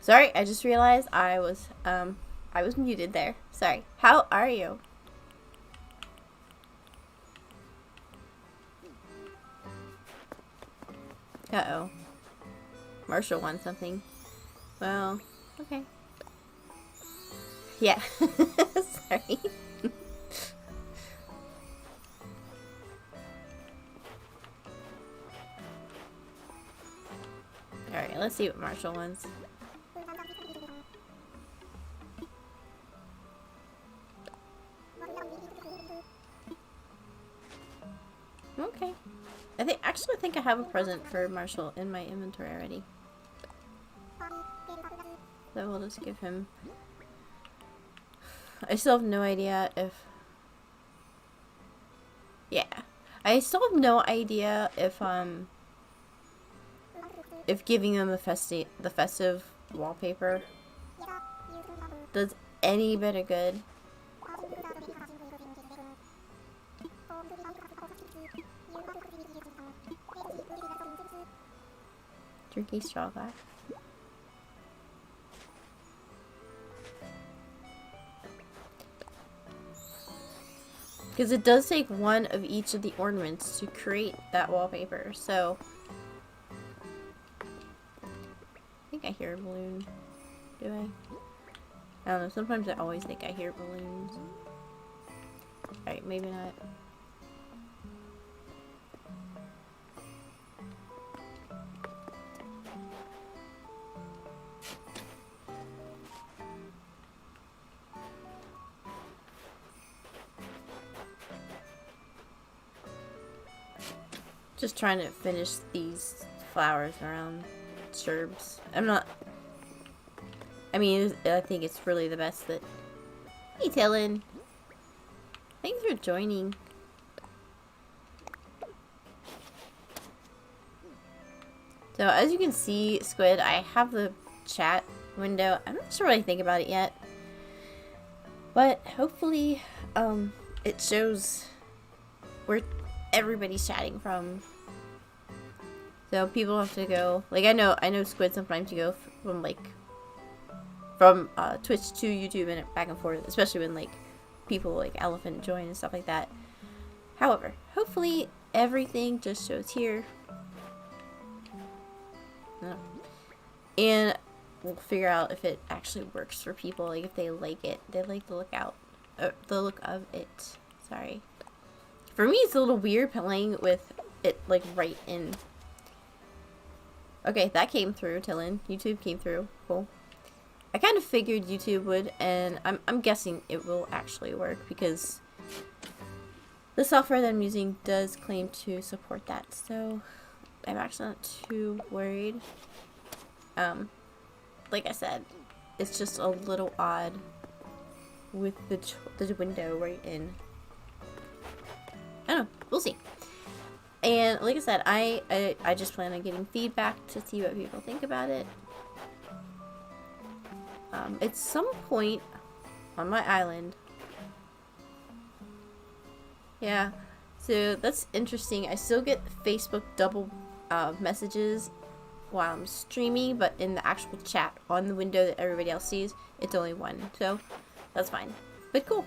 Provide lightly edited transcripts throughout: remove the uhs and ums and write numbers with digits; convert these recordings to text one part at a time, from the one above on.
Sorry, I just realized I was muted there. Sorry. How are you? Uh-oh. Marshall wants something. Well, okay. Yeah. Sorry. Alright, let's see what Marshall wants. Okay. I think I have a present for Marshall in my inventory already. So we'll just give him... I still have no idea if... Yeah. I still have no idea if giving them the festive wallpaper does any bit of good. Drink a straw glass. Because it does take one of each of the ornaments to create that wallpaper, so... I think I hear a balloon. Do I? I don't know, sometimes I always think I hear balloons. Alright, maybe not. Just trying to finish these flowers around sherbs. I mean, I think it's really the best that... Hey, Dylan. Thanks for joining. So, as you can see, Squid, I have the chat window. I'm not sure what I think about it yet. But, hopefully, it shows where everybody's chatting from. So people have to go, like, I know Squid sometimes you go from Twitch to YouTube and back and forth, especially when like people like Elephant join and stuff like that. However, hopefully everything just shows here. And we'll figure out if it actually works for people, like if they like it. They like the look of it. Sorry. For me, it's a little weird playing with it like right in. Okay, that came through, Dylan. YouTube came through. Cool. I kind of figured YouTube would, and I'm guessing it will actually work because the software that I'm using does claim to support that. So I'm actually not too worried. Like I said, it's just a little odd with the window right in. I don't know. We'll see. And like I said, I just plan on getting feedback to see what people think about it. At some point on my island. Yeah. So that's interesting. I still get Facebook double messages while I'm streaming, but in the actual chat on the window that everybody else sees, it's only one. So that's fine. But cool.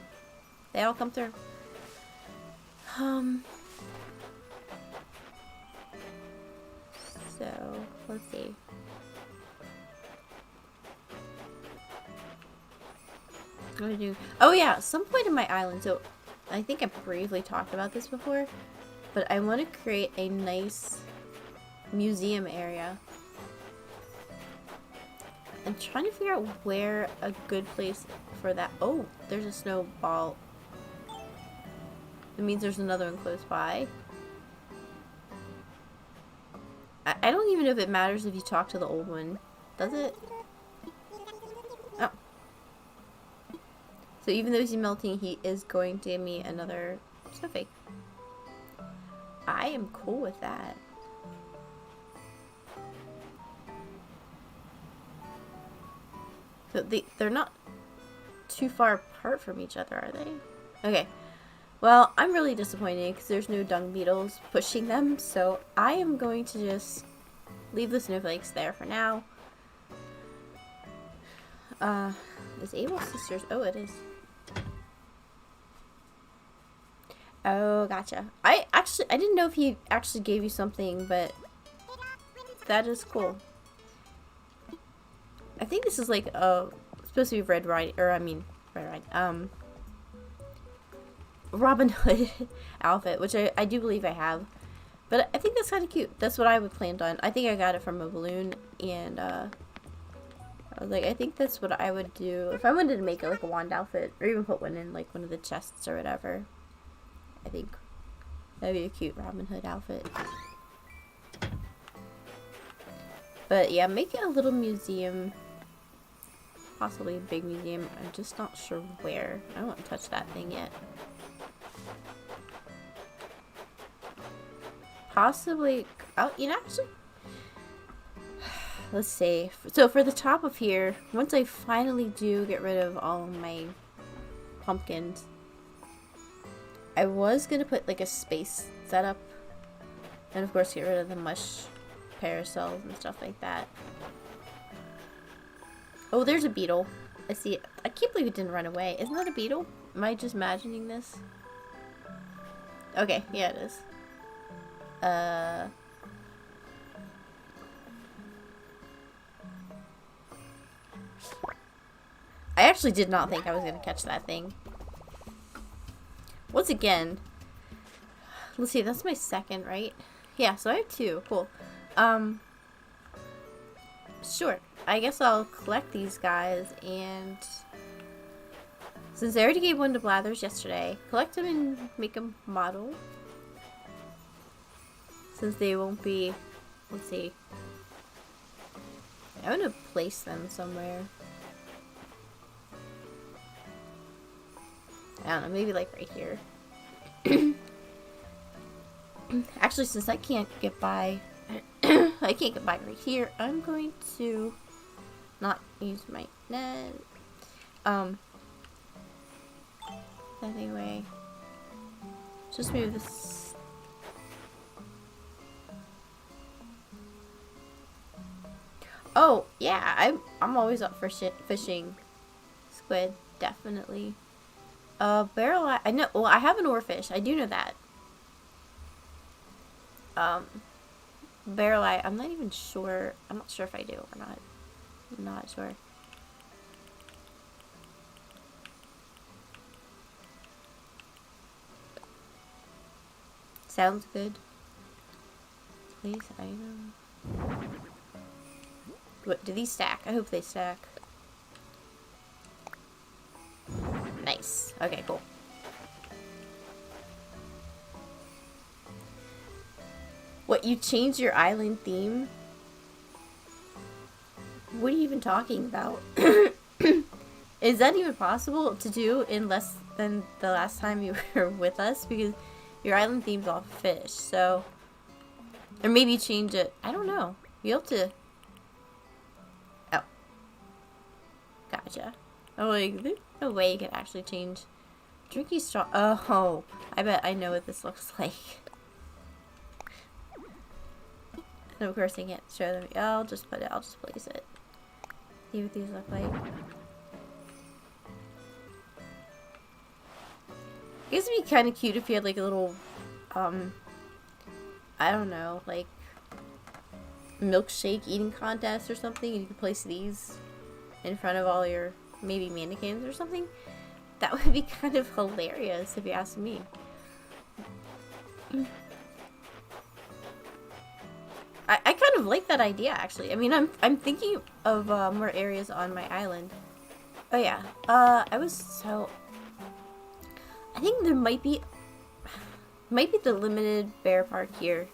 They all come through. So, let's see. What do I do? Oh yeah, some point in my island, so I think I briefly talked about this before, but I want to create a nice museum area. I'm trying to figure out where a good place for that. Oh, there's a snowball. It means there's another one close by. I don't even know if it matters if you talk to the old one. Does it? Oh. So even though he's melting, he is going to give me another snowflake. I am cool with that. So they're not too far apart from each other, are they? Okay. Well, I'm really disappointed because there's no dung beetles pushing them, so I am going to just leave the snowflakes there for now. Is Abel sisters? Oh, it is. Oh, gotcha. I didn't know if he actually gave you something, but that is cool. I think this is like supposed to be Red Riding, or I mean Red Riding, Robin Hood outfit, which I do believe I have. But I think that's kind of cute. That's what I would planned on. I think I got it from a balloon, and I was like, I think that's what I would do if I wanted to make it like a wand outfit, or even put one in like one of the chests or whatever. I think that'd be a cute Robin Hood outfit. But yeah, make it a little museum. Possibly a big museum. I'm just not sure where. I don't want to touch that thing yet. Possibly, oh, you know, actually, let's see. So for the top of here, once I finally do get rid of all of my pumpkins, I was gonna put like a space setup, and of course get rid of the mush parasols and stuff like that. Oh, there's a beetle. I see it. I can't believe it didn't run away. Isn't that a beetle? Am I just imagining this? Okay, yeah, it is. I actually did not think I was gonna catch that thing. Once again, let's see, that's my second, right? Yeah, so I have two. Cool. Sure. I guess I'll collect these guys, and since I already gave one to Blathers yesterday, collect them and make them model. Since they won't be, let's see. I want to place them somewhere. I don't know, maybe like right here. Actually, since I can't get by, I can't get by right here, I'm going to not use my net. Anyway, just move this. Oh, yeah, I'm always up for fishing squid, definitely. Barrel eye, I know, well, I have an oarfish, I do know that. Barrel eye, I'm not even sure, I'm not sure if I do or not. I'm not sure. Sounds good. Please, item. What, do these stack? I hope they stack. Nice. Okay, cool. What, you changed your island theme? What are you even talking about? Is that even possible to do in less than the last time you were with us? Because your island theme's all fish, so... Or maybe change it. I don't know. You'll have to... Oh. Gotcha. I'm like, there's no way you can actually change... Drinking straw... Oh, I bet I know what this looks like. And of course I can't show them. I'll just put it. I'll just place it. See what these look like. I guess it'd be kind of cute if you had like a little, I don't know, like milkshake eating contest or something, and you could place these in front of all your maybe mannequins or something. That would be kind of hilarious if you ask me. I kind of like that idea, actually. I mean, I'm thinking of more areas on my island. Oh yeah, I think there might be the limited bear park here.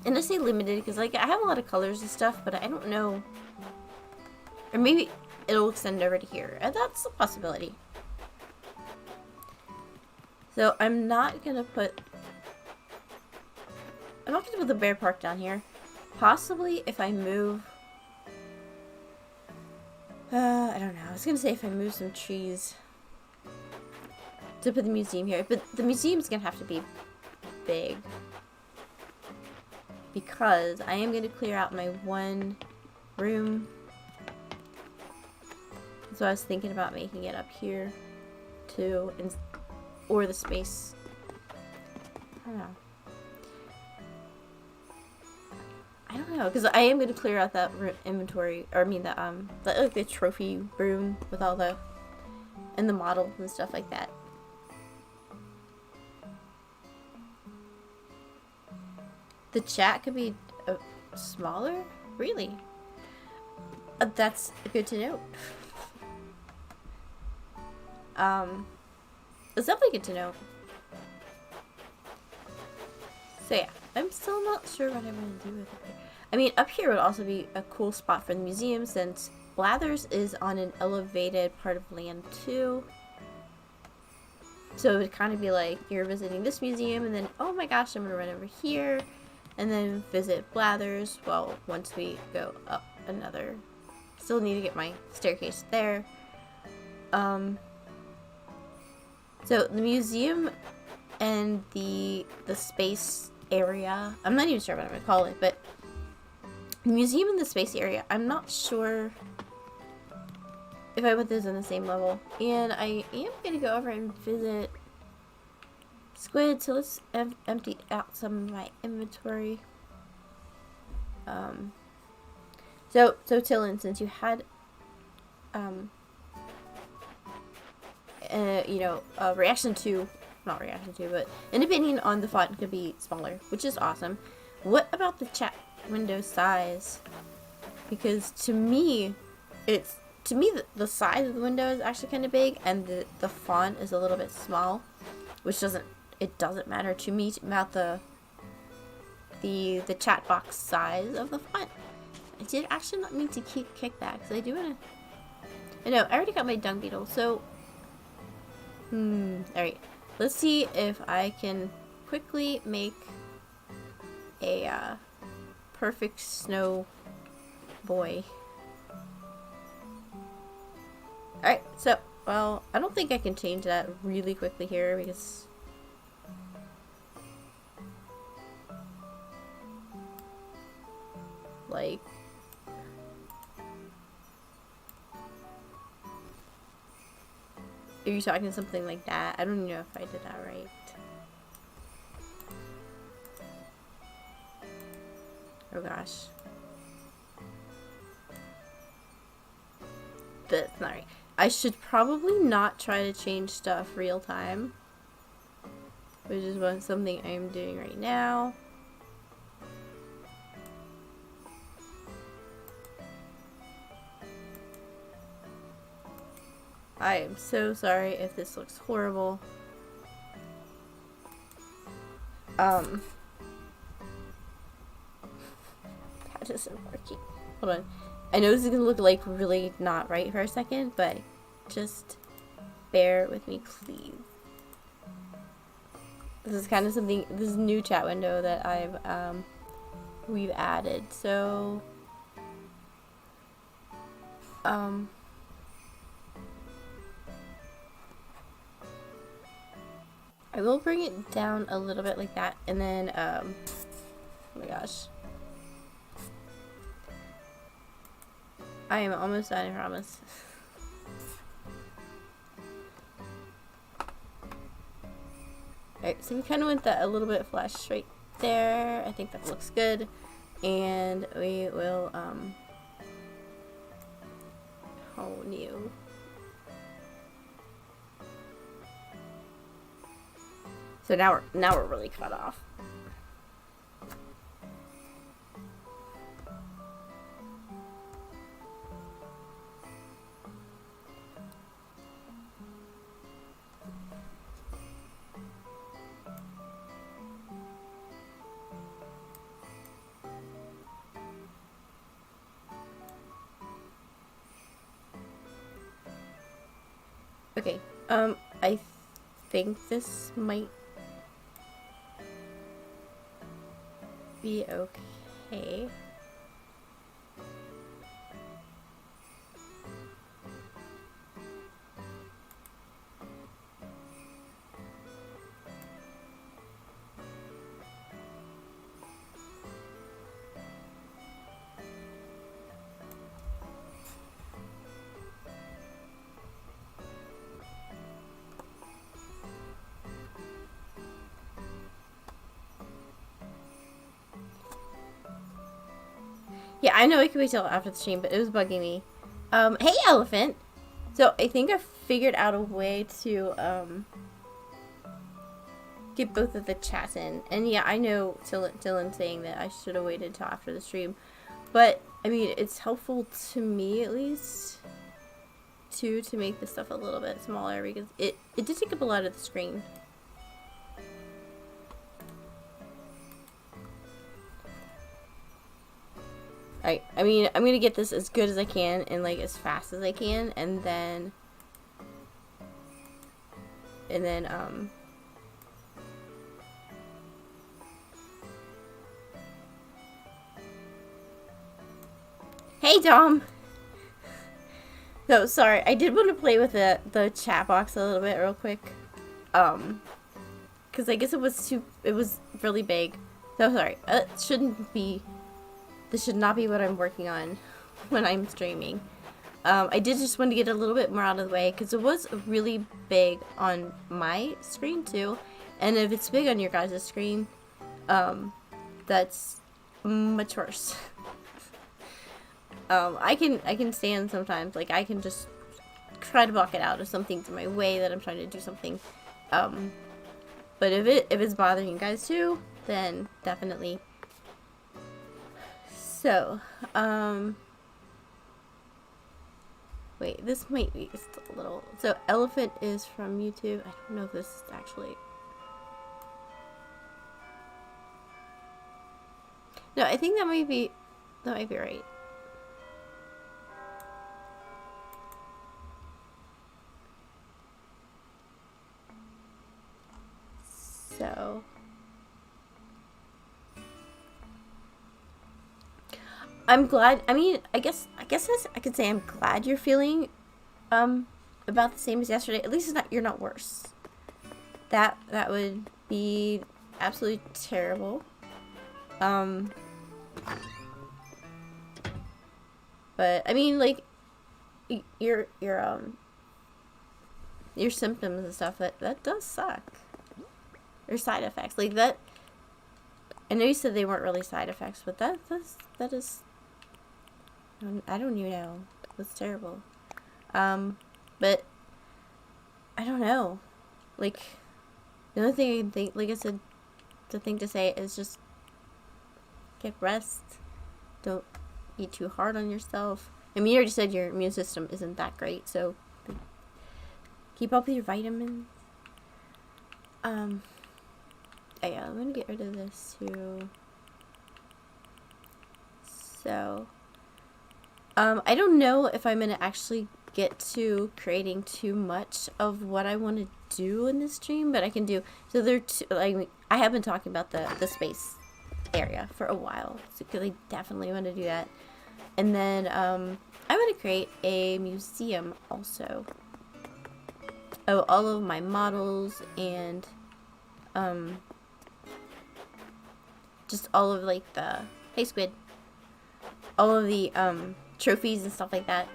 And I say limited because like I have a lot of colors and stuff, but I don't know. Or maybe it'll extend over to here. And that's a possibility. So I'm not gonna put the bear park down here. Possibly if I move... I don't know. I was gonna say if I move some trees to put the museum here. But the museum's gonna have to be big. Because I am gonna clear out my one room. So I was thinking about making it up here too, or the space. I don't know. I don't know, because I am going to clear out that inventory, or I mean the trophy room with all the, and the models and stuff like that. The chat could be smaller? Really? That's good to know. It's definitely good to know. So yeah, I'm still not sure what I'm going to do with it. I mean, up here would also be a cool spot for the museum since Blathers is on an elevated part of land too. So it would kind of be like you're visiting this museum and then, oh my gosh, I'm going to run over here and then visit Blathers. Well, once we go up another, still need to get my staircase there. So the museum and the space area, I'm not even sure what I'm going to call it, but the museum and the space area, I'm not sure if I put those in the same level. And I am going to go over and visit Squid, so let's empty out some of my inventory. So Tillin, since you had, reaction to, not reaction to, but an opinion on the font could be smaller, which is awesome. What about the chat window size? Because to me, the size of the window is actually kind of big, and the font is a little bit small, which doesn't matter to me about the chat box size of the font. I did actually not mean to kick that because I do want to. I know I already got my dung beetle, so all right. Let's see if I can quickly make a perfect snow boy. Alright, so, well, I don't think I can change that really quickly here because like are you talking something like that? I don't even know if I did that right. Oh gosh. That's not right. I should probably not try to change stuff real time, which is something I'm doing right now. I am so sorry if this looks horrible. That isn't working. Hold on. I know this is gonna look like really not right for a second, but just bear with me, please. This is kind of something, this is a new chat window that we've added. So, I will bring it down a little bit like that, and then, oh my gosh. I am almost done, I promise. Alright, so we kind of went that a little bit flash right there. I think that looks good. And we will, oh, new. So now we're really cut off. Okay, I think this might be okay. Yeah, I know I could wait till after the stream, but it was bugging me. Hey, Elephant! So, I think I figured out a way to, get both of the chats in. And yeah, I know Dylan saying that I should have waited till after the stream. But, I mean, it's helpful to me, at least, to make this stuff a little bit smaller, because it did take up a lot of the screen. Alright, I mean, I'm gonna get this as good as I can and, like, as fast as I can, and then, hey, Dom! No, sorry, I did want to play with the chat box a little bit real quick. Because I guess it was really big. So, sorry, this should not be what I'm working on when I'm streaming. I did just want to get a little bit more out of the way, because it was really big on my screen, too. And if it's big on your guys' screen, that's much worse. I can stand sometimes, like, I can just try to block it out if something's in my way that I'm trying to do something. But if it's bothering you guys too, then definitely. So, wait, this might be just a little, so Elephant is from YouTube. I don't know if this is actually, no, I think that might be right. So, I'm glad. I mean, I guess I could say I'm glad you're feeling about the same as yesterday. At least you're not worse. That would be absolutely terrible. But I mean, like, your symptoms and stuff, that does suck. Or side effects like that. I know you said they weren't really side effects, but that is, I don't even know. That's terrible. But I don't know. Like, the only thing I can think, like I said, the thing to say is just get rest. Don't be too hard on yourself. I mean, you already said your immune system isn't that great, so keep up with your vitamins. Yeah, I'm gonna get rid of this too. So, I don't know if I'm gonna actually get to creating too much of what I want to do in this stream, but I can do. So there, like, I have been talking about the space area for a while, because I definitely want to do that. And then, I want to create a museum also. Oh, all of my models and, just all of, like, the, hey Squid, all of the trophies and stuff like that.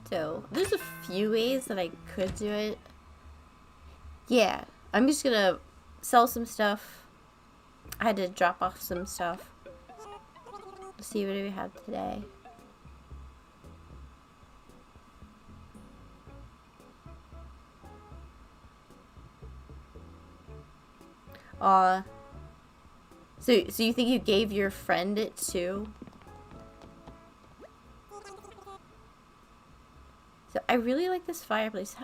So there's a few ways that I could do it. Yeah, I'm just gonna sell some stuff. I had to drop off some stuff. Let's see what do we have today. So you think you gave your friend it too? So I really like this fireplace.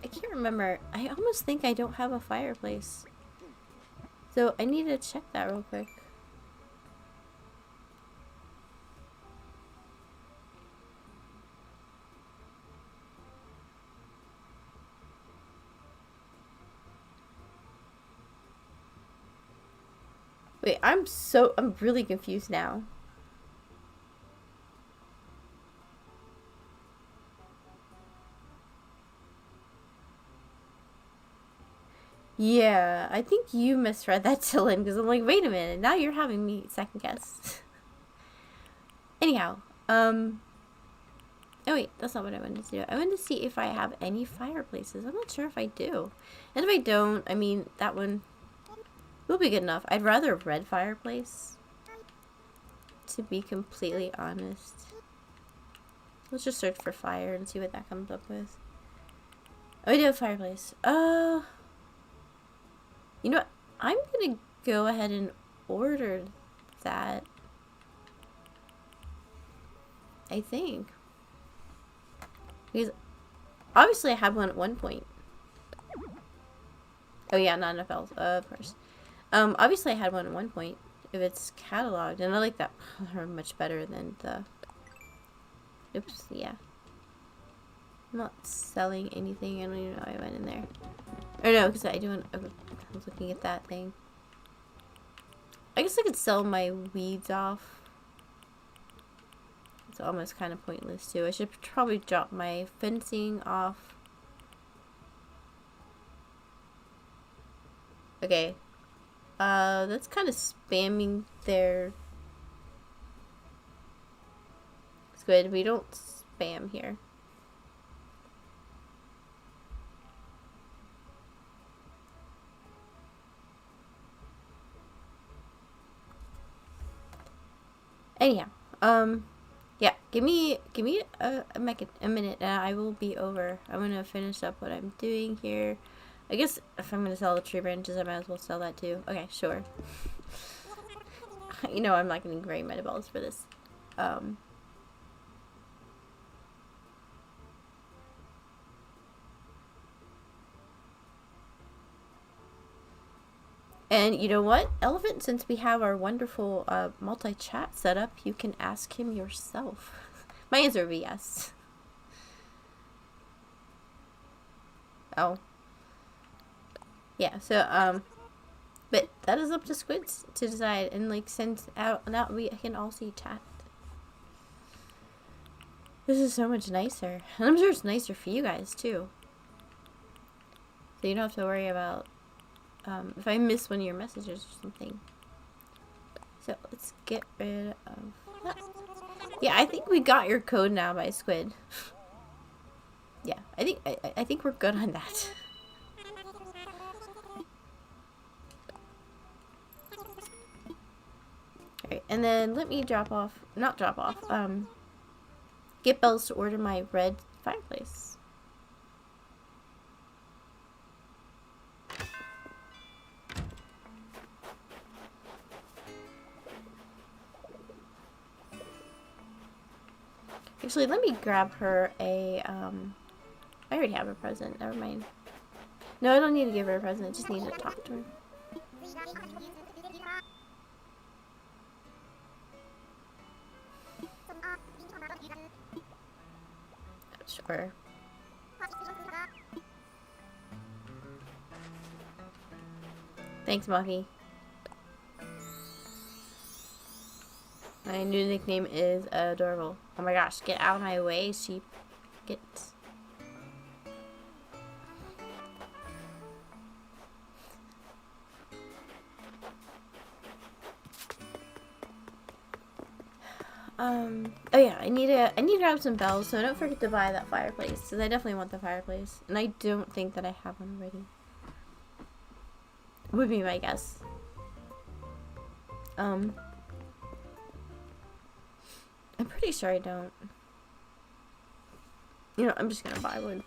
I can't remember. I almost think I don't have a fireplace. So I need to check that real quick. Wait, I'm really confused now. Yeah, I think you misread that, Dylan, because I'm like, wait a minute, now you're having me second guess. Anyhow, Oh wait, that's not what I wanted to do. I wanted to see if I have any fireplaces. I'm not sure if I do. And if I don't, I mean, that one will be good enough. I'd rather a red fireplace, to be completely honest. Let's just search for fire and see what that comes up with. Oh, we do have a fireplace. You know what? I'm gonna go ahead and order that. I think. Because obviously I had one at one point. Oh yeah, not enough else, of course. Obviously I had one at one point. If it's cataloged, and I like that much better than the. Oops, yeah. I'm not selling anything. I don't even know I went in there. Or no, because I was looking at that thing. I guess I could sell my weeds off. It's almost kind of pointless too. I should probably drop my fencing off. Okay. That's kind of spamming their squid. We don't spam here. Anyhow, yeah, give me a minute and I will be over. I'm gonna finish up what I'm doing here. I guess if I'm gonna sell the tree branches, I might as well sell that too. Okay, sure. You know I'm not getting gray metaballs for this. And you know what, Elephant, since we have our wonderful multi-chat set up, you can ask him yourself. My answer would be yes. Oh. Yeah, so, but that is up to Squids to decide and, like, send out, now we can all see chat. This is so much nicer. And I'm sure it's nicer for you guys, too. So you don't have to worry about, if I miss one of your messages or something. So, let's get rid of that. Yeah, I think we got your code now by Squid. Yeah, I think we're good on that. Alright, and then let me get Bells to order my red fireplace. Actually, let me grab her a, I already have a present, never mind. No, I don't need to give her a present, I just need to talk to her. Sure. Thanks, Muffy. My new nickname is adorable. Oh my gosh, get out of my way, sheep. Get. Oh yeah, I need to grab some bells, so don't forget to buy that fireplace, because I definitely want the fireplace. And I don't think that I have one already. Would be my guess. I'm pretty sure I don't. You know, I'm just gonna buy one.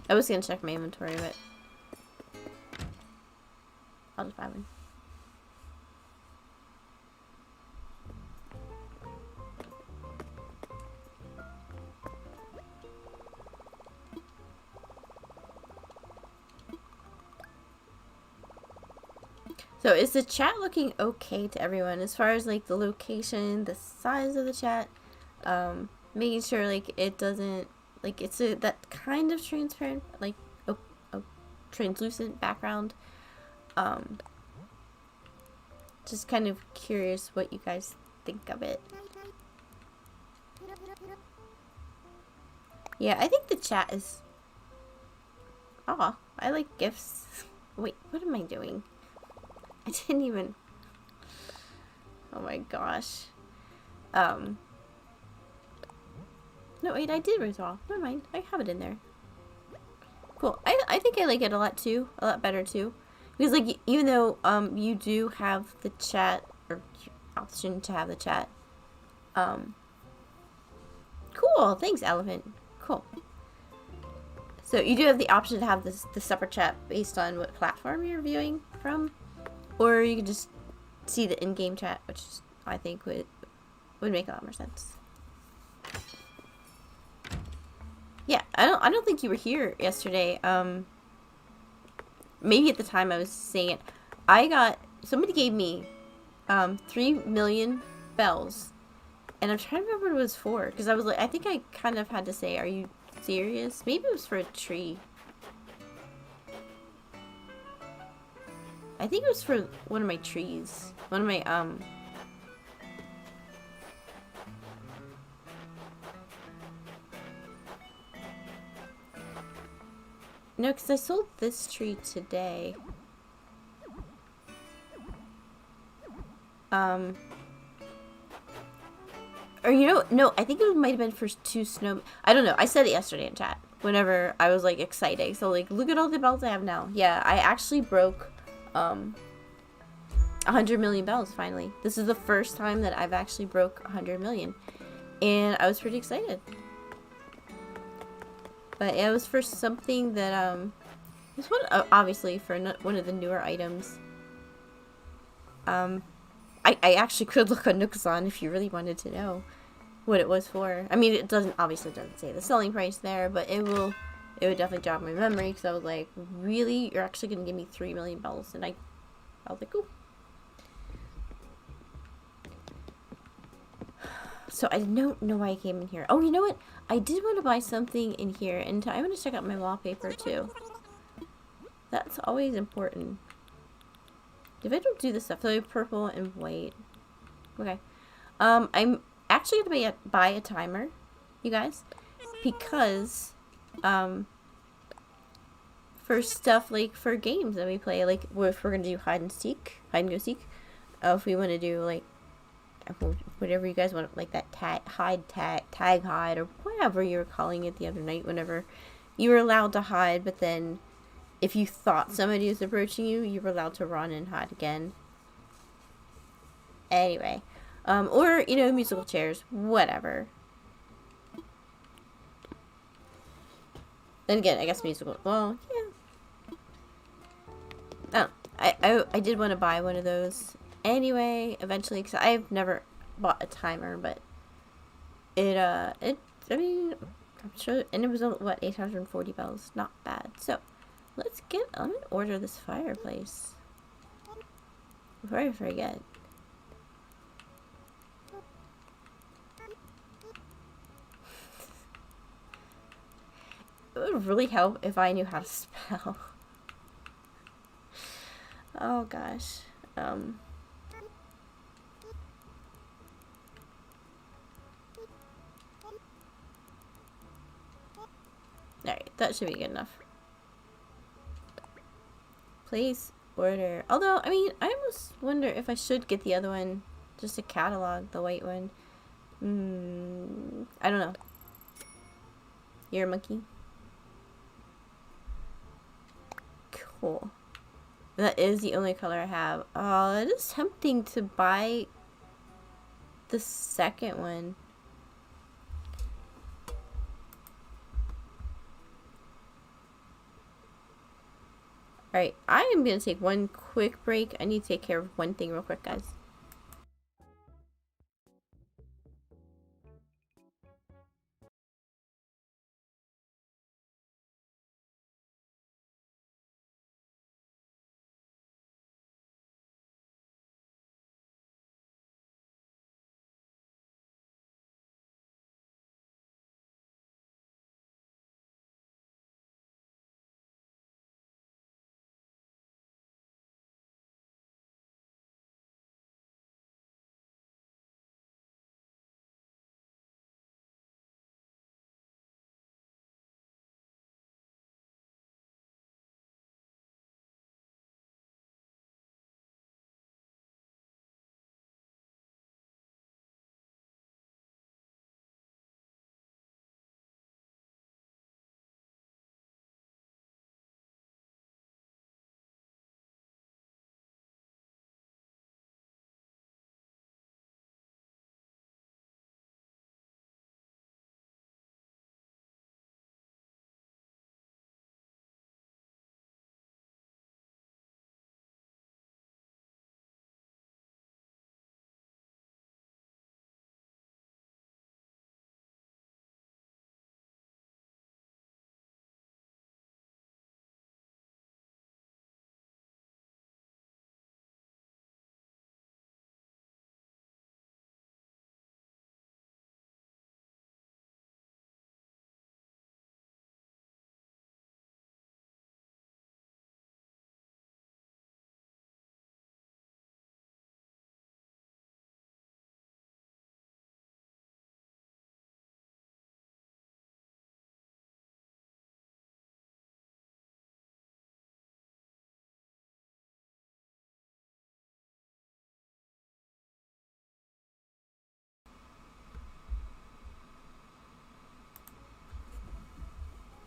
I was gonna check my inventory, but I'll just buy one. So is the chat looking okay to everyone as far as like the location, the size of the chat, making sure like it doesn't, like it's that kind of transparent, like a translucent background. Just kind of curious what you guys think of it. Yeah, I think the chat is. Aw, I like gifts. Wait, what am I doing? I didn't even. Oh my gosh. No, wait, I did withdraw. Never mind. I have it in there. Cool. I think I like it a lot too. A lot better too. Because like even though you do have the chat or option to have the chat. Cool. Thanks, Elephant. Cool. So you do have the option to have the separate chat based on what platform you're viewing from, or you can just see the in-game chat, which I think would make a lot more sense. Yeah, I don't think you were here yesterday. Maybe at the time I was saying it. Somebody gave me 3 million bells, and I'm trying to remember what it was for, because I was like, I think I kind of had to say, are you serious? Maybe it was for a tree. I think it was for one of my trees. One of my no, because I sold this tree today. Or no, I think it might have been for 2 snow. I don't know. I said it yesterday in chat. Whenever I was like exciting, so like, look at all the bells I have now. Yeah, I actually broke 100 million bells finally. This is the first time that I've actually broke 100 million, and I was pretty excited. But it was for something that it was obviously for one of the newer items. I actually could look on Nookazon if you really wanted to know what it was for. I mean, it obviously doesn't say the selling price there, but it would definitely jog my memory, because I was like, really? You're actually going to give me 3 million bells? And I was like, cool. So I don't know why I came in here. Oh, you know what? I did want to buy something in here, and I want to check out my wallpaper too. That's always important. If I don't do this stuff, so purple and white. Okay. I'm actually gonna buy a timer, you guys, because for stuff like for games that we play, like if we're gonna do hide and go seek, if we want to do like whatever you guys want, like that tag hide, or whatever you were calling it the other night, whenever you were allowed to hide, but then if you thought somebody was approaching you, you were allowed to run and hide again. Anyway, or musical chairs, whatever. Then again, I guess musical. Well, yeah. Oh, I did want to buy one of those anyway, eventually, because I've never bought a timer, but I mean, I'm sure, and it was what, 840 bells, not bad. So I'm gonna order this fireplace before I forget. It would really help if I knew how to spell. Oh gosh. Alright, that should be good enough. Please order. Although, I mean, I almost wonder if I should get the other one, just a catalog, the white one. I don't know. You're a monkey? Cool. That is the only color I have. Oh, it is tempting to buy the second one. Alright, I am going to take one quick break. I need to take care of one thing real quick, guys.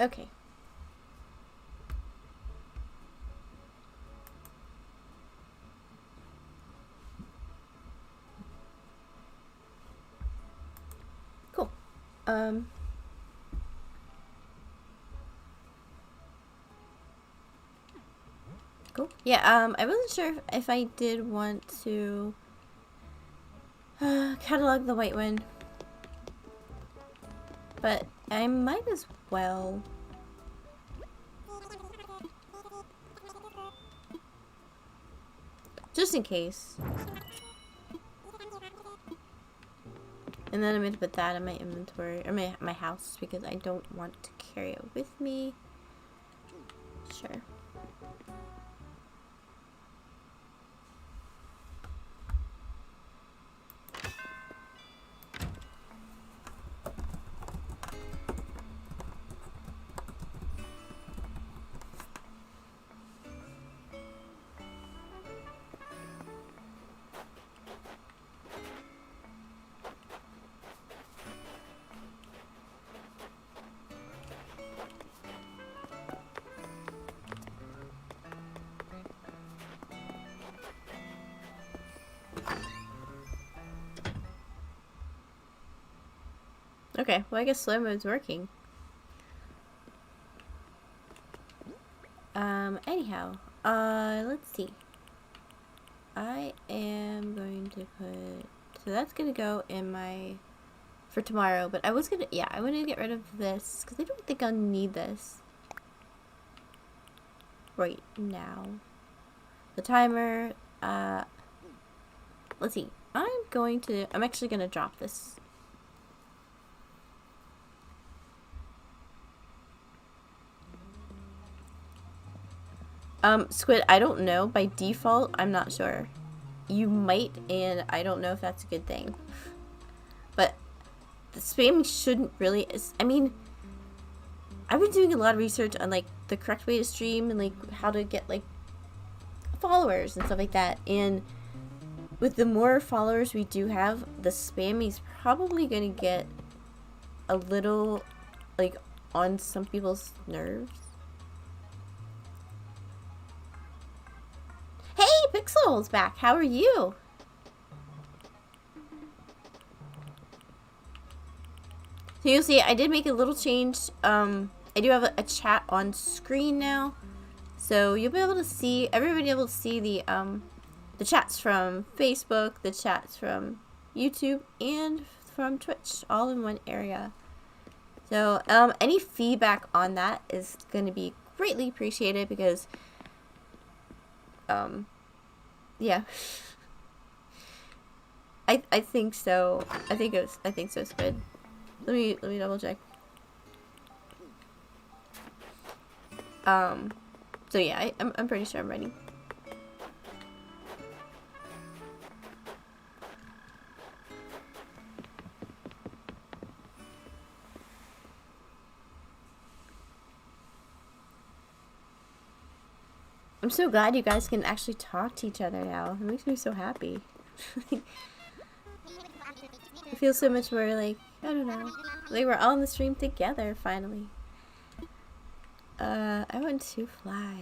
Okay. Cool. Cool. Yeah, I wasn't sure if I did want to catalog the white one, but I might as well. Just in case. And then I'm going to put that in my inventory, or my house, because I don't want to carry it with me. Sure. Okay, well I guess slow mode's working. Anyhow, let's see. I am going to put, so that's gonna go in my, for tomorrow, but I was gonna, yeah, I want to get rid of this, because I don't think I'll need this right now. The timer, let's see, I'm actually gonna drop this. Squid, I don't know. By default, I'm not sure. You might, and I don't know if that's a good thing. But the spamming shouldn't really, I mean, I've been doing a lot of research on, like, the correct way to stream and, like, how to get, like, followers and stuff like that. And with the more followers we do have, the spamming's probably going to get a little, like, on some people's nerves. Hey, Pixel's back. How are you? So you'll see, I did make a little change. I do have a chat on screen now, so you'll be able to see, everybody able to see the chats from Facebook, the chats from YouTube, and from Twitch, all in one area. So any feedback on that is going to be greatly appreciated, because yeah. I think so. I think so, Squid. Let me double check. So yeah, I'm pretty sure I'm ready. I'm so glad you guys can actually talk to each other now. It makes me so happy. I feel so much more like, I don't know, like we're all on the stream together finally. I want to fly.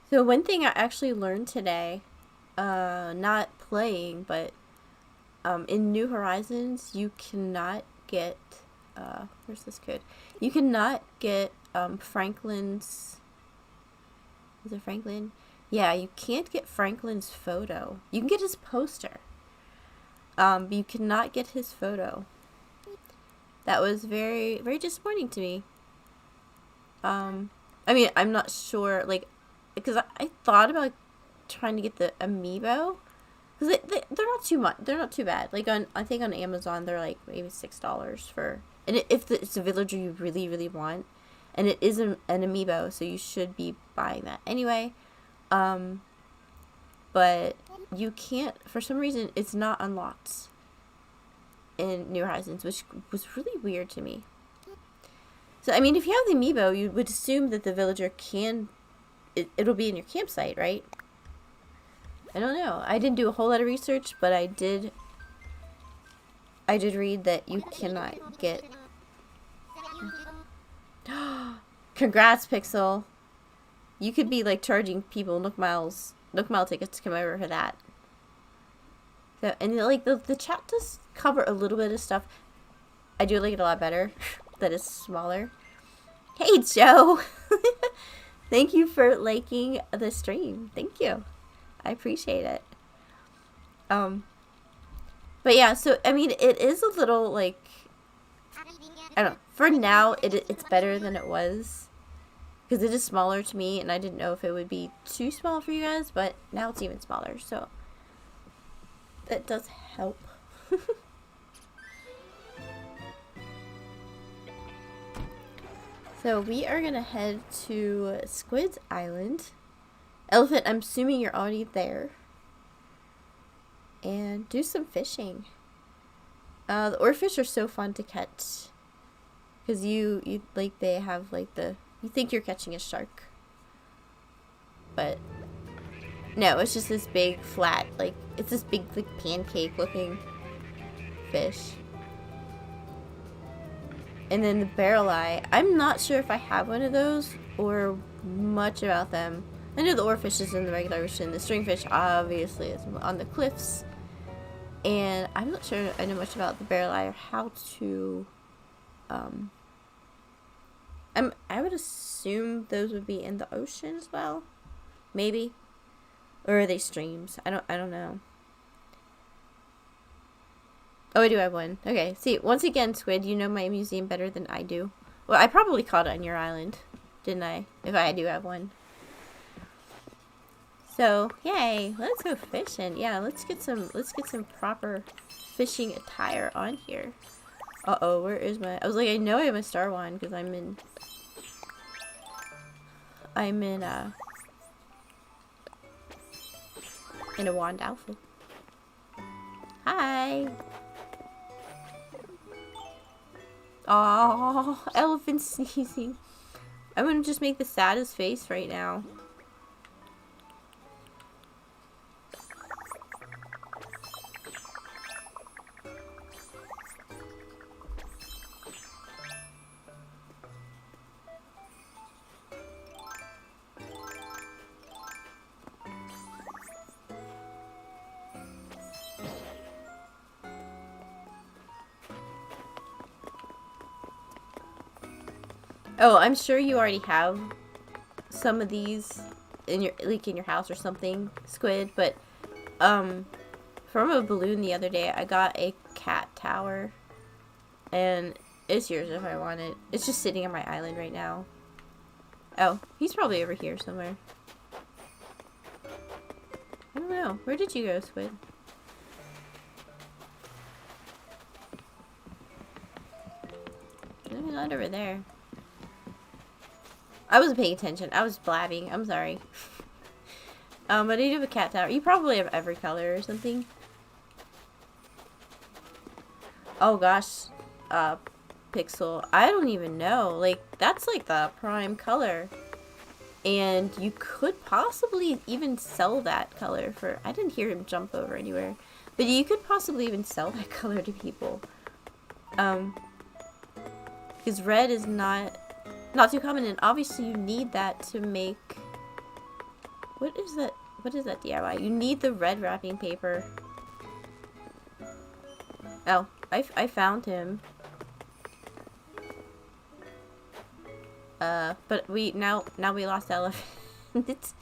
So one thing I actually learned today, not playing, but in New Horizons, you cannot get, where's this code? You cannot get Franklin's, is it Franklin? Yeah, you can't get Franklin's photo. You can get his poster, but you cannot get his photo. That was very, very disappointing to me. I mean, I'm not sure, like, because I thought about trying to get the amiibo, because Because they're not too much. They're not too bad. Like I think on Amazon they're like maybe $6 for. And if it's a villager you really really want, and it is an amiibo, so you should be buying that anyway. But you can't, for some reason, it's not unlocked in New Horizons, which was really weird to me. So I mean, if you have the amiibo, you would assume that the villager can. It'll be in your campsite, right? I don't know. I didn't do a whole lot of research, but I did read that you cannot get... Congrats, Pixel. You could be, like, charging people Nook Mile tickets to come over for that. So, and, like, the chat does cover a little bit of stuff. I do like it a lot better. That is smaller. Hey, Joe! Thank you for liking the stream. Thank you. I appreciate it. But yeah, so, I mean, it is a little, like, I don't know. For now, it's better than it was. Because it is smaller to me, and I didn't know if it would be too small for you guys, but now it's even smaller, so that does help. So we are going to head to Squid's Island. Elephant, I'm assuming you're already there. And do some fishing. The oarfish are so fun to catch. Because you like, they have like you think you're catching a shark. But no, it's just this big flat, like, it's this big like pancake looking fish. And then the barrel eye, I'm not sure if I have one of those or much about them. I know the oarfish is in the regular ocean. The stringfish obviously is on the cliffs. And I'm not sure I know much about the barrel eye or how to... I would assume those would be in the ocean as well. Maybe. Or are they streams? I don't know. Oh, I do have one. Okay, see, once again, Squid, you know my museum better than I do. Well, I probably caught it on your island, didn't I? If I do have one. So, yay, let's go fishing. Yeah, let's get some proper fishing attire on here. Uh-oh, where is my... I was like, I know I have my star wand, because I'm in a wand outfit. Hi! Oh, elephant sneezing. I'm gonna just make the saddest face right now. Oh, I'm sure you already have some of these in your house or something, Squid, but from a balloon the other day I got a cat tower, and it's yours if I want it. It's just sitting on my island right now. Oh, he's probably over here somewhere. I don't know. Where did you go, Squid? Maybe not over there. I wasn't paying attention. I was blabbing. I'm sorry. But I do have a cat tower. You probably have every color or something. Oh gosh. Pixel. I don't even know. Like, that's like the prime color. And you could possibly even sell that color for... I didn't hear him jump over anywhere. But you could possibly even sell that color to people. Because red is not too common, and obviously you need that to make... What is that? What is that DIY? You need the red wrapping paper. Oh, I found him. But now we lost elephant.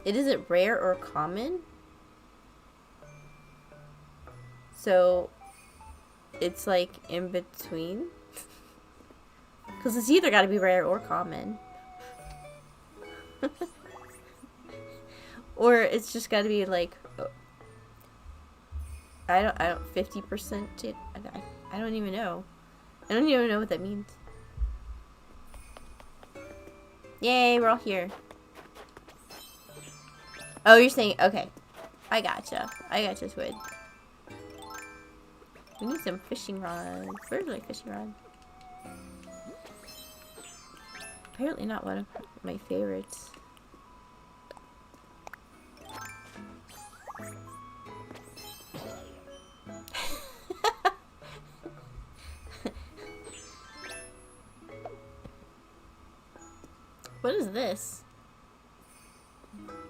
It isn't rare or common. So, it's like in between. Because it's either got to be rare or common. Or it's just got to be like, I don't 50%. I don't even know. I don't even know what that means. Yay, we're all here. Oh, you're saying, okay. I gotcha, Squid. We need some fishing rods. Where's my fishing rod? Apparently not one of my favorites. What is this?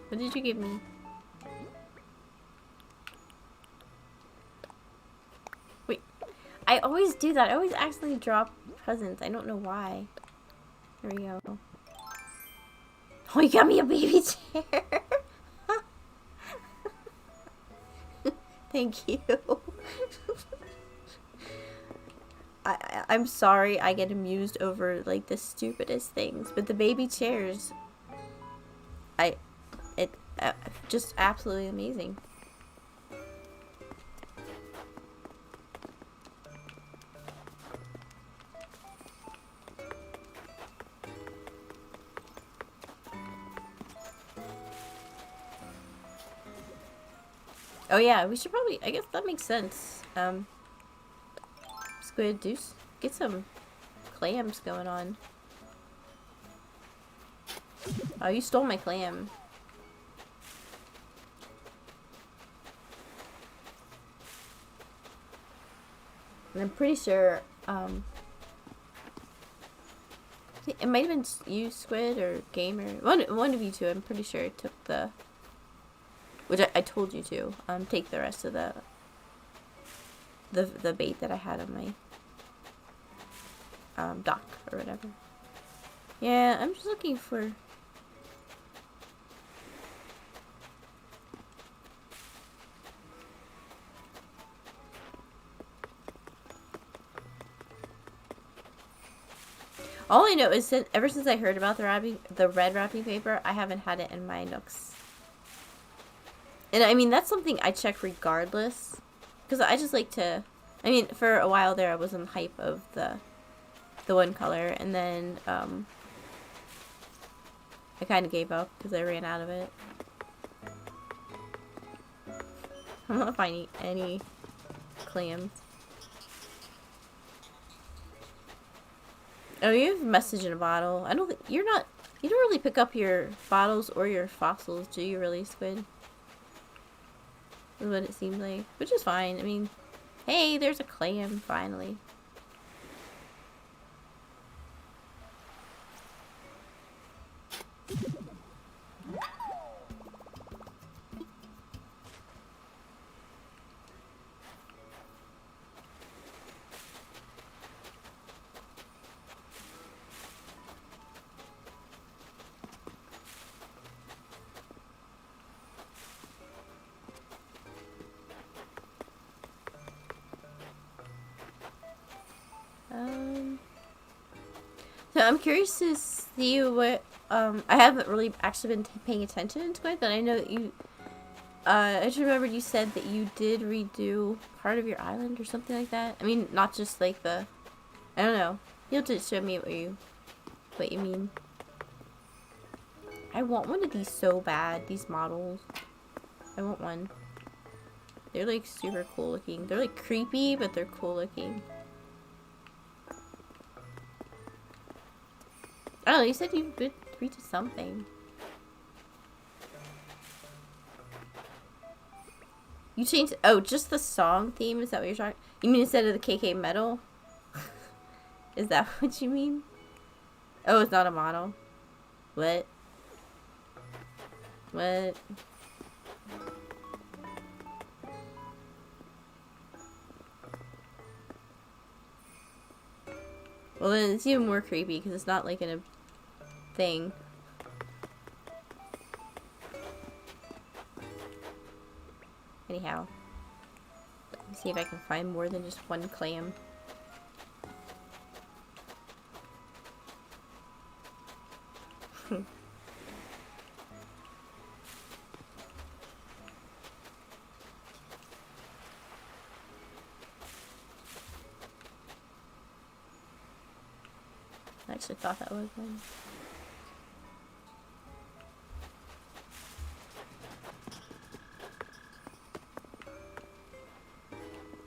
What did you give me? Wait, I always do that. I always accidentally drop presents. I don't know why. There we go. Oh, you got me a baby chair. Thank you. I'm sorry I get amused over like the stupidest things, but the baby chairs, just absolutely amazing. Oh yeah, we should probably, I guess that makes sense. Squid, Deuce, get some clams going on. Oh, you stole my clam. And I'm pretty sure, it might have been you, Squid, or Gamer. One of you two, I'm pretty sure, took the... Which I told you to, take the rest of the bait that I had on my, dock, or whatever. Yeah, I'm just looking for... All I know is that ever since I heard about the red wrapping paper, I haven't had it in my nooks. And I mean, that's something I check regardless. Because I just like to... I mean, for a while there, I was on the hype of the one color. And then, I kind of gave up because I ran out of it. I'm not finding any clams. Oh, you have a message in a bottle. I don't think... You don't really pick up your bottles or your fossils, do you really, Squid? Is what it seems like. Which is fine. I mean, hey, there's a clam, finally. So I'm curious to see what, I haven't really actually been paying attention to it, but I know that you, I just remembered you said that you did redo part of your island or something like that. I mean, not just like the, I don't know. You'll have to show me what you mean. I want one of these so bad, these models. I want one. They're like super cool looking. They're like creepy, but they're cool looking. I don't know, you said you would read to something. You changed, oh, just the song theme? Is that what you're talking? You mean instead of the KK metal? Is that what you mean? Oh, it's not a model. What? What? Well, then it's even more creepy because it's not like in a thing. Anyhow, let me see if I can find more than just one clam. actually thought that was one.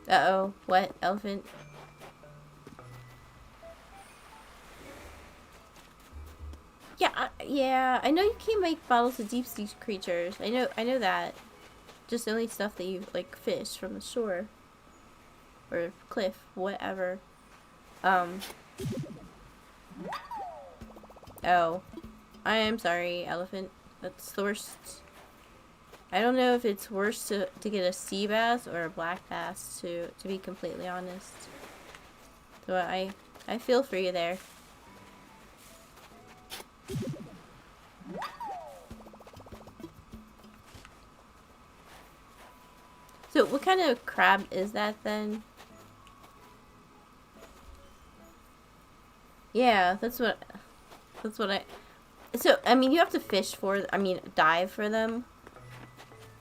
Uh-oh. What? Elephant? Yeah, I know you can't make bottles of deep sea creatures. I know that. Just only stuff that you, like, fish from the shore. Or cliff, whatever. Oh. I am sorry, elephant. That's the worst. I don't know if it's worse to get a sea bass or a black bass, to be completely honest. So I feel for you there. So what kind of crab is that then? Yeah, that's what I... So, I mean, you have to fish for... I mean, dive for them.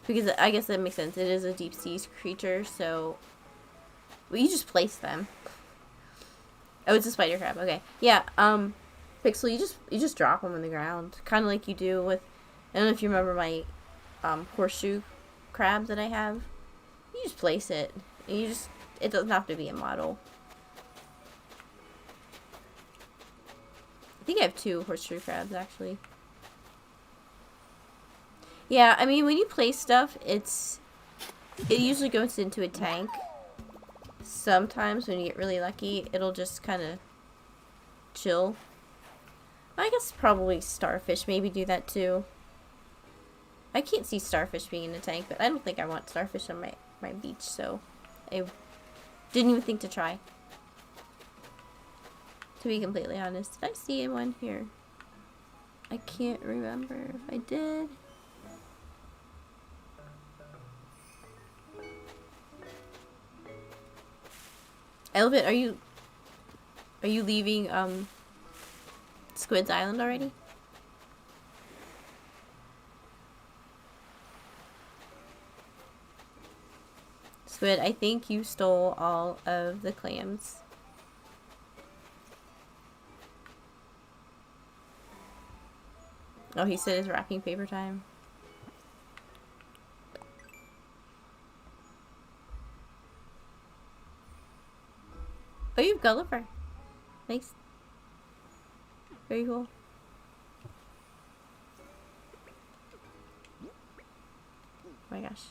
Because I guess that makes sense. It is a deep sea creature, so... Well, you just place them. Oh, it's a spider crab. Okay. Yeah, Pixel, you just drop them on the ground. Kind of like you do with... I don't know if you remember my horseshoe crab that I have. You just place it. And you just... It doesn't have to be a model. I think I have 2 horseshoe crabs, actually. Yeah, I mean, when you place stuff, it usually goes into a tank. Sometimes, when you get really lucky, it'll just kind of chill. I guess probably starfish maybe do that, too. I can't see starfish being in a tank, but I don't think I want starfish on my beach, so I didn't even think to try. To be completely honest. Did I see one here? I can't remember if I did. Elephant, are you leaving Squid's Island already? Squid, I think you stole all of the clams. Oh, he said it's wrapping paper time. Oh, you have Gulliver. Nice. Very cool. Oh my gosh.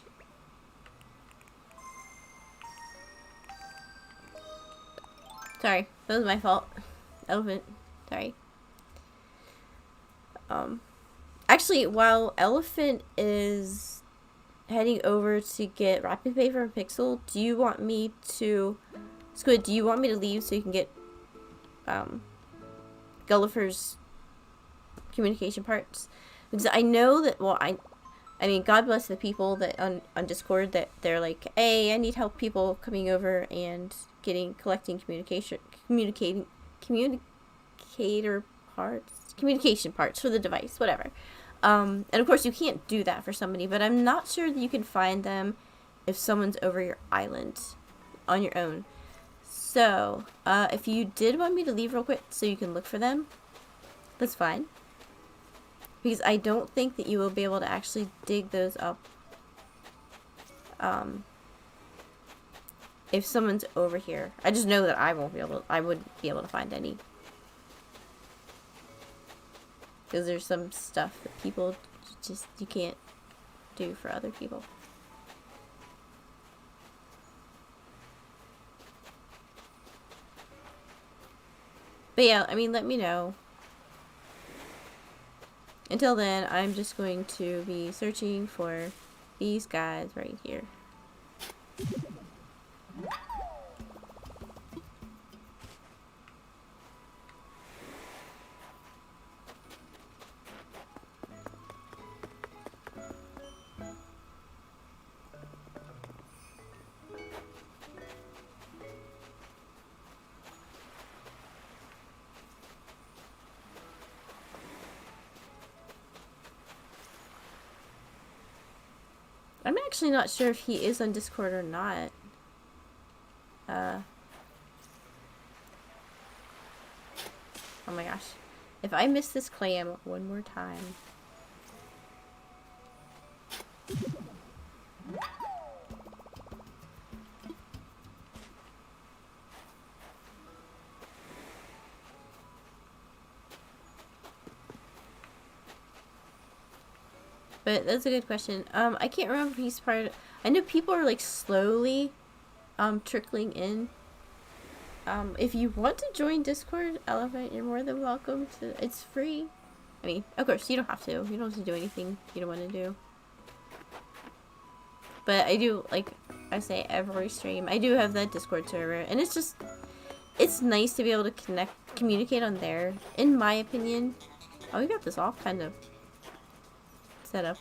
Sorry, that was my fault. Elephant. Sorry. Actually, while Elephant is heading over to get wrapping paper and Pixel, do you want me to... Squid, do you want me to leave so you can get Gulliver's communication parts? Because I know that, well, I mean, God bless the people that on Discord that they're like, hey, I need help people coming over and collecting communication parts for the device, whatever. And of course you can't do that for somebody, but I'm not sure that you can find them if someone's over your island on your own. So, if you did want me to leave real quick so you can look for them, that's fine. Because I don't think that you will be able to actually dig those up. If someone's over here. I just know that I wouldn't be able to find any. Because there's some stuff that people just, you can't do for other people. But yeah, I mean, let me know. Until then, I'm just going to be searching for these guys right here. I'm actually not sure if he is on Discord or not. Oh my gosh. If I miss this clam one more time. But that's a good question. I can't remember if he's part. I know people are like slowly, trickling in. If you want to join Discord, Elephant, you're more than welcome to. It's free. I mean, of course, you don't have to. You don't have to do anything you don't want to do. But I do, like I say, every stream, I do have that Discord server, and it's just, it's nice to be able to communicate on there. In my opinion. Oh, we got this all kind of set up.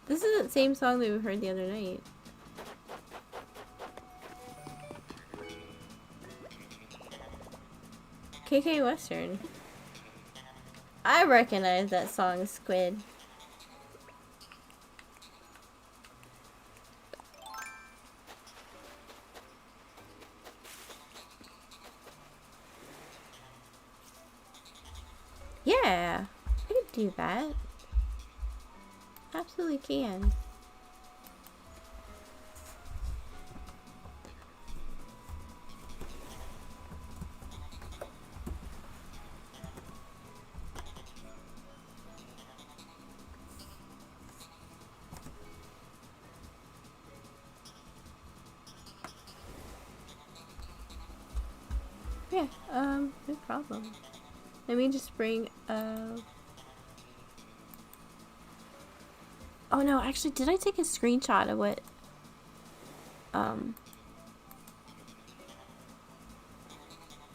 This is the same song that we heard the other night. KK Western. I recognize that song, Squid. Yeah, I could do that. Absolutely can. Yeah, no problem. Let me just bring, oh no, actually, did I take a screenshot of what,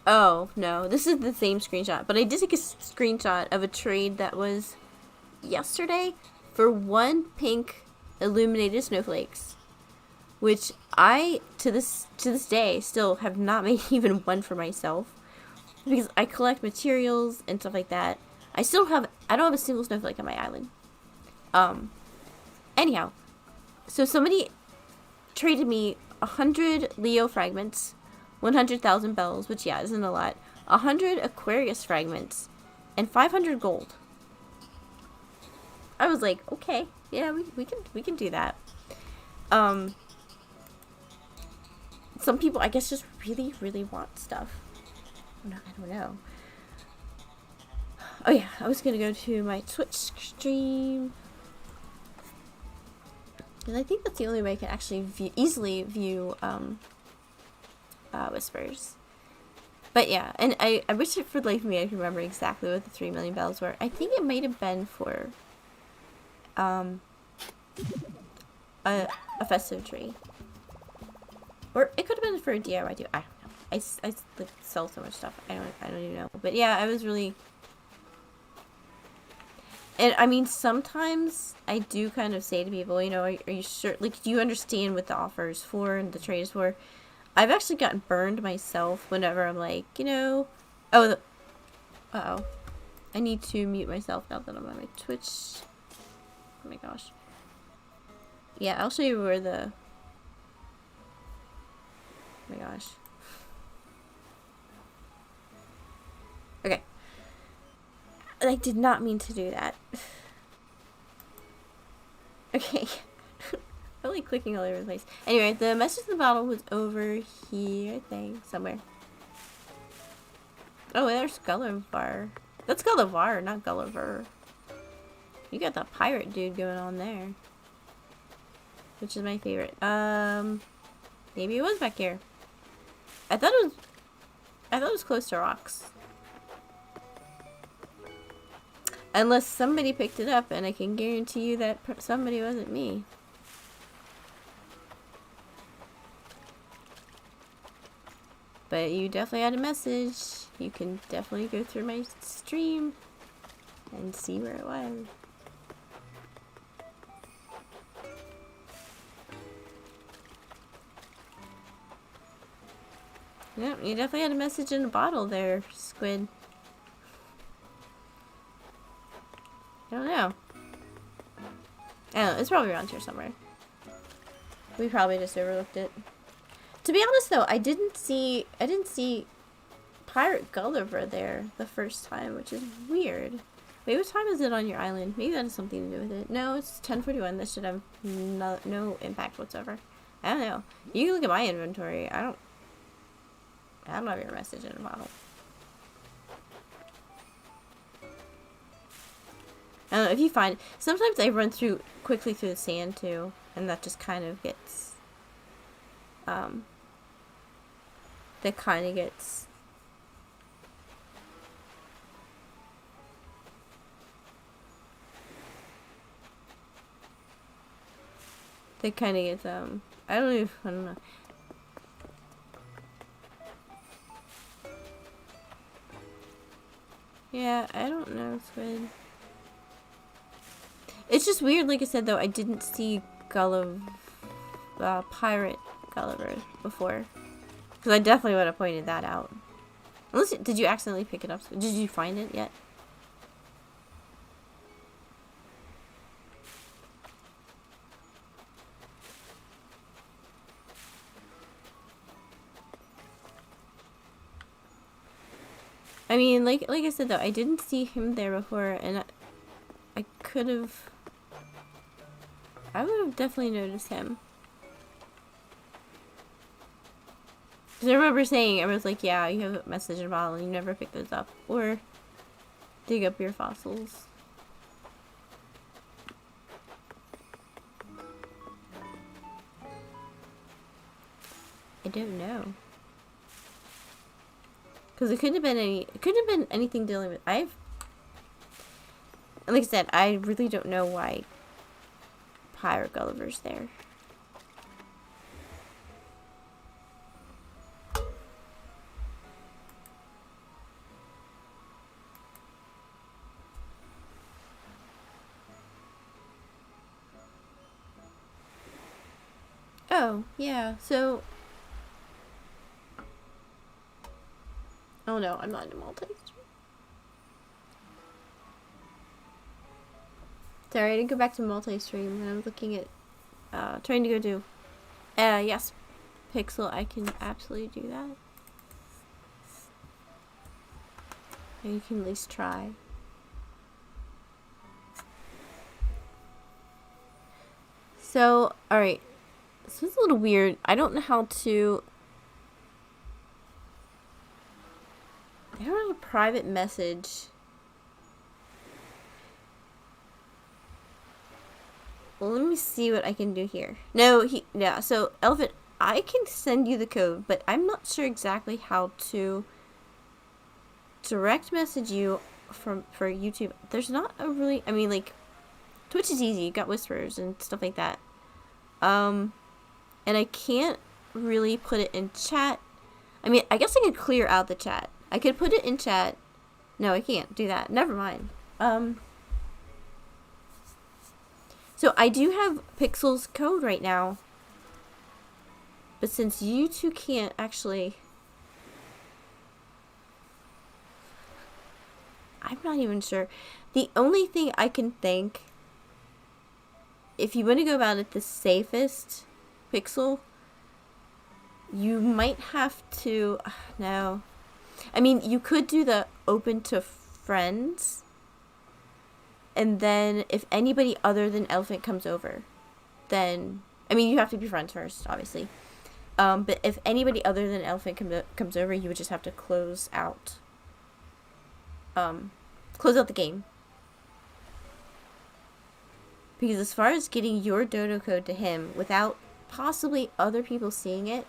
oh, no, this is the same screenshot, but I did take a screenshot of a trade that was yesterday for 1 pink illuminated snowflakes, which I, to this day, still have not made even one for myself, because I collect materials and stuff like that. I don't have a single snowflake on my island. Anyhow, so somebody traded me 100 Leo fragments, 100,000 bells, which yeah, isn't a lot, 100 Aquarius fragments, and 500 gold. I was like, okay, yeah, we can do that. Some people, I guess, just really, really want stuff. I don't know. Oh yeah, I was gonna go to my Twitch stream. And I think that's the only way I can actually easily view whispers. But yeah, and I wish it for the life of me I could remember exactly what the 3 million bells were. I think it might have been for a festive tree. Or it could have been for a DIY too. I don't know. I like, sell so much stuff. I don't even know. But yeah, I was really. And I mean, sometimes I do kind of say to people, you know, are you sure? Like, do you understand what the offer is for and the trade is for? I've actually gotten burned myself whenever I'm like, you know, oh, uh-oh. I need to mute myself now that I'm on my Twitch. Oh my gosh. Yeah, I'll show you where the. Oh my gosh. Okay. I did not mean to do that. Okay. I'm like clicking all over the place. Anyway, the message in the bottle was over here, I think, somewhere. Oh, there's Gulliver. That's Gulliver, not Gulliver. You got the pirate dude going on there. Which is my favorite. Maybe it was back here. I thought it was close to rocks. Unless somebody picked it up, and I can guarantee you that somebody wasn't me. But you definitely had a message. You can definitely go through my stream and see where it was. Yep, you definitely had a message in a bottle there, Squid. I don't know. It's probably around here somewhere. We probably just overlooked it. To be honest though, I didn't see Pirate Gulliver there the first time, which is weird. Wait, what time is it on your island? Maybe that has something to do with it. No, it's 10:41. This should have no impact whatsoever. I don't know. You can look at my inventory. I don't have your message in a bottle. I don't know if you find. Sometimes I run quickly through the sand too, and that just kind of gets. That kind of gets. I don't know. Yeah, I don't know, Squid. It's just weird, like I said, though, I didn't see Pirate Gulliver before. Because I definitely would have pointed that out. Unless, did you accidentally pick it up? Did you find it yet? I mean, like I said, though, I didn't see him there before, and I could have... I would have definitely noticed him. Because I remember saying, I was like, yeah, you have a message in a bottle and you never pick those up. Or dig up your fossils. I don't know. Because it couldn't have been anything dealing with, like I said, I really don't know why Pirate Gulliver's there. Oh, yeah, so... Oh no, I'm not in multi-stream. Sorry, I didn't go back to multi-stream. I'm looking at, trying to go to... yes, Pixel, I can absolutely do that. And you can at least try. So, alright. This is a little weird. I don't know how to... I don't have a private message. Well, let me see what I can do here. No, so Elephant, I can send you the code, but I'm not sure exactly how to direct message you for YouTube. There's not a really, I mean, like, Twitch is easy. You got whispers and stuff like that. And I can't really put it in chat. I mean, I guess I could clear out the chat. I could put it in chat. No, I can't do that. Never mind. So I do have Pixel's code right now. But since you two can't actually... I'm not even sure. The only thing I can think... If you want to go about it the safest, Pixel, you might have to... No. I mean, you could do the open to friends. And then if anybody other than Elephant comes over, then... I mean, you have to be friends first, obviously. But if anybody other than Elephant comes over, you would just have to close out the game. Because as far as getting your dodo code to him without possibly other people seeing it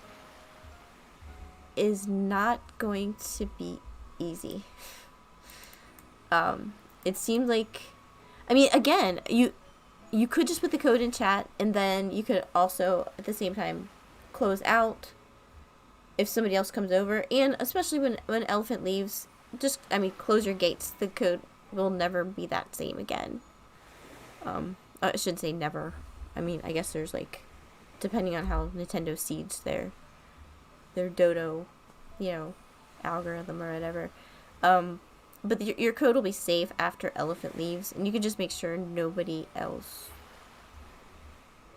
is not going to be easy. It seemed like... I mean, again, you could just put the code in chat, and then you could also, at the same time, close out if somebody else comes over. And especially when Elephant leaves, just, I mean, close your gates. The code will never be that same again. I shouldn't say never. I mean, I guess there's, like, depending on how Nintendo seeds their dodo you know, algorithm or whatever. But your code will be safe after Elephant leaves, and you can just make sure nobody else,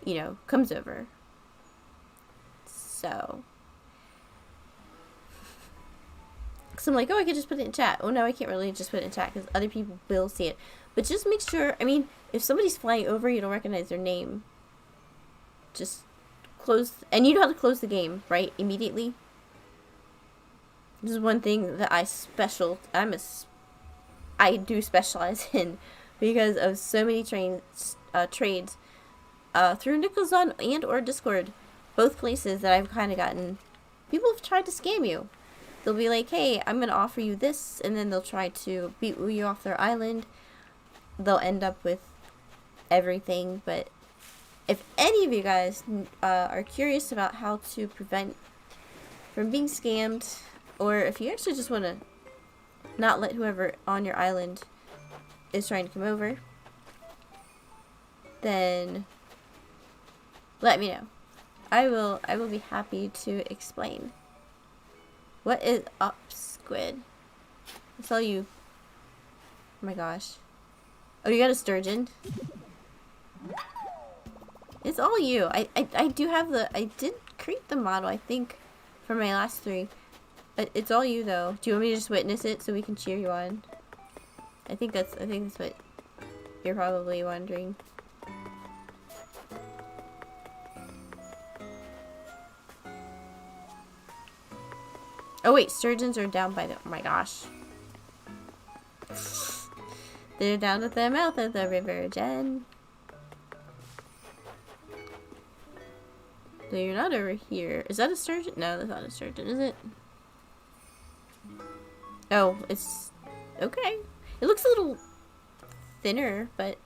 you know, comes over. So, because I'm like, oh, I could just put it in chat. Oh, no, I can't really just put it in chat because other people will see it. But just make sure, I mean, if somebody's flying over, you don't recognize their name. Just close, and you know how to close the game, right? Immediately. This is one thing that I do specialize in because of so many trades through Nickelzon and or Discord, both places that I've kind of gotten. People have tried to scam you. They'll be like, hey, I'm going to offer you this, and then they'll try to beat you off their island. They'll end up with everything, but if any of you guys are curious about how to prevent from being scammed, or if you actually just want to not let whoever on your island is trying to come over, then let me know. I will be happy to explain. What is up, Squid? I saw you. Oh my gosh. Oh, you got a sturgeon? It's all you. I do have I did create the model, I think, for my last 3. But it's all you, though. Do you want me to just witness it so we can cheer you on? I think that's what you're probably wondering. Oh wait, sturgeons are down by the, oh my gosh. They're down at the mouth of the river, Jen. So you're not over here. Is that a sturgeon? No, that's not a sturgeon, is it? Oh, it's okay. It looks a little thinner, but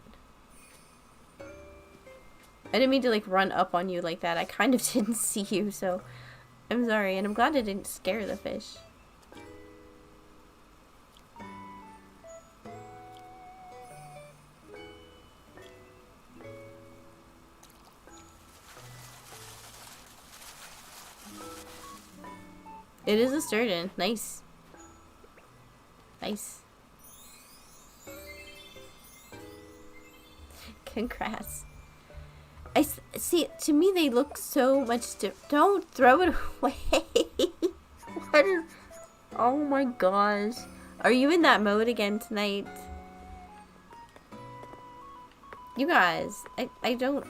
I didn't mean to like run up on you like that. I kind of didn't see you, so I'm sorry, and I'm glad I didn't scare the fish. It is a sturgeon. Nice. Nice. Congrats. I see. To me, they look so much different. Don't throw it away. What is? Oh my gosh. Are you in that mode again tonight? You guys, I don't.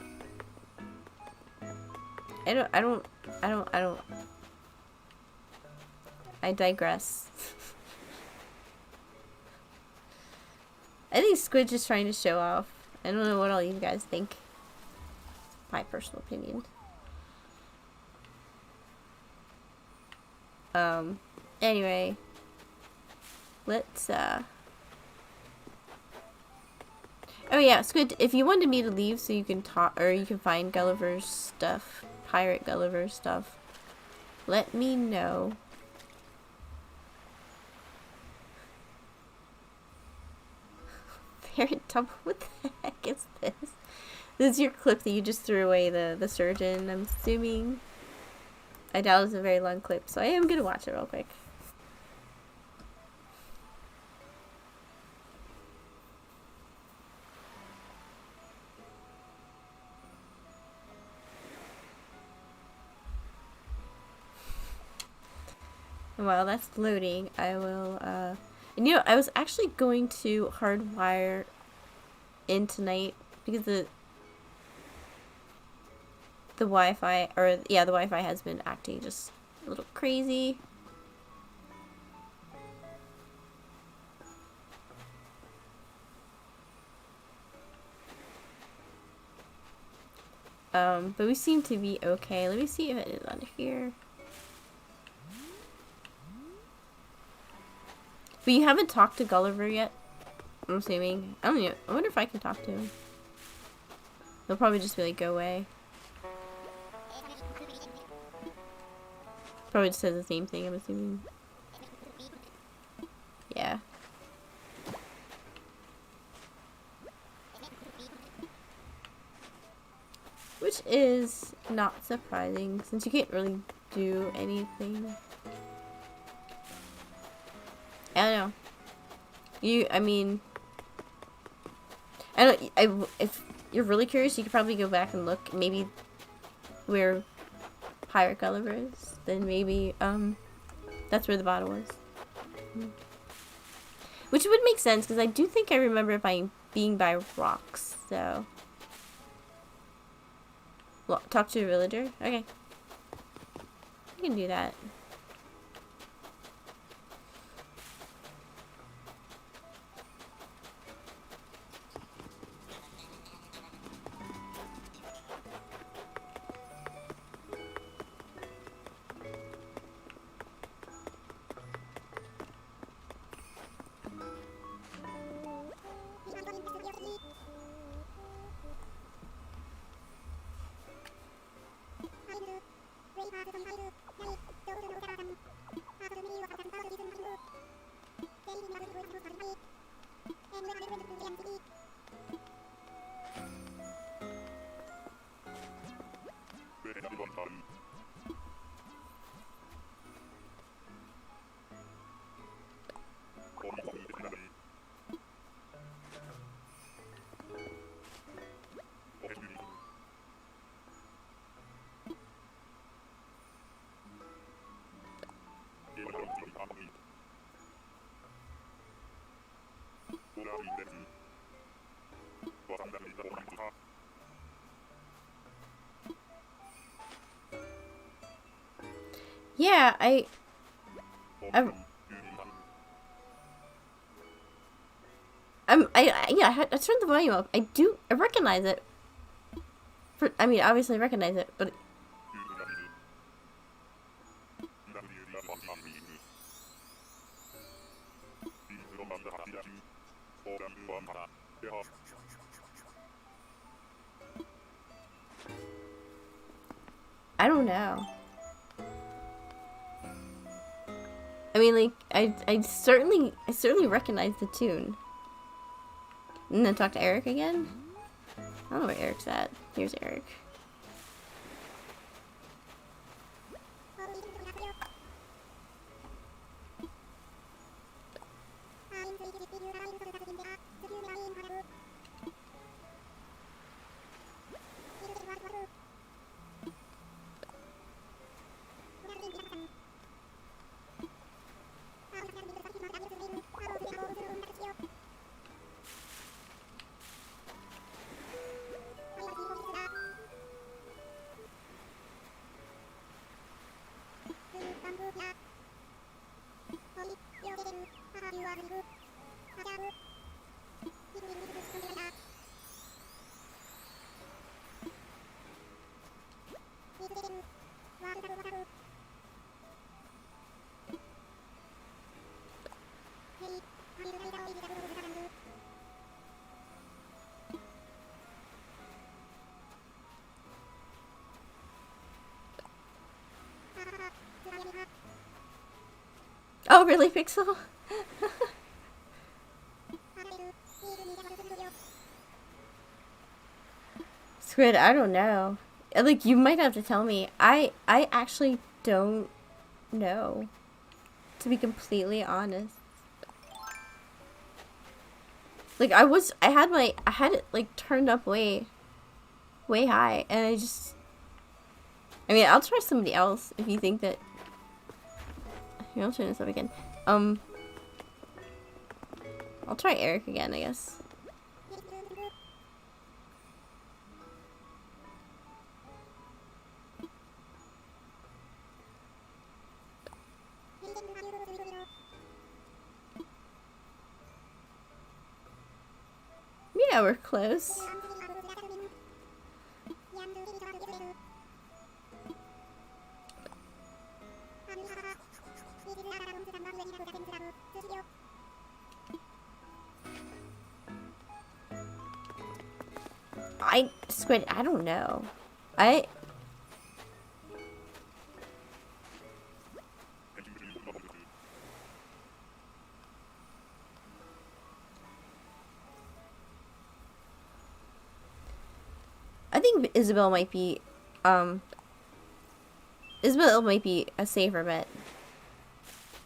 I digress. I think Squid's just trying to show off. I don't know what all you guys think. My personal opinion. Anyway. Let's, Oh yeah, Squid, if you wanted me to leave so you can talk, or you can find Gulliver's stuff, Pirate Gulliver's stuff, let me know. Parrot double, what the heck is this? This is your clip that you just threw away, the surgeon, I'm assuming. I doubt it's a very long clip, so I am gonna watch it real quick. While that's loading, I will, and you know, I was actually going to hardwire in tonight because the Wi-Fi, or yeah, the Wi-Fi has been acting just a little crazy. But we seem to be okay. Let me see if it is on here. But you haven't talked to Gulliver yet? I'm assuming. I don't know. I wonder if I can talk to him. He'll probably just be like, go away. Probably just says the same thing, I'm assuming. Yeah. Which is not surprising, since you can't really do anything. I don't know. I mean, I don't, if you're really curious, you could probably go back and look, maybe where Pirate Gulliver is, then maybe, that's where the bottle was. Which would make sense, because I do think I remember it being by rocks, so. Well, talk to a villager? Okay. You can do that. Yeah, yeah, I turned the volume up. I recognize it. I mean, obviously I recognize it, but. I don't know. I mean, like, I certainly recognize the tune. And then talk to Eric again? I don't know where Eric's at. Here's Eric. Oh, really, Pixel? Squid, I don't know. Like, you might have to tell me. I actually don't know. To be completely honest. Like, I had it, like, turned up way high, and I mean, I'll try somebody else if you think that. Here, I'll turn this up again. I'll try Eric again, I guess. Yeah, we're close. Squid, I don't know. I think Isabel might be a safer bet.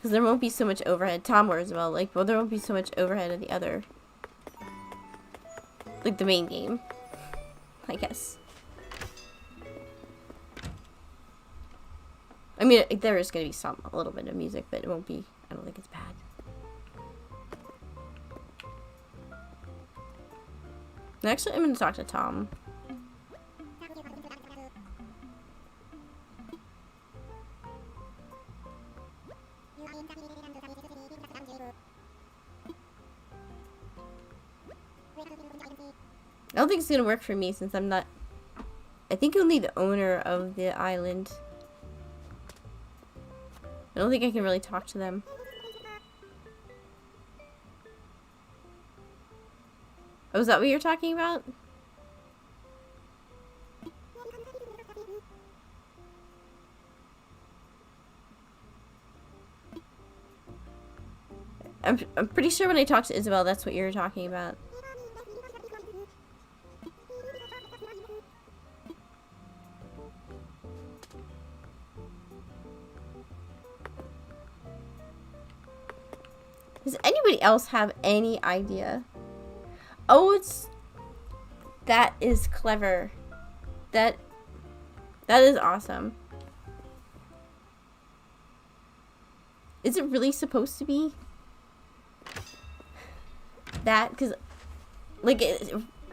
Because there won't be so much overhead. Tom as well. Like, well, there won't be so much overhead of the other. Like, the main game. I guess. I mean, there is going to be a little bit of music, but it won't be, I don't think it's bad. Actually, I'm going to talk to Tom. I don't think it's going to work for me since I'm not... I think only the owner of the island. I don't think I can really talk to them. Oh, is that what you're talking about? I'm pretty sure when I talked to Isabel, that's what you were talking about. Does anybody else have any idea? Oh, that is clever. That is awesome. Is it really supposed to be that? Because, like,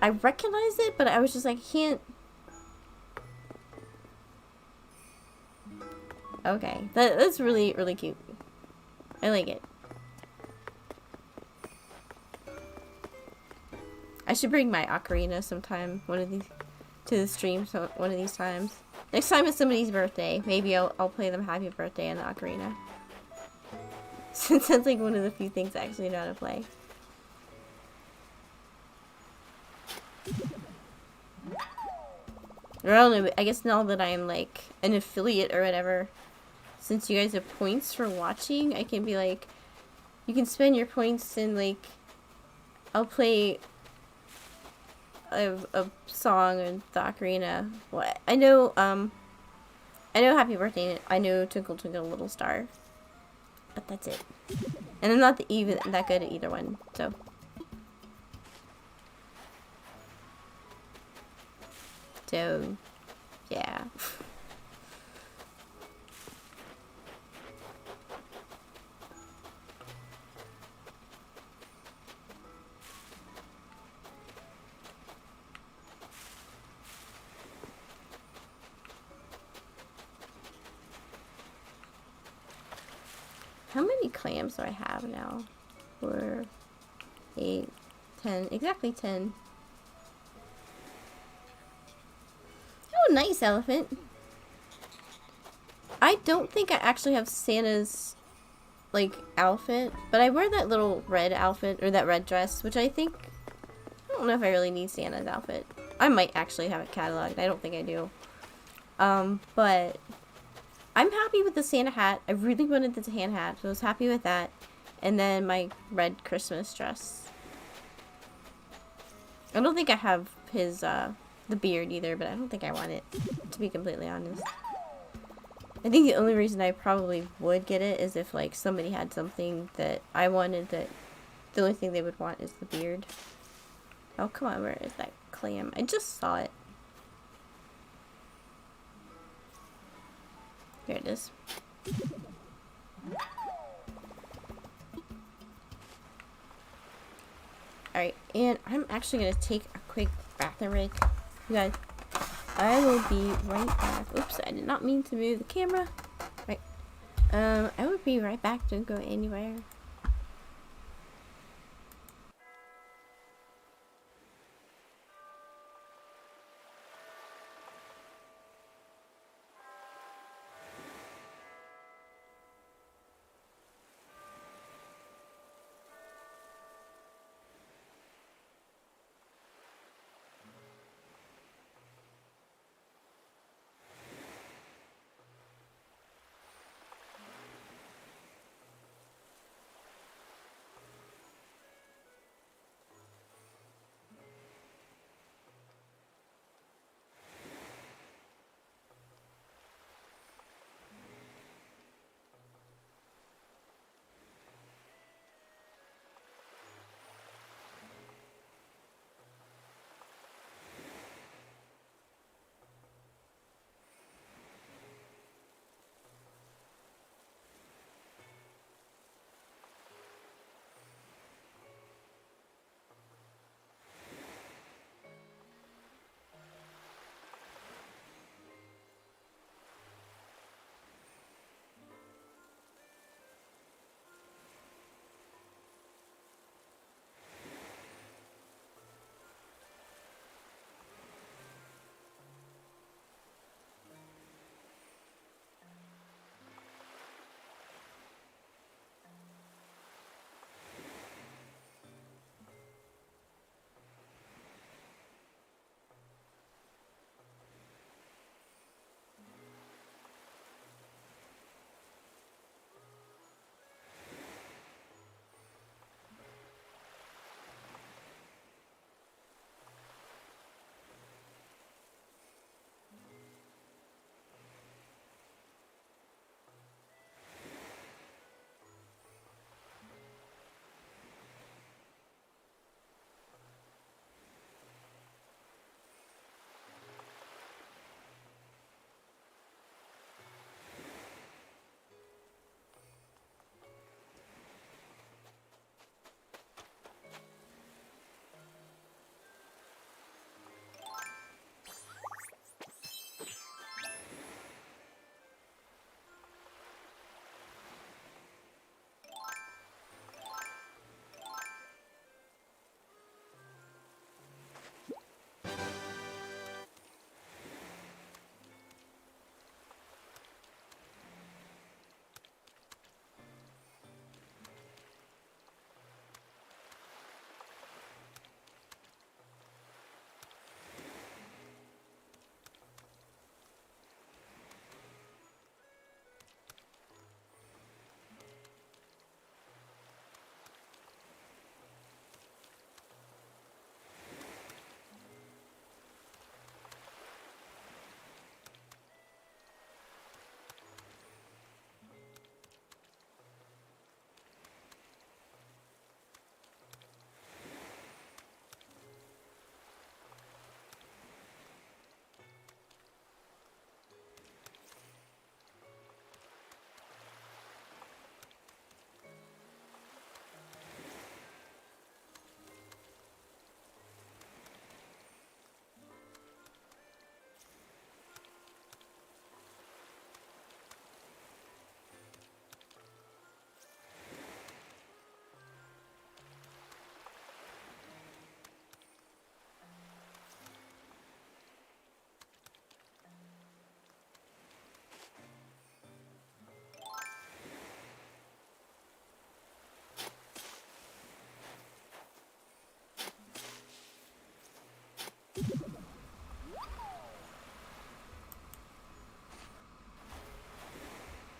I recognize it, but I was just like, can't. Okay, that's really, really cute. I like it. I should bring my ocarina sometime, to the stream one of these times. Next time it's somebody's birthday, maybe I'll play them Happy Birthday on the ocarina. Since that's like one of the few things I actually know how to play. Or I don't know, I guess now that I'm like an affiliate or whatever, since you guys have points for watching, I can be like, you can spend your points and like, I'll play a song in the ocarina. Well, I know Happy Birthday, I know Twinkle Twinkle Little Star, but that's it. And I'm not even that good at either one, so. So, yeah. How many clams do I have now? 4, 8, 10. Exactly 10. Oh, nice elephant. I don't think I actually have Santa's, like, outfit. But I wear that little red outfit, or that red dress, which I think... I don't know if I really need Santa's outfit. I might actually have it cataloged. I don't think I do. But... I'm happy with the Santa hat. I really wanted the Santa hat, so I was happy with that. And then my red Christmas dress. I don't think I have his, the beard either, but I don't think I want it, to be completely honest. I think the only reason I probably would get it is if, like, somebody had something that I wanted that the only thing they would want is the beard. Oh, come on, where is that clam? I just saw it. Here it is. Alright, and I'm actually going to take a quick bathroom break. You guys, I will be right back. Oops, I did not mean to move the camera. Right. I will be right back. Don't go anywhere.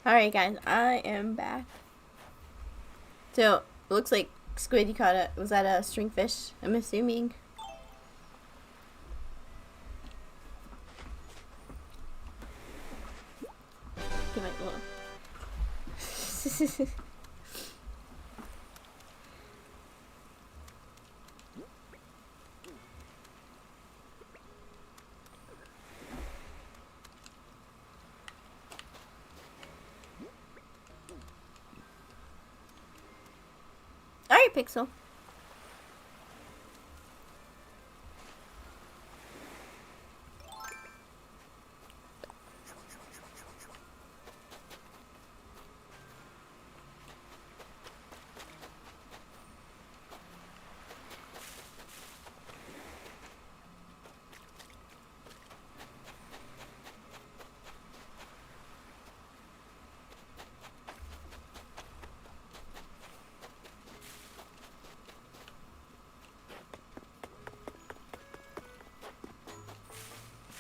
Alright guys, I am back. So, it looks like squid you caught was that a stringfish? I'm assuming. Get my little... Alright, Pixel.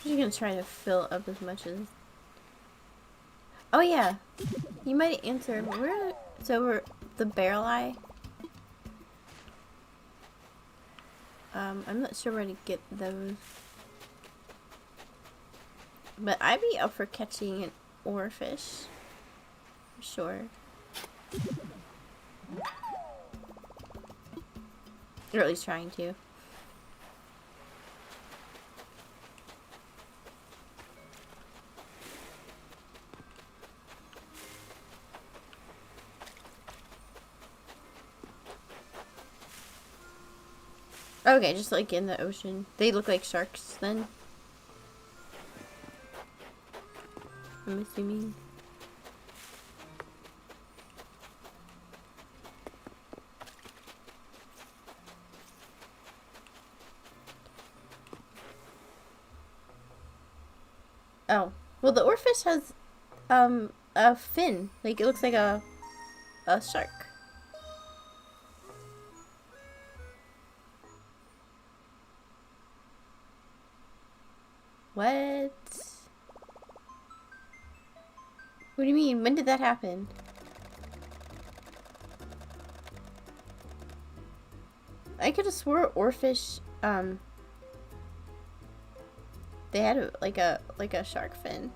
I'm gonna try to fill up as much as... Oh yeah, you might answer. We're the barrel eye. I'm not sure where to get those, but I'd be up for catching an oarfish, for sure. Or at least trying to. Okay, just like in the ocean. They look like sharks then. I'm assuming. Oh. Well, the oarfish has a fin. Like it looks like a shark. What? What do you mean? When did that happen? I could have swore oarfish, they had like a shark fin.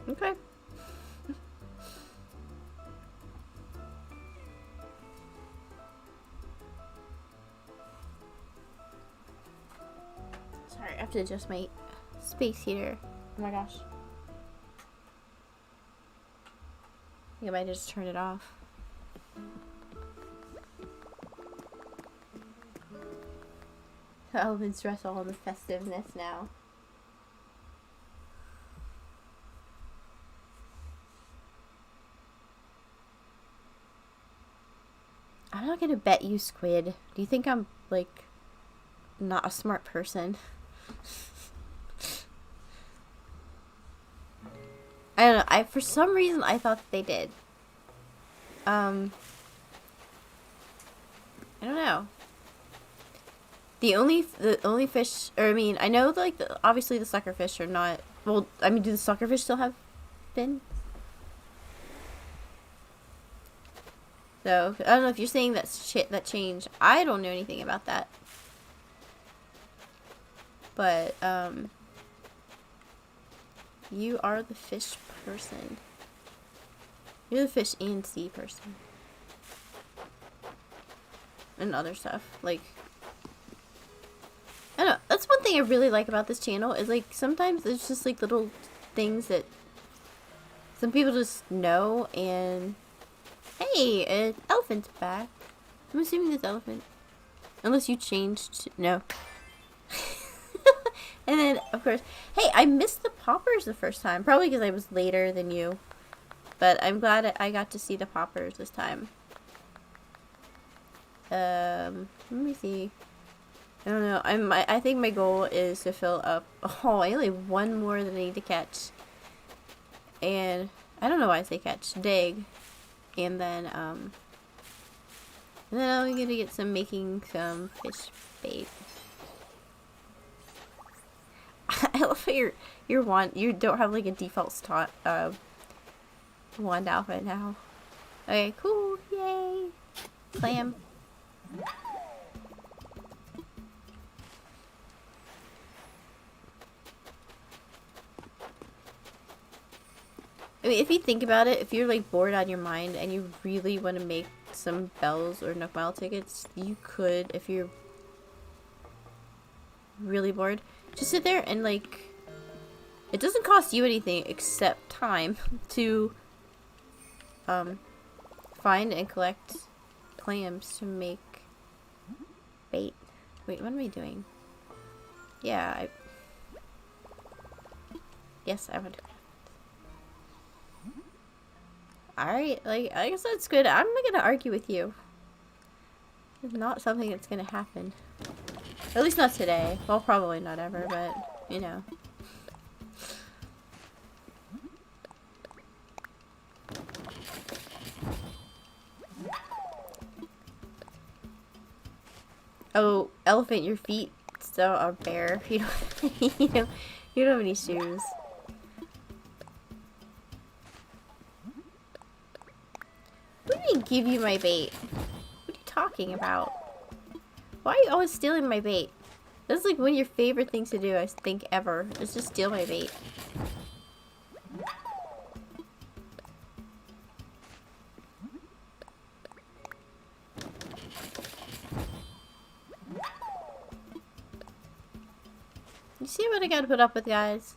Okay. Sorry, I have to adjust my space heater. Oh my gosh. I think I might just turn it off. The elephants dress all in the festiveness now. I'm not gonna bet you, Squid. Do you think I'm, like, not a smart person? I don't know. For some reason, I thought that they did. I don't know. The only fish, or I mean, I know like obviously the suckerfish are not. Well, I mean, do the suckerfish still have fins? So I don't know if you're saying that changed. I don't know anything about that. But you are the fish person. You're the fish and sea person. And other stuff like. I don't know. That's one thing I really like about this channel is like sometimes there's just like little things that some people just know. And hey, an elephant's back. I'm assuming this elephant, unless you changed. No. And then of course, hey, I missed the poppers the first time, probably because I was later than you, but I'm glad I got to see the poppers this time. Let me see. I don't know. I think my goal is to fill up. Oh, I only have one more that I need to catch. And I don't know why I say catch. Dig. And then And then I'm gonna get some making some fish bait. I love how your wand, you don't have like a default wand outfit now. Okay, cool, yay! Clam. I mean, if you think about it, if you're like bored out of your mind and you really want to make some bells or Nook Mile tickets, you could, if you're really bored, just sit there and like, it doesn't cost you anything except time to find and collect clams to make bait. Wait, what am I doing? Yeah, yes, I would. Alright, like, I guess that's good. I'm not gonna argue with you. It's not something that's gonna happen. At least not today. Well, probably not ever, but, you know. Oh, elephant, your feet still are bare. You don't, you don't have any shoes. Who didn't give you my bait? What are you talking about? Why are you always stealing my bait? That's like one of your favorite things to do, I think, ever. Is just steal my bait. You see what I gotta put up with, guys?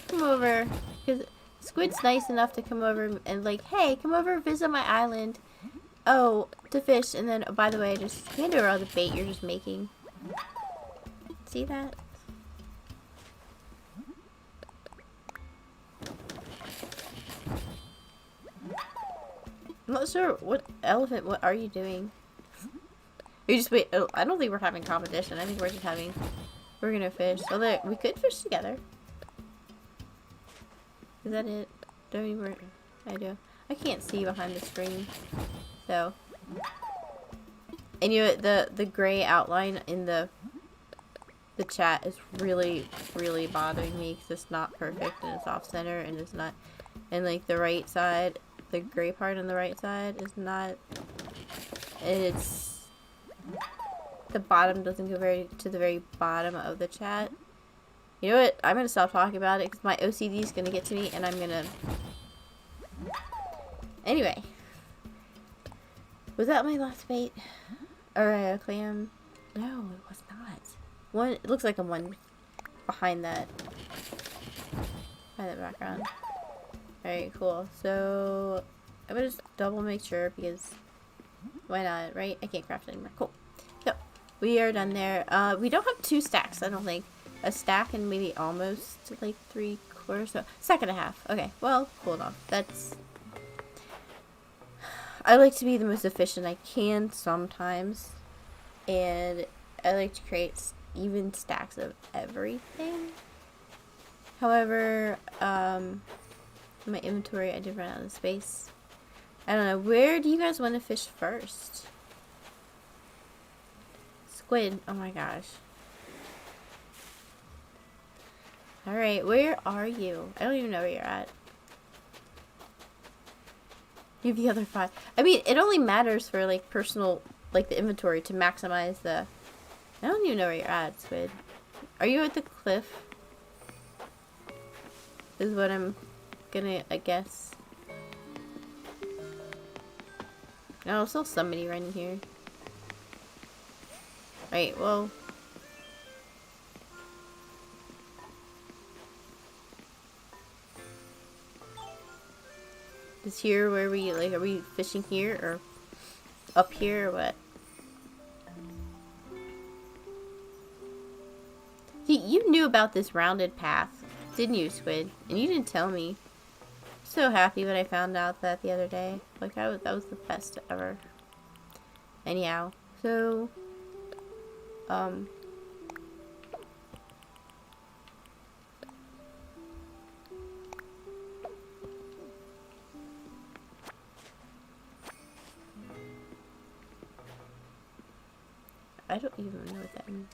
Come over. Because Squid's nice enough to come over and like, hey, come over visit my island. Oh, to fish. And then, oh, by the way, just hand her all the bait you're just making. See that? I'm not sure what elephant, what are you doing? You just wait. Oh, I don't think we're having competition. I think we're just having, we're gonna fish. Although we could fish together. Is that it? Don't even, I do. I can't see behind the screen. So. And you know, the gray outline in the chat is really, really bothering me because it's not perfect and it's off center and it's not, and like the right side, the gray part on the right side is not, and it's, the bottom doesn't go to the very bottom of the chat. You know what? I'm gonna stop talking about it because my OCD is gonna get to me and I'm gonna, anyway. Was that my last bait? Or a clam? No, it was not. One, it looks like a one behind that background. Alright, cool. So I'm gonna just double make sure because why not, right? I can't craft anymore. Cool. So we are done there. We don't have 2 stacks, I don't think. A stack and maybe almost like 3/4. So stack and a half. Okay, well, hold on. That's, I like to be the most efficient I can sometimes, and I like to create even stacks of everything. However, my inventory, I did run out of space. I don't know, where do you guys want to fish first? Squid, oh my gosh. Alright, where are you? I don't even know where you're at. You have the other 5. I mean, it only matters for, like, personal, like, the inventory to maximize the... I don't even know where you're at, Squid. Are you at the cliff? Is what I'm gonna, I guess. No, there's still somebody right in here. Right, well... Is here where we, like, are we fishing here or up here or what? See, you knew about this rounded path, didn't you, Squid? And you didn't tell me. So happy when I found out that the other day. Like, that was the best ever. Anyhow, so, I don't even know what that means.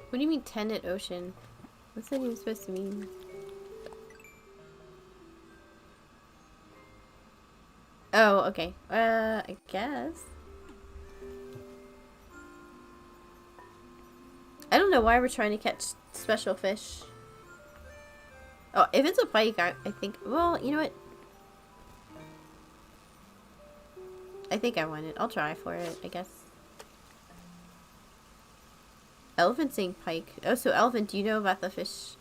What do you mean tended ocean? What's that even supposed to mean? Oh, okay. I guess. I don't know why we're trying to catch special fish. Oh, if it's a pike, I think... Well, you know what? I think I want it. I'll try for it, I guess. Elephant saying pike. Oh, so elephant, do you know about the fish?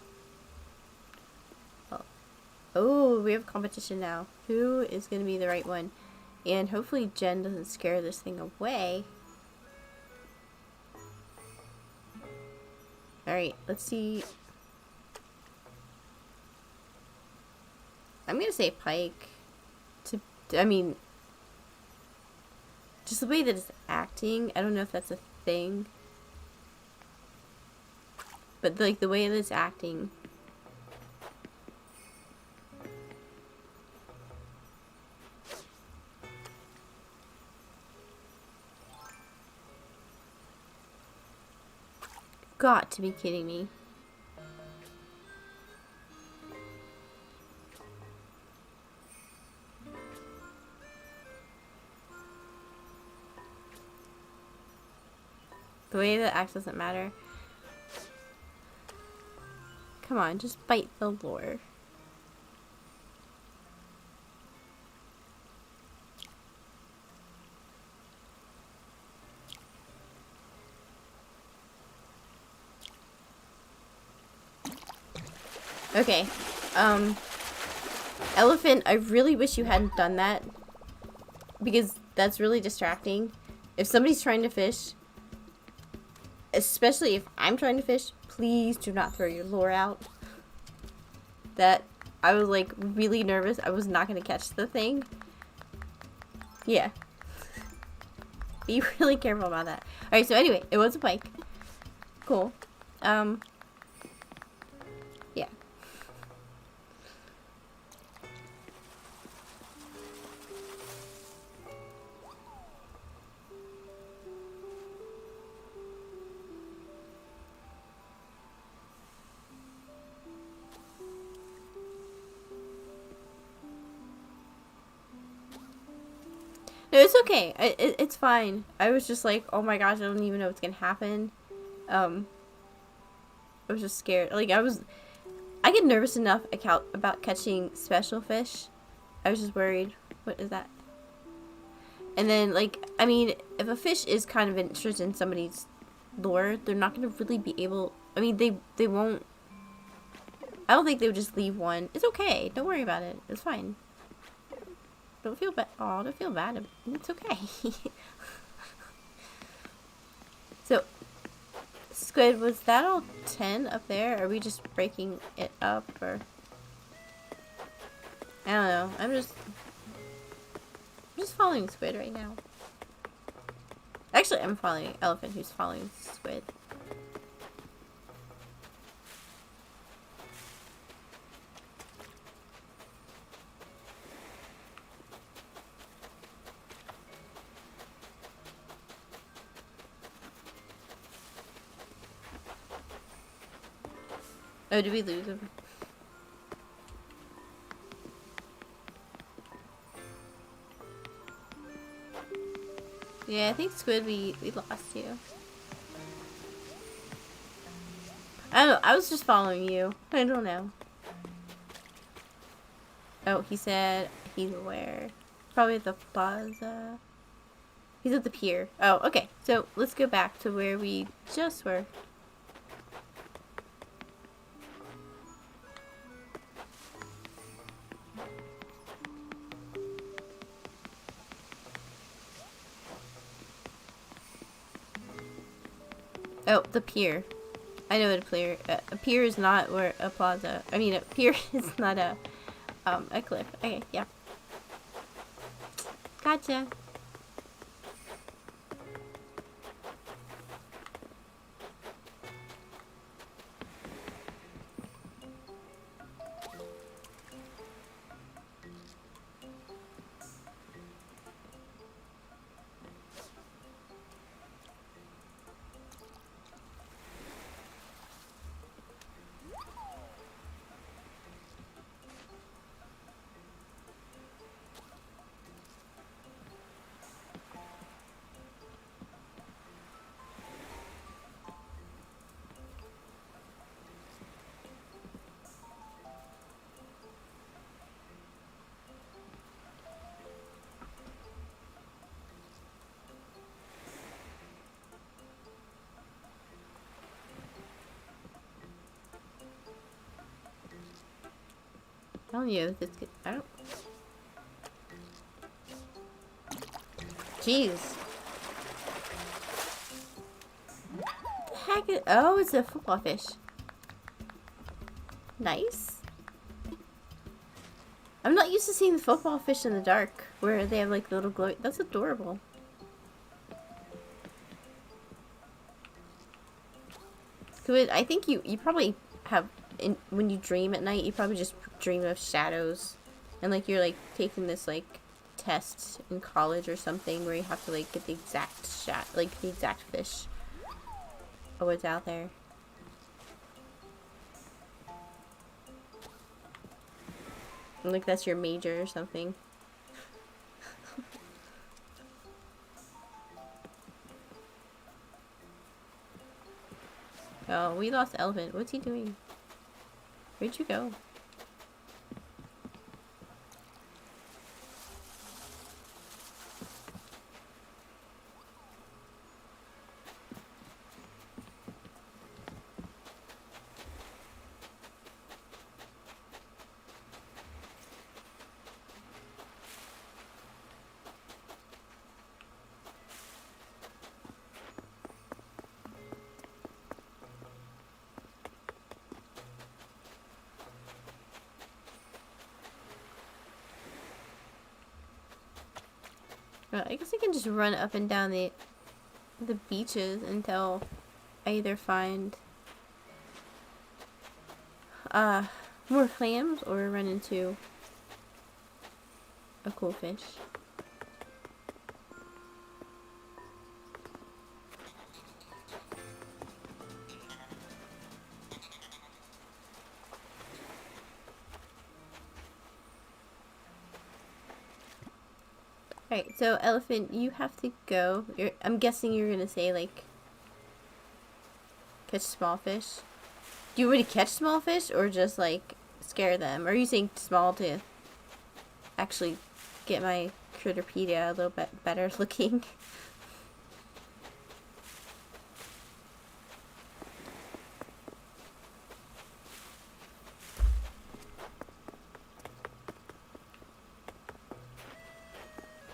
Oh, we have competition now. Who is going to be the right one? And hopefully Jen doesn't scare this thing away. Alright, let's see. I'm going to say pike. I mean, just the way that it's acting. I don't know if that's a thing. But like the way that it's acting. Got to be kidding me. The way that acts doesn't matter. Come on, just bite the lure. Okay, elephant, I really wish you hadn't done that, because that's really distracting. If somebody's trying to fish, especially if I'm trying to fish, please do not throw your lure out. I was like really nervous. I was not going to catch the thing. Yeah. Be really careful about that. Alright, so anyway, it was a pike. Cool. Yeah. No, it's okay. It's fine. I was just like, oh my gosh, I don't even know what's gonna happen. I was just scared. Like, I get nervous enough about catching special fish. I was just worried. What is that? And then, like, I mean, if a fish is kind of interested in somebody's lure, they're not gonna really be able... I mean, they won't... I don't think they would just leave one. It's okay. Don't worry about it. It's fine. Don't feel bad. Oh, don't feel bad. It's okay. So, Squid, was that all 10 up there? Are we just breaking it up, or... I don't know. I'm just following Squid right now. Actually, I'm following Elephant, who's following Squid. Oh, did we lose him? Yeah, I think Squid, we lost you. I don't know, I was just following you. I don't know. Oh, he said he's where? Probably at the plaza. He's at the pier. Oh, okay. So, let's go back to where we just were. Oh, the pier. I know what a pier is not where a plaza. I mean, a pier is not a cliff. Okay, yeah. Gotcha. telling you, this could, I don't... Jeez. What the heck is... Oh, it's a football fish. Nice. I'm not used to seeing the football fish in the dark, where they have like little glow. That's adorable. I think you probably have, when you dream at night, you probably just dream of shadows. And like you're like taking this like test in college or something where you have to like get the exact like the exact fish of what's out there. And like that's your major or something. Oh, we lost Elephant. What's he doing? Where'd you go? I guess I can just run up and down the beaches until I either find more clams or run into a cool fish. Alright, so Elephant, you have to go. I'm guessing you're gonna say, like, catch small fish. Do you want me to catch small fish or just, like, scare them? Or are you saying small to actually get my Critterpedia a little bit better looking?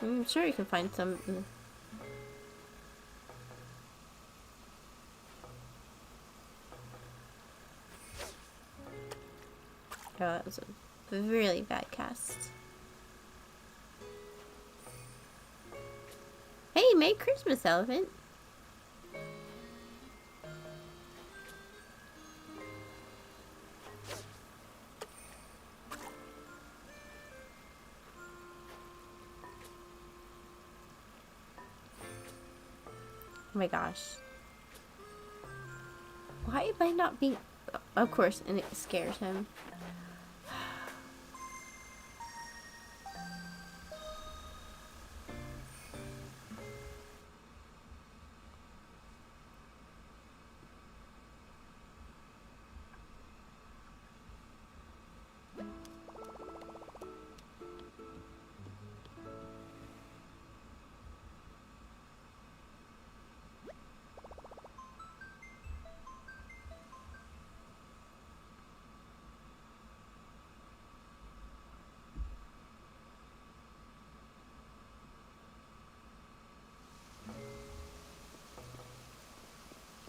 I'm sure you can find some. Oh, that was a really bad cast. Hey, Merry Christmas, Elephant. Oh my gosh. Why am I not being... Of course, and it scares him.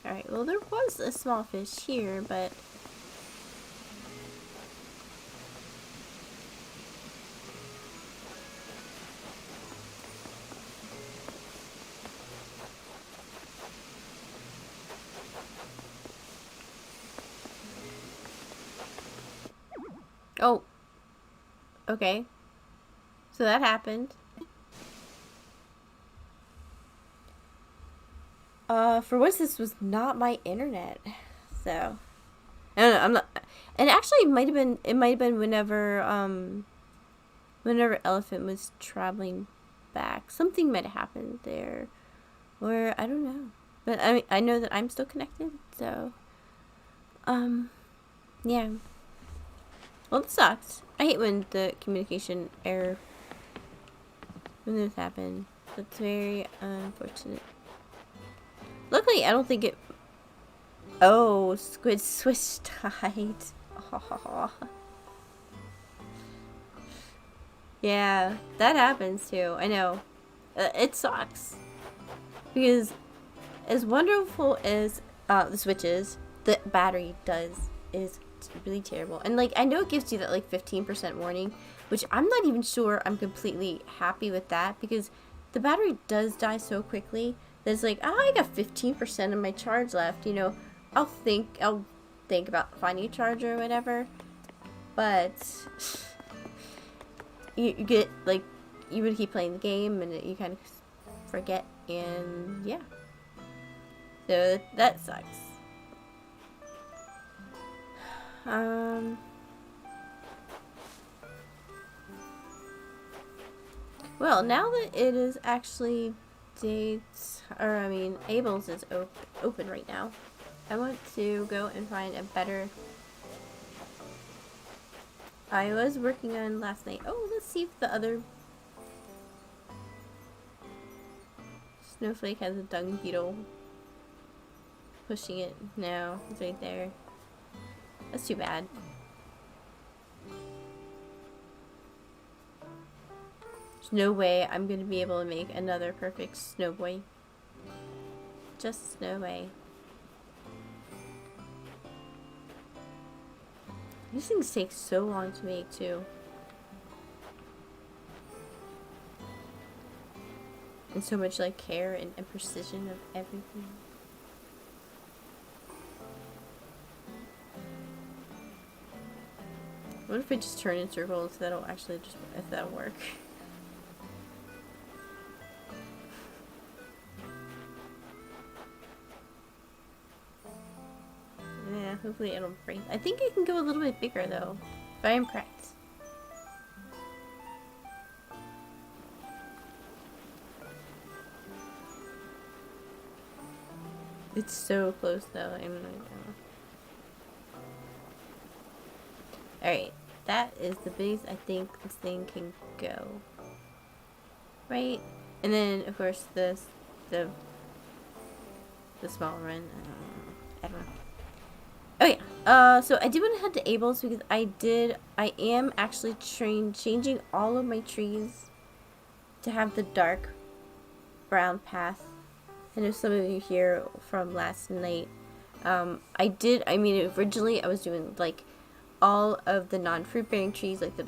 Alright, well there was a small fish here, but... Oh. Okay. So that happened. For once this was not my internet. So I don't know, I'm not, and actually it might have been whenever Elephant was traveling back. Something might have happened there. Or I don't know. But I mean I know that I'm still connected, so yeah. Well, it sucks. I hate when the communication error when this happened. That's very unfortunate. Luckily, I don't think it... Oh, Squid Swish died. Oh. Yeah, that happens too. I know. It sucks. Because as wonderful as the Switch is, the battery is really terrible. And like I know it gives you that like 15% warning, which I'm not even sure I'm completely happy with that because the battery does die so quickly that it's like, oh, I got 15% of my charge left. You know, I'll think about finding a charger or whatever. But you get like you would keep playing the game and you kind of forget, and yeah, so that sucks. Well, now that it is actually Abel's is open right now, I want to go and find a better. I was working on last night. Oh, let's see if the other snowflake has a dung beetle pushing it. No, it's right there. That's too bad. There's no way I'm gonna be able to make another perfect snow boy. Just no way. These things take so long to make too. And so much like care and precision of everything. What if I just turn in circles? That'll actually just, if that'll work. Yeah, hopefully it'll break. I think it can go a little bit bigger though, if I am correct. It's so close though. Alright, that is the biggest I think this thing can go. Right? And then of course the small run. I don't know. Oh yeah. So I did want to head to Abel's because I am actually changing all of my trees to have the dark brown path. I know some of you here from last night. Originally I was doing like all of the non-fruit bearing trees, like the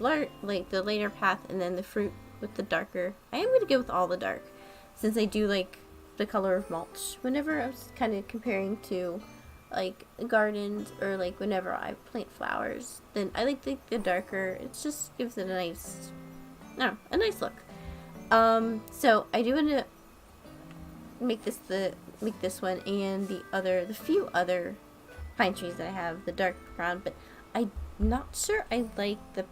later path, and then the fruit with the darker. I am gonna go with all the dark, since I do like the color of mulch. Whenever I was kind of comparing to like gardens or like whenever I plant flowers, then I like the darker. It just gives it a nice look. So I do want to make this one and the few other pine trees that I have the dark brown, but I'm not sure I like the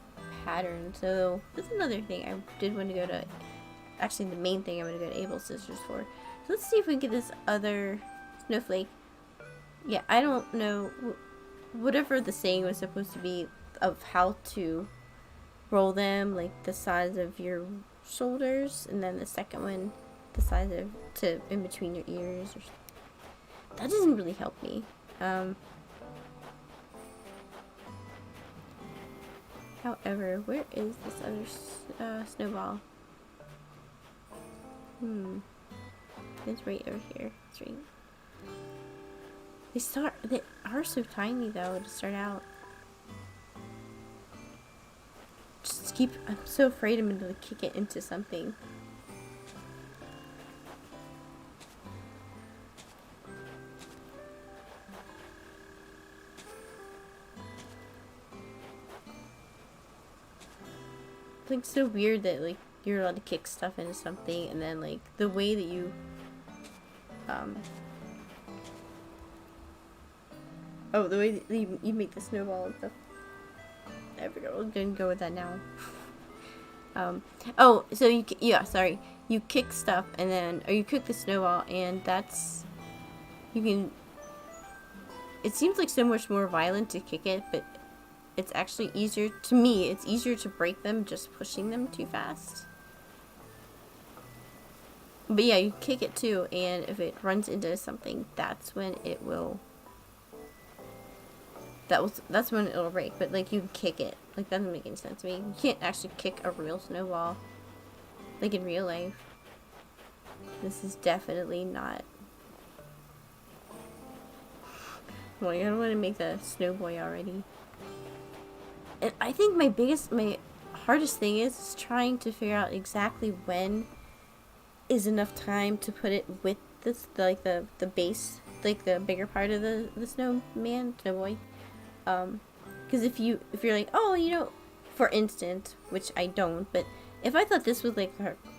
pattern. So that's another thing I did want to go to. Actually, the main thing I want to go to Abel Sisters for. So let's see if we can get this other snowflake. Yeah, I don't know whatever the saying was supposed to be of how to roll them, like the size of your shoulders, and then the second one the size of in between your ears. That doesn't really help me. However, where is this other snowball? It's right over here. It's right. They are so tiny though to start out. I'm so afraid I'm gonna kick it into something. It's like so weird that like you're allowed to kick stuff into something, and then like the way that you the way that you make the snowball and stuff. There we go. We're gonna go with that now. So you kick stuff and then, or you kick the snowball, and it seems like so much more violent to kick it, but it's actually easier, to me, it's easier to break them just pushing them too fast. But yeah, you kick it too, and if it runs into something, that's when it will, that's when it'll break. But like, you kick it Like, that doesn't make any sense to me. You can't actually kick a real snowball. Like, in real life. This is definitely not. Well, I don't want to make the snow boy already. And I think my hardest thing is trying to figure out exactly when is enough time to put it with this, like the base, like the bigger part of the snowman, snowboy. Because if you're like, oh, you know, for instance, which I don't, but if I thought this was like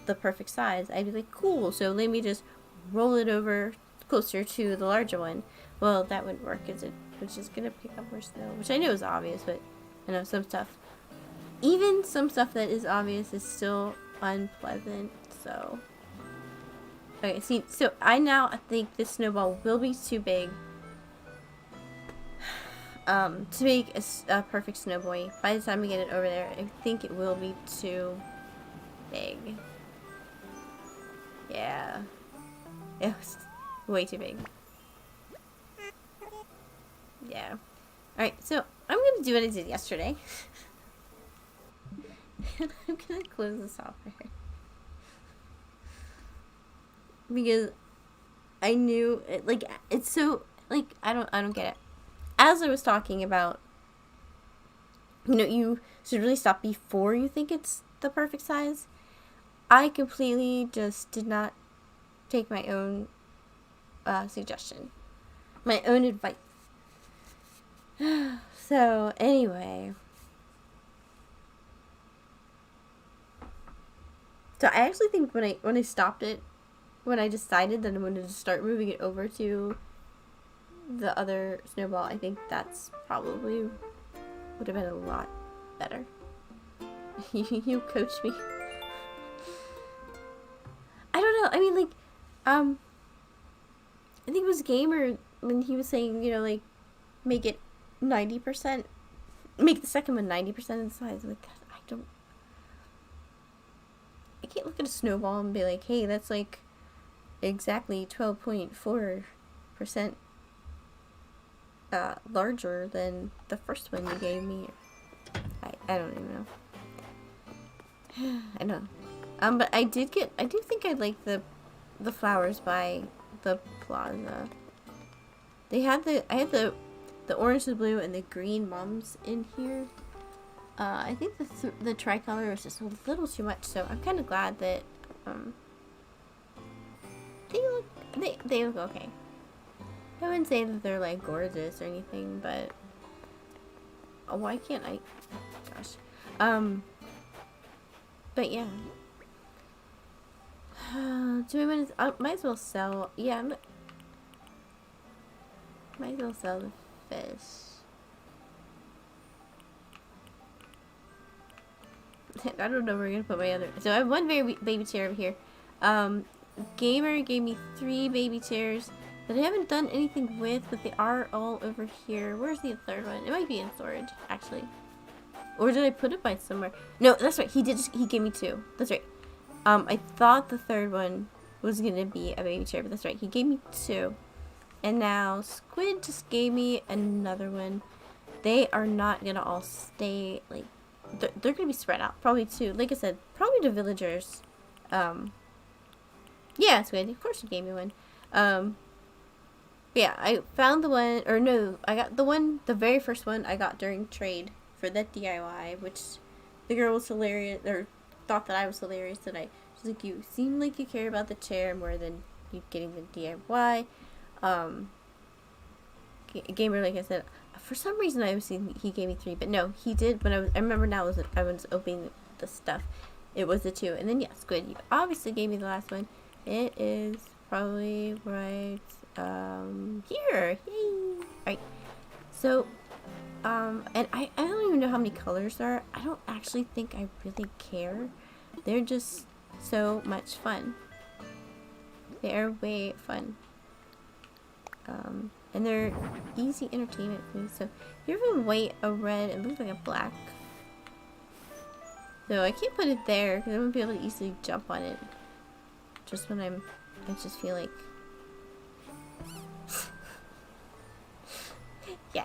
the perfect size, I'd be like, cool. So let me just roll it over closer to the larger one. Well, that wouldn't work, because it was just gonna pick up more snow, which I know is obvious, but I know some stuff, even some stuff that is obvious, is still unpleasant. So, okay, see, so I now think this snowball will be too big to make a perfect snow boy. By the time we get it over there, I think it will be too big. Yeah, it was way too big. Yeah. Alright, so I'm gonna do what I did yesterday. And I'm gonna close this off here. Because I knew it, like, it's so, like, I don't get it. As I was talking about, you know, you should really stop before you think it's the perfect size. I completely just did not take my own suggestion. My own advice. So, anyway. So, I actually think when I stopped it, when I decided that I wanted to start moving it over to the other snowball, I think that's probably would have been a lot better. You coached me. I don't know. I mean, like, I think it was Gamer when he was saying, you know, like, make it 90%, make the second one 90% of the size. Like, I can't look at a snowball and be like, hey, that's like exactly 12.4% larger than the first one you gave me. I don't even know. I know. But I do think I like the flowers by the plaza. I had the orange, the blue, and the green mums in here. I think the tricolor was just a little too much, so I'm kind of glad that they look okay. I wouldn't say that they're like gorgeous or anything, but why can't I? Gosh, but yeah. Do I want to? Might as well sell. Yeah, might as well sell the fish. I don't know where I'm gonna put my other. So I have one baby chair over here. Gamer gave me 3 baby chairs that I haven't done anything with, but they are all over here. Where's the third one? It might be in storage, actually. Or did I put it by somewhere? No, that's right. He gave me 2. That's right. I thought the third one was gonna be a baby chair, but that's right. He gave me 2. And now Squid just gave me another one. They are not gonna all stay, like, they're gonna be spread out. Probably to, like I said, probably to villagers. Yeah, Squid, of course you gave me one. Yeah, I found the one, or no, I got the very first one I got during trade for that DIY, which the girl was hilarious, or thought that I was hilarious, and she's like, you seem like you care about the chair more than you getting the DIY. Gamer, like I said, for some reason I was seeing he gave me 3, but no, he did. When I remember now, I was opening the stuff, it was the 2, and then yeah, Squid, you obviously gave me the last one. It is probably right here. Yay! Right. So, and I don't even know how many colors there are. I don't actually think I really care. They're just so much fun. They're way fun. And they're easy entertainment for me. So you have a white, a red, it looks like a black. So I can't put it there because I won't be able to easily jump on it. Just when I just feel like, yeah.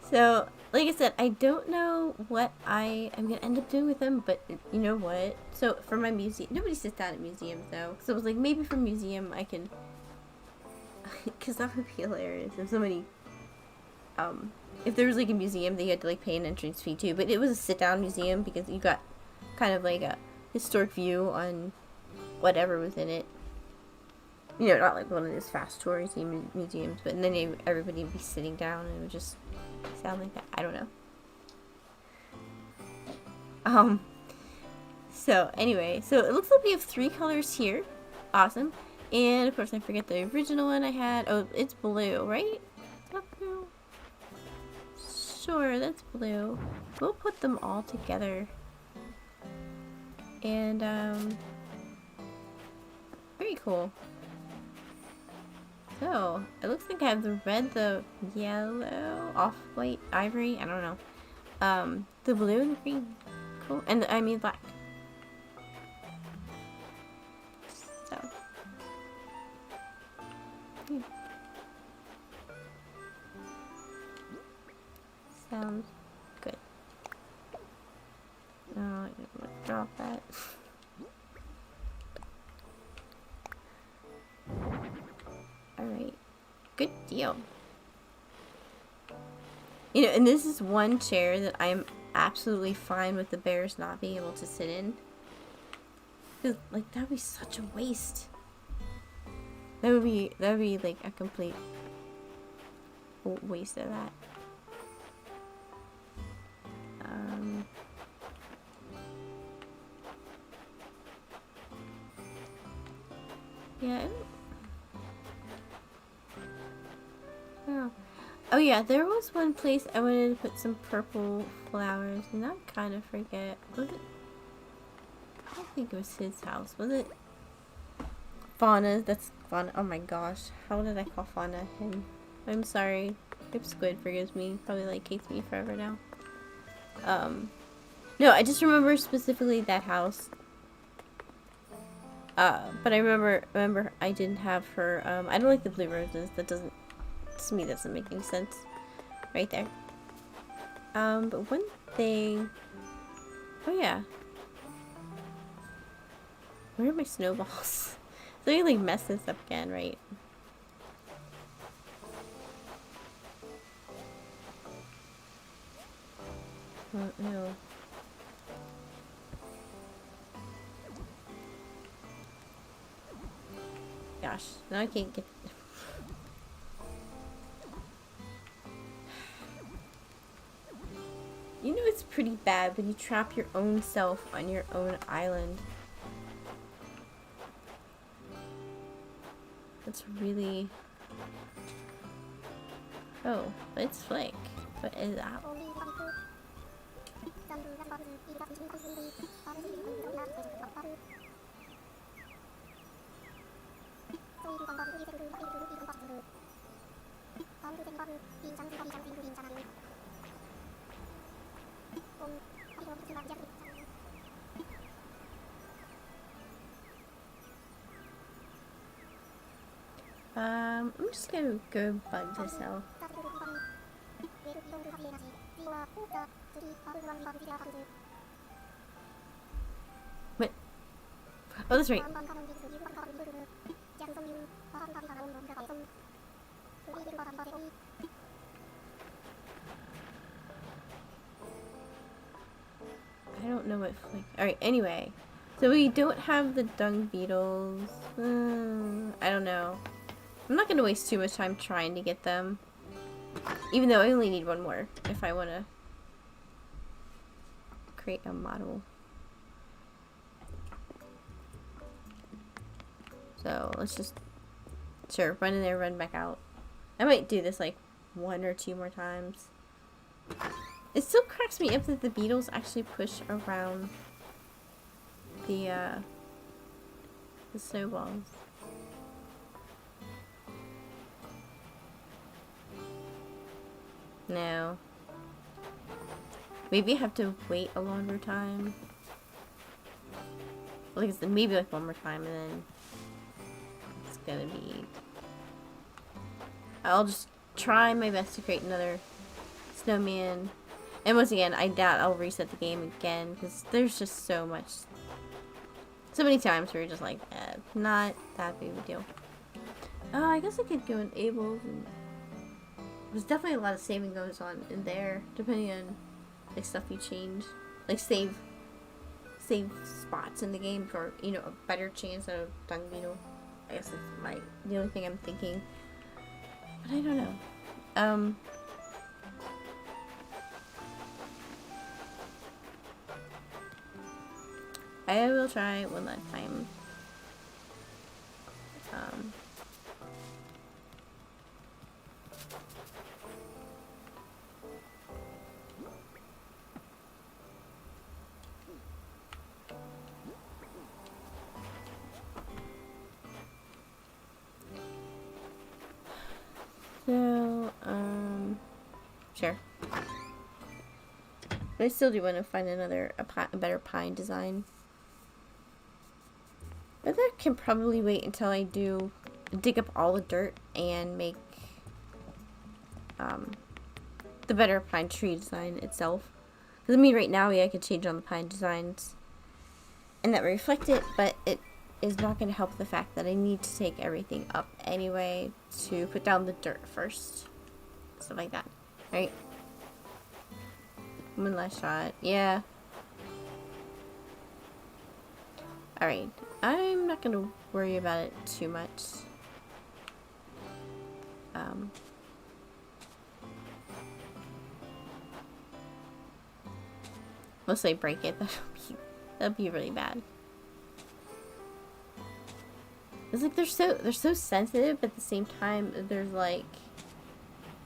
So like I said, I don't know what I am gonna end up doing with them, but you know what? So for my museum, nobody sits down at museums though. So I was like, maybe for museum I can, because that would be hilarious if somebody, if there was like a museum that you had to like pay an entrance fee to, but it was a sit down museum because you got kind of like a historic view on whatever was in it. You know, not like one of those fast touristy museums, but then everybody would be sitting down and it would just sound like that. I don't know. So anyway, so it looks like we have 3 colors here. Awesome. And of course I forget the original one I had. Oh, it's blue, right? Is that blue? Sure, that's blue. We'll put them all together. And, very cool. So, it looks like I have the red, the yellow, off-white, ivory, I don't know. The blue and the green. Cool. And I mean black. So. Yeah. Sounds good. Oh, I didn't want to drop that. Alright. Good deal. You know, and this is one chair that I'm absolutely fine with the bears not being able to sit in. Cause, like, that would be such a waste. That would be like a complete waste of that. Yeah. Oh yeah, there was one place I wanted to put some purple flowers, and I kind of forget. Was it? I don't think it was his house. Was it? Fauna. That's Fauna. Oh my gosh, how did I call Fauna him? I'm sorry. If Squid forgives me, probably like hates me forever now. No, I just remember specifically that house. But I remember I didn't have her. I don't like the blue roses. That doesn't. To me, doesn't make any sense. Right there. But one thing. Oh yeah. Where are my snowballs? So you like mess this up again, right? Oh no. Gosh, now I can't get. You know it's pretty bad when you trap your own self on your own island. That's really... Oh, it's Flick. What is that? I'm just gonna go bug this out. What? Oh, that's right. I don't know what Flick... Alright, anyway. So we don't have the dung beetles. I don't know. I'm not gonna waste too much time trying to get them. Even though I only need one more if I want to create a model. So let's just... Sure, run in there, run back out. I might do this like 1 or 2 more times. It still cracks me up that the beetles actually push around the snowballs. No. Maybe I have to wait a longer time. Like I said, maybe like 1 more time and then it's gonna be... I'll just try my best to create another snowman And once again, I doubt I'll reset the game again because there's just so many times where you're just like, not that big of a deal. I guess I could go in Abel's, and there's definitely a lot of saving goes on in there, depending on like stuff you change, like save spots in the game for, you know, a better chance of Dangvino. I guess that's the only thing I'm thinking, but I don't know. I will try one last time. So, sure. But I still do want to find a better pine design. But that can probably wait until I dig up all the dirt and make the better pine tree design itself. Because I mean, right now, yeah, I could change on the pine designs and that would reflect it, but it is not going to help the fact that I need to take everything up anyway to put down the dirt first. Stuff like that, right? One last shot. Yeah. Alright. I'm not going to worry about it too much. Unless I break it, that'll be really bad. It's like they're so sensitive, but at the same time, there's like,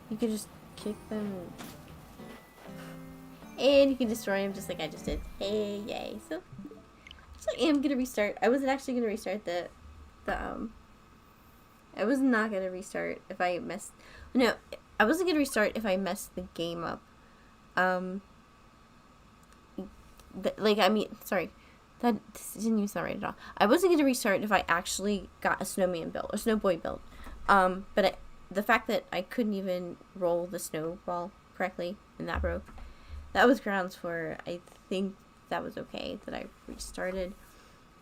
you could just kick them and you can destroy them just like I just did. Hey, yay. So I am gonna restart. I wasn't actually gonna restart I was not gonna restart if I messed. No, I wasn't gonna restart if I messed the game up. Sorry, that didn't even sound right at all. I wasn't gonna restart if I actually got a snowman build or snowboy build. But the fact that I couldn't even roll the snowball correctly and that broke, that was grounds for, I think that was okay that I restarted.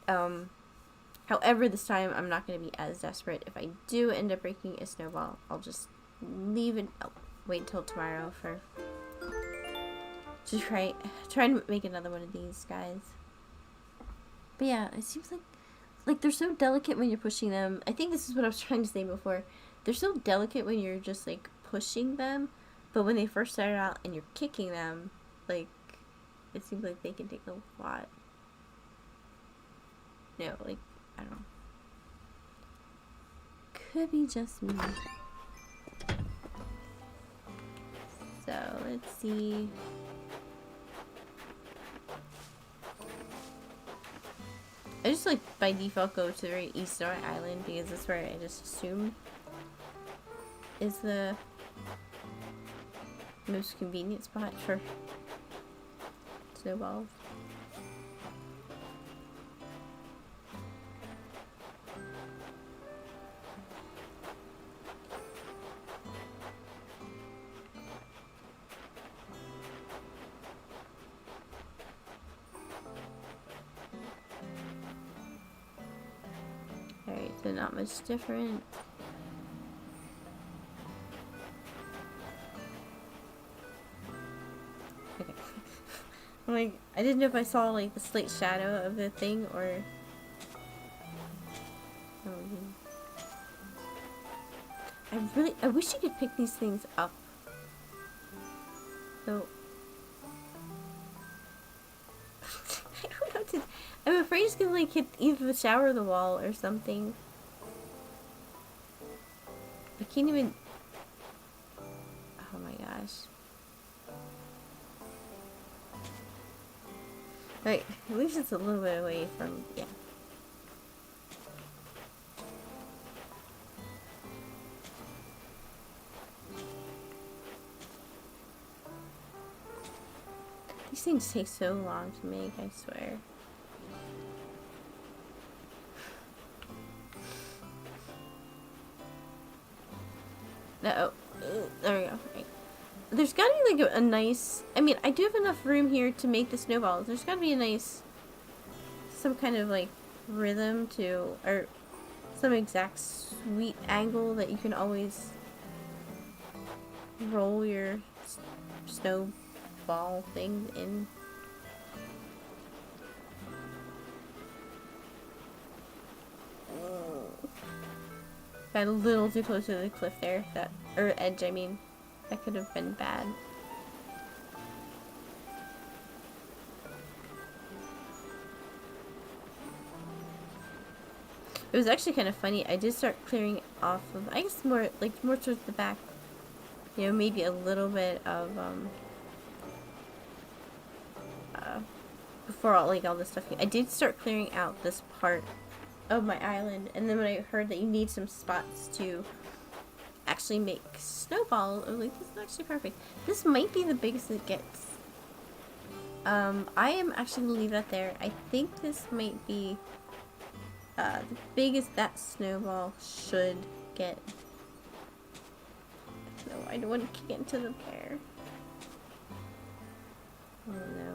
However, this time I'm not going to be as desperate. If I do end up breaking a snowball, I'll just leave it, wait until tomorrow to try and make another one of these guys. But yeah, it seems like they're so delicate when you're pushing them. I think this is what I was trying to say before. They're so delicate when you're just like pushing them, but when they first start out and you're kicking them, like, it seems like they can take a lot. No, like, I don't know. Could be just me. So, let's see. I just, like, by default go to the very eastern island because that's where I just assume is the most convenient spot for snowballs. Alright, so not much different. Okay. I'm like, I didn't know if I saw like the slight shadow of the thing or... I wish you could pick these things up. So... I don't know what to... I'm afraid it's gonna like hit either the shower or the wall or something. I can't even... Oh my gosh. Right, at least it's a little bit away from... Yeah. These things take so long to make, I swear. No, there we go. Right. there's gotta be like a nice, I mean, I do have enough room here to make the snowballs. There's gotta be a nice, some kind of like rhythm to, or some exact sweet angle that you can always roll your snowball thing in. Got a little too close to the cliff there, that, or edge, I mean. That could have been bad. It was actually kind of funny. I did start clearing off of, I guess more, like, more towards the back. You know, maybe a little bit of, before all, like, all this stuff. I did start clearing out this part of my island, and then when I heard that you need some spots to actually make snowballs, I was like, this is actually perfect. This might be the biggest it gets. I am actually gonna leave that there. I think this might be the biggest that snowball should get. No, I don't want to get into the pear. Oh no.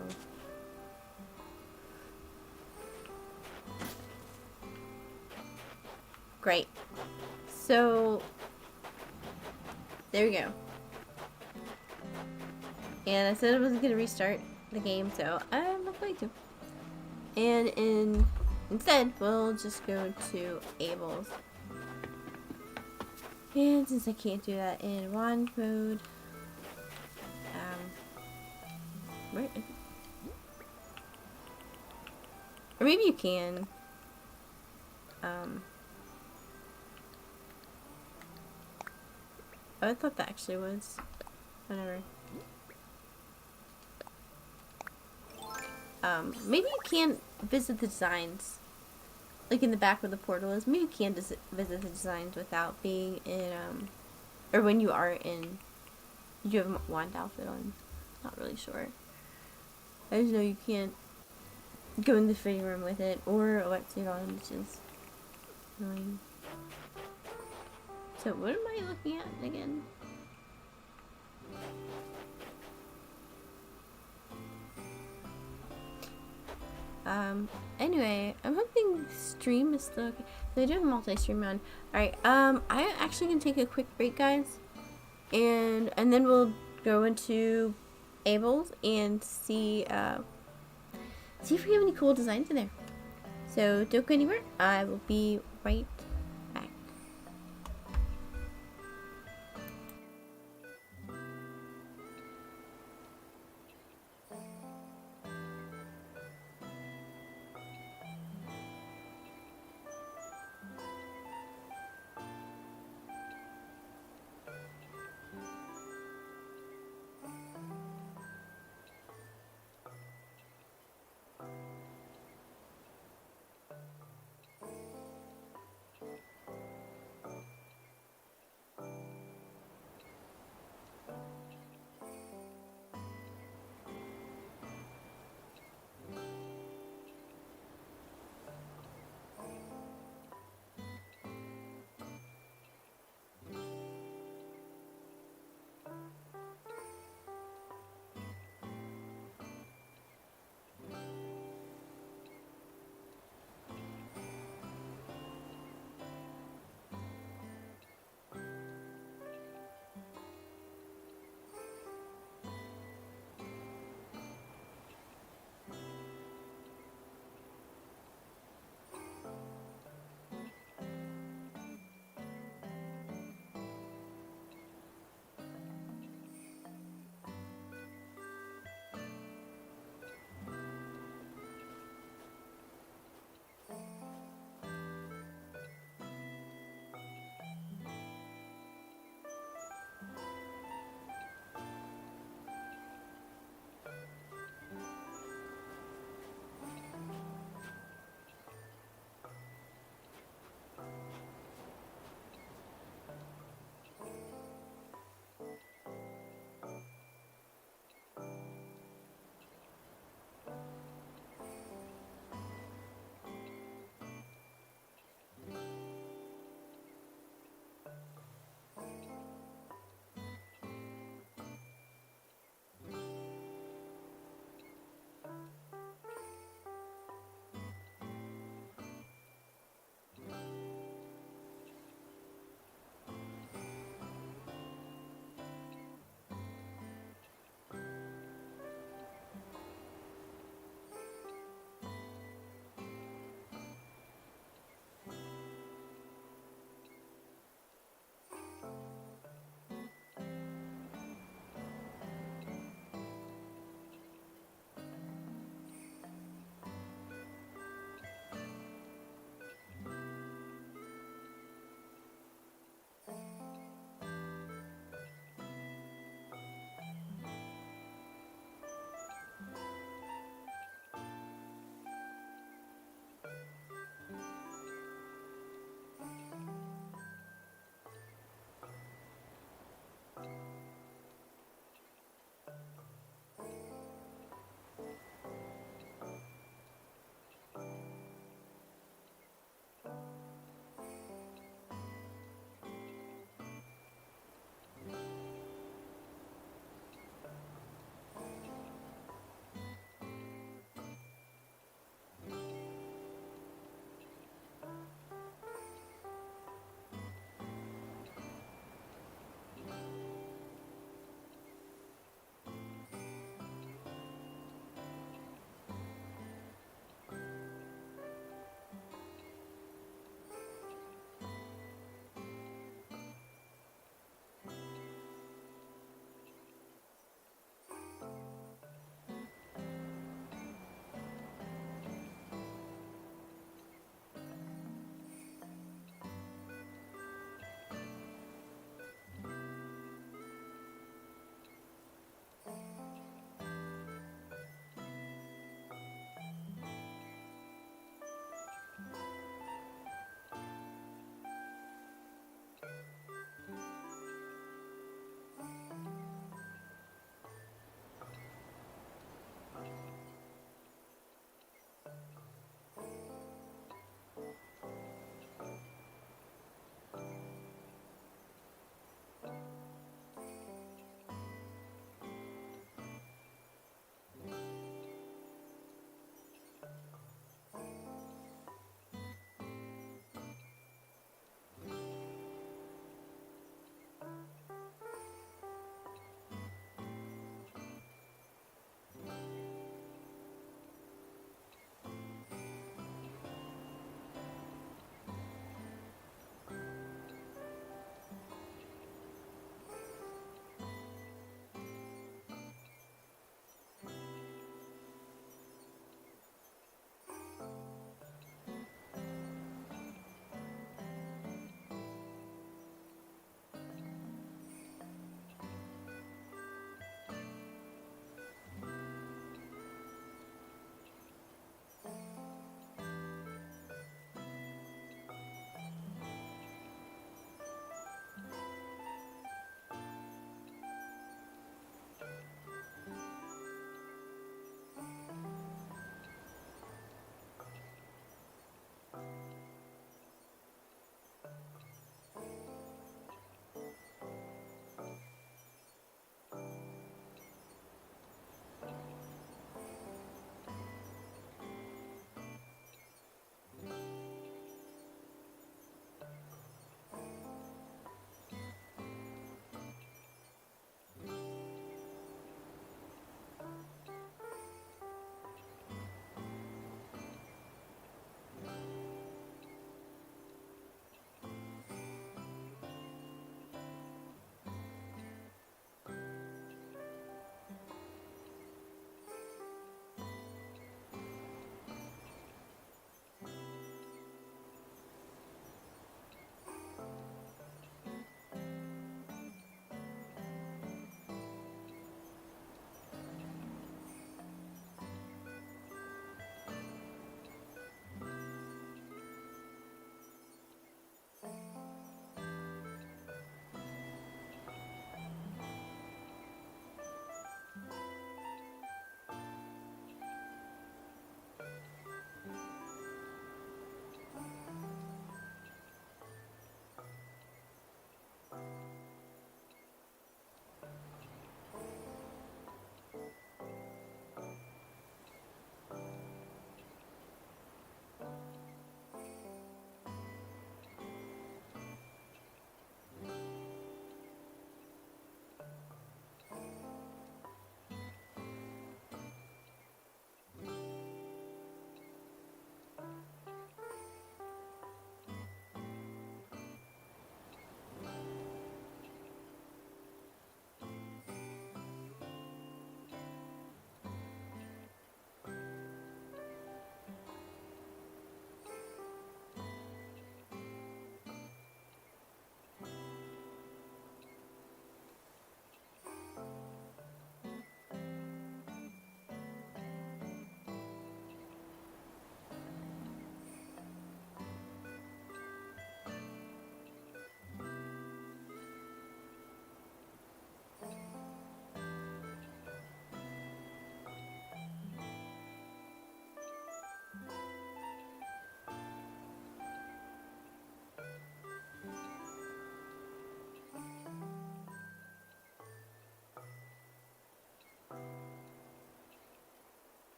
Great. So there we go. And I said I wasn't going to restart the game, so I'm not going to. And instead, we'll just go to Abel's. And since I can't do that in wand mode, where is it? Or maybe you can. Oh, I thought that actually was. Whatever. Maybe you can visit the designs. Like in the back where the portal is. Maybe you can visit the designs without being in, or when you are in, you have a wand outfit on. Not really sure. I just know you can't go in the fitting room with it, or a wetsuit on, which is annoying. So what am I looking at again? Anyway, I'm hoping stream is still okay. So I do have multi-stream on. Alright, I'm actually gonna take a quick break, guys. And then we'll go into Abel's and see if we have any cool designs in there. So don't go anywhere. I will be right back.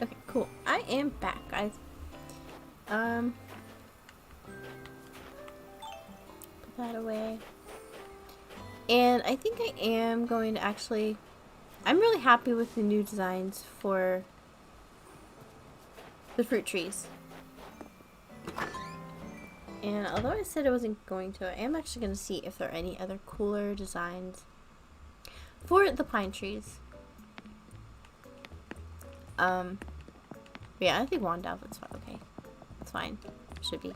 Okay, cool. I am back, guys. Put that away. And I think I am going to actually... I'm really happy with the new designs for the fruit trees. And although I said I wasn't going to, I am actually going to see if there are any other cooler designs for the pine trees. Yeah, I think wand outfit's fine. Okay, that's fine. Should be.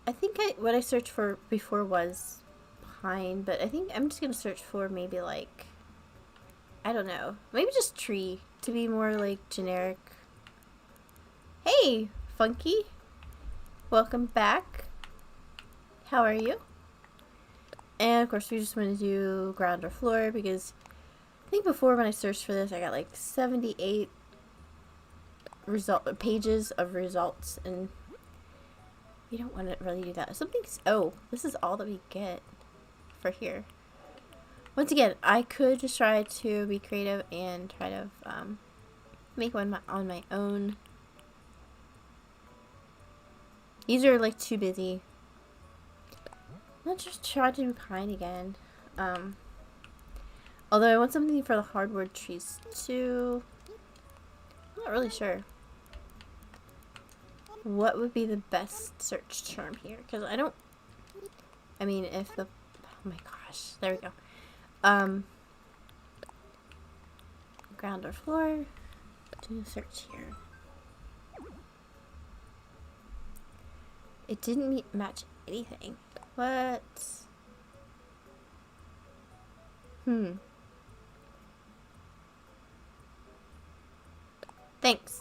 I think what I searched for before was pine, but I think I'm just gonna search for maybe like, I don't know, maybe just tree to be more like generic. Hey, Funky, welcome back. How are you? And of course, we just want to do ground or floor because I think before when I searched for this, I got like 78 pages of results, and we don't want to really do that. Something's... Oh, this is all that we get for here. Once again, I could just try to be creative and try to make one on my own. These are like too busy. Let's just try to do pine again. Although I want something for the hardwood trees too. I'm not really sure what would be the best search term here, because I don't... I mean, if the... Oh my gosh. There we go. Ground or floor. Do a search here. It didn't match anything. What? Thanks.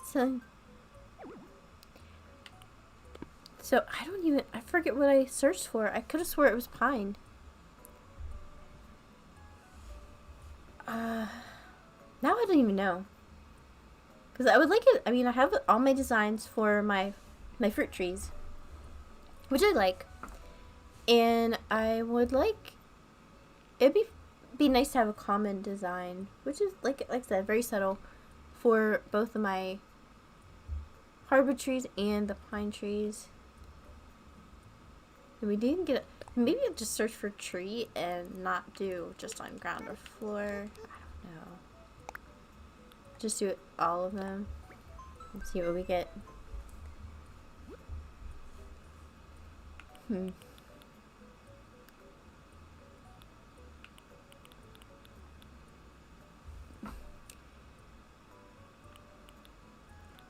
So, I forget what I searched for. I could have swore it was pine. Now I don't even know. Because I would like it, I mean, I have all my designs for my fruit trees, which I like. And I would like, it'd be nice to have a common design, which is, like I said, very subtle for both of my hardwood trees and the pine trees. And we didn't get... Maybe I'll just search for tree and not do just on ground or floor. I don't know. Just do all of them and see what we get. And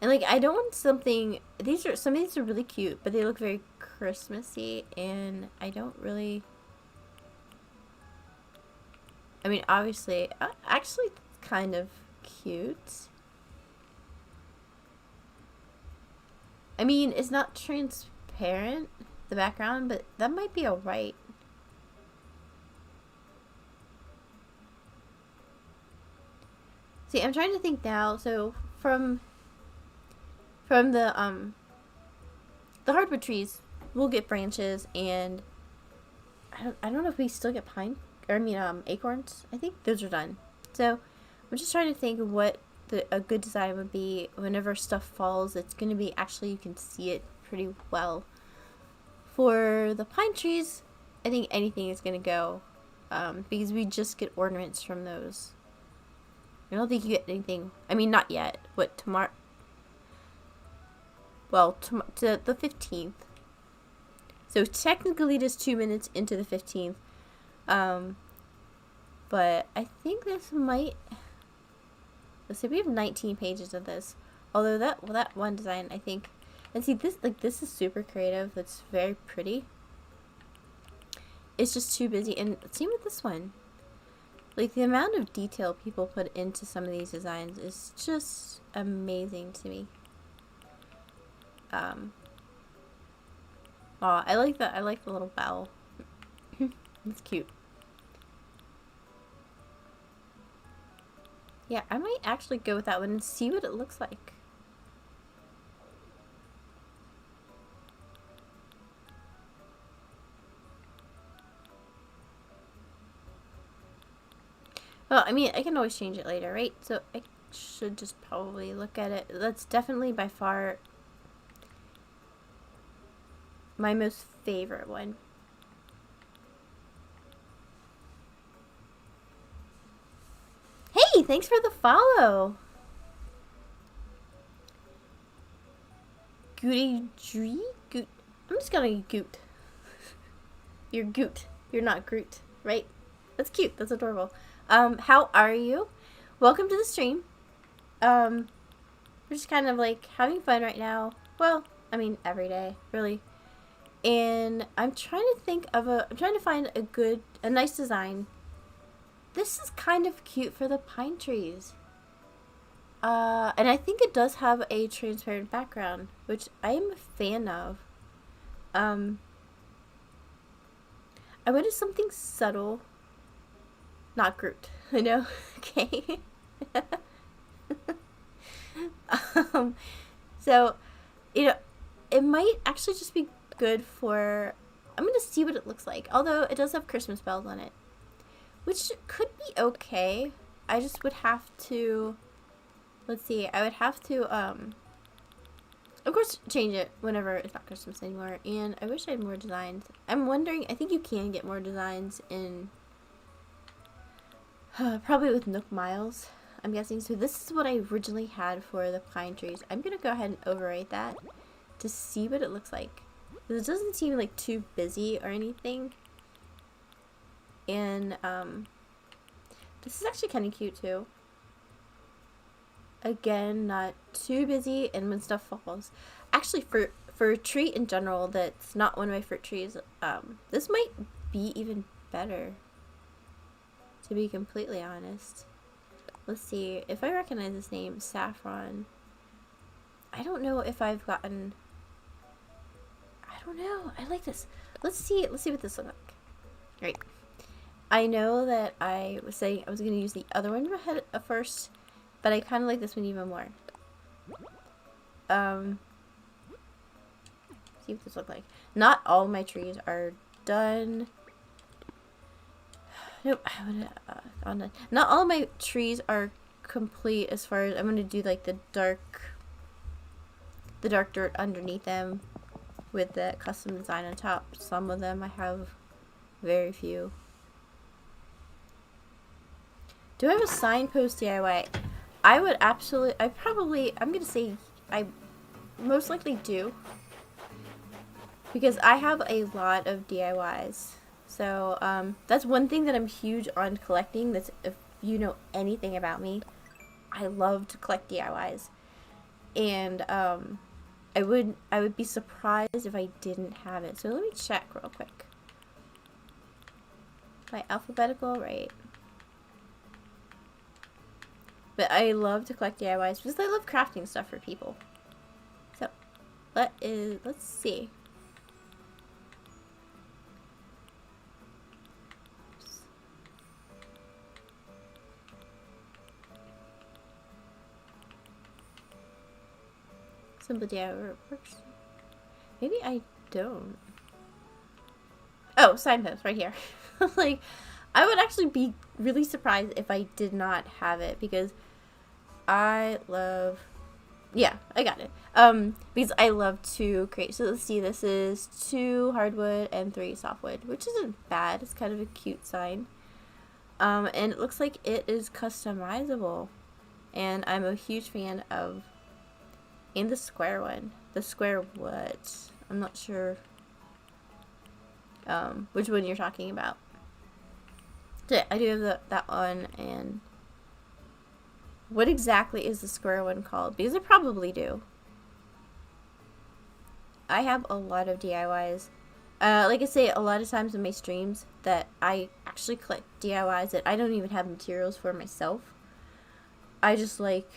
like, I don't want something... Some of these are really cute, but they look very Christmassy, and I don't really... I mean, obviously, actually, it's kind of cute. I mean, it's not transparent, the background, but that might be alright. See, I'm trying to think now. So, from the hardwood trees, we'll get branches, and I don't know if we still get pine, or I mean acorns. I think those are done. So I'm just trying to think of what a good design would be. Whenever stuff falls, it's going to be actually, you can see it pretty well. For the pine trees, I think anything is going to go, because we just get ornaments from those. I don't think you get anything. I mean, not yet. What, tomorrow? Well, to the 15th. So technically it is 2 minutes into the 15th. But I think this might... Let's see, we have 19 pages of this. Although that one design, I think... And see, this is super creative. That's very pretty. It's just too busy. And same with this one. Like, the amount of detail people put into some of these designs is just amazing to me. Aw, I like that. I like the little bell. It's cute. Yeah, I might actually go with that one and see what it looks like. Well, I mean, I can always change it later, right? So I should just probably look at it. That's definitely by far my most favorite one. Hey, thanks for the follow. Goody Dree? Goot. I'm just gonna Goot. You're Goot. You're not Groot, right? That's cute. That's adorable. How are you? Welcome to the stream. We're just kind of like having fun right now. Well, I mean, every day, really. And I'm trying to find a nice design. This is kind of cute for the pine trees. And I think it does have a transparent background, which I am a fan of. I wanted something subtle. Not Groot, I know. Okay. So, it might actually just be good for... I'm going to see what it looks like. Although, it does have Christmas bells on it. Which could be okay. I just would have to... Let's see. I would have to, of course, change it whenever it's not Christmas anymore. And I wish I had more designs. I'm wondering... I think you can get more designs in... probably with Nook Miles, I'm guessing. So this is what I originally had for the pine trees. I'm going to go ahead and overwrite that to see what it looks like. Because it doesn't seem like too busy or anything. And this is actually kind of cute too. Again, not too busy, and when stuff falls. Actually, for a tree in general that's not one of my fruit trees, this might be even better. To be completely honest. Let's see. If I recognize this name, Saffron. I don't know if I've gotten... I don't know. I like this. Let's see what this looks like. Great. I know that I was saying I was going to use the other one first, but I kind of like this one even more. See what this looks like. Not all my trees are done. Nope, not all my trees are complete as far as I'm gonna do like the dark dirt underneath them with the custom design on top. Some of them I have very few. Do I have a signpost DIY? I would absolutely, I'm gonna say I most likely do. Because I have a lot of DIYs. So, that's one thing that I'm huge on collecting. That's, if you know anything about me, I love to collect DIYs. And, I would be surprised if I didn't have it. So let me check real quick. My alphabetical, right. But I love to collect DIYs because I love crafting stuff for people. So, let's see. Simple DIY works. Maybe I don't. Oh, signpost right here. Like, I would actually be really surprised if I did not have it because I love... Yeah, I got it. Because I love to create... So let's see, this is 2 hardwood and 3 softwood, which isn't bad. It's kind of a cute sign. And it looks like it is customizable. And I'm a huge fan of... And the square one. The square what? I'm not sure which one you're talking about. So yeah, I do have that one. And what exactly is the square one called? Because I probably do. I have a lot of DIYs. Like I say, a lot of times in my streams that I actually collect DIYs that I don't even have materials for myself. I just like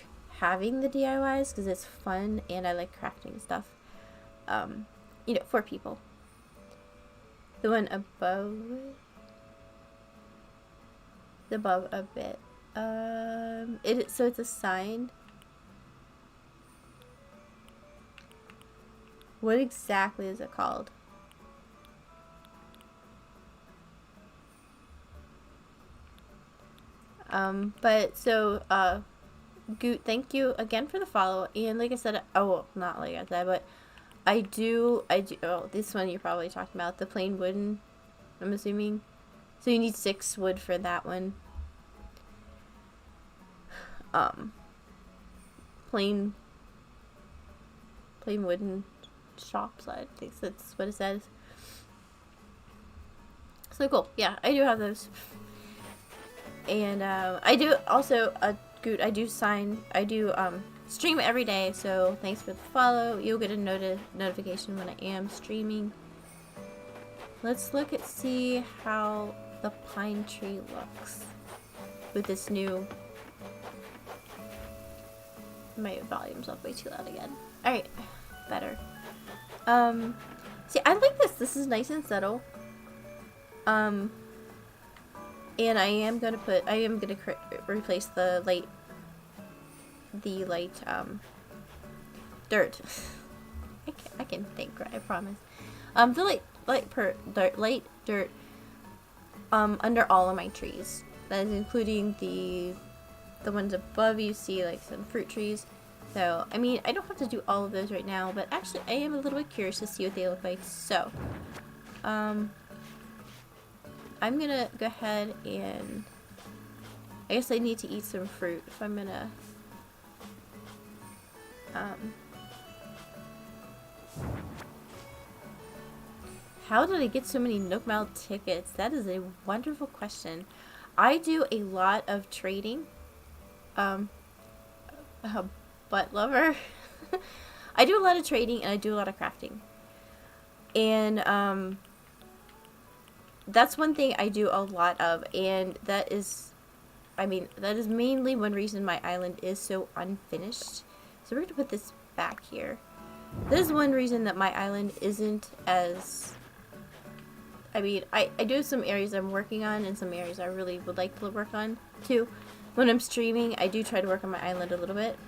having the DIYs because it's fun and I like crafting stuff, you know, for people. The one above. Above a bit. So it's a sign. What exactly is it called? But so, Goot, thank you again for the follow. And like I said, oh, well, not like I said, but I do, oh, this one you're probably talking about, the plain wooden, I'm assuming. So you need 6 wood for that one. Plain wooden shops, I think that's what it says. So cool. Yeah, I do have those. And I do also, Goot, I do stream every day, so thanks for the follow. You'll get a notification when I am streaming. Let's see how the pine tree looks with this new... My volume's up way too loud again. Alright, better. See, I like this. This is nice and subtle. And I am gonna replace the light dirt. I can think, I promise. The light dirt under all of my trees. That is including the ones above. You see like some fruit trees. So I mean, I don't have to do all of those right now, but actually I am a little bit curious to see what they look like. So I'm gonna go ahead and I guess I need to eat some fruit if I'm gonna how did I get so many Nook Mile tickets? That is a wonderful question. I do a lot of trading. Butt lover. I do a lot of trading and I do a lot of crafting. And that's one thing I do a lot of, and that is mainly one reason my island is so unfinished. So we're going to put this back here. This is one reason that my island isn't as... I do have some areas I'm working on and some areas I really would like to work on too. When I'm streaming, I do try to work on my island a little bit.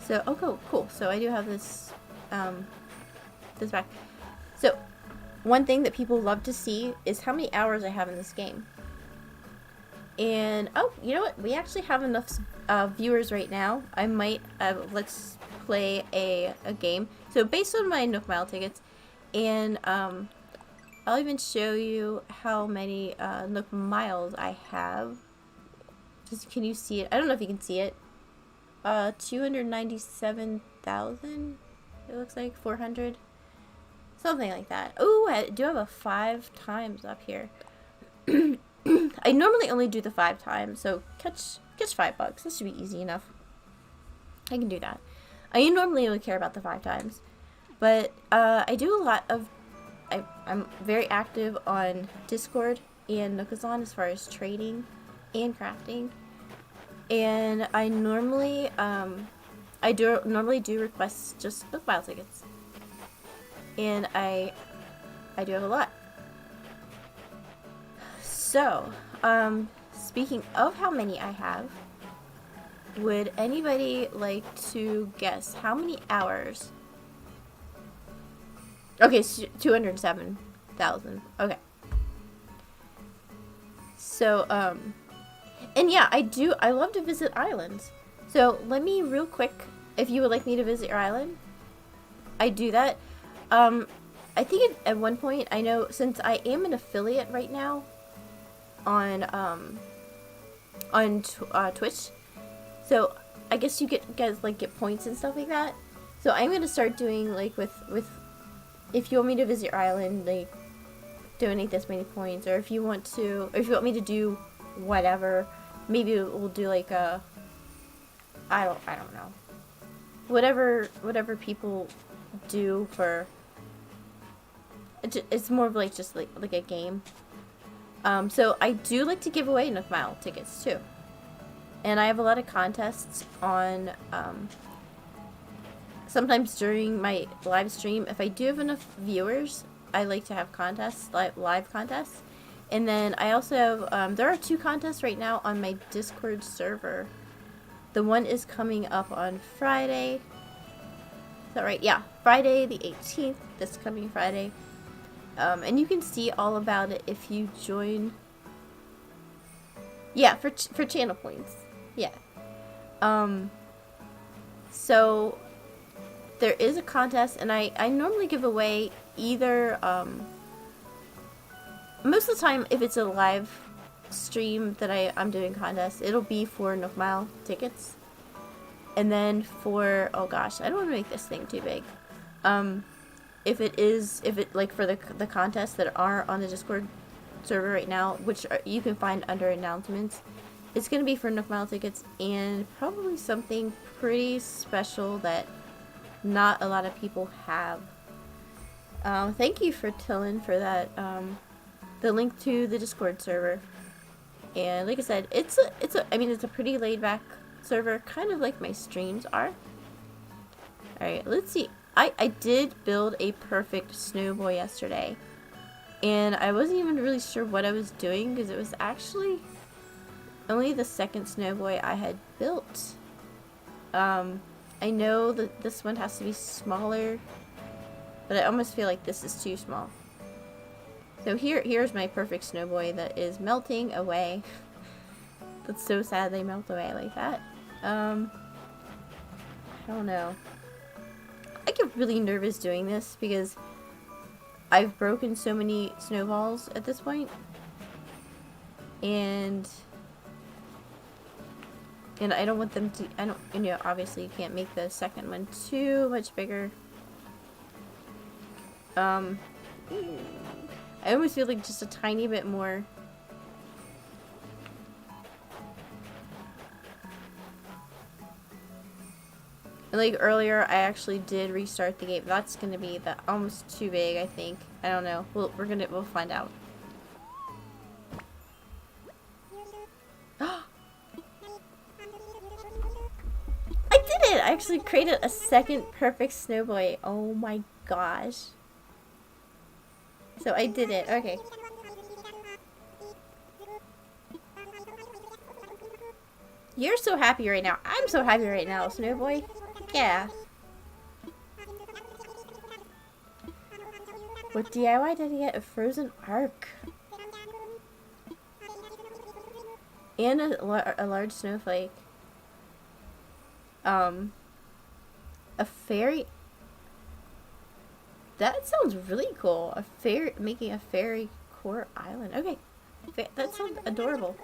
So, cool. So I do have this, this back. So, one thing that people love to see is how many hours I have in this game. And, oh, you know what? We actually have enough viewers right now. I might, let's play a game. So, based on my Nook Mile tickets, and I'll even show you how many Nook Miles I have. Just, can you see it? I don't know if you can see it. 297,000. It looks like 400, something like that. Oh, I do have a 5 times up here. I normally only do the 5 times, so catch $5. This should be easy enough. I can do that. I normally only care about the 5 times, but I do a lot of. I'm very active on Discord and Nookazon as far as trading and crafting. And I normally, normally do request just Nook Mile tickets. And I do have a lot. So, speaking of how many I have, would anybody like to guess how many hours? Okay, so 207,000. Okay. So, and yeah, I love to visit islands. So let me real quick, if you would like me to visit your island, I do that. I think at one point, I know, since I am an affiliate right now on Twitch, so I guess you guys get points and stuff like that. So I'm gonna start doing like with if you want me to visit your island, like donate this many points, or if you want me to do whatever. Maybe we'll do like a, I don't know. Whatever people do for, it's more of like just like a game. So I do like to give away Nook Mile tickets too. And I have a lot of contests on, sometimes during my live stream, if I do have enough viewers, I like to have contests, live contests. And then I also have, there are 2 contests right now on my Discord server. The one is coming up on Friday. Is that right? Yeah, Friday the 18th, this coming Friday. And you can see all about it if you join. Yeah, for channel points. Yeah. So there is a contest, and I normally give away either, most of the time, if it's a live stream that I'm doing contests, it'll be for Nook Mile tickets. And then for, oh gosh, I don't want to make this thing too big. If it like for the contests that are on the Discord server right now, which you can find under announcements, it's going to be for Nook Mile tickets and probably something pretty special that not a lot of people have. Thank you for Tillin for that, the link to the Discord server. And like I said, it's a pretty laid back server, kind of like my streams are. Alright, let's see. I did build a perfect snow boy yesterday, and I wasn't even really sure what I was doing because it was actually only the second snow boy I had built. I know that this one has to be smaller, but I almost feel like this is too small. So here's my perfect snow boy that is melting away. That's so sad they melt away like that. I don't know. I get really nervous doing this because I've broken so many snowballs at this point. And I don't want them to, obviously you can't make the second one too much bigger. I almost feel like just a tiny bit more. And like earlier, I actually did restart the game. That's gonna be almost too big, I think. I don't know. We'll find out. I did it! I actually created a second perfect snow boy. Oh my gosh. So I did it. Okay. You're so happy right now. I'm so happy right now, snow boy. Yeah. What DIY did I get? A frozen ark. And a large snowflake. A fairy. That sounds really cool. Making a fairy core island. Okay. That sounds adorable.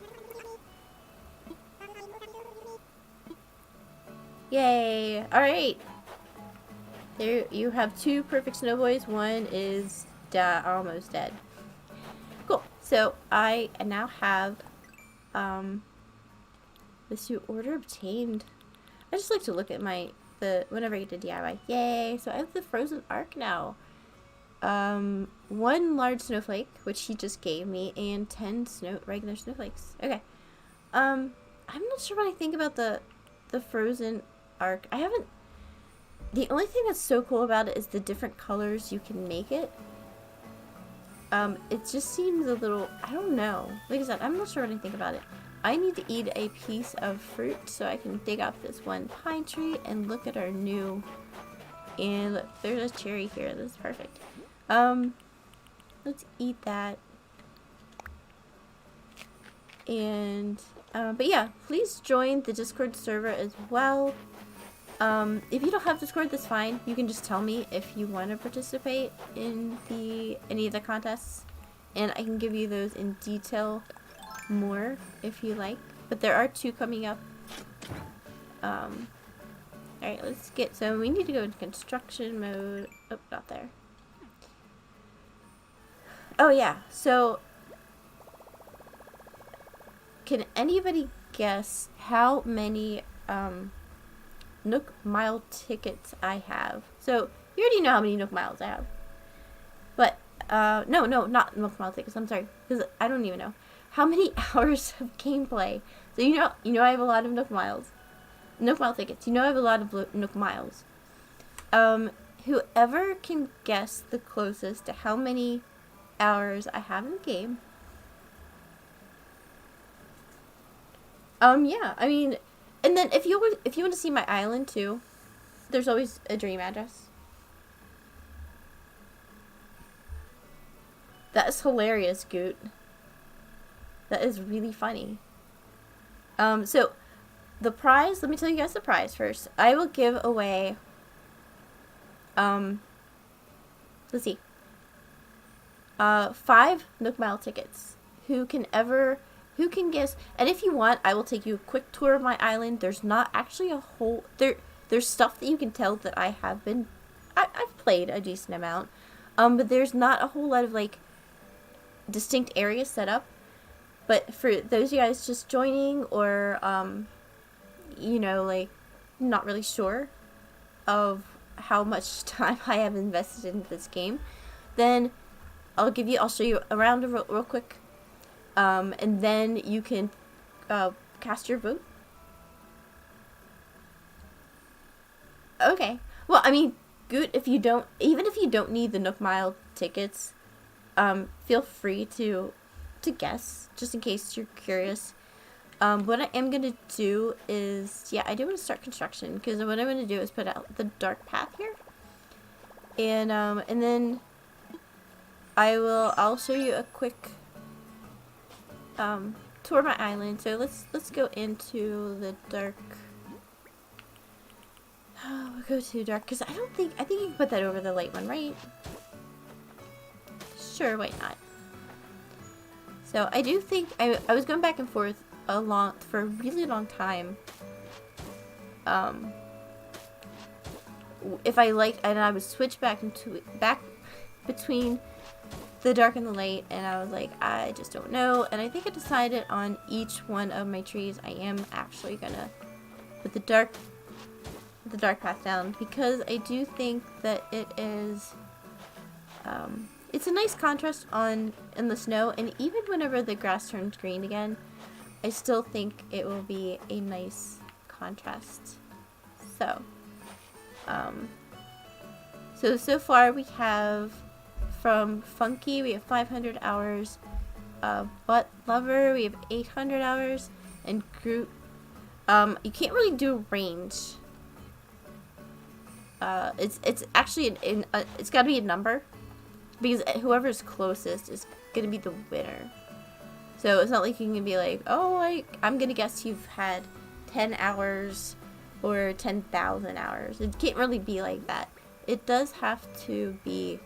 Yay! Alright! There you have 2 perfect snow boys. One is almost dead. Cool. So I now have this new order obtained. I just like to look at whenever I get to DIY. Yay! So I have the frozen ark now. 1 large snowflake, which he just gave me, and 10 regular snowflakes. Okay. I'm not sure what I think about the frozen ark. The only thing that's so cool about it is the different colors you can make it. It just seems a little, I don't know. Like I said, I'm not sure what I think about it. I need to eat a piece of fruit so I can dig up this one pine tree and look at our new, and look, there's a cherry here. This is perfect. Let's eat that. And, but yeah, please join the Discord server as well. If you don't have Discord, that's fine. You can just tell me if you want to participate in any of the contests, and I can give you those in detail more if you like. But there are 2 coming up. Alright, so we need to go into construction mode. Oh, not there. Oh yeah, so can anybody guess how many Nook Mile tickets I have? So you already know how many Nook Miles I have, but no, not Nook Mile tickets. I'm sorry, because I don't even know how many hours of gameplay. So you know I have a lot of Nook Mile tickets. You know I have a lot of Nook Miles. whoever can guess the closest to how many hours I have in the game. Yeah, I mean, and then if you want to see my island too, there's always a dream address. That is hilarious, Goot. That is really funny. So the prize, let me tell you guys the prize first. I will give away, let's see, 5 Nook Mile tickets. Who can guess, and if you want, I will take you a quick tour of my island. There's not actually a whole, there's stuff that you can tell that I've played a decent amount, but there's not a whole lot of, like, distinct areas set up. But for those of you guys just joining, or you know, like, not really sure of how much time I have invested in this game, then I'll show you around real quick, and then you can cast your vote. Okay. Well, I mean, good if you don't, even if you don't need the Nook Mile tickets, feel free to guess, just in case you're curious. What I am gonna do is, yeah, I do want to start construction, because what I'm gonna do is put out the dark path here, and then I'll show you a quick tour of my island. So let's go into the dark. Oh, we'll go to dark, because I think you can put that over the light one, right? Sure, why not? So I do think I was going back and forth for a really long time. If I liked, and I would switch back between the dark and the light, and I was like, I just don't know. And I think I decided on each one of my trees, I am actually gonna put the dark path down, because I do think that it is, it's a nice contrast in the snow, and even whenever the grass turns green again, I still think it will be a nice contrast. So, so far we have, from Funky, we have 500 hours, Butt Lover, we have 800 hours, and Groot, you can't really do range. It's actually it's gotta be a number, because whoever's closest is gonna be the winner. So it's not like you can be like, oh, I'm gonna guess you've had 10 hours or 10,000 hours. It can't really be like that. It does have to be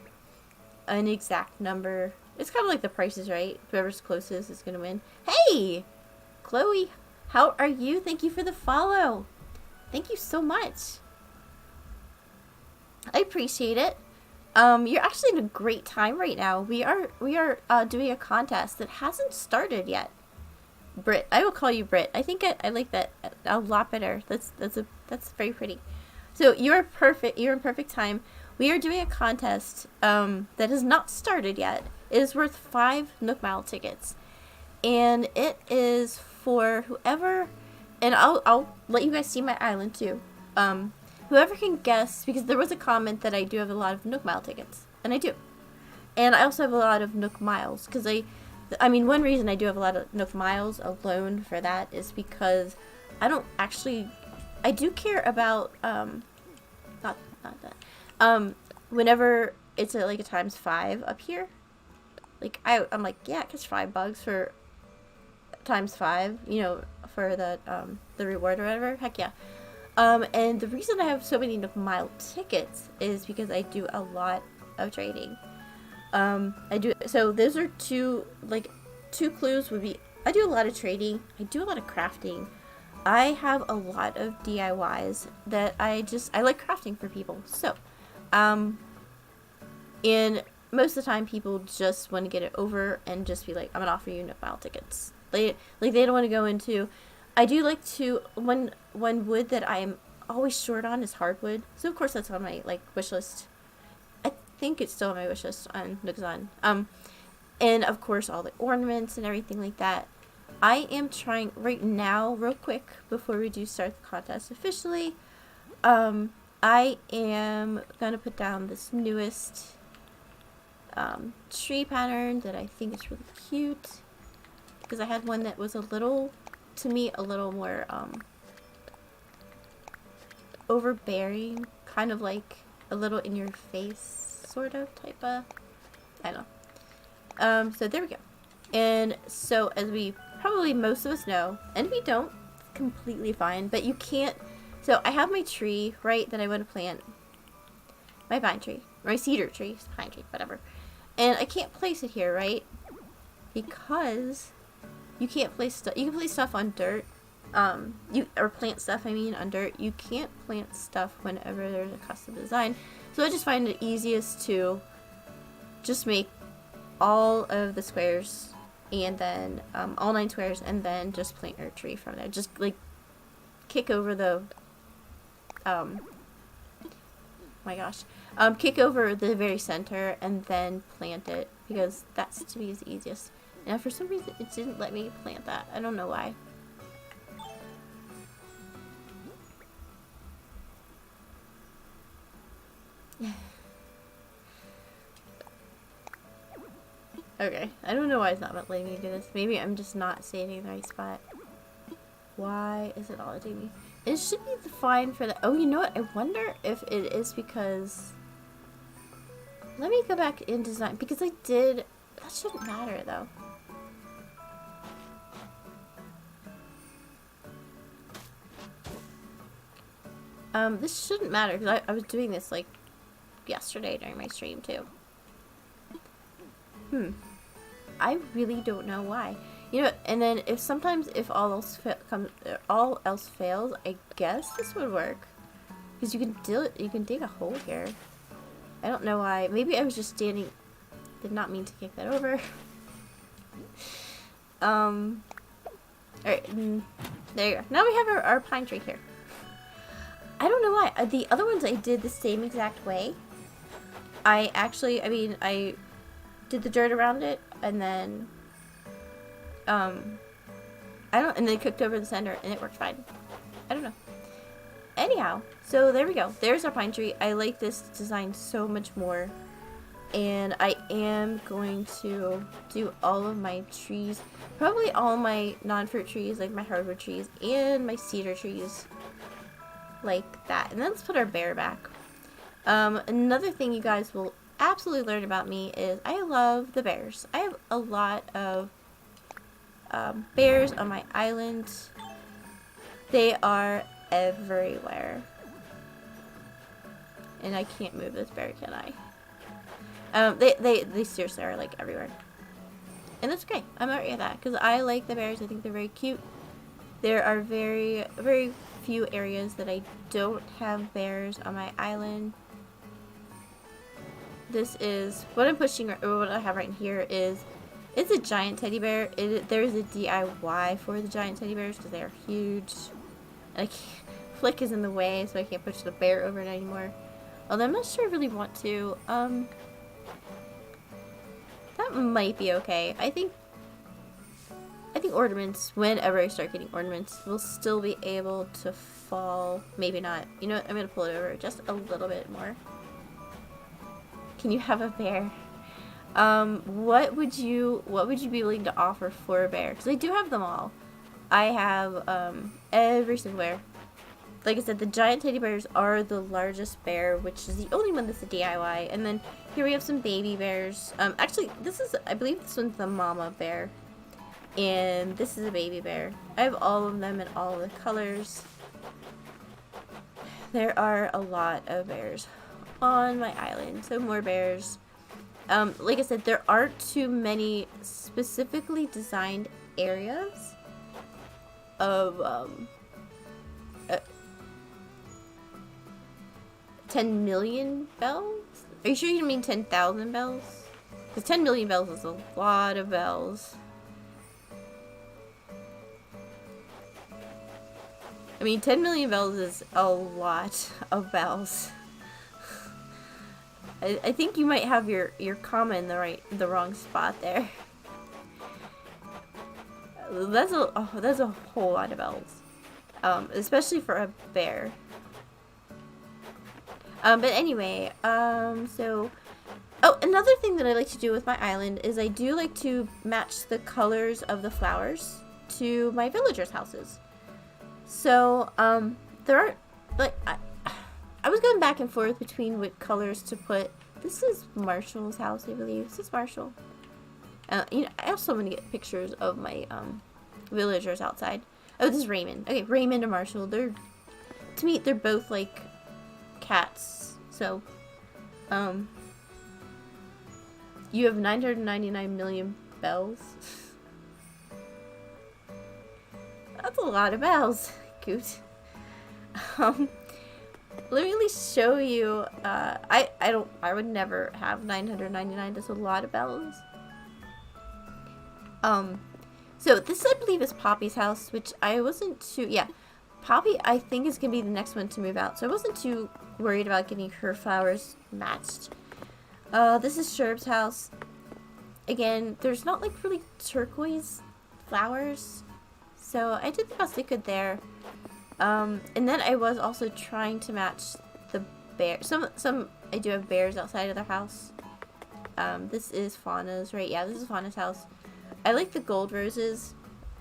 an exact number. It's kind of like The Price is Right. Whoever's closest is gonna win. Hey, Chloe, how are you? Thank you for the follow. Thank you so much. I appreciate it. You're actually in a great time right now. We are doing a contest that hasn't started yet. Brit, I will call you Brit. I think I like that a lot better. That's very pretty. So you're perfect. You're in perfect time. We are doing a contest that has not started yet. It is worth 5 Nook Mile tickets, and it is for whoever. And I'll let you guys see my island too. Whoever can guess, because there was a comment that I do have a lot of Nook Mile tickets, and I do. And I also have a lot of Nook Miles, because I mean, one reason I do have a lot of Nook Miles alone for that is because I do care about, not that, whenever it's like a ×5 up here, like, I'm like, yeah, it gets 5 bugs for ×5, you know, for the reward or whatever, heck yeah. And the reason I have so many Nook Mile tickets is because I do a lot of trading. So those are two clues would be, I do a lot of trading, I do a lot of crafting. I have a lot of DIYs that I like crafting for people. So, and most of the time people just want to get it over and just be like, I'm gonna offer you Nook Mile tickets. They don't want to go into, I do like to, one wood that I am always short on is hardwood. So of course that's on my, like, wish list. I think it's still on my wish list on Nookazon. And of course all the ornaments and everything like that. I am trying right now, real quick, before we do start the contest officially, I am gonna put down this newest tree pattern that I think is really cute, because I had one that was a little, to me, a little more overbearing, kind of like a little in your face sort of type of, I don't know. So there we go. And so, as we probably most of us know, and if you don't, it's completely fine, but you can't. So I have my tree, right, that I want to plant, my pine tree, my cedar tree, pine tree, whatever, and I can't place it here, right, because you can't place stuff. You can place stuff on dirt, or plant stuff, I mean, on dirt. You can't plant stuff whenever there's a custom design. So I just find it easiest to just make all of the squares, and then all 9 squares, and then just plant your tree from there. Just like kick over the kick over the very center and then plant it, because that's, to me, is the easiest. And for some reason it didn't let me plant that. I don't know why. Okay, I don't know why it's not letting me do this. Maybe I'm just not saving the right spot. Why is it all letting me? It should be fine for the. Oh, you know what? I wonder if it is because. Let me go back in design, because I did. That shouldn't matter though. This shouldn't matter, because I was doing this like yesterday during my stream too. I really don't know why. You know, and then if all else fails, I guess this would work, because you can dig a hole here. I don't know why. Maybe I was just standing. Did not mean to kick that over. Alright, there you go. Now we have our pine tree here. I don't know why. The other ones I did the same exact way. I did the dirt around it, and then and then cooked over the center, and it worked fine. I don't know. Anyhow, so there we go. There's our pine tree. I like this design so much more, and I am going to do all of my trees, probably all my non-fruit trees, like my hardwood trees and my cedar trees, like that. And then let's put our bear back. Another thing you guys will absolutely learn about me is I love the bears. I have a lot of bears on my island. They are everywhere. And I can't move this bear, can I? They seriously are like everywhere. And that's okay. I'm alright with that, because I like the bears. I think they're very cute. There are very, very few areas that I don't have bears on my island. This is what I'm pushing, or what I have right here is, it's a giant teddy bear. There is a DIY for the giant teddy bears, because they are huge. And I can't, Flick is in the way, so I can't push the bear over it anymore. Although I'm not sure I really want to. That might be okay. I think ornaments, whenever I start getting ornaments, will still be able to fall. Maybe not. You know what? I'm gonna pull it over just a little bit more. Can you have a bear? What would you be willing to offer for a bear? Because I do have them all. I have every single bear. Like I said, the giant teddy bears are the largest bear, which is the only one that's a DIY. And then here we have some baby bears. Actually, I believe this one's the mama bear. And this is a baby bear. I have all of them in all of the colors. There are a lot of bears on my island, so more bears. Like I said, there aren't too many specifically designed areas of 10 million bells? Are you sure you mean 10,000 bells? Because 10 million bells is a lot of bells. I mean, 10 million bells is a lot of bells. I think you might have your comma in the wrong spot there. That's a whole lot of bells, especially for a bear. But anyway, so... Oh, another thing that I like to do with my island is I do like to match the colors of the flowers to my villagers' houses. So, there aren't, like, I was going back and forth between what colors to put. This is Marshall's house, I believe. Is this Marshall? You know, I also want to get pictures of my, villagers outside. Oh, this is Raymond. Okay, Raymond and Marshall. To me, they're both, like, cats. So, you have 999 million bells. That's a lot of bells, Coot. Let me at least show you. I would never have 999. That's a lot of bells. So this I believe is Poppy's house, which I wasn't too. Yeah, Poppy I think is gonna be the next one to move out, so I wasn't too worried about getting her flowers matched. This is Sherb's house. Again, there's not like really turquoise flowers, so I did the best I could there. And then I was also trying to match the bear. Some I do have bears outside of their house. This is Fauna's, right? Yeah, this is Fauna's house. I like the gold roses.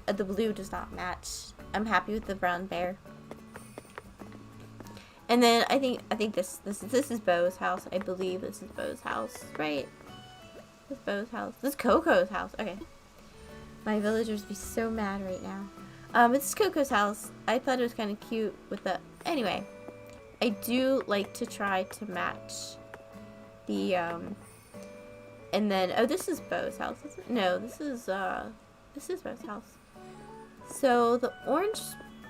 The blue does not match. I'm happy with the brown bear. And then I think this is Bo's house. I believe this is Bo's house, right? This is Bo's house. This is Coco's house. Okay. My villagers would be so mad right now. It's Coco's house. I thought it was kind of cute with the... Anyway, I do like to try to match the, and then... Oh, this is Bo's house. No, this is Bo's house. So, the orange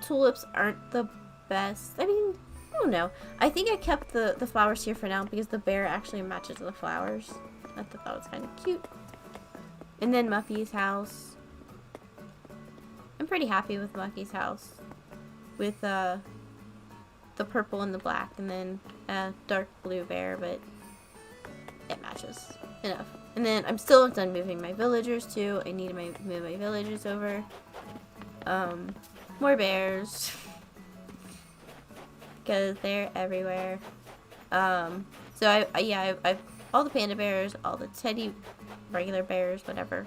tulips aren't the best. I mean, I don't know. I think I kept the flowers here for now because the bear actually matches the flowers. I thought that was kind of cute. And then Muffy's house. I'm pretty happy with Muffy's house. With the purple and the black. And then a dark blue bear, but it matches enough. And then I'm still done moving my villagers too. I need to move my villagers over. More bears. Because they're everywhere. So I've all the panda bears, all the teddy regular bears, whatever.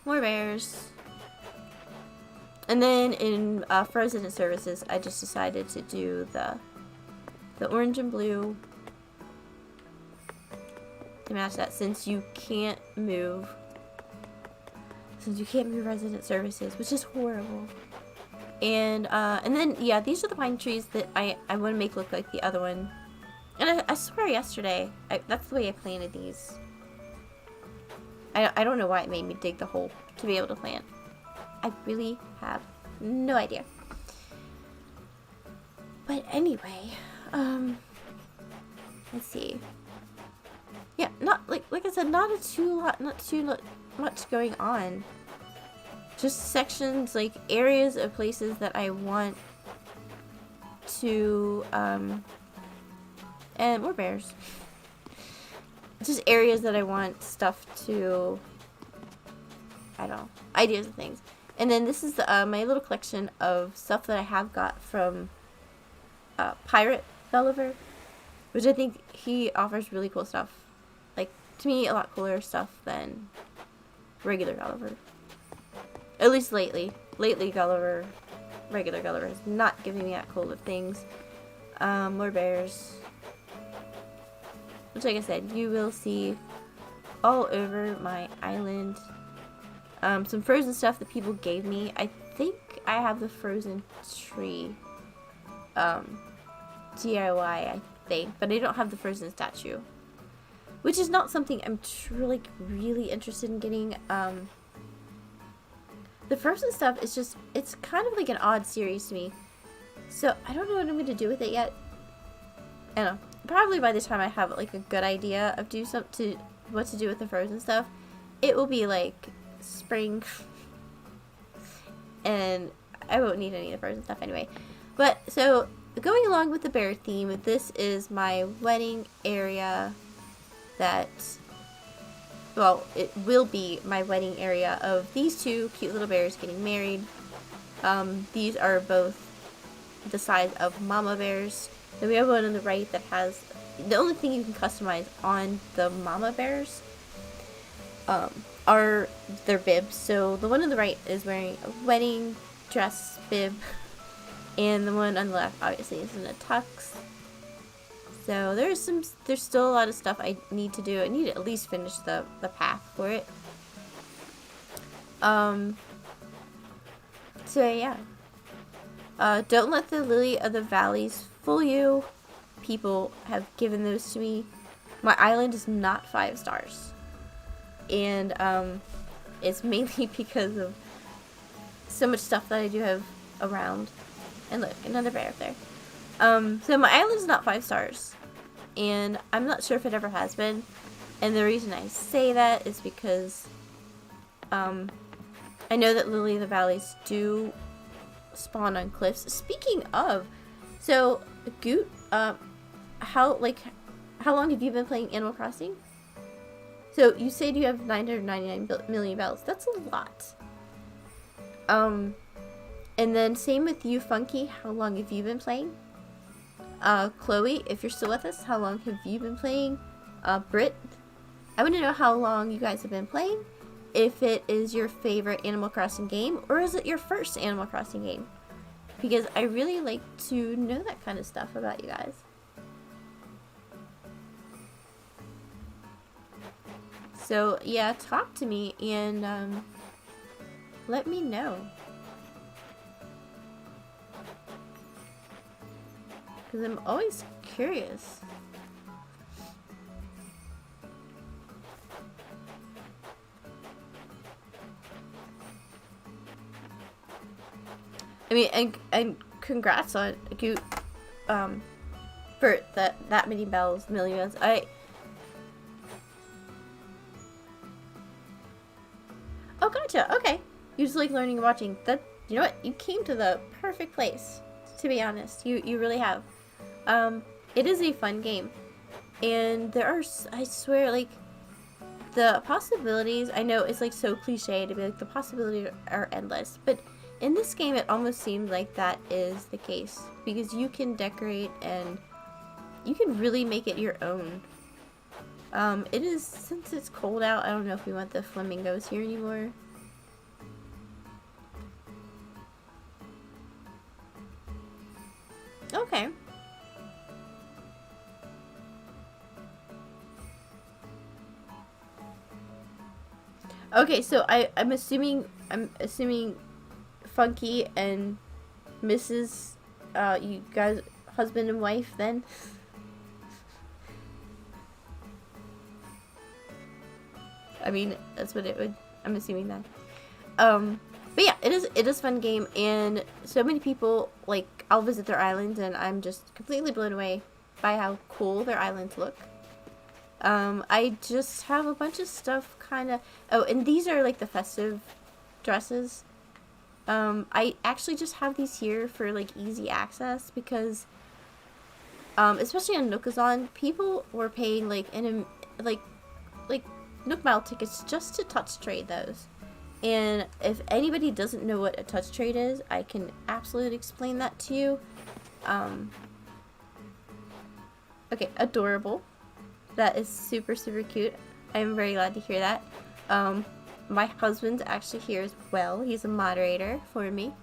More bears. And then in for resident services, I just decided to do the orange and blue to match that, since you can't move resident services, which is horrible. And then yeah, these are the pine trees that I want to make look like the other one. And I swear yesterday, that's the way I planted these. I don't know why it made me dig the hole to be able to plant. I really have no idea. But anyway, let's see. Yeah, not like I said, not too much going on. Just sections, like areas of places that I want to, and more bears. Just areas that I want stuff to, I don't know, ideas and things. And then this is my little collection of stuff that I have got from Pirate Gulliver, which I think he offers really cool stuff. Like, to me, a lot cooler stuff than regular Gulliver. At least lately. Lately, regular Gulliver is not giving me that cool of things. More bears. Which, like I said, you will see all over my island. Some frozen stuff that people gave me. I think I have the frozen tree DIY, I think. But I don't have the frozen statue. Which is not something I'm truly, really interested in getting. The frozen stuff is just, it's kind of like an odd series to me. So I don't know what I'm going to do with it yet. I don't know. Probably by the time I have like a good idea of what to do with the frozen stuff, it will be like spring. And I won't need any of the frozen stuff anyway. But so going along with the bear theme, this is my wedding area that, well, it will be my wedding area of these two cute little bears getting married. These are both the size of mama bears. So we have one on the right that has, the only thing you can customize on the mama bears are their bibs. So the one on the right is wearing a wedding dress bib, and the one on the left obviously is in a tux. So there's still a lot of stuff I need to do. I need to at least finish the path for it. So yeah. Don't let the lily of the valleys fool you. People have given those to me. My island is not 5 stars. And it's mainly because of so much stuff that I do have around. And look, another bear up there. So my island is not 5 stars. And I'm not sure if it ever has been. And the reason I say that is because I know that lily of the valleys do spawn on cliffs. Speaking of, so Goot, how long have you been playing Animal Crossing? So you said you have 999 million bells. That's a lot. And then same with you, Funky. How long have you been playing? Chloe, if you're still with us, how long have you been playing? Britt, I want to know how long you guys have been playing. If it is your favorite Animal Crossing game, or is it your first Animal Crossing game? Because I really like to know that kind of stuff about you guys. So yeah, talk to me and let me know. Because I'm always curious. I mean, and congrats on Goot, for that many bells, million bells. Oh, gotcha. Okay, you just like learning and watching. That, you know what? You came to the perfect place. To be honest, you really have. It is a fun game, and there are, I swear, like the possibilities. I know it's like so cliche to be like the possibilities are endless, but in this game, it almost seems like that is the case, because you can decorate and you can really make it your own. It is, since it's cold out, I don't know if we want the flamingos here anymore. Okay. Okay, so I'm assuming Funky and Mrs. You guys, husband and wife then? I mean, that's what it would, I'm assuming that. But yeah, it is a fun game, and so many people, like, I'll visit their islands and I'm just completely blown away by how cool their islands look. I just have a bunch of stuff kinda, oh, and these are like the festive dresses. I actually just have these here for like easy access because, especially on Nookazon, people were paying like like Nook Mile tickets just to touch trade those. And if anybody doesn't know what a touch trade is, I can absolutely explain that to you. Okay, adorable. That is super, super cute. I'm very glad to hear that. My husband's actually here as well. He's a moderator for me.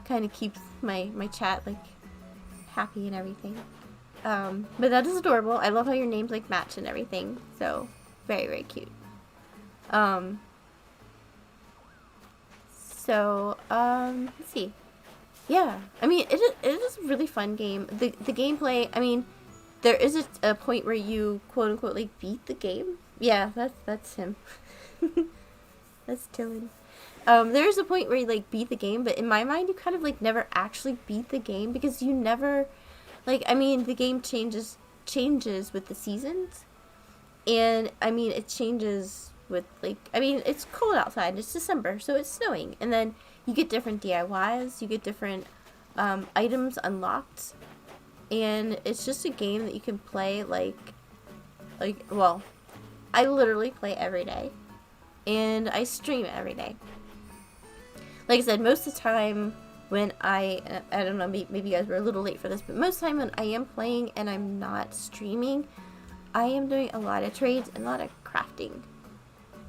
Kind of keeps my chat like happy and everything. But that is adorable. I love how your names like match and everything. So very, very cute. Let's see. Yeah, I mean, it is a really fun game. The gameplay, I mean, there is a point where you quote unquote like beat the game. Yeah, that's him. That's Dylan. There is a point where you like beat the game, but in my mind, you kind of like never actually beat the game because you never, like, I mean, the game changes with the seasons, and I mean it changes with like, I mean, it's cold outside. It's December, so it's snowing, and then you get different DIYs, you get different items unlocked, and it's just a game that you can play like well, I literally play every day. And I stream every day. Like I said, most of the time when I don't know, maybe you guys were a little late for this, but most time when I am playing and I'm not streaming, I am doing a lot of trades and a lot of crafting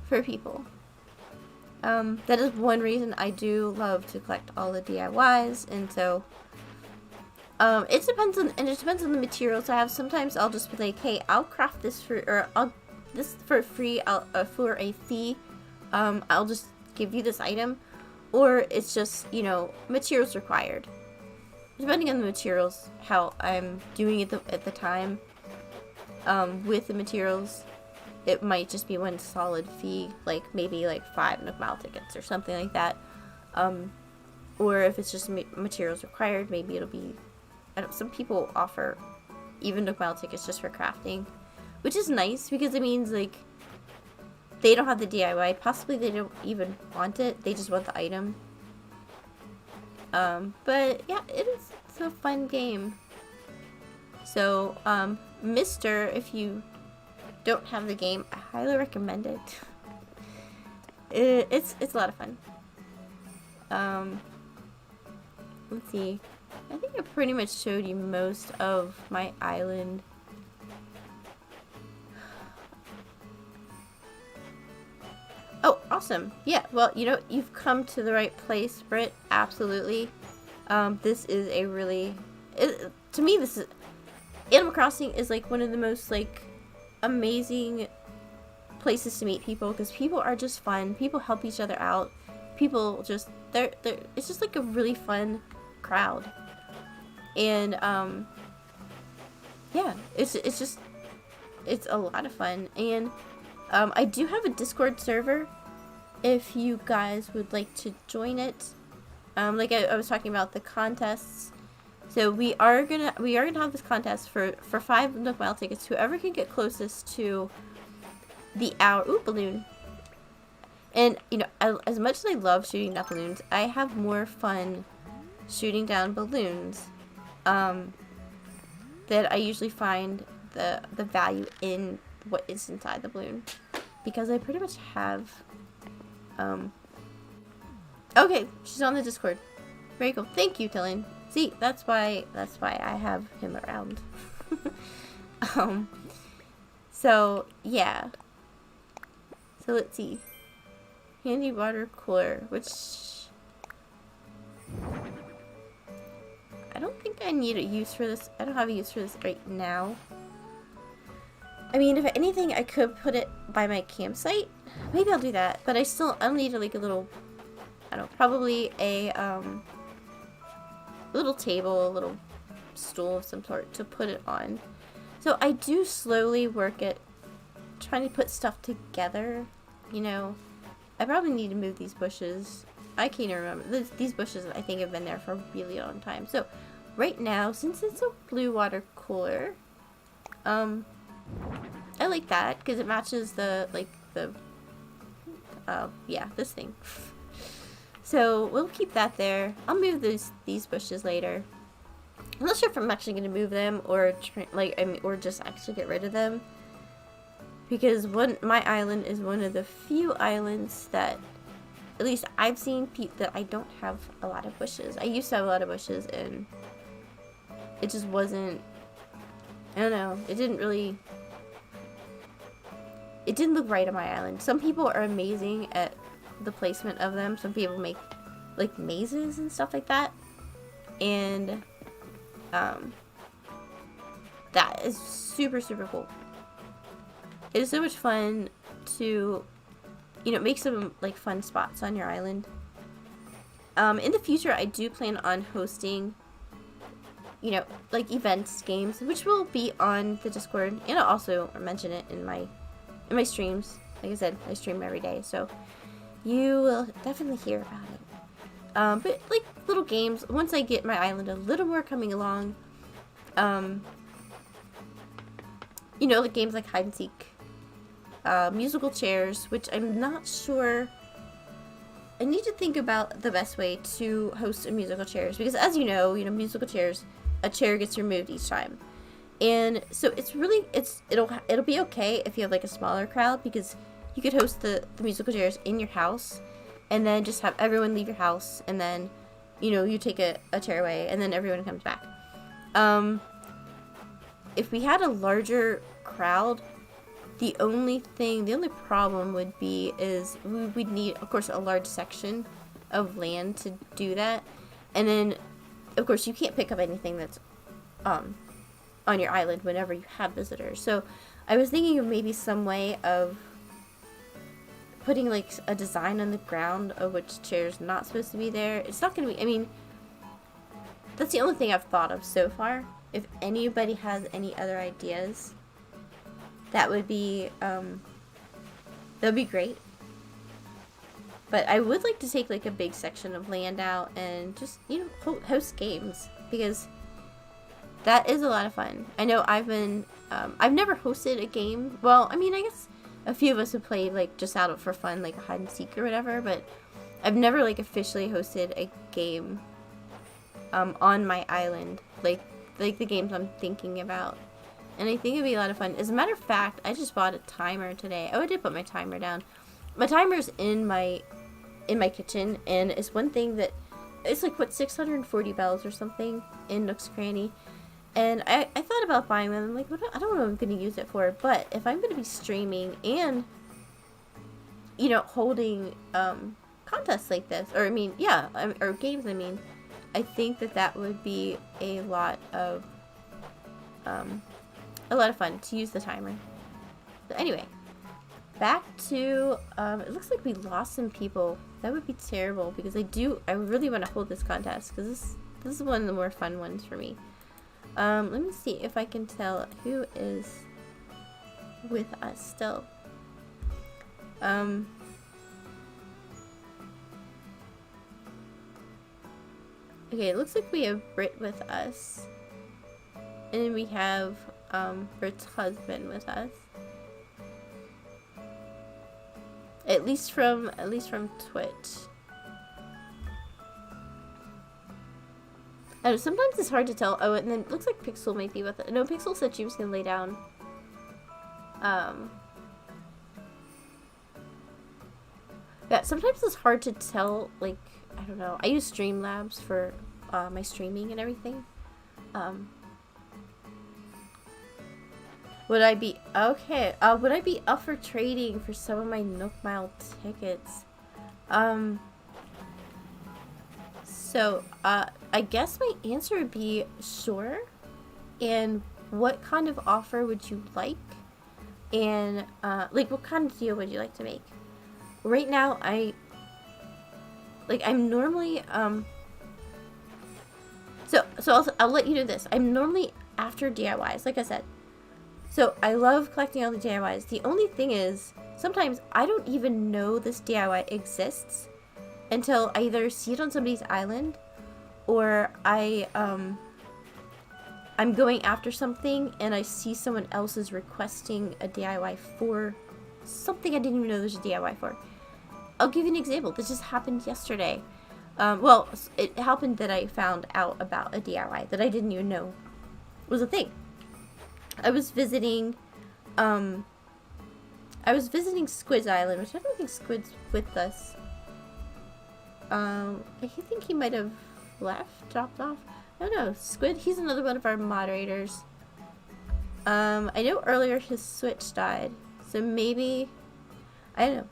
for people. That is one reason I do love to collect all the DIYs, and so it depends on the materials I have. Sometimes I'll just be like, hey, I'll craft this for free, for a fee. I'll just give you this item, or it's just, you know, materials required. Depending on the materials, how I'm doing it at the time, with the materials, it might just be one solid fee, like maybe like 5 Nook Mile tickets or something like that. Or if it's just materials required, maybe it'll be, some people offer even Nook Mile tickets just for crafting, which is nice because it means like they don't have the DIY, possibly they don't even want it, they just want the item. But yeah, it's a fun game. So, Mister, if you don't have the game, I highly recommend it. It's a lot of fun. Let's see. I think I pretty much showed you most of my island. Oh, awesome. Yeah, well, you know, you've come to the right place, Britt. Absolutely. This is a really... to me, this is... Animal Crossing is, like, one of the most, like, amazing places to meet people, because people are just fun. People help each other out. People just... it's just, like, a really fun crowd. And, yeah, it's a lot of fun. And, I do have a Discord server if you guys would like to join it. Like I was talking about the contests. So we are gonna have this contest for 5 Nook Mile tickets. Whoever can get closest to the hour. Ooh, balloon. And, you know, as much as I love shooting down balloons, I have more fun shooting down balloons. That I usually find the value in what is inside the balloon, because I pretty much have okay, she's on the Discord. Very cool. Thank you, Dylan. See, that's why I have him around. So yeah, so let's see, handy water cooler, which I don't think I need a use for this. I don't have a use for this right now. I mean, if anything, I could put it by my campsite. Maybe I'll do that. But I'll need like a little, I don't know, probably a little table, a little stool of some sort to put it on. So I do slowly work at trying to put stuff together. You know, I probably need to move these bushes. I can't even remember. These bushes, I think, have been there for a really long time. So right now, since it's a blue water cooler, I like that because it matches yeah, this thing. So we'll keep that there. I'll move these bushes later. I'm not sure if I'm actually going to move them or or just actually get rid of them, because my island is one of the few islands that, at least I've seen, that I don't have a lot of bushes. I used to have a lot of bushes, and it just wasn't, I don't know, it didn't look right on my island. Some people are amazing at the placement of them. Some people make like mazes and stuff like that, and that is super, super cool. It is so much fun to, you know, make some like fun spots on your island. In the future, I do plan on hosting, you know, like events, games, which will be on the Discord, and I'll also mention it in my streams. Like I said, I stream every day, so you will definitely hear about it. But like little games, once I get my island a little more coming along, you know, like games like hide and seek, musical chairs, which I'm not sure. I need to think about the best way to host a musical chairs, because as you know, musical chairs, a chair gets removed each time. And so it'll be okay if you have like a smaller crowd, because you could host the musical chairs in your house and then just have everyone leave your house, and then you know, you take a chair away and then everyone comes back. If we had a larger crowd, the only problem would be is we'd need, of course, a large section of land to do that. And then, of course, you can't pick up anything that's on your island whenever you have visitors. So I was thinking of maybe some way of putting like a design on the ground of which chair's not supposed to be there. It's not going to be, I mean, that's the only thing I've thought of so far. If anybody has any other ideas, that would be great. But I would like to take like a big section of land out and just, you know, host games, because that is a lot of fun. I know I've never hosted a game. Well, I mean, I guess a few of us have played like just out for fun, like a hide and seek or whatever, but I've never like officially hosted a game on my island, like the games I'm thinking about. And I think it'd be a lot of fun. As a matter of fact, I just bought a timer today. Oh, I did put my timer down. My timer's in my kitchen, and it's one thing that it's like, what, 640 bells or something in Nook's Cranny. And I thought about buying them. I'm like, I don't know what I'm going to use it for, but if I'm going to be streaming and, you know, holding contests like this, or I mean, yeah, or games, I mean, I think that would be a lot of fun to use the timer. But anyway, back to, it looks like we lost some people. That would be terrible, because I really want to hold this contest, because this is one of the more fun ones for me. Let me see if I can tell who is with us still. Okay, it looks like we have Britt with us. And then we have Britt's husband with us. At least from Twitch. I know, sometimes it's hard to tell. Oh, and then it looks like Pixel might be with it. No, Pixel said she was gonna lay down. Yeah, sometimes it's hard to tell, like, I don't know. I use Streamlabs for my streaming and everything. Would I be up for trading for some of my Nook Mile tickets? So, I guess my answer would be sure. And what kind of offer would you like? And, like, what kind of deal would you like to make? Right now, I'm normally, so I'll let you know this. I'm normally after DIYs, like I said. So I love collecting all the DIYs. The only thing is, sometimes I don't even know this DIY exists until I either see it on somebody's island, or I'm going after something and I see someone else is requesting a DIY for something I didn't even know there's a DIY for. I'll give you an example. This just happened yesterday. Well, it happened that I found out about a DIY that I didn't even know was a thing. I was visiting Squid's Island, which I don't think Squid's with us. I think he might have dropped off. I don't know. Squid, he's another one of our moderators. I know earlier his Switch died, so maybe, I don't know.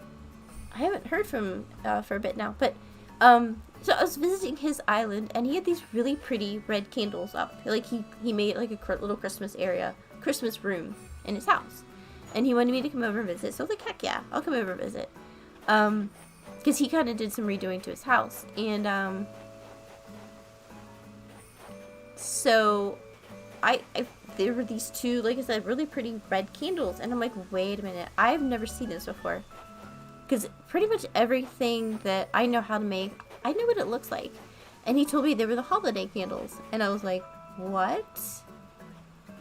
I haven't heard from him for a bit now, but so I was visiting his island, and he had these really pretty red candles up. Like he made like a little Christmas room in his house, and he wanted me to come over and visit. So I was like, heck yeah, I'll come over and visit. Because he kind of did some redoing to his house, and so there were these two, like I said, really pretty red candles, and I'm like, wait a minute, I've never seen this before. Because pretty much everything that I know how to make, I know what it looks like. And he told me they were the holiday candles. And I was like, what? I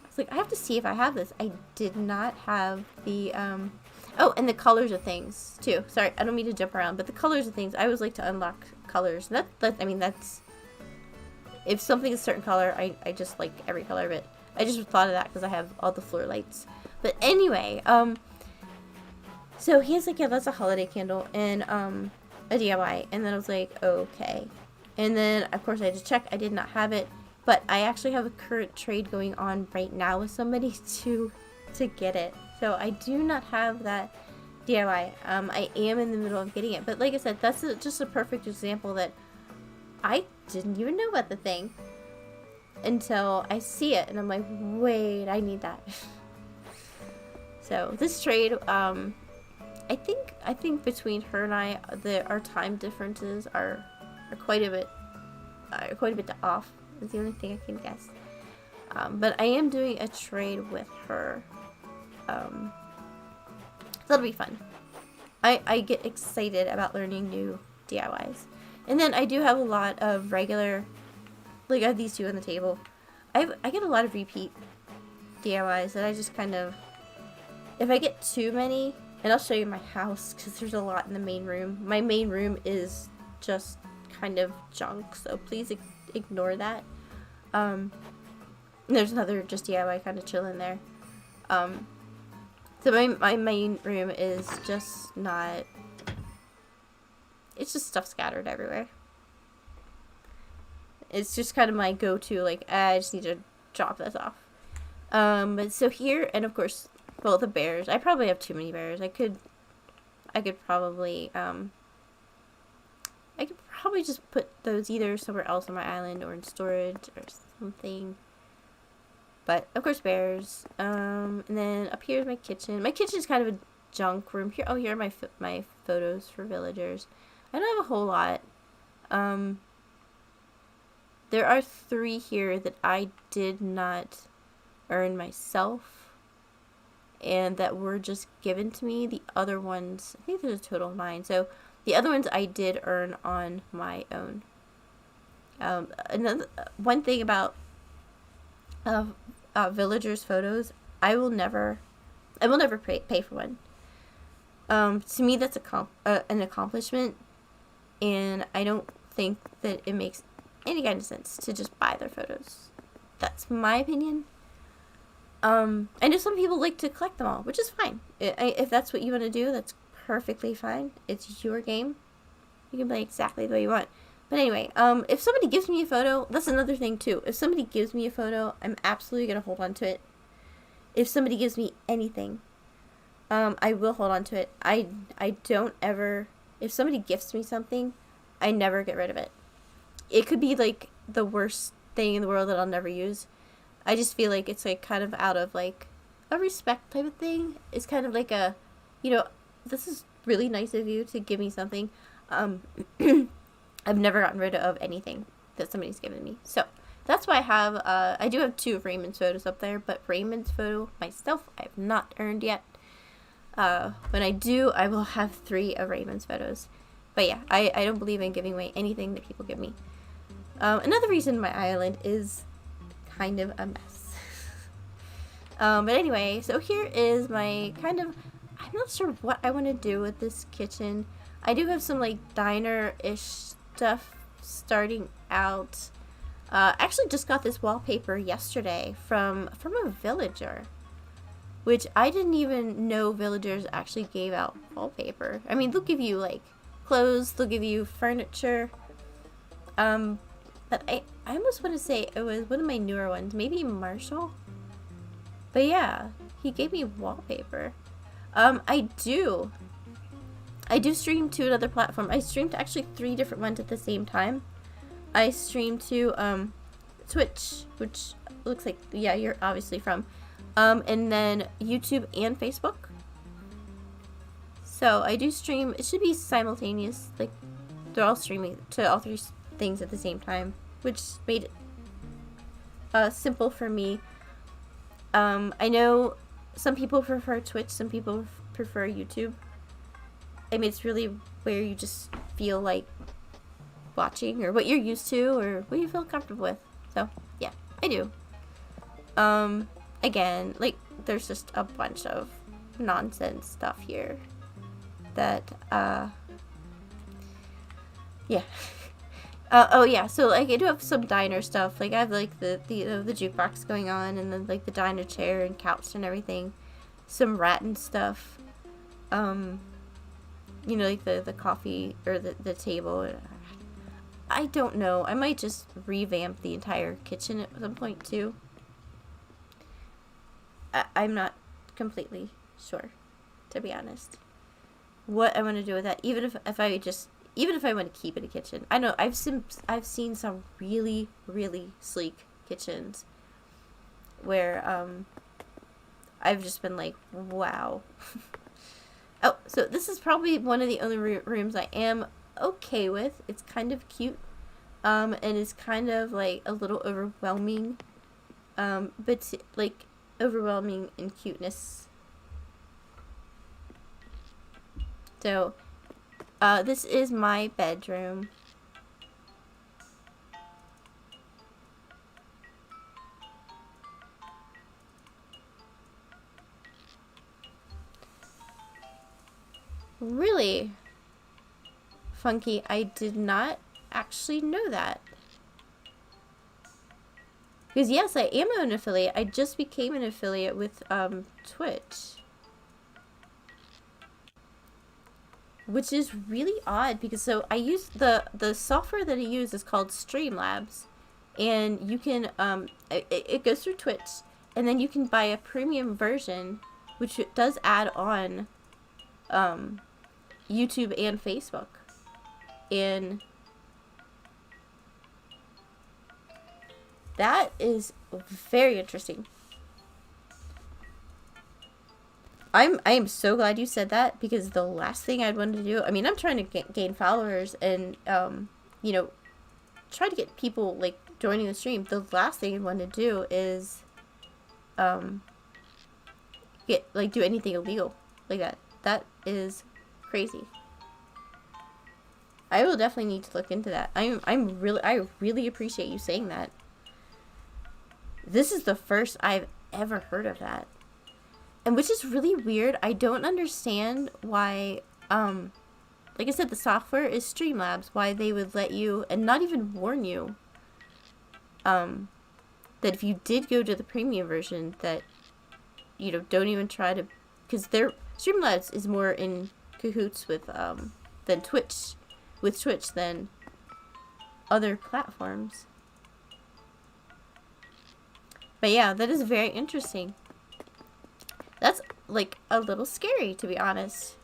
was like, I have to see if I have this. I did not have the, oh, and the colors of things, too. Sorry, I don't mean to jump around, but the colors of things, I always like to unlock colors. I mean, that's, if something is a certain color, I just like every color of it. I just thought of that because I have all the floor lights. But anyway, so he's like, yeah, that's a holiday candle and a DIY. And then I was like, okay. And then, of course, I had to check. I did not have it. But I actually have a current trade going on right now with somebody to get it. So I do not have that DIY. I am in the middle of getting it. But like I said, that's just a perfect example that I didn't even know about the thing until I see it. And I'm like, wait, I need that. So this trade, I think between her and I, our time differences are quite a bit off. Is the only thing I can guess. But I am doing a trade with her. That'll be fun. I get excited about learning new DIYs. And then I do have a lot of regular, like I have these two on the table. I get a lot of repeat DIYs that I just kind of, if I get too many, and I'll show you my house because there's a lot in the main room. My main room is just kind of junk, so please ignore that. There's another just DIY kind of chilling there. So my main room is just not, it's just stuff scattered everywhere. It's just kind of my go-to, like, I just need to drop this off. But so here, and of course, well, the bears. I probably have too many bears. I could probably just put those either somewhere else on my island or in storage or something. But of course, bears. And then up here is my kitchen. My kitchen is kind of a junk room. Here, oh, here are my photos for villagers. I don't have a whole lot. There are 3 here that I did not earn myself, and that were just given to me. The other ones, I think there's a total of 9. So the other ones I did earn on my own. One thing about villagers' photos, I will never pay for one. To me, that's an accomplishment, and I don't think that it makes any kind of sense to just buy their photos. That's my opinion. I know some people like to collect them all, which is fine. If that's what you want to do, that's perfectly fine. It's your game. You can play exactly the way you want. But anyway, if somebody gives me a photo, that's another thing too. If somebody gives me a photo, I'm absolutely going to hold on to it. If somebody gives me anything, I will hold on to it. I don't ever, if somebody gifts me something, I never get rid of it. It could be like the worst thing in the world that I'll never use. I just feel like it's like kind of out of like a respect type of thing. It's kind of like a, this is really nice of you to give me something. I've never gotten rid of anything that somebody's given me. So that's why I do have 2 of Raymond's photos up there, but Raymond's photo myself, I have not earned yet. When I do, I will have 3 of Raymond's photos. But yeah, I don't believe in giving away anything that people give me. Another reason my island is kind of a mess. But anyway, so here is my kind of, I'm not sure what I want to do with this kitchen. I do have some like diner-ish stuff starting out. Actually just got this wallpaper yesterday from a villager, which I didn't even know villagers actually gave out wallpaper. I mean, they'll give you like clothes, they'll give you furniture. But I almost want to say it was one of my newer ones, maybe Marshall. But yeah, he gave me wallpaper. I do stream to another platform. I stream to actually 3 different ones at the same time. I stream to Twitch, which looks like, yeah, you're obviously from. And then YouTube and Facebook. So I do stream, it should be simultaneous, like they're all streaming to all 3 things at the same time, which made it simple for me. I know some people prefer Twitch, some people prefer YouTube. I mean, it's really where you just feel like watching, or what you're used to, or what you feel comfortable with. So yeah, I do. Again, like there's just a bunch of nonsense stuff here that yeah. Oh yeah, so like I do have some diner stuff. Like I have like the jukebox going on, and then like the diner chair and couch and everything. Some rattan stuff. Like the coffee or the table. I don't know. I might just revamp the entire kitchen at some point too. I'm not completely sure, to be honest, what I want to do with that. Even if I want to keep it a kitchen. I know I've seen some really, really sleek kitchens where I've just been like, wow. Oh, so this is probably one of the only rooms I am okay with. It's kind of cute, and it's kind of like a little overwhelming, but like overwhelming in cuteness. So, this is my bedroom. Really? Funky, I did not actually know that. Because yes, I am an affiliate. I just became an affiliate with Twitch. Which is really odd because so I use the software that I use is called Streamlabs, and you can it goes through Twitch, and then you can buy a premium version, which it does add on YouTube and Facebook, and that is very interesting. I am so glad you said that, because the last thing I'd want to do, I mean, I'm trying to gain followers and, you know, try to get people, like, joining the stream. The last thing I'd want to do is, do anything illegal like that. That is crazy. I will definitely need to look into that. I really appreciate you saying that. This is the first I've ever heard of that. And which is really weird. I don't understand why, like I said, the software is Streamlabs, why they would let you, and not even warn you, that if you did go to the premium version, that, you know, don't even try to, because Streamlabs is more in cahoots with, than Twitch, with Twitch than other platforms. But yeah, that is very interesting. That's, like, a little scary, to be honest.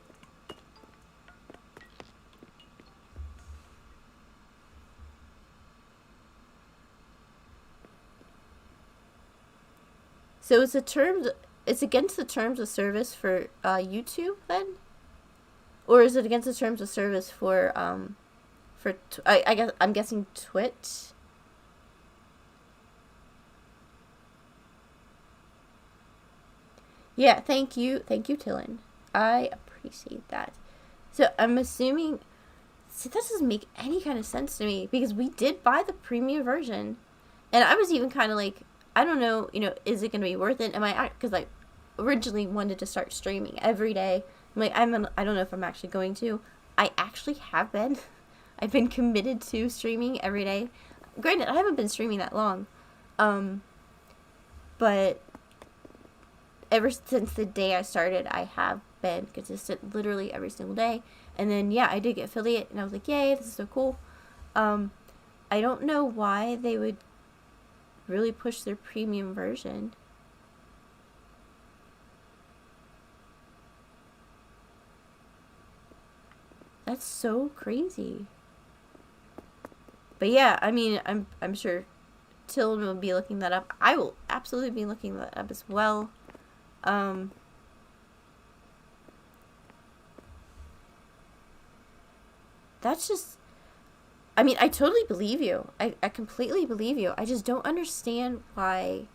So it's against the terms of service for YouTube, then? Or is it against the terms of service for I guess, I'm guessing Twitch? Yeah, thank you, Tillin. I appreciate that. So I'm assuming, see, this doesn't make any kind of sense to me, because we did buy the premium version, and I was even kind of like, I don't know, you know, is it going to be worth it? Because I originally wanted to start streaming every day. I'm like, I don't know if I'm actually going to. I actually have been. I've been committed to streaming every day. Granted, I haven't been streaming that long, but ever since the day I started, I have been consistent literally every single day. And then, yeah, I did get affiliate, and I was like, yay, this is so cool. I don't know why they would really push their premium version. That's so crazy. But yeah, I mean, I'm sure Tilden will be looking that up. I will absolutely be looking that up as well. That's just, I mean, I totally believe you. I completely believe you. I just don't understand why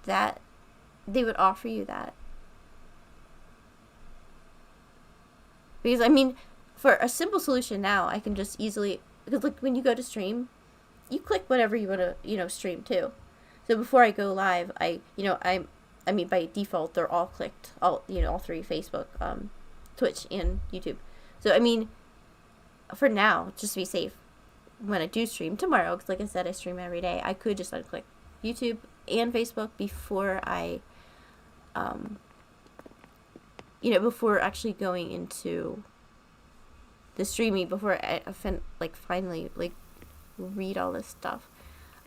that they would offer you that. Because, I mean, for a simple solution now, I can just easily, because like when you go to stream, you click whatever you want to, you know, stream to. So before I go live, I mean, by default, they're all clicked, all three, Facebook, Twitch, and YouTube. So, I mean, for now, just to be safe, when I do stream tomorrow, because like I said, I stream every day, I could just unclick YouTube and Facebook before I, before actually going into the streaming before I like finally like read all this stuff.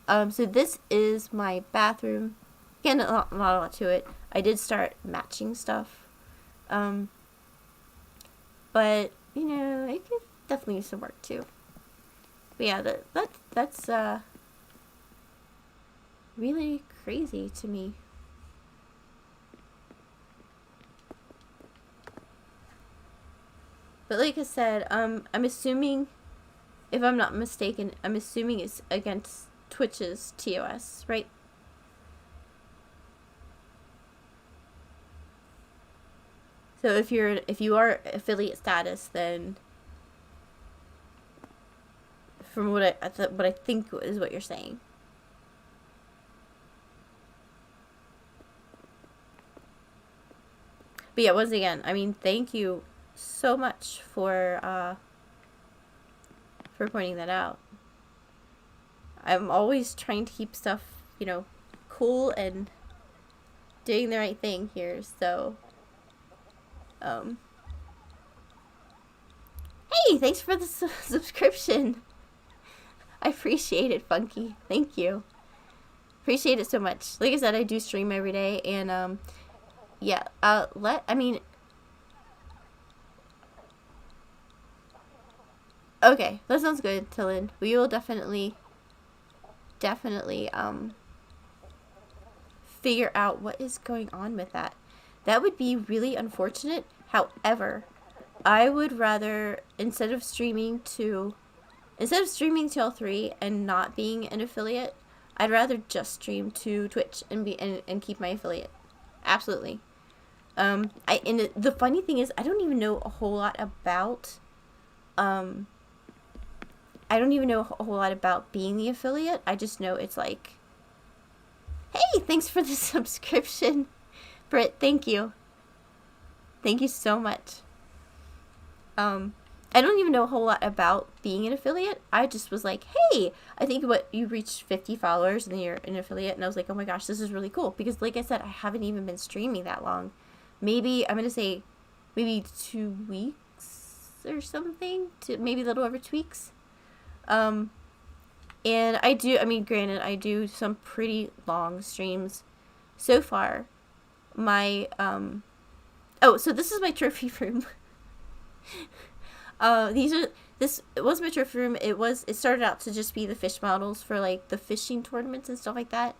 So this is my bathroom. Again, not a lot to it. I did start matching stuff. But you know, it could definitely use some work too. But yeah, that's really crazy to me. But like I said, I'm assuming, if I'm not mistaken, I'm assuming it's against Twitch's TOS, right? So if you are affiliate status, then from what I think is what you're saying. But yeah, once again, I mean, thank you so much for pointing that out. I'm always trying to keep stuff, you know, cool and doing the right thing here, so hey, thanks for the subscription. I appreciate it, Funky. Thank you. Appreciate it so much. Like I said, I do stream every day, and yeah, I mean, okay, that sounds good, Tillin. We will definitely figure out what is going on with that. That would be really unfortunate. However, I would rather, instead of streaming to L3 and not being an affiliate, I'd rather just stream to Twitch and keep my affiliate. Absolutely. The funny thing is, I don't even know a whole lot about being the affiliate. I just know it's like, hey, thanks for the subscription, Britt. Thank you. Thank you so much. I don't even know a whole lot about being an affiliate. I just was like, hey, I think you reached 50 followers and then you're an affiliate. And I was like, oh my gosh, this is really cool. Because like I said, I haven't even been streaming that long. Maybe, I'm going to say, maybe 2 weeks or something. Maybe a little over 2 weeks. And granted, I do some pretty long streams. So far, so this is my trophy room. This was my trophy room. It started out to just be the fish models for like the fishing tournaments and stuff like that.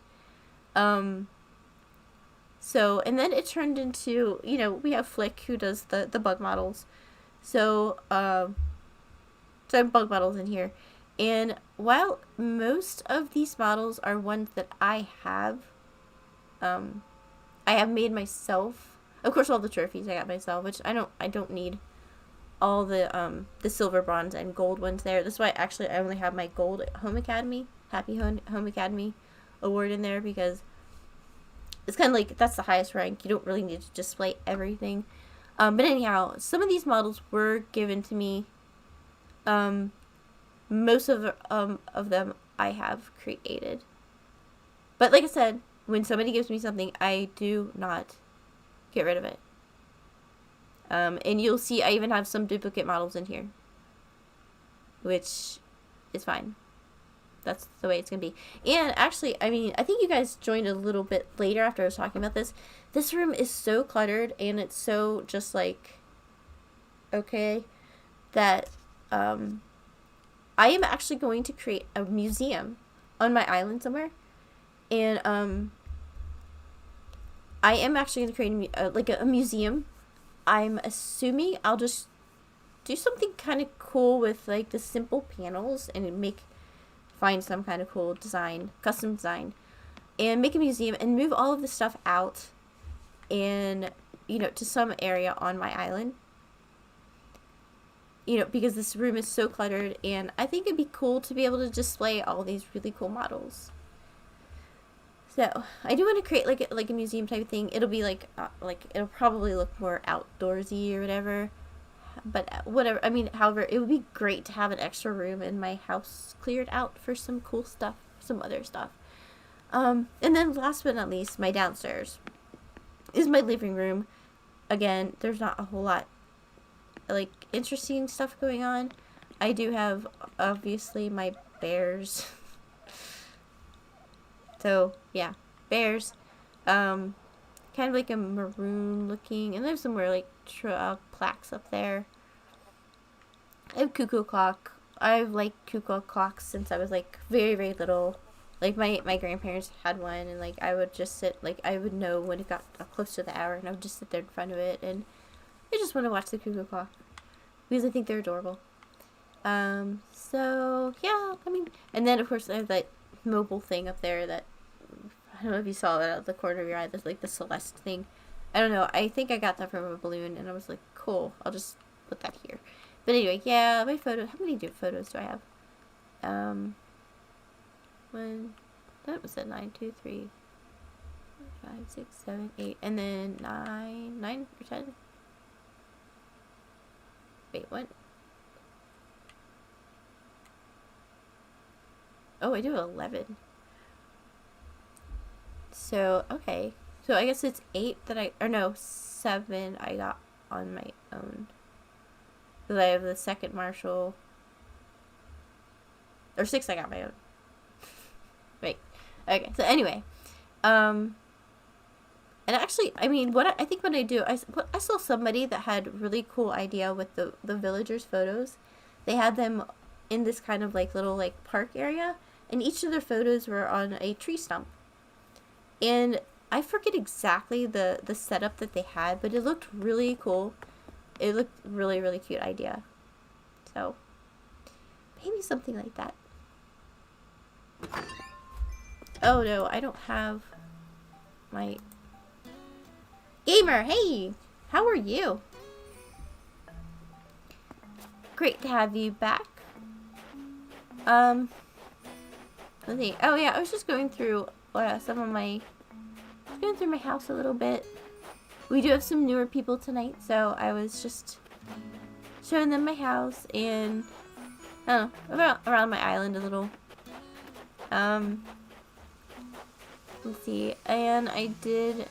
So, and then it turned into, you know, we have Flick who does the bug models. So I have bug models in here. And while most of these models are ones that I have made myself. Of course, all the trophies I got myself, which I don't need all the silver, bronze, and gold ones there. That's why actually I only have my gold Home Academy, Happy Home Academy award in there, because it's kind of like, that's the highest rank. You don't really need to display everything. But anyhow, some of these models were given to me. Most of them I have created. But like I said, when somebody gives me something, I do not get rid of it. And you'll see I even have some duplicate models in here, which is fine. That's the way it's going to be. And actually, I mean, I think you guys joined a little bit later after I was talking about this. This room is so cluttered, and it's so just like, okay, that I am actually going to create a museum on my island somewhere. And I am actually going to create a museum. I'm assuming I'll just do something kind of cool with like the simple panels and find some kind of cool design, custom design, and make a museum and move all of the stuff out and, you know, to some area on my island. You know, because this room is so cluttered, and I think it'd be cool to be able to display all these really cool models. So I do want to create like a museum type of thing. It'll be it'll probably look more outdoorsy or whatever. But whatever. I mean, however, it would be great to have an extra room in my house cleared out for some cool stuff, some other stuff. And then last but not least, my downstairs is my living room. Again, there's not a whole lot like interesting stuff going on. I do have obviously my bears. So yeah, bears. Kind of like a maroon looking, and there's some more like plaques up there. I have cuckoo clock. I've liked cuckoo clocks since I was like very, very little. Like my grandparents had one, and like I would just sit, like I would know when it got close to the hour, and I would just sit there in front of it, and I just want to watch the cuckoo clock because I think they're adorable. So yeah, I mean, and then of course I have that mobile thing up there that I don't know if you saw it out of the corner of your eye. There's like the Celeste thing. I don't know. I think I got that from a balloon, and I was like, cool. I'll just put that here. But anyway, yeah, my photo. How many photos do I have? That was at 9, 2, 3, 4, 5, 6, 7, 8, and then 9 or 10. Wait, what? Oh, I do 11. So, okay. So I guess it's 8 that or no, 7 I got on my own. Because I have the second Marshall. Or 6 I got my own. Wait. Okay, so anyway. And actually, I mean, I think what I do, I saw somebody that had a really cool idea with the villagers' photos. They had them in this kind of like little like park area, and each of their photos were on a tree stump. And I forget exactly the setup that they had, but it looked really cool. It looked really, really cute idea. So, maybe something like that. Oh no, I don't have my... Gamer, hey! How are you? Great to have you back. Let's see. Oh yeah, I was just going through my house a little bit. We do have some newer people tonight, so I was just showing them my house and I don't know, around my island a little. Let's see, and I did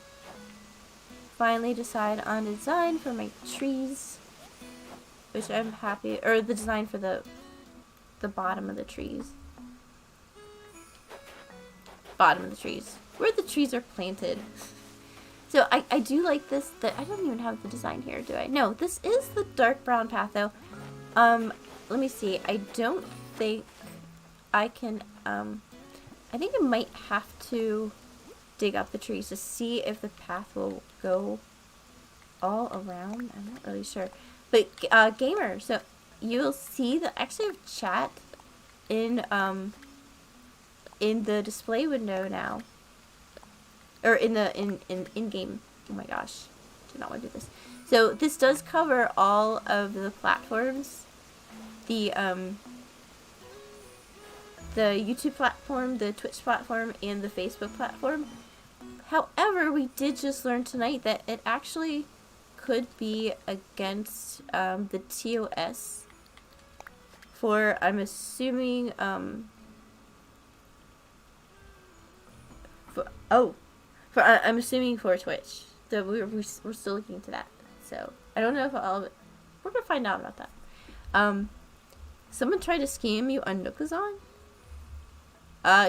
finally decide on a design for my trees, which I'm happy, or the design for the bottom of the trees. Bottom of the trees. Where the trees are planted. So I do like this, that I don't even have the design here, do I? No, this is the dark brown path though. Let me see. I don't think I can, I think I might have to dig up the trees to see if the path will go all around. I'm not really sure. But, gamer, so you'll see that I actually have chat in the display window now. Or in the in-game. Oh my gosh. Did not want to do this. So this does cover all of the platforms. The YouTube platform, the Twitch platform, and the Facebook platform. However, we did just learn tonight that it actually could be against the TOS for, I'm assuming, I'm assuming for Twitch. So we're still looking into that. So I don't know if we're gonna find out about that. Someone tried to scam you on Nookazon?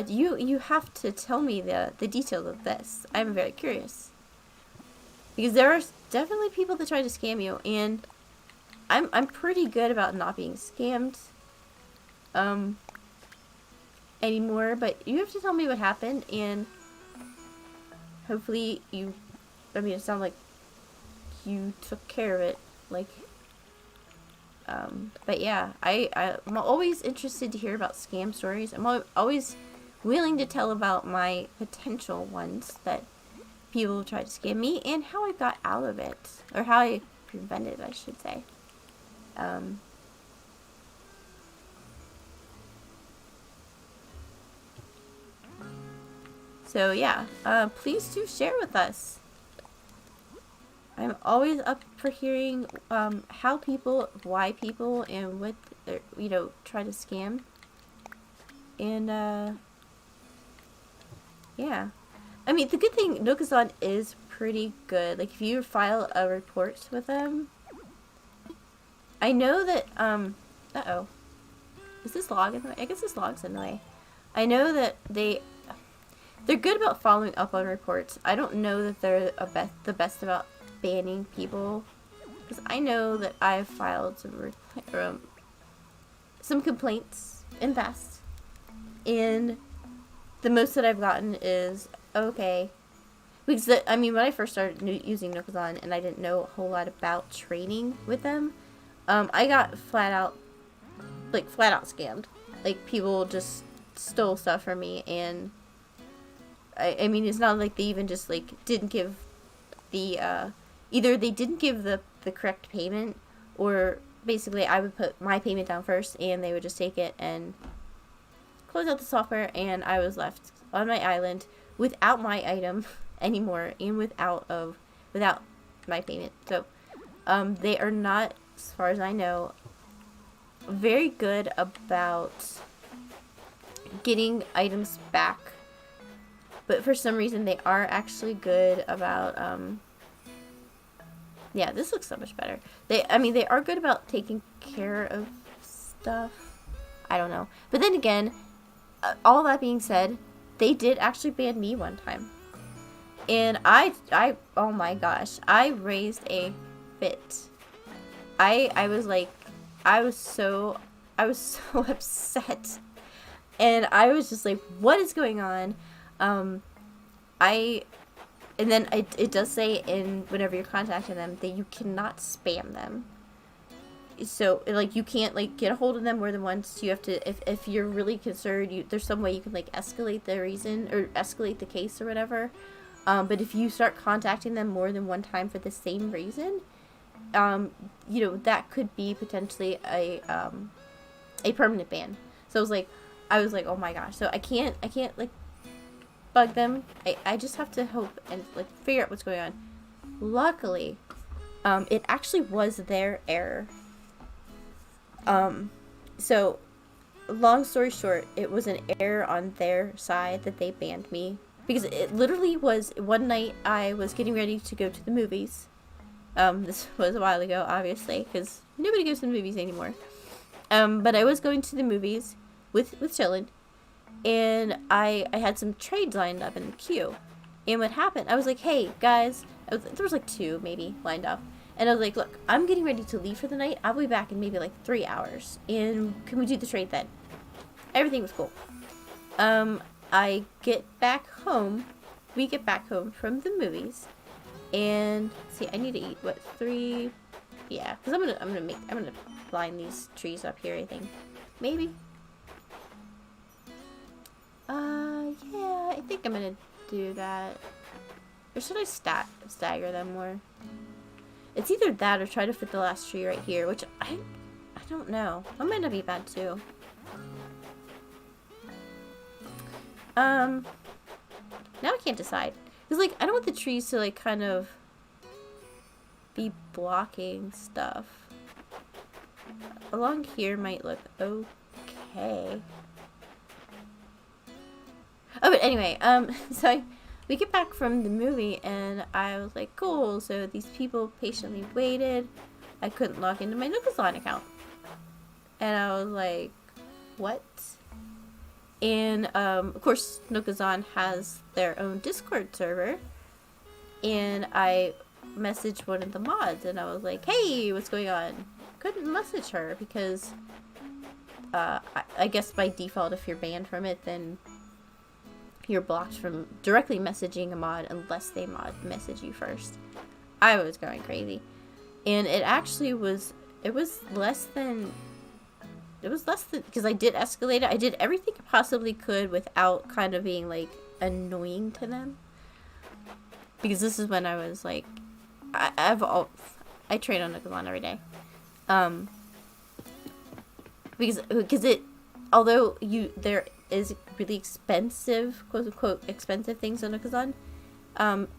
You have to tell me the details of this. I'm very curious. Because there are definitely people that try to scam you, and I'm pretty good about not being scammed anymore, but you have to tell me what happened, and hopefully it sounds like you took care of it, like, but yeah, I'm always interested to hear about scam stories. I'm always willing to tell about my potential ones that people try to scam me and how I got out of it, or how I prevented, I should say. So yeah, please do share with us. I'm always up for hearing how people, why people, and what, try to scam. And yeah. I mean, the good thing, Nookazon is pretty good. Like, if you file a report with them, I know that, uh-oh. Is this log in the way? I guess this log's in the way. I know that they're good about following up on reports. I don't know that they're the best about banning people. Because I know that I've filed some complaints in the past. And the most that I've gotten is, okay. Because, when I first started using Nookazon and I didn't know a whole lot about training with them, I got flat out scammed. Like, people just stole stuff from me, and I mean, it's not like they even just, like, didn't give the, either they didn't give the correct payment, or basically I would put my payment down first, and they would just take it and close out the software, and I was left on my island without my item anymore, and without my payment. So, they are not, as far as I know, very good about getting items back, but for some reason they are actually good about yeah, this looks so much better. They are good about taking care of stuff. I don't know, but then again, all that being said, they did actually ban me one time, and I oh my gosh, I raised a fit. I was like, I was so upset, and I was just like, what is going on? And then it does say whenever you're contacting them that you cannot spam them. So, like, you can't, like, get a hold of them more than once. You have to, if you're really concerned, there's some way you can, like, escalate the reason, or escalate the case or whatever. But if you start contacting them more than one time for the same reason, that could be potentially a permanent ban. So I was like, oh my gosh. So I can't, like, bug them. I just have to hope and, like, figure out what's going on. Luckily, it actually was their error. So, long story short, it was an error on their side that they banned me. Because it literally was, one night I was getting ready to go to the movies. This was a while ago, obviously, because nobody goes to the movies anymore. But I was going to the movies with Chillin', and I had some trades lined up in the queue. And what happened, I was like, hey, guys, there was like 2, maybe, lined up. And I was like, look, I'm getting ready to leave for the night. I'll be back in maybe like 3 hours. And can we do the trade then? Everything was cool. I get back home. We get back home from the movies. And, see, I need to eat, what, 3? Yeah, because I'm gonna line these trees up here, I think. Maybe. Yeah, I think I'm gonna do that. Or should I stagger them more? It's either that or try to fit the last tree right here, which I don't know. That might not be bad too. Now I can't decide. Because, like, I don't want the trees to, like, kind of be blocking stuff. Along here might look okay. Oh, but anyway, so we get back from the movie, and I was like, cool, so these people patiently waited. I couldn't log into my Nookazon account. And I was like, what? And, of course, Nookazon has their own Discord server. And I messaged one of the mods, and I was like, hey, what's going on? Couldn't message her because, I guess by default, if you're banned from it, then you're blocked from directly messaging a mod unless they message you first. I was going crazy. And it actually was, it was less than, because I did escalate it. I did everything I possibly could without kind of being, like, annoying to them. Because this is when I was, like, I train on Nookazon every day. Because it, although there is really expensive, quote unquote, expensive things on Nookazon,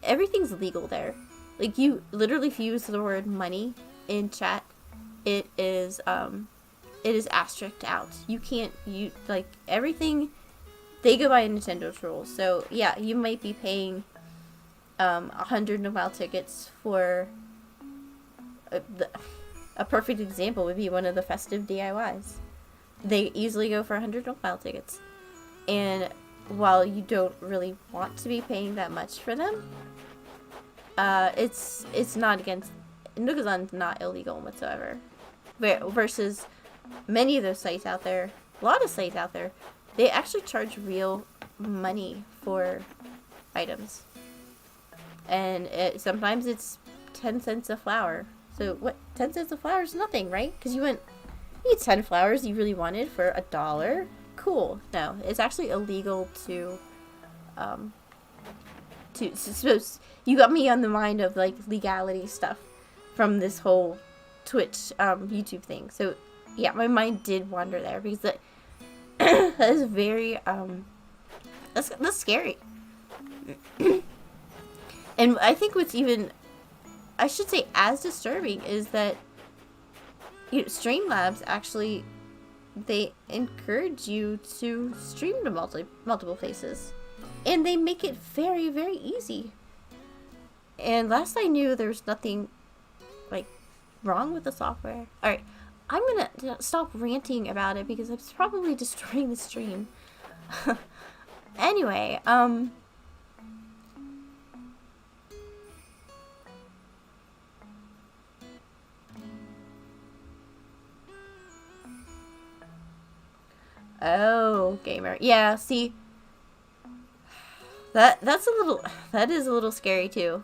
everything's legal there. Like, you literally, if you use the word money in chat, it is asterisked out. You can't, like, everything, they go by Nintendo's rules. So, yeah, you might be paying 100 Noel tickets for a perfect example would be one of the festive DIYs. They easily go for 100 Nook tickets. And while you don't really want to be paying that much for them, it's not against... Nookazon's not illegal whatsoever. Versus many of those sites out there, a lot of sites out there, they actually charge real money for items. And sometimes it's 10 cents a flower. So what, 10 cents a flower is nothing, right? Because you need 10 flowers you really wanted for $1. Cool. No, it's actually illegal to you got me on the mind of like legality stuff from this whole Twitch YouTube thing. So yeah, my mind did wander there because that is very that's scary. And I think what's even, I should say, as disturbing is that, you know, Streamlabs actually, they encourage you to stream to multiple places. And they make it very, very easy. And last I knew, there was nothing, like, wrong with the software. Alright, I'm gonna stop ranting about it because it's probably destroying the stream. Anyway, oh, gamer. Yeah, see, that is a little scary too.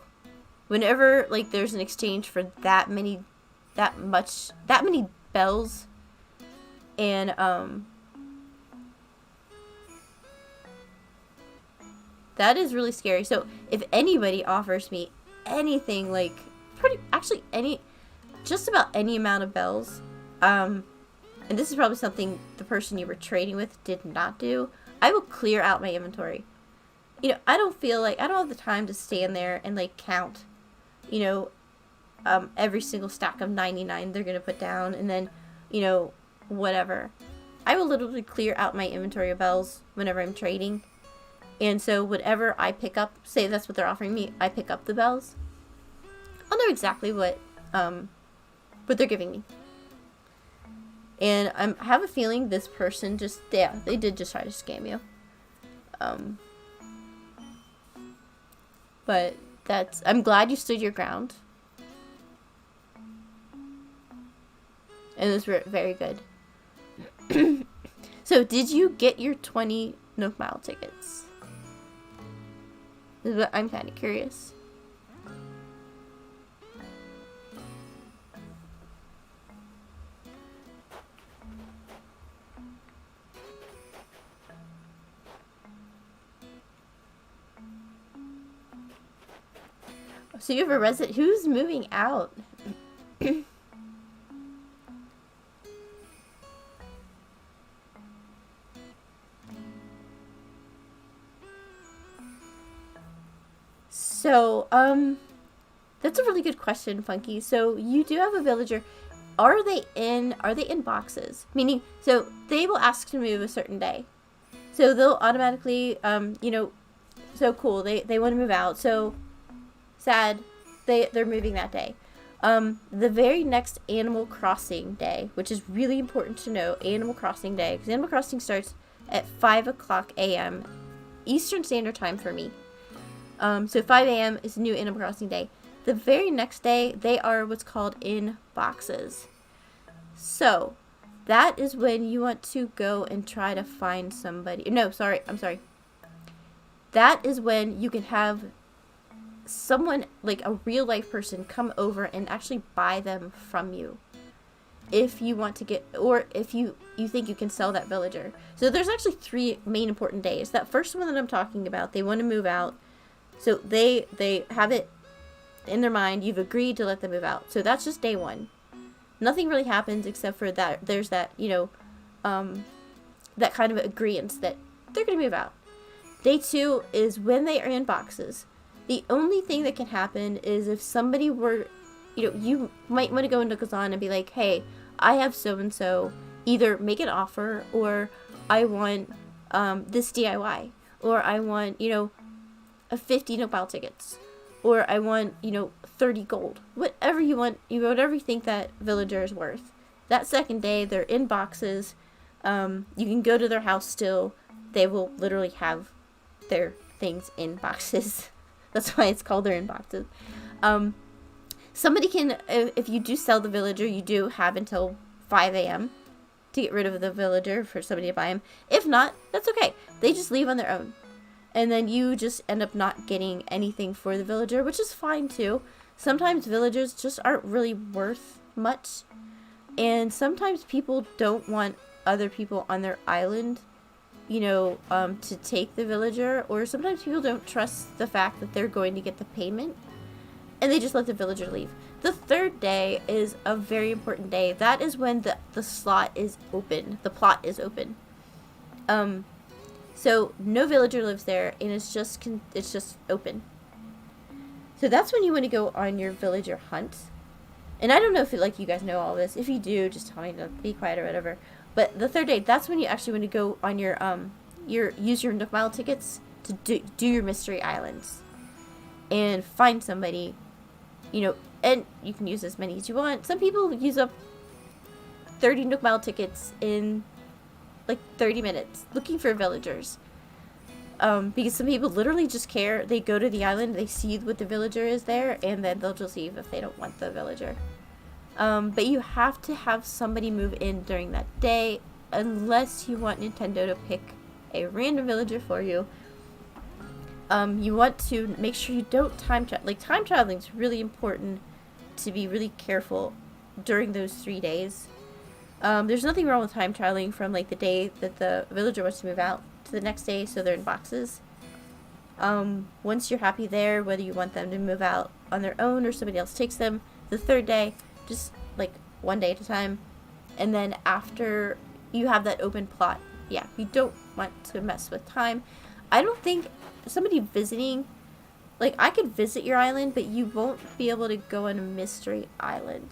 Whenever like there's an exchange for that many bells, and that is really scary. So if anybody offers me anything, like just about any amount of bells, and this is probably something the person you were trading with did not do, I will clear out my inventory. You know, I don't have the time to stand there and like count, you know, every single stack of 99 they're going to put down and then, you know, whatever. I will literally clear out my inventory of bells whenever I'm trading. And so whatever I pick up, say that's what they're offering me, I pick up the bells, I'll know exactly what they're giving me. And I have a feeling this person they did just try to scam you. But I'm glad you stood your ground. And it was very good. So, did you get your 20 Nook Mile tickets? I'm kind of curious. So you have a resident who's moving out. So, that's a really good question, Funky. So you do have a villager. Are they in boxes? Meaning, so they will ask to move a certain day. So they'll automatically, you know, so cool. They want to move out. So sad, they're moving that day. The very next Animal Crossing day, which is really important to know, Animal Crossing day, because Animal Crossing starts at 5 o'clock a.m. Eastern Standard Time for me. So 5 a.m. is new Animal Crossing day. The very next day, they are what's called in boxes. So that is when you want to go and try to find somebody. No, sorry, I'm sorry. That is when you can have someone, like a real life person, come over and actually buy them from you if you want to get, or if you think you can sell that villager. So there's actually 3 main important days. That first one that I'm talking about, they want to move out, so they have it in their mind, you've agreed to let them move out. So that's just day 1. Nothing really happens except for that there's that, you know, that kind of agreement that they're going to move out. Day 2 is when they are in boxes. The only thing that can happen is if somebody were, you know, you might want to go into Kazan and be like, hey, I have so-and-so, either make an offer, or I want this DIY, or I want, you know, a 50 Nook Mile tickets, or I want, 30 gold. Whatever you want, whatever you think that villager is worth. That second day, they're in boxes. You can go to their house still. They will literally have their things in boxes. That's why it's called they're in boxes. Somebody can, if you do sell the villager, you do have until 5 a.m. to get rid of the villager for somebody to buy him. If not, that's okay. They just leave on their own. And then you just end up not getting anything for the villager, which is fine too. Sometimes villagers just aren't really worth much. And sometimes people don't want other people on their island, to take the villager. Or sometimes people don't trust the fact that they're going to get the payment. And they just let the villager leave. The third day is a very important day. That is when the slot is open. The plot is open. So no villager lives there, and it's just open. So that's when you want to go on your villager hunt. And I don't know if you guys know all this. If you do, just tell me to be quiet or whatever. But the third day, that's when you actually want to go on use your Nook Mile tickets to do your mystery islands, and find somebody. And you can use as many as you want. Some people use up 30 Nook Mile tickets in 30 minutes looking for villagers. Because some people literally just care. They go to the island, they see what the villager is there, and then they'll just leave if they don't want the villager. But you have to have somebody move in during that day, unless you want Nintendo to pick a random villager for you. You want to make sure you don't time travel. Time traveling is really important to be really careful during those 3 days. There's nothing wrong with time traveling from the day that the villager wants to move out to the next day, so they're in boxes. Once you're happy there, whether you want them to move out on their own or somebody else takes them, the third day, just 1 day at a time. And then after you have that open plot, yeah, you don't want to mess with time. I don't think somebody visiting, I could visit your island, but you won't be able to go on a mystery island.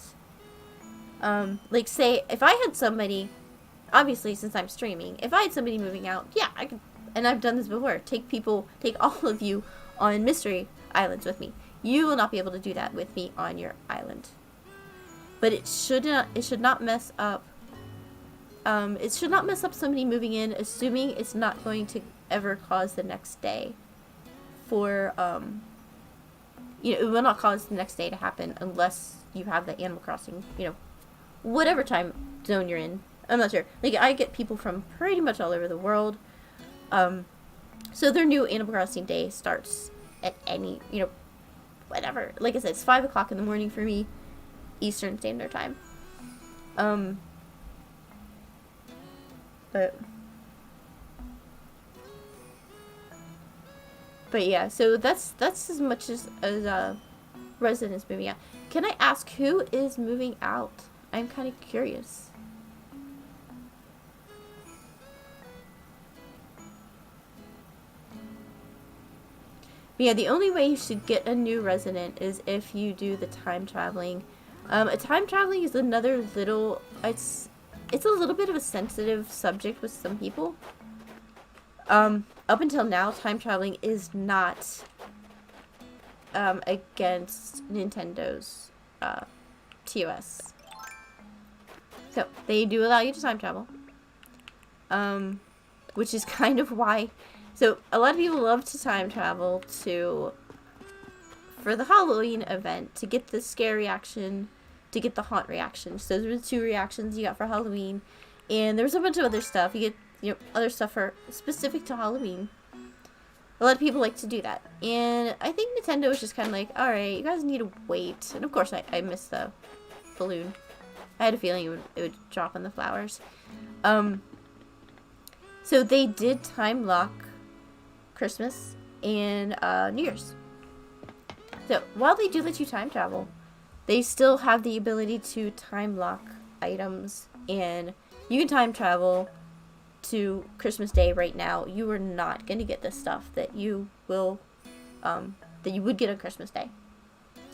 Say, if I had somebody, obviously since I'm streaming, if I had somebody moving out, yeah, I could, and I've done this before, take all of you on mystery islands with me. You will not be able to do that with me on your island. But it should not mess up somebody moving in, assuming it's not going to ever cause the next day for, it will not cause the next day to happen unless you have the Animal Crossing, whatever time zone you're in. I'm not sure. I get people from pretty much all over the world. So their new Animal Crossing day starts at any, whatever. Like I said, it's 5 o'clock in the morning for me, Eastern Standard Time. But yeah, so that's as much as residents moving out. Can I ask who is moving out? I'm kind of curious. But yeah, the only way you should get a new resident is if you do the time traveling. Time traveling is another little, it's a little bit of a sensitive subject with some people. Up until now, time traveling is not against Nintendo's TOS. So, they do allow you to time travel. Which is kind of why... So, a lot of people love to time travel for the Halloween event, to get the scare reaction, to get the haunt reaction. So, those are the 2 reactions you got for Halloween. And there's a bunch of other stuff. You get, other stuff for specific to Halloween. A lot of people like to do that. And I think Nintendo was just kind of alright, you guys need to wait. And of course, I missed the balloon. I had a feeling it would drop on the flowers. So they did time lock Christmas and New Year's. So while they do let you time travel, they still have the ability to time lock items, and you can time travel to Christmas Day right now. You are not going to get the stuff that you will, that you would get on Christmas Day,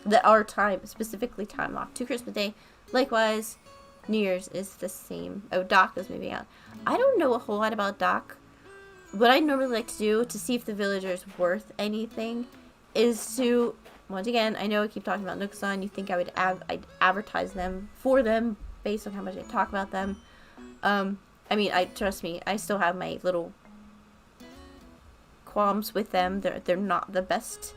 that are specifically time locked to Christmas Day. Likewise, New Year's is the same. Oh, Doc is moving out. I don't know a whole lot about Doc. What I normally like to do to see if the villager is worth anything is to once again, I know I keep talking about Nookazon. You think I'd advertise them for them based on how much I talk about them. I mean, trust me, I still have my little qualms with them. They're not the best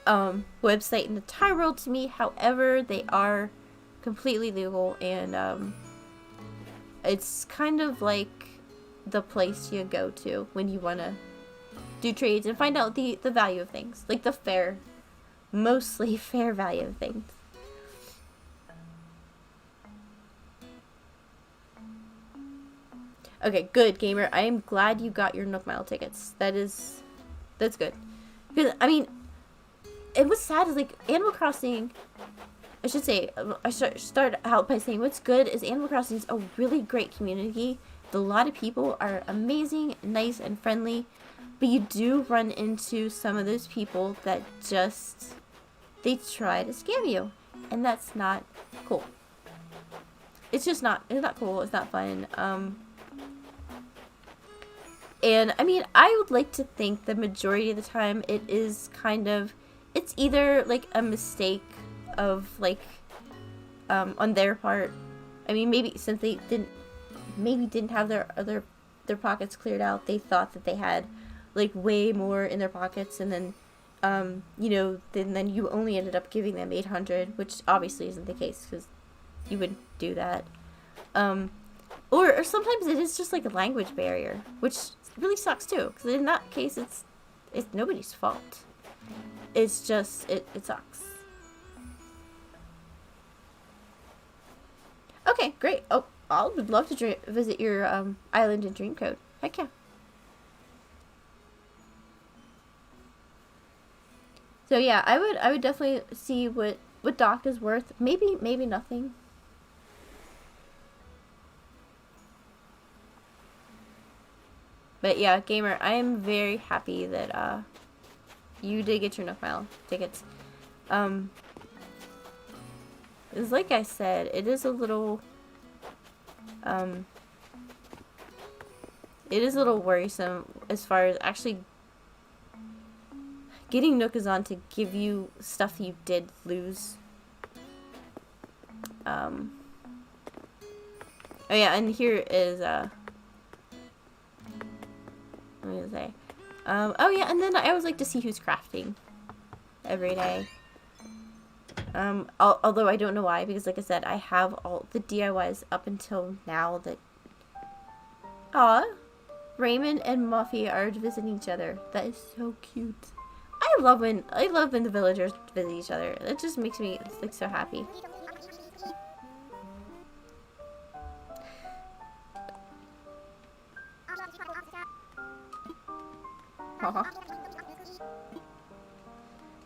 website in the entire world to me. However, they are completely legal, and it's kind of like the place you go to when you want to do trades and find out the value of things, like the fair, mostly fair value of things. Okay, good, gamer. I am glad you got your Nook Mile tickets. That's good. Because, I mean, it was sad is, like, Animal Crossing, I should say, I start out by saying what's good is Animal Crossing is a really great community. A lot of people are amazing, nice, and friendly. But you do run into some of those people that just, they try to scam you. And that's not cool. It's not cool. It's not fun. And, I mean, I would like to think the majority of the time it is kind of, it's either, like, a mistake of, like, on their part. I mean, maybe since they didn't have their pockets cleared out, they thought that they had, like, way more in their pockets, and then, you know, then you only ended up giving them 800, which obviously isn't the case, because you wouldn't do that. Or sometimes it is just, like, a language barrier, which really sucks too, because in that case it's nobody's fault. It's just it sucks. Okay, great. Oh, I would love to visit your island in Dreamcode. Heck yeah. So yeah, I would definitely see what Doc is worth. Maybe nothing. But yeah, gamer, I am very happy that you did get your Nook Mile tickets. It's like I said, it is a little worrisome as far as actually getting Nookazon to give you stuff you did lose. Oh yeah, and here is what was I gonna say? Oh yeah, and then I always like to see who's crafting every day. Although I don't know why, because like I said, I have all the DIYs up until now that... Aw, Raymond and Muffy are visiting each other. That is so cute. I love when the villagers visit each other. It just makes me, like, so happy.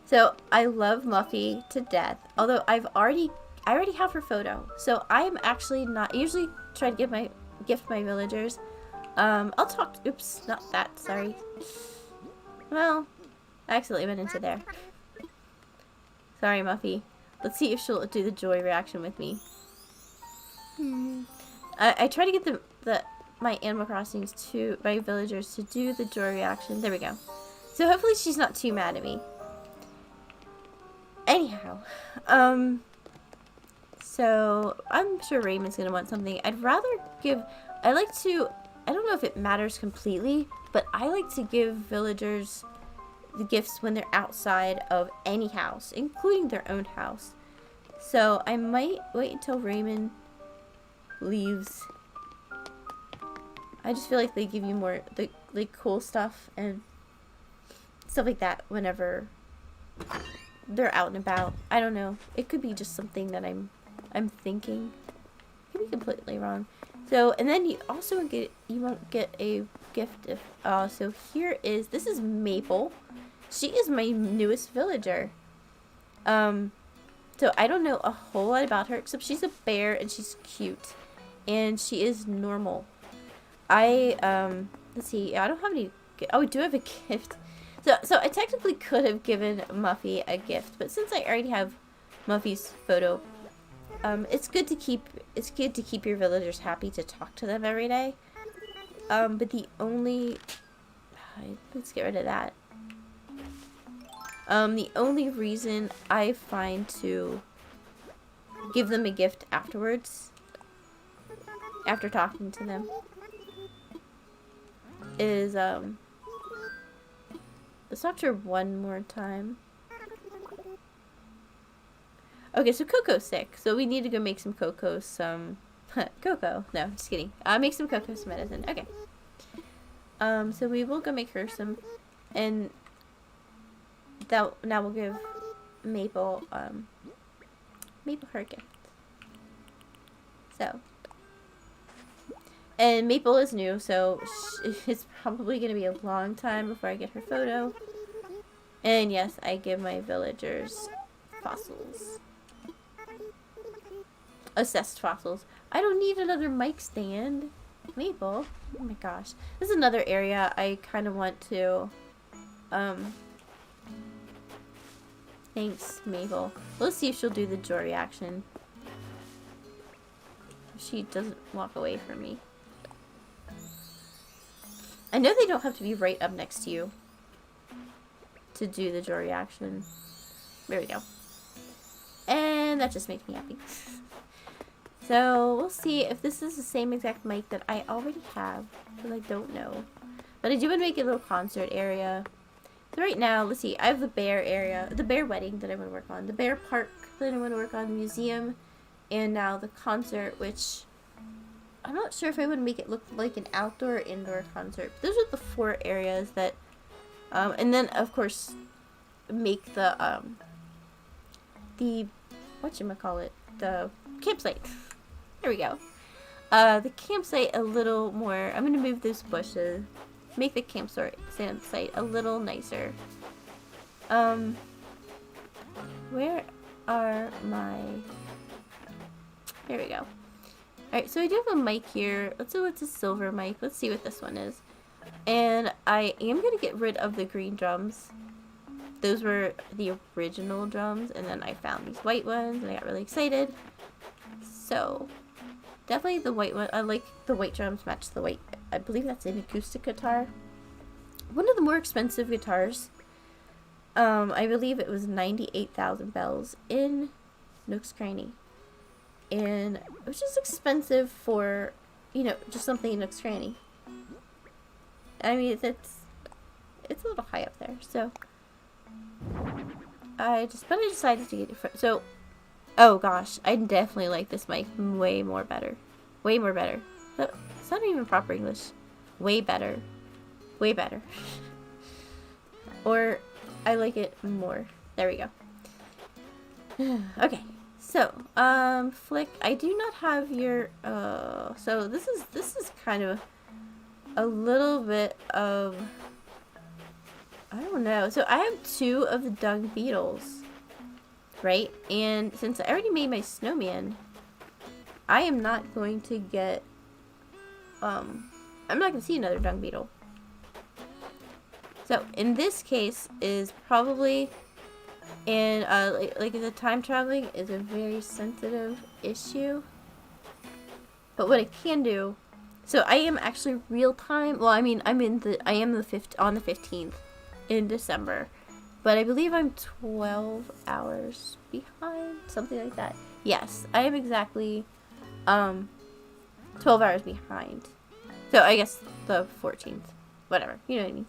So I love Muffy to death. Although I already have her photo. So I'm actually not. I usually try to gift my villagers. I'll talk. Oops, not that. Sorry. Well, I accidentally went into there. Sorry, Muffy. Let's see if she'll do the joy reaction with me. I try to get my Animal Crossings to my villagers to do the joy reaction. There we go. So hopefully she's not too mad at me. Anyhow, so I'm sure Raymond's gonna want something. I don't know if it matters completely, but I like to give villagers the gifts when they're outside of any house, including their own house. So I might wait until Raymond leaves. I just feel like they give you more like cool stuff and stuff like that whenever they're out and about. I don't know. It could be just something that I'm thinking. Could be completely wrong. So, and then you won't get a gift if so this is Maple. She is my newest villager. So I don't know a whole lot about her except she's a bear and she's cute. And she is normal. Let's see. I don't have any. Oh, I do have a gift. So I technically could have given Muffy a gift, but since I already have Muffy's photo, it's good to keep your villagers happy to talk to them every day. But let's get rid of that. The only reason I find to give them a gift afterwards, after talking to them, is, let's talk to her one more time. Okay, so Coco's sick, so we need to go make some Coco some... Coco. No, just kidding. Make some Coco some medicine. Okay. So we will go make her some, and now we'll give Maple, Maple her gift. So. And Maple is new, so it's probably going to be a long time before I get her photo. And yes, I give my villagers fossils. Assessed fossils. I don't need another mic stand. Maple. Oh my gosh. This is another area I kind of want to, thanks, Maple. Let's see if she'll do the jaw reaction. If she doesn't walk away from me. I know they don't have to be right up next to you to do the jaw reaction. There we go. And that just makes me happy. So, we'll see if this is the same exact mic that I already have, because I don't know. But I do want to make a little concert area. So right now, let's see, I have the bear area, the bear wedding that I want to work on, the bear park that I want to work on, the museum, and now the concert, which I'm not sure if I would make it look like an outdoor or indoor concert. Those are the 4 areas that, and then, of course, make the whatchamacallit, the campsite. There we go. The campsite a little more, I'm going to move those bushes, make the campsite a little nicer. Where are my, there we go. Alright, so I do have a mic here. Let's see what's a silver mic. Let's see what this one is. And I am going to get rid of the green drums. Those were the original drums, and then I found these white ones, and I got really excited. So, definitely the white one. I like the white drums match the white. I believe that's an acoustic guitar. One of the more expensive guitars. I believe it was 98,000 bells in Nook's Cranny. And which is expensive for, you know, just something in Nook's Cranny. I mean, it's a little high up there, so I decided to get it. So, oh gosh, I definitely like this mic way more better. Way more better. It's not even proper English. Way better. Way better. Or, I like it more. There we go. Okay. So, Flick, I do not have your, so this is kind of a little bit of, I don't know. So I have 2 of the dung beetles, right? And since I already made my snowman, I am not going to get, I'm not going to see another dung beetle. So in this case is probably, and like the time traveling is a very sensitive issue. But what I can do, so I am actually real time. Well, I mean, I am on the 15th in December, but I believe I'm 12 hours behind, something like that. Yes, I am exactly 12 hours behind. So I guess the 14th, whatever. You know what I mean.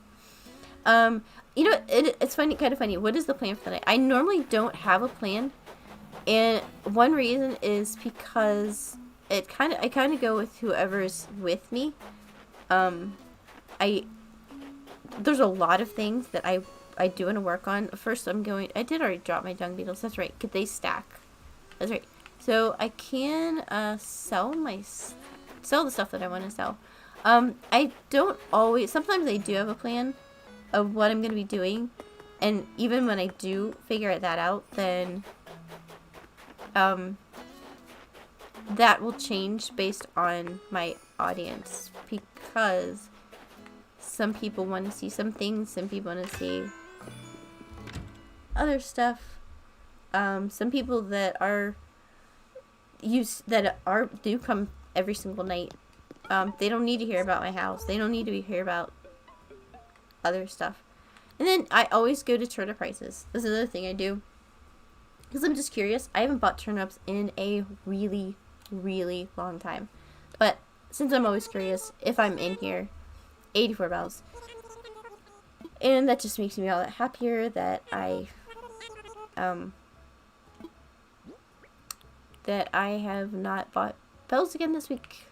You know, it's funny, kind of funny. What is the plan for the night? I normally don't have a plan, and one reason is because I kind of go with whoever's with me. There's a lot of things that I do want to work on. First, I did already drop my dung beetles. That's right. Could they stack? That's right. So I can sell the stuff that I want to sell. I don't always. Sometimes I do have a plan of what I'm going to be doing, and even when I do figure that out, then that will change based on my audience, because some people want to see some things, some people want to see other stuff. Some people that do come every single night, they don't need to hear about my house. They don't need to hear about other stuff. And then I always go to turnip prices. That's another thing I do. Because I'm just curious. I haven't bought turnips in a really, really long time. But since I'm always curious, if I'm in here, 84 bells. And that just makes me all that happier that I have not bought bells again this week.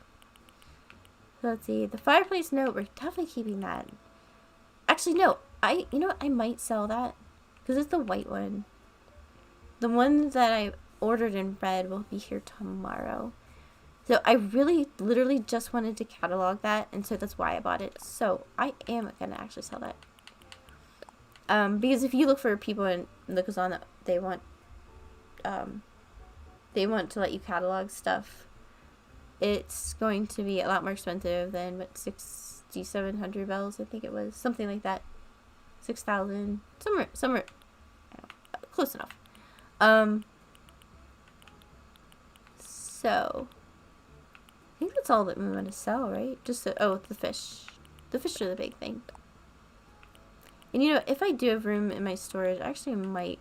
So let's see. The fireplace note, we're definitely keeping that. Actually, no. You know what? I might sell that. Because it's the white one. The one that I ordered in red will be here tomorrow. So I really, literally just wanted to catalog that. And so that's why I bought it. So I am going to actually sell that. Because if you look for people in Nookazon that they want to let you catalog stuff, it's going to be a lot more expensive than what 6,700 bells, I think it was, something like that, 6,000, somewhere, close enough. So I think that's all that we want to sell, right? Just the fish. The fish are the big thing. And you know, if I do have room in my storage, I actually might.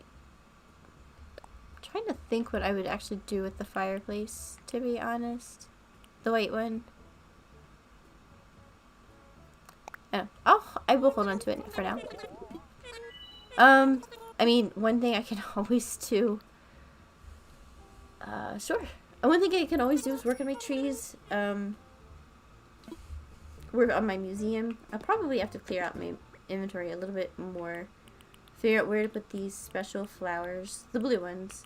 I'm trying to think what I would actually do with the fireplace, to be honest. The white one. Oh, I will hold on to it for now. I mean, one thing I can always do. Sure. One thing I can always do is work on my trees. Work on my museum. I'll probably have to clear out my inventory a little bit more. Figure out where to put these special flowers, the blue ones,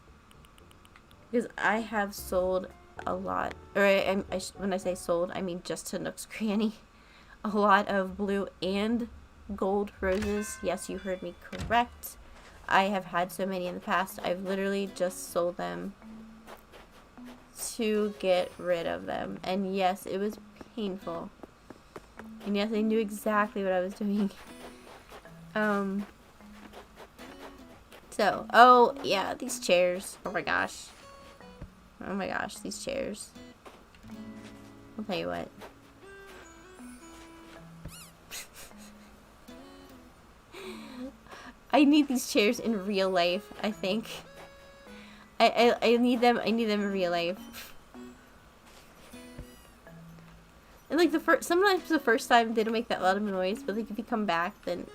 because I have sold a lot, or when I say sold, I mean just to Nook's Cranny, a lot of blue and gold roses. Yes, you heard me correct. I have had so many in the past. I've literally just sold them to get rid of them, and yes, it was painful, and yes, I knew exactly what I was doing. So, oh, yeah, these chairs. Oh my gosh. Oh my gosh, these chairs. I'll tell you what. I need these chairs in real life, I think. I need them in real life. And like sometimes the first time they don't make that loud of a noise, but like if you come back, then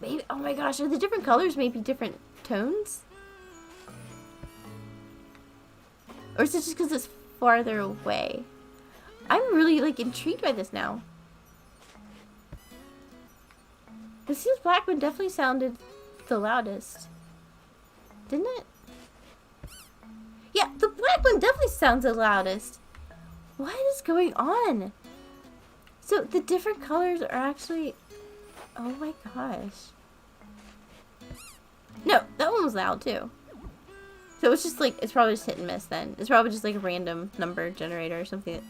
maybe, oh my gosh, are the different colors maybe different tones? Or is it just because it's farther away? I'm really like intrigued by this now. This black one definitely sounded the loudest. Didn't it? Yeah, the black one definitely sounds the loudest. What is going on? So the different colors are actually... Oh my gosh. No, that one was loud too. So it's just like, it's probably just hit and miss then. It's probably just like a random number generator or something.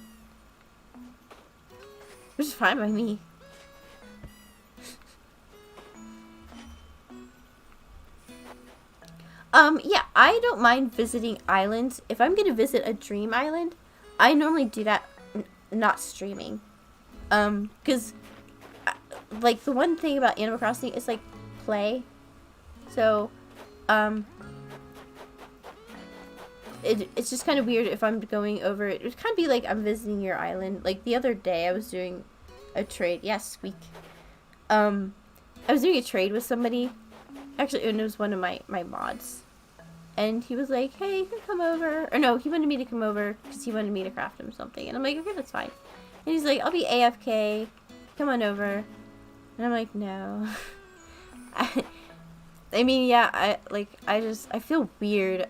Which is fine by me. Yeah, I don't mind visiting islands. If I'm gonna visit a dream island, I normally do that not streaming. Because like the one thing about Animal Crossing is like play. So, it's just kind of weird if I'm going over it. It would kind of be like I'm visiting your island. Like the other day I was doing a trade. Yes, squeak. I was doing a trade with somebody. Actually, it was one of my mods. And he was like, hey, you can come over. Or no, he wanted me to come over because he wanted me to craft him something. And I'm like, okay, that's fine. And he's like, I'll be AFK. Come on over. And I'm like, no. I mean, yeah, I feel weird.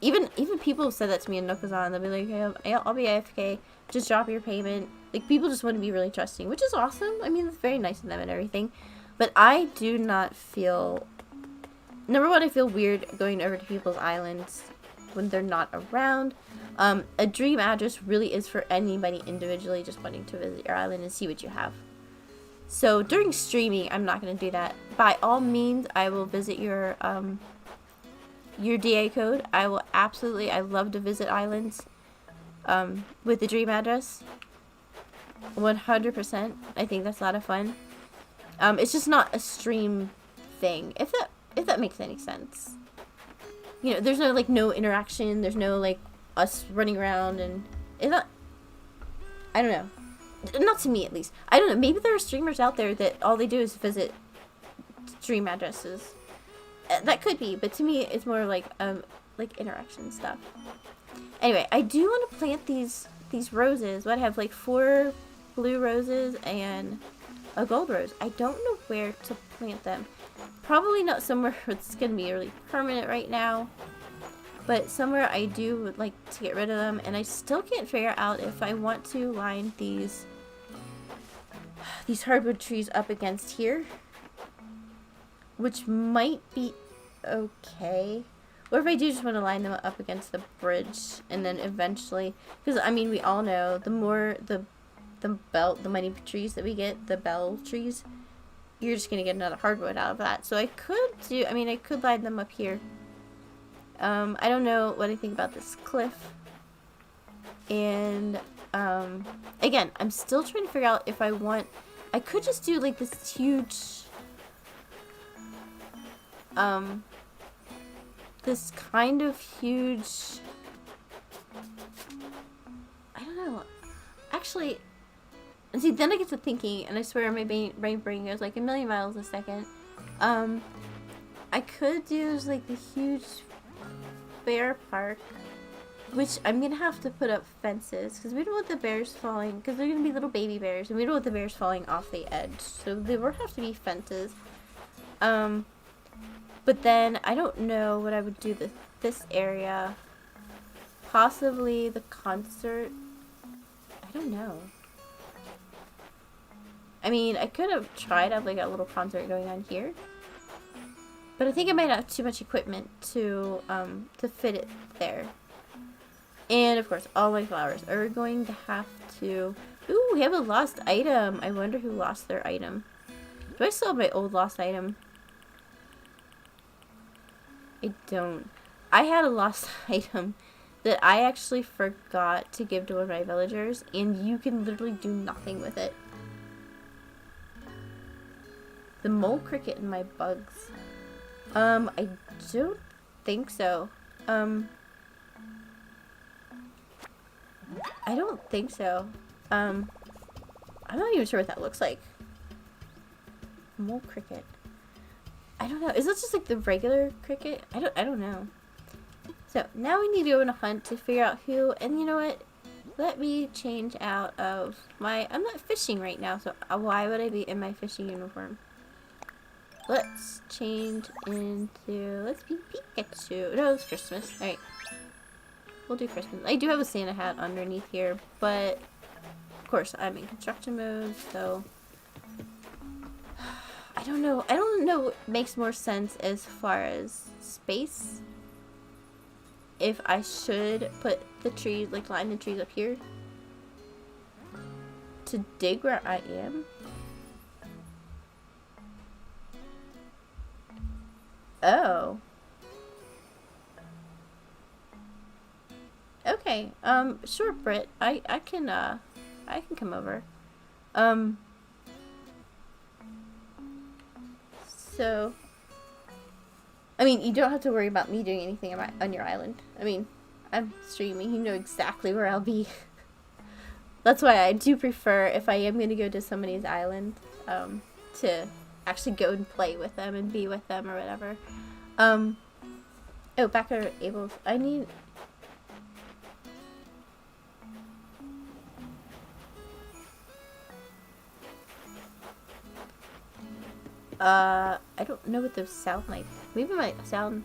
Even people have said that to me in Nookazon. They'll be like, hey, I'll be AFK. Just drop your payment. Like, people just want to be really trusting, which is awesome. I mean, it's very nice of them and everything. But I do not feel... Number one, I feel weird going over to people's islands when they're not around. A dream address really is for anybody individually just wanting to visit your island and see what you have. So during streaming, I'm not going to do that. By all means, I will visit your DA code. I will absolutely, I love to visit islands with the dream address. 100%. I think that's a lot of fun. It's just not a stream thing, if that makes any sense. You know, there's no, like, no interaction, there's no, like, us running around, and it's not, I don't know. Not to me, at least. I don't know, maybe there are streamers out there that all they do is visit stream addresses. That could be, but to me, it's more like interaction stuff. Anyway, I do want to plant these roses. What, I have, like, 4 blue roses and a gold rose. I don't know where to plant them. Probably not somewhere it's going to be really permanent right now, but somewhere I do would like to get rid of them, and I still can't figure out if I want to line these hardwood trees up against here, which might be okay, or if I do just want to line them up against the bridge, and then eventually, because I mean, we all know the more the money trees that we get, the bell trees, you're just gonna get another hardwood out of that. So I could line them up here. I don't know what I think about this cliff, and again, I'm still trying to figure out if I could just do like this huge this kind of huge, I don't know, actually. And see, then I get to thinking, and I swear my brain goes like a million miles a second. I could do like the huge bear park, which I'm gonna have to put up fences because we don't want the bears falling, because they're gonna be little baby bears, and we don't want the bears falling off the edge. So there will have to be fences. But then I don't know what I would do this area. Possibly the concert. I don't know. I mean, I could have tried to have like a little concert going on here, but I think I might have too much equipment to fit it there. And of course, all my flowers are going to have to. Ooh, we have a lost item. I wonder who lost their item. Do I still have my old lost item? I don't. I had a lost item that I actually forgot to give to one of my villagers, and you can literally do nothing with it. The mole cricket and my bugs. I don't think so. I don't think so. I'm not even sure what that looks like. Mole cricket. I don't know. Is that just like the regular cricket? I don't know. So now we need to go on a hunt to figure out who, and you know what? Let me change out of my, I'm not fishing right now, so why would I be in my fishing uniform? Let's change into, let's be Pikachu. No, it's Christmas. Alright. We'll do Christmas. I do have a Santa hat underneath here, but of course I'm in construction mode, so I don't know. I don't know what makes more sense as far as space. If I should put the trees, like line the trees up here to dig where I am. Oh. Okay. Sure, Britt. I can come over. So, I mean, you don't have to worry about me doing anything on your island. I mean, I'm streaming. You know exactly where I'll be. That's why I do prefer, if I am going to go to somebody's island, to actually go and play with them and be with them or whatever. Oh, back are able. I need. I don't know what those sound like. Maybe it might sound.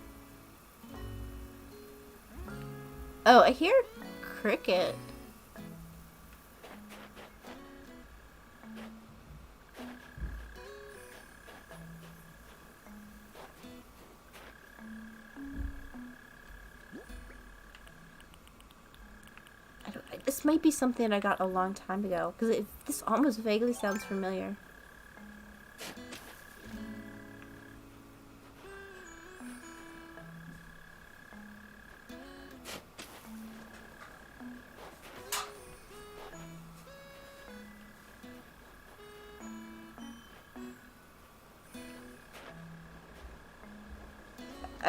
Oh, I hear cricket. This might be something I got a long time ago, because this almost vaguely sounds familiar.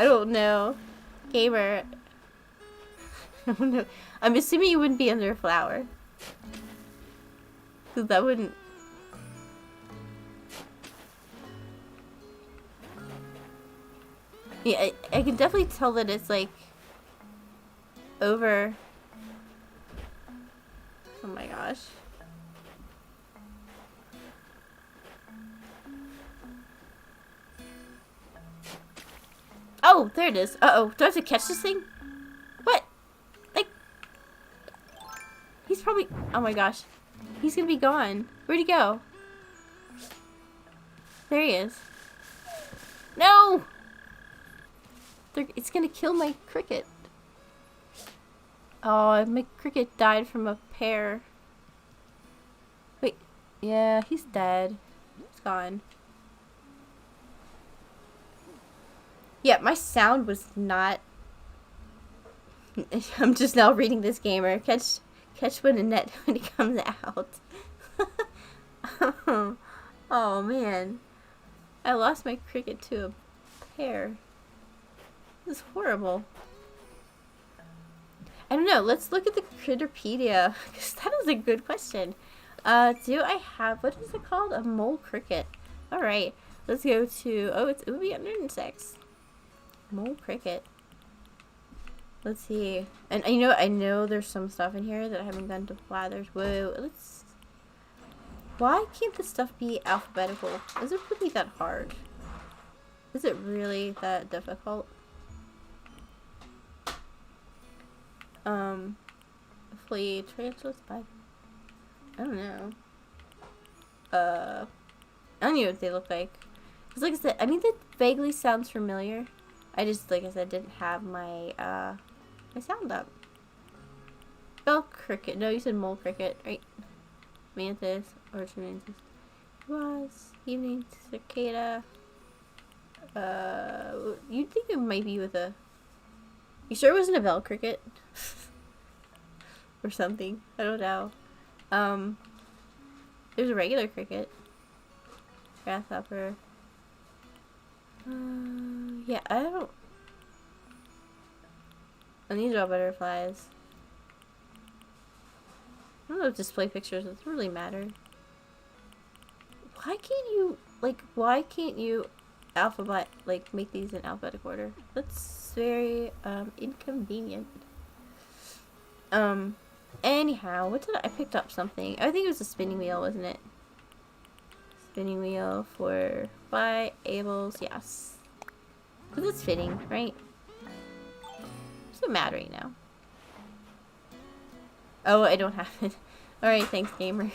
I don't know. Gamer. I don't know. I'm assuming you wouldn't be under a flower. Cause that wouldn't... Yeah, I can definitely tell that it's like... over... Oh my gosh. Oh, there it is. Uh-oh. Do I have to catch this thing? What? Like... He's probably... Oh my gosh. He's gonna be gone. Where'd he go? There he is. No! It's gonna kill my cricket. Oh, my cricket died from a pear. Wait. Yeah, he's dead. He's gone. Yeah, my sound was not... I'm just now reading this gamer. Catch when a net when it comes out. Oh man. I lost my cricket to a pear. This is horrible. I don't know. Let's look at the Critterpedia, because that was a good question. Do I have... What is it called? A mole cricket. Alright. Let's go to... Oh, it would be under insects. Mole cricket. Let's see. And I know there's some stuff in here that I haven't gone to blathers. Whoa. Let's... Why can't this stuff be alphabetical? Is it really that hard? Is it really that difficult? Hopefully tarantulas by... I don't know. I don't know what they look like. Cause like I said, I mean that vaguely sounds familiar. I just, like I said, didn't have my, my sound up. Bell cricket. No, you said mole cricket, right? Mantis, orchard mantis. Was evening cicada. You'd think it might be with a... You sure it wasn't a bell cricket? Or something. I don't know. There's a regular cricket. Grasshopper. Yeah, I don't... And these are all butterflies. I don't know if display pictures doesn't really matter. Why can't you, like, why can't you alphabet, like, make these in alphabetic order? That's very, inconvenient. Anyhow, what did I picked up something. I think it was a spinning wheel, wasn't it? Spinning wheel for Ables, yes. Because it's fitting, right? What's so mad right now? Oh, I don't have it. Alright, thanks, gamer.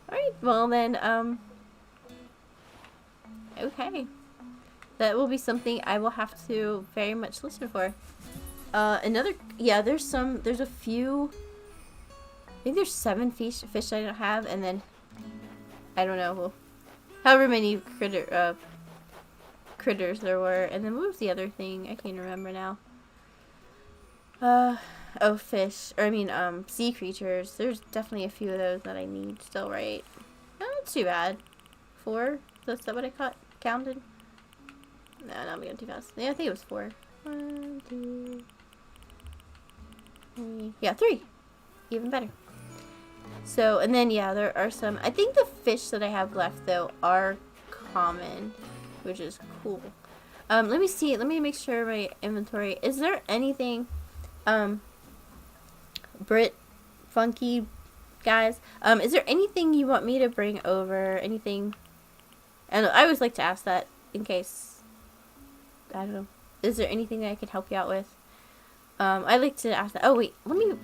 Alright, well then, okay. That will be something I will have to very much listen for. Yeah, there's a few, I think there's 7 fish I don't have, and then, I don't know, well, however many critters there were, and then what was the other thing? I can't remember now. Oh, fish, or I mean, sea creatures. There's definitely a few of those that I need still, right? Not too bad. 4? Is that what I counted? No, I'm going too fast. Yeah, I think it was 4. 1, 2, 3. Yeah, 3. Even better. So, and then, yeah, there are some... I think the fish that I have left, though, are common, which is cool. Let me see. Let me make sure my inventory... Is there anything... Brit funky guys, is there anything you want me to bring over? Anything? And I always like to ask that in case, I don't know, is there anything that I could help you out with? I like to ask that. Oh wait, let me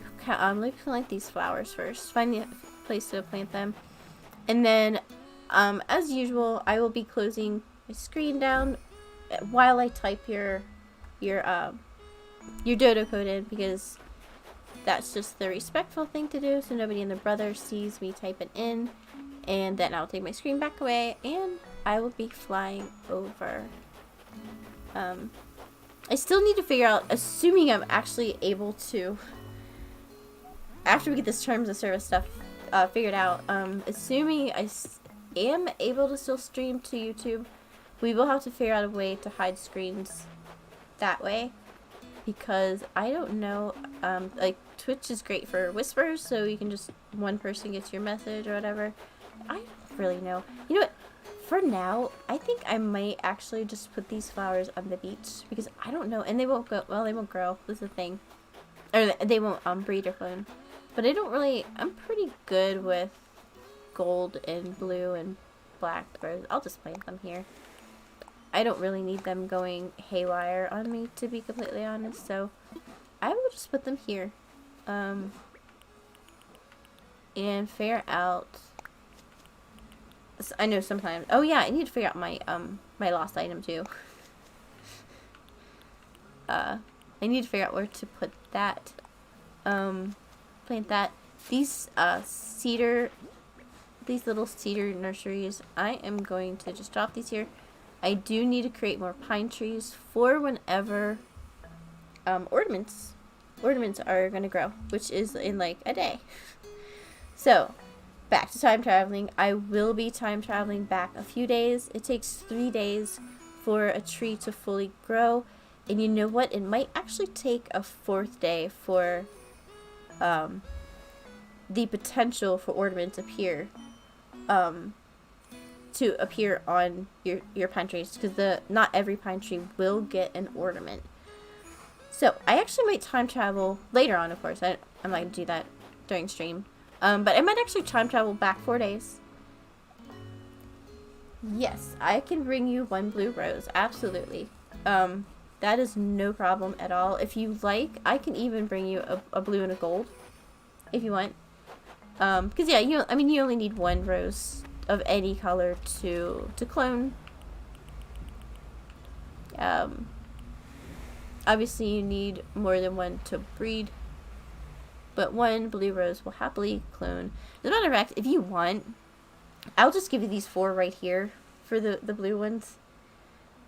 plant these flowers first, find the place to plant them, and then as usual I will be closing my screen down while I type your dodo code in, because that's just the respectful thing to do, so nobody and their brother sees me type it in. And then I'll take my screen back away, and I will be flying over. I still need to figure out, assuming I'm actually able to, after we get this terms of service stuff figured out, assuming I am able to still stream to YouTube, we will have to figure out a way to hide screens that way. Because I don't know, like Twitch is great for whispers, so you can just, one person gets your message or whatever. I don't really know. You know what? For now, I think I might actually just put these flowers on the beach because I don't know, and they won't go. Well, they won't grow. This is the thing, or they won't breed or clone. But I don't really. I'm pretty good with gold and blue and black rose. I'll just plant them here. I don't really need them going haywire on me, to be completely honest, so I will just put them here. And figure out... I know sometimes... Oh yeah, I need to figure out my, my lost item too. I need to figure out where to put that. Plant that. These, these little cedar nurseries, I am going to just drop these here. I do need to create more pine trees for whenever ornaments are going to grow, which is in like a day. So, back to time traveling. I will be time traveling back a few days. It takes 3 days for a tree to fully grow. And you know what? It might actually take a 4th day for the potential for ornaments appear. To appear on your pine trees, because not every pine tree will get an ornament. So I actually might time travel later on, of course. I'm not going to do that during stream. But I might actually time travel back 4 days. Yes, I can bring you 1 blue rose. Absolutely. That is no problem at all. If you like, I can even bring you a blue and a gold. If you want. Because yeah, you only need 1 rose of any color to clone. Obviously you need more than 1 to breed, but 1 blue rose will happily clone. As a matter of fact, if you want, I'll just give you these 4 right here for the blue ones.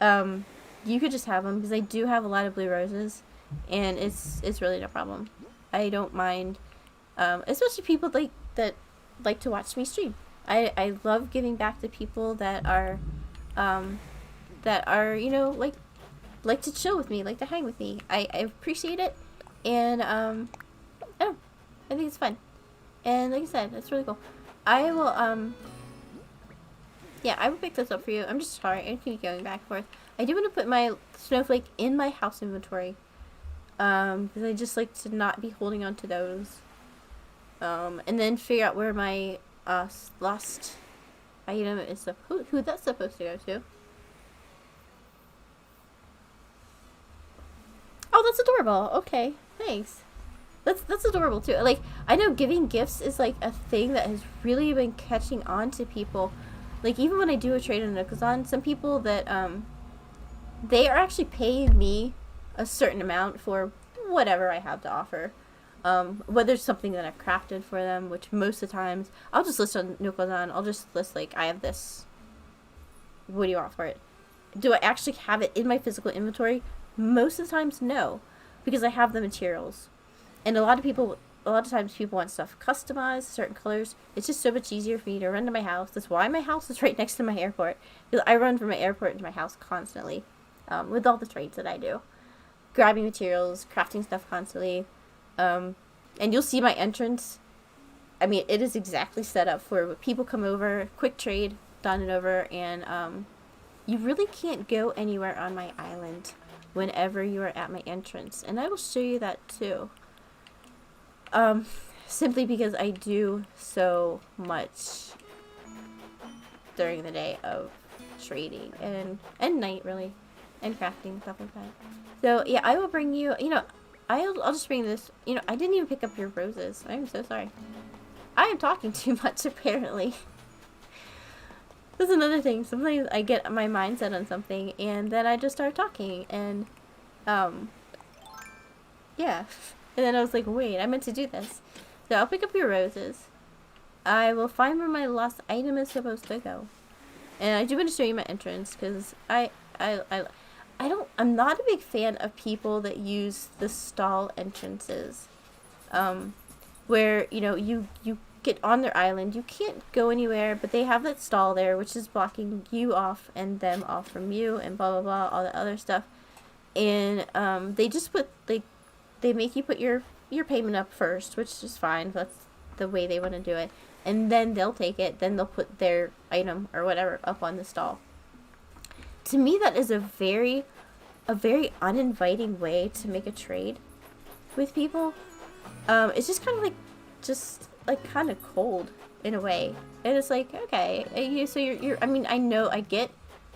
You could just have them because I do have a lot of blue roses, and it's really no problem. I don't mind, especially people that like to watch me stream. I love giving back to people that are, you know, like to chill with me, like to hang with me. I appreciate it, and, oh, I think it's fun. And like I said, it's really cool. I will, yeah, I will pick this up for you. I'm just sorry, I keep going back and forth. I do want to put my snowflake in my house inventory, because I just like to not be holding on to those. And then figure out where my lost item is who that's supposed to go to. Oh, that's adorable. Okay, thanks. That's adorable too. Like, I know giving gifts is like a thing that has really been catching on to people. Like, even when I do a trade on Nookazon, some people that they are actually paying me a certain amount for whatever I have to offer. Whether it's something that I've crafted for them, which most of the times, I'll just list on Nookazon, I'll just list, like, I have this. What do you want for it? Do I actually have it in my physical inventory? Most of the times, no. Because I have the materials. And a lot of times people want stuff customized, certain colors. It's just so much easier for me to run to my house. That's why my house is right next to my airport. Because I run from my airport to my house constantly. With all the trades that I do. Grabbing materials, crafting stuff constantly. And you'll see my entrance. I mean, it is exactly set up for people come over, quick trade, done and over, and you really can't go anywhere on my island whenever you are at my entrance. And I will show you that too. Simply because I do so much during the day of trading and night, really, and crafting, stuff like that. So, yeah, I will bring you, you know, I'll just bring this. You know, I didn't even pick up your roses. I'm so sorry. I am talking too much, apparently. This is another thing. Sometimes I get my mindset on something, and then I just start talking, and, yeah. And then I was like, wait, I meant to do this. So I'll pick up your roses. I will find where my lost item is supposed to go. And I do want to show you my entrance, because I'm not a big fan of people that use the stall entrances, where, you know, you get on their island, you can't go anywhere, but they have that stall there, which is blocking you off and them off from you, and blah, blah, blah, all that other stuff. and they just put they make you put your payment up first, which is fine. That's the way they want to do it, and then they'll take it. Then they'll put their item or whatever up on the stall. To me, that is a very uninviting way to make a trade with people. It's just kind of kind of cold in a way, and it's like, okay, so you're I mean, I get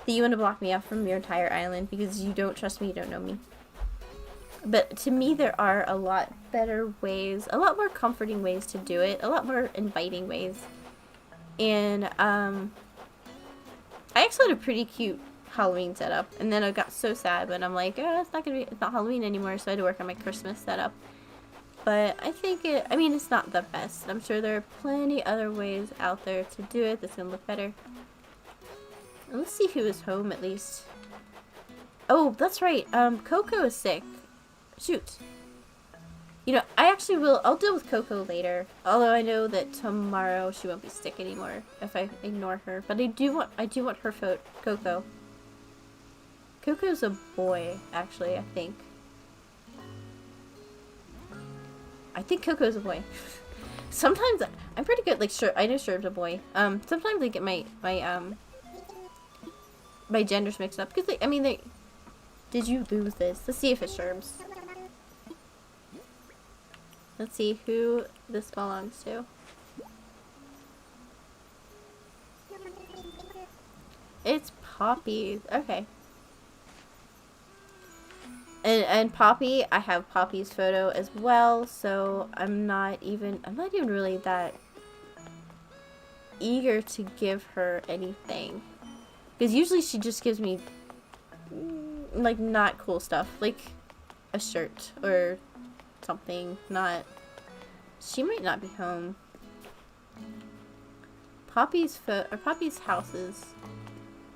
that you want to block me off from your entire island because you don't trust me, you don't know me. But to me, there are a lot better ways, a lot more comforting ways to do it, a lot more inviting ways. And I actually had a pretty cute Halloween setup, and then I got so sad when I'm like, oh, it's not Halloween anymore, so I had to work on my Christmas setup. But I think it's not the best. I'm sure there are plenty other ways out there to do it that's gonna look better. Let's see who is home at least. Oh, that's right. Coco is sick. Shoot. You know, I'll deal with Coco later. Although I know that tomorrow she won't be sick anymore if I ignore her. But I do want her Coco. Coco's a boy, actually, I think. I think Coco's a boy. Sometimes I'm pretty good. Like, sure, I know Sherb's a boy. Sometimes I get my genders mixed up because did you lose this? Let's see if it's Sherb's. Let's see who this belongs to. It's Poppy's. Okay. And Poppy, I have Poppy's photo as well, so I'm not even really that eager to give her anything. Because usually she just gives me, like, not cool stuff. Like, a shirt or something. She might not be home. Poppy's house is,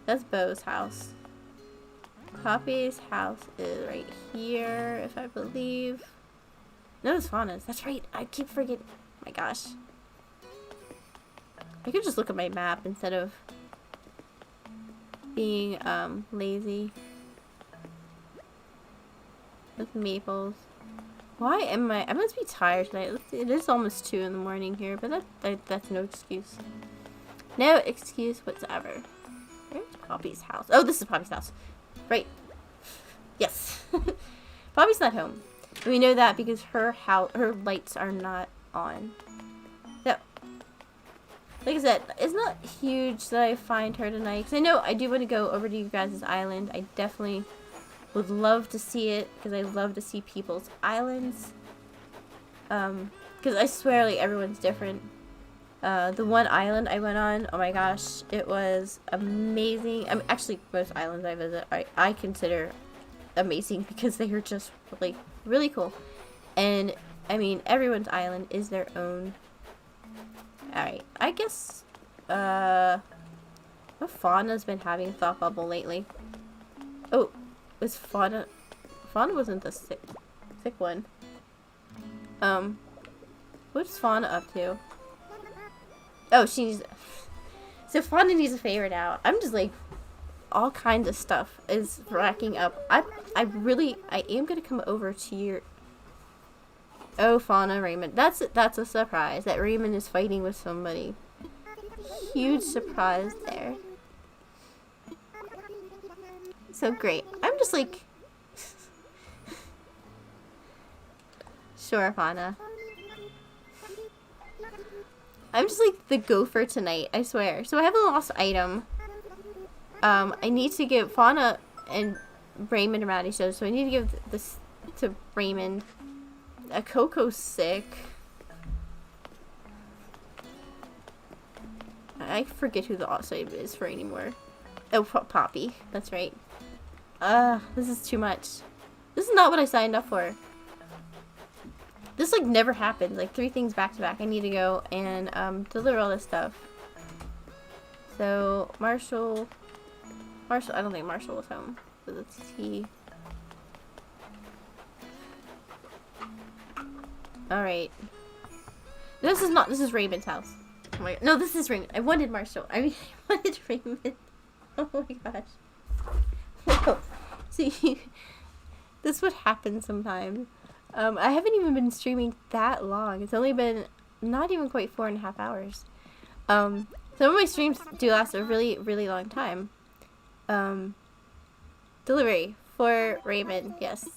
that's Beau's house. Poppy's house is right here, if I believe. No, it's Fauna's. That's right. I keep forgetting. Oh my gosh. I could just look at my map instead of being lazy. With Maples. Why am I must be tired tonight. It is almost 2 in the morning here, but that's no excuse. No excuse whatsoever. Where's Poppy's house? Oh, this is Poppy's house. Right. Yes. Poppy's not home. And we know that because her lights are not on. So, like I said, it's not huge that I find her tonight. Because I know I do want to go over to you guys' island. I definitely would love to see it. Because I love to see people's islands. Because I swear, like, everyone's different. The one island I went on, oh my gosh, it was amazing. Actually, most islands I visit, I consider amazing because they are just really, really cool. And, I mean, everyone's island is their own. Alright, I guess, Fauna's been having a thought bubble lately. Oh, was Fauna wasn't the sick one. What's Fauna up to? Oh, so Fauna needs a favor now. I'm just like, all kinds of stuff is racking up. I am gonna come over to your. Oh, Fauna, Raymond. That's a surprise that Raymond is fighting with somebody. Huge surprise there. So great. I'm just like, sure, Fauna. I'm just like the gopher tonight, I swear. So I have a lost item. I need to give Fauna and Raymond around each other, so I need to give this to Raymond. Coco's sick. I forget who the lost item is for anymore. Oh, Poppy. That's right. This is too much. This is not what I signed up for. This, like, never happens. Like, 3 things back to back. I need to go and, deliver all this stuff. So, Marshall, I don't think Marshall was home. So that's he. Alright. This is Raymond's house. Oh my god. No, this is Raymond. I wanted Marshall. I wanted Raymond. Oh my gosh. Whoa. See, This would happen sometimes. I haven't even been streaming that long. It's only been not even quite 4.5 hours. Some of my streams do last a really, really long time. Delivery for Raymond, yes.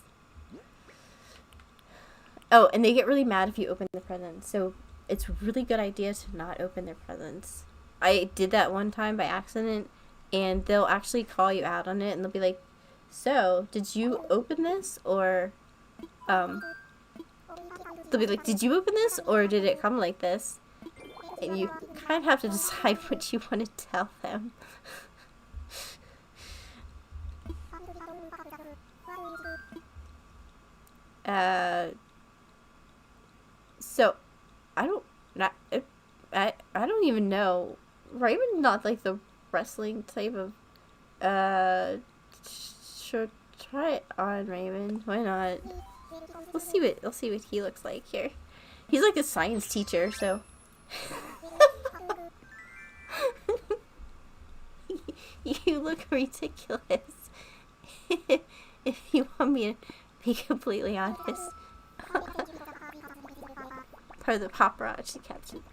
Oh, and they get really mad if you open the presents. So it's a really good idea to not open their presents. I did that one time by accident, and they'll actually call you out on it, and they'll be like, so, did you open this, or, they'll be like, did you open this, or did it come like this? And you kind of have to decide what you want to tell them. So, I don't even know. Raymond's not like the wrestling type of, sure, try it on, Raymond. Why not? We'll see what he looks like here. He's like a science teacher, so. You look ridiculous. If you want me to be completely honest. Part of the paparazzi caption.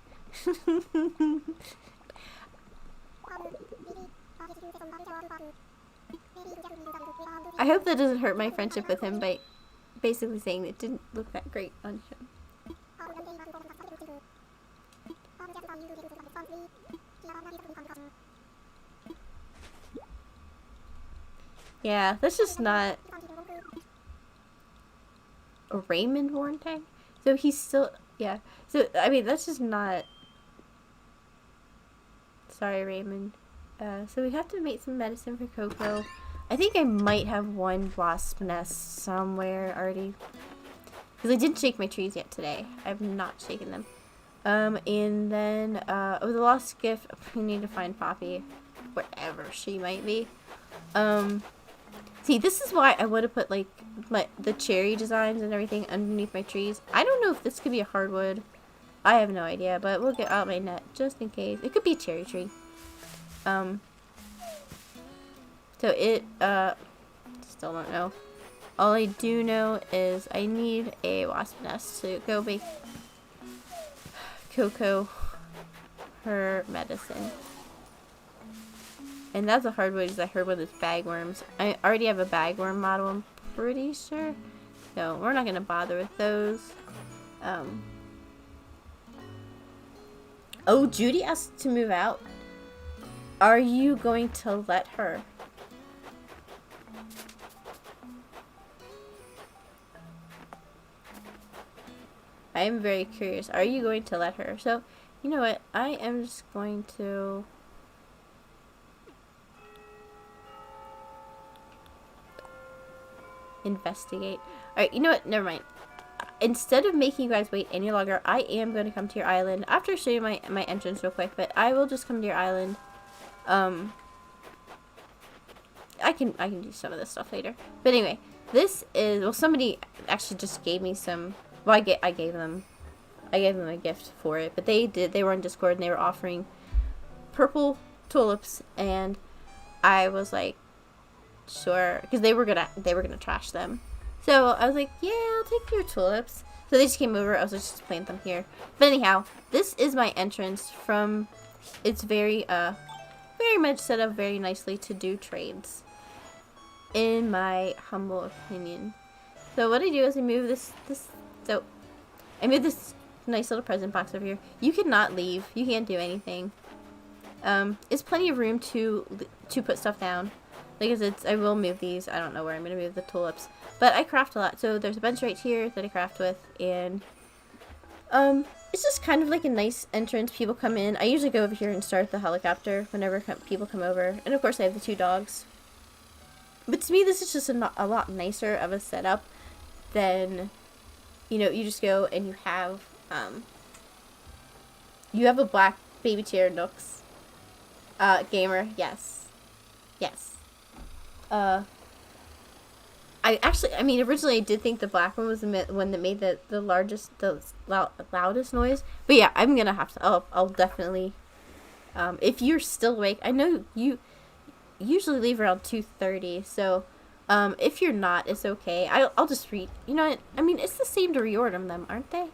I hope that doesn't hurt my friendship with him by basically saying it didn't look that great on him. Yeah, that's just not a Raymond worn tag. So he's still, yeah. So, I mean, that's just not, sorry, Raymond. So we have to make some medicine for Coco. I think I might have one wasp nest somewhere already. Because I didn't shake my trees yet today. I have not shaken them. And then, the lost gift, we need to find Poppy. Wherever she might be. See, this is why I would have put, like, the cherry designs and everything underneath my trees. I don't know if this could be a hardwood. I have no idea, but we'll get out my net just in case. It could be a cherry tree. So it, still don't know. All I do know is I need a wasp nest to go make Coco her medicine. And that's a hardwood because I heard one of those bagworms. I already have a bagworm model, I'm pretty sure. So we're not going to bother with those. Oh, Judy asked to move out. Are you going to let her? I am very curious. Are you going to let her? So, you know what? I am just going to... investigate. Alright, you know what? Never mind. Instead of making you guys wait any longer, I am going to come to your island. After I show you my entrance real quick, but I will just come to your island. I can do some of this stuff later. But anyway, this is, well, somebody actually just gave me some, well, I gave them a gift for it, but they were on Discord and they were offering purple tulips, and I was like, sure, because they were gonna trash them. So I was like, yeah, I'll take your tulips. So they just came over. I was like, just plant them here. But anyhow, this is my entrance from. It's very much set up very nicely to do trades, in my humble opinion. So what I do is I move this. So I move this nice little present box over here. You cannot leave. You can't do anything. It's plenty of room to put stuff down. Because I will move these. I don't know where I'm going to move the tulips. But I craft a lot. So there's a bench right here that I craft with. And it's just kind of like a nice entrance. People come in. I usually go over here and start the helicopter whenever people come over. And of course I have the 2 dogs. But to me this is just a lot nicer of a setup than, you know, you just go and you have a black baby chair Nooks. Gamer, yes. Yes. Originally I did think the black one was the one that made the loudest noise. But yeah, I'm gonna have to, I'll definitely, if you're still awake, I know you usually leave around 2:30, so If you're not, it's okay. I'll just read. You know what? I mean, it's the same to reorder them, aren't they?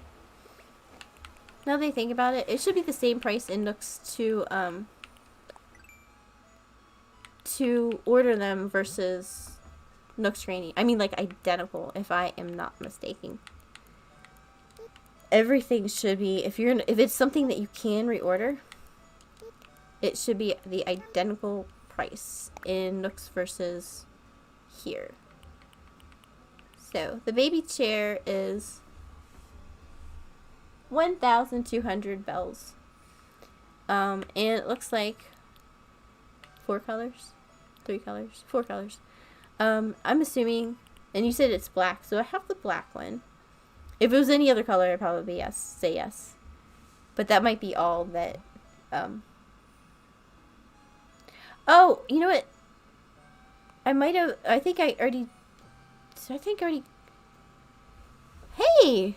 Now that I think about it, it should be the same price in Nooks to order them versus Nooks Training. I mean, like, identical, if I am not mistaken. Everything should be, if it's something that you can reorder, it should be the identical price in Nooks versus here. So, the baby chair is 1,200 bells. And it looks like 4 colors? 3 colors? 4 colors. I'm assuming, and you said it's black, so I have the black one. If it was any other color, I'd probably say yes. But that might be all that, oh, you know what? I think I already, hey!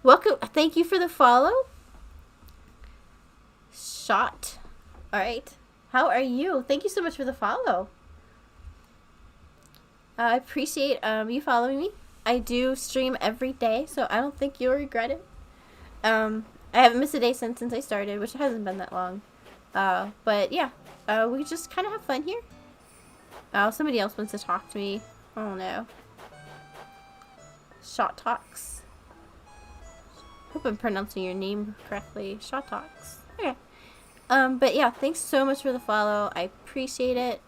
Welcome, thank you for the follow. Shot. Alright. How are you? Thank you so much for the follow. I appreciate you following me. I do stream every day, so I don't think you'll regret it. I haven't missed a day since I started, which hasn't been that long. But yeah, we just kind of have fun here. Somebody else wants to talk to me. Oh no. Shot Talks. Hope I'm pronouncing your name correctly. Shot Talks. Okay. But yeah, thanks so much for the follow. I appreciate it.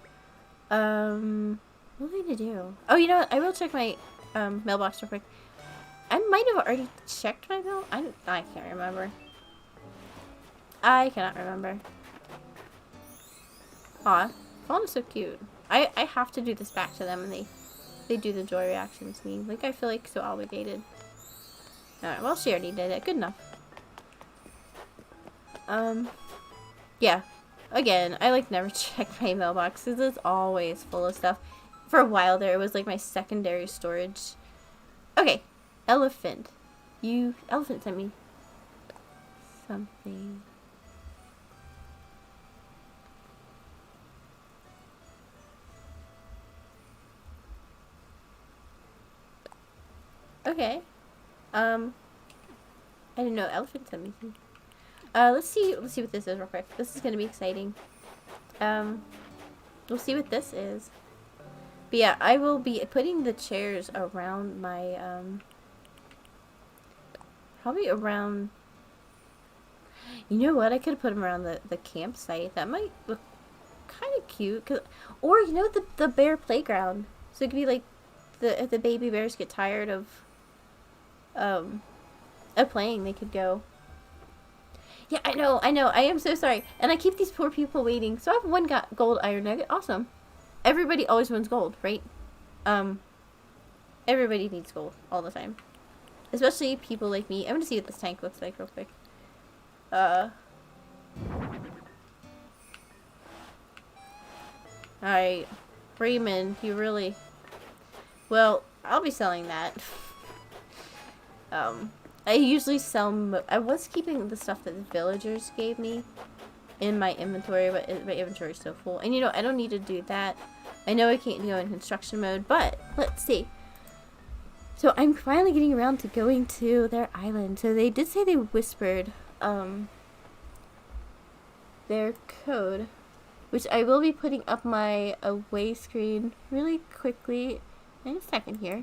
What am I gonna do? Oh, you know what? I will check my mailbox real quick. I might have already checked my mail. I can't remember. I cannot remember. Aw, Fawn is so cute. I have to do this back to them, and they do the joy reaction to me. Like, I feel like so obligated. Alright, well, she already did it. Good enough. Yeah. Again, I like never check my mailbox because it's always full of stuff. For a while there, it was like my secondary storage. Okay. Elephant. Elephant sent me something. Okay. I didn't know elephant sent me something. Let's see what this is real quick. This is gonna be exciting. We'll see what this is. But yeah, I will be putting the chairs around my, probably around, you know what, I could have put them around the campsite. That might look kind of cute. Or, you know, the bear playground. So it could be like, if the baby bears get tired of playing, they could go. Yeah, I know, I am so sorry. And I keep these poor people waiting. So I have one gold iron nugget. Awesome. Everybody always wants gold, right? Everybody needs gold all the time. Especially people like me. I'm gonna see what this tank looks like real quick. Alright. Raymond, you really... Well, I'll be selling that. I usually sell... I was keeping the stuff that the villagers gave me in my inventory, but my inventory is still full. And you know, I don't need to do that. I know I can't go in construction mode, but let's see. So I'm finally getting around to going to their island. So they did say they whispered their code, which I will be putting up my away screen really quickly in a second here.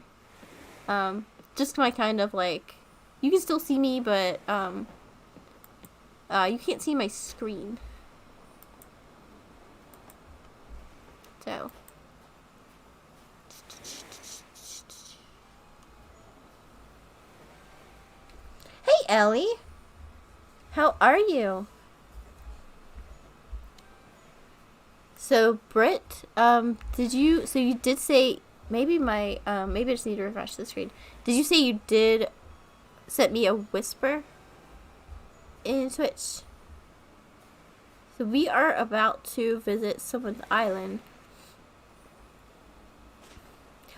Just my kind of like, you can still see me, but you can't see my screen. So hey Ellie, how are you? So Britt, you did say maybe maybe I just need to refresh the screen. Did you say you did send me a whisper in Twitch? So we are about to visit someone's island.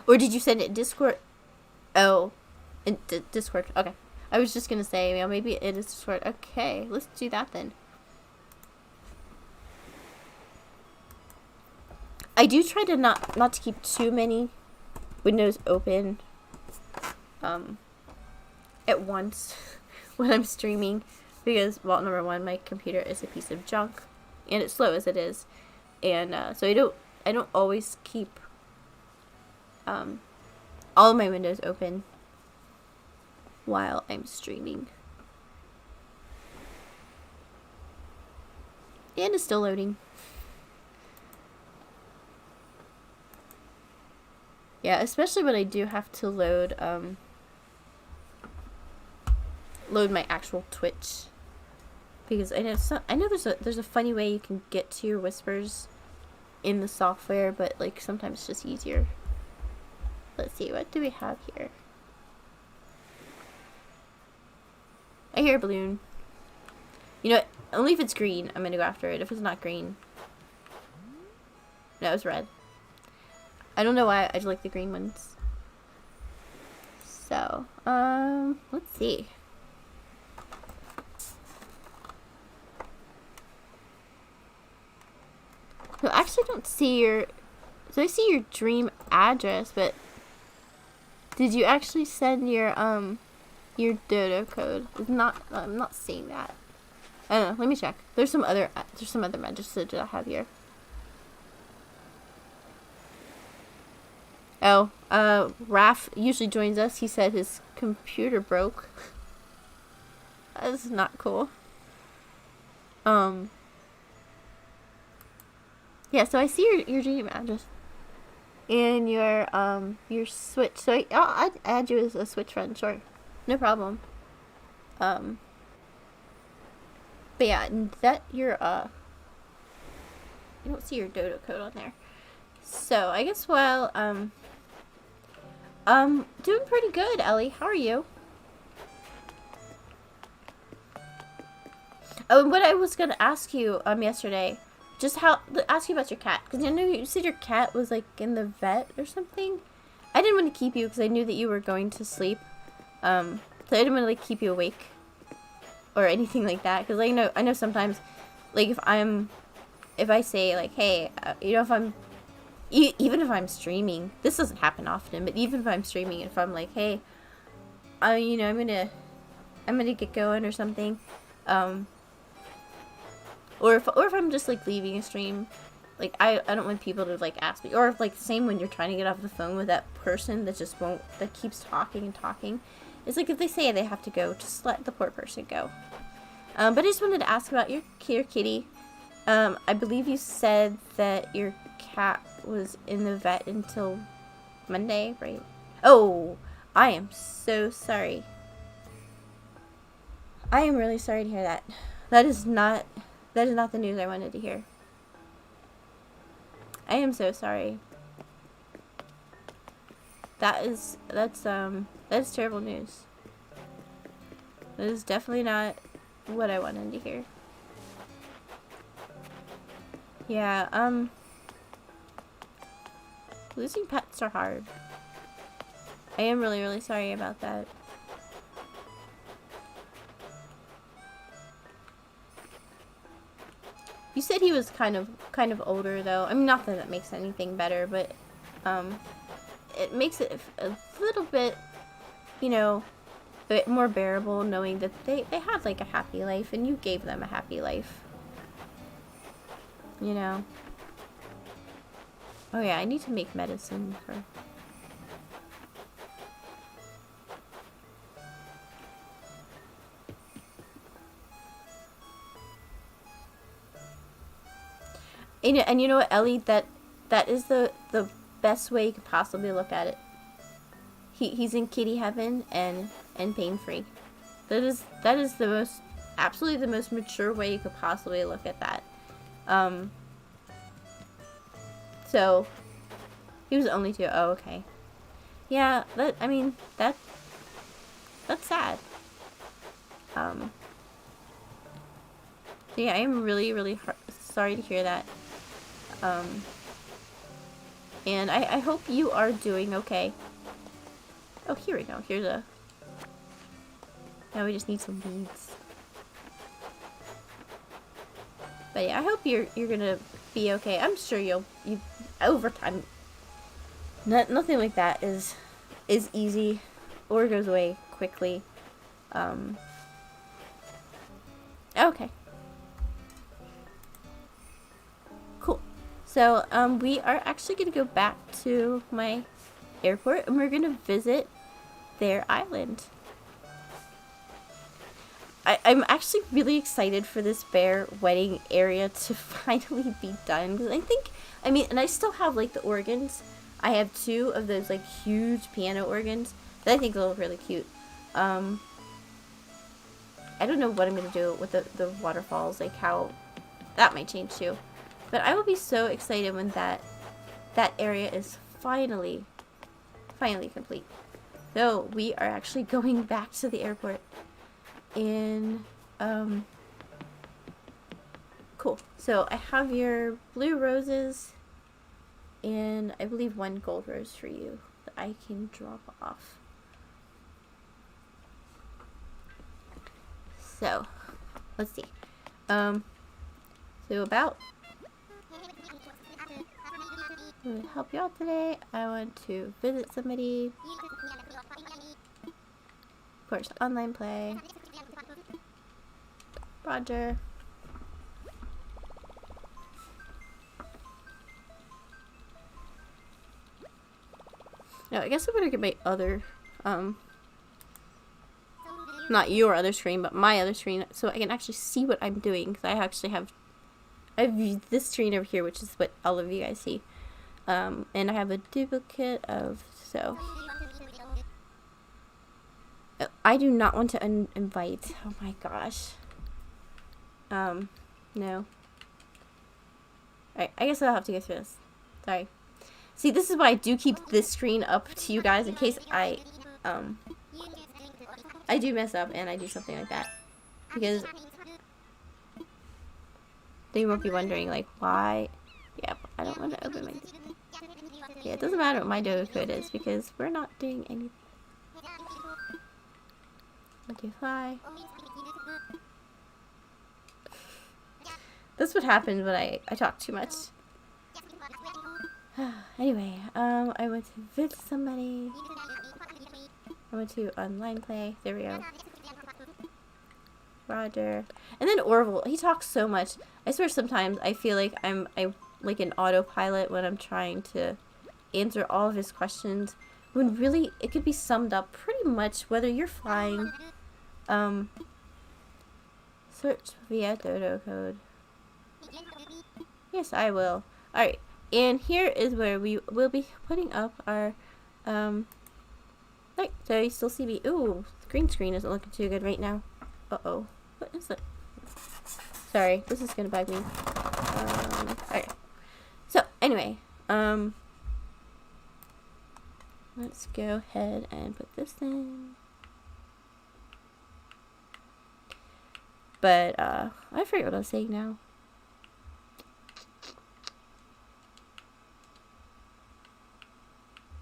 Or did you send it Discord? Oh, in Discord. Okay. I was just gonna say, well, maybe it is Discord. Okay, let's do that then. I do try to not to keep too many windows open at once when I'm streaming, because, well, number one, my computer is a piece of junk, and it's slow as it is, and so I don't always keep all of my windows open while I'm streaming. And it's still loading. Yeah, especially when I do have to load my actual Twitch, because I know there's a funny way you can get to your whispers in the software, but like sometimes it's just easier. Let's see, what do we have here? I hear a balloon. You know what? Only if it's green, I'm gonna go after it. If it's not green, no, it's red. I don't know why, I just like the green ones. So, let's see. So I actually don't see your, so I see your dream address, but did you actually send your dodo code? I'm not seeing that. I don't know, let me check. There's some other messages I have here. Oh, Raph usually joins us. He said his computer broke. That is not cool. Yeah, so I see your dream address and your Switch. So I'll add you as a Switch friend, sure, no problem. But yeah, that you don't see your dodo code on there. So I guess while doing pretty good, Ellie. How are you? Oh, and what I was gonna ask you yesterday, just ask you about your cat, because I know you said your cat was like in the vet or something. I didn't want to keep you because I knew that you were going to sleep, so I didn't want to like keep you awake or anything like that, because I know sometimes, like if I say like, hey, you know, if I'm even if I'm streaming, this doesn't happen often, but even if I'm streaming, if I'm like, hey, you know, I'm gonna get going or something, or if I'm just like leaving a stream, like I don't want people to like ask me, or if like same when you're trying to get off the phone with that person that just won't, that keeps talking and talking. It's like if they say they have to go, just let the poor person go. But I just wanted to ask about your kitty. I believe you said that your cat was in the vet until Monday, right? Oh, I am so sorry. I am really sorry to hear that. That is not the news I wanted to hear. I am so sorry. That's terrible news. That is definitely not what I wanted to hear. Yeah, losing pets are hard. I am really, really sorry about that. You said he was kind of older though. I mean, not that makes anything better, but it makes it a little bit, you know, a bit more bearable knowing that they had like a happy life and you gave them a happy life. You know. Oh yeah, I need to make medicine for... And you know what, Ellie, that is the best way you could possibly look at it. He's in kitty heaven and pain free. That is the most, absolutely the most mature way you could possibly look at that. So he was only 2. Oh, okay. Yeah, I mean that's sad. Yeah, I am really, really sorry to hear that. And I hope you are doing okay. Oh, here we go. Here's a... Now we just need some beads. But yeah, I hope you're gonna be okay. I'm sure overtime. Nothing like that is easy or goes away quickly. Okay. Cool. So, we are actually going to go back to my airport and we're going to visit their island. I'm actually really excited for this bear wedding area to finally be done. Because and I still have, like, the organs. I have 2 of those, like, huge piano organs that I think look really cute. I don't know what I'm going to do with the waterfalls, like, how that might change, too. But I will be so excited when that area is finally complete. So, we are actually going back to the airport. And, cool. So, I have your blue roses, and I believe 1 gold rose for you that I can drop off. So, let's see. So about to help you out today, I want to visit somebody. Of course, online play. Roger. No, I guess I better get my other, not your other screen, but my other screen, so I can actually see what I'm doing, because I actually have this screen over here, which is what all of you guys see. And I have a duplicate of, so. I do not want to invite. Oh my gosh. No. Alright, I guess I'll have to go through this. Sorry. See, this is why I do keep this screen up to you guys in case I do mess up and I do something like that. Because they won't be wondering, like, why. Yep, I don't want to open my... Yeah, it doesn't matter what my Dodo code is because we're not doing anything. Okay, fly. That's what happens when I talk too much. Anyway, I went to visit somebody. I went to online play. There we go. Roger. And then Orville. He talks so much. I swear sometimes I feel like I'm like an autopilot when I'm trying to answer all of his questions. When really it could be summed up pretty much whether you're flying. Search via Dodo code. Yes, I will. Alright. And here is where we will be putting up our, right, so you still see me. Ooh, the green screen isn't looking too good right now. Uh-oh. What is it? Sorry, this is gonna bug me. Alright. So, anyway, let's go ahead and put this in. But, I forget what I was saying now.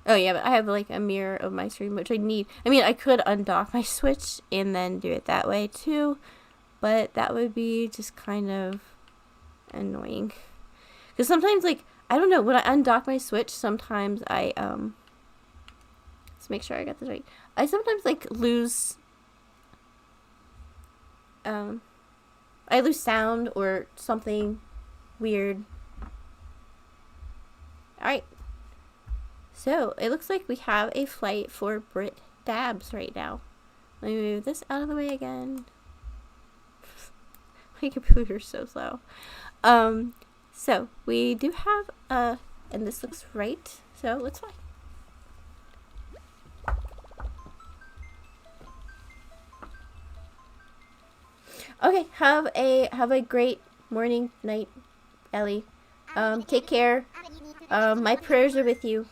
Oh yeah, but I have like a mirror of my screen, which I need. I mean, I could undock my Switch and then do it that way too, but that would be just kind of annoying. Because sometimes, like, I don't know, when I undock my Switch, sometimes I, let's make sure I got this right. I sometimes, like, lose, I lose sound or something weird. Alright. So, it looks like we have a flight for Brit Dabs right now. Let me move this out of the way again. My computer's so slow. So, we do have, and this looks right, so let's fly. Okay, have a great morning, night, Ellie. Take care. My prayers are with you.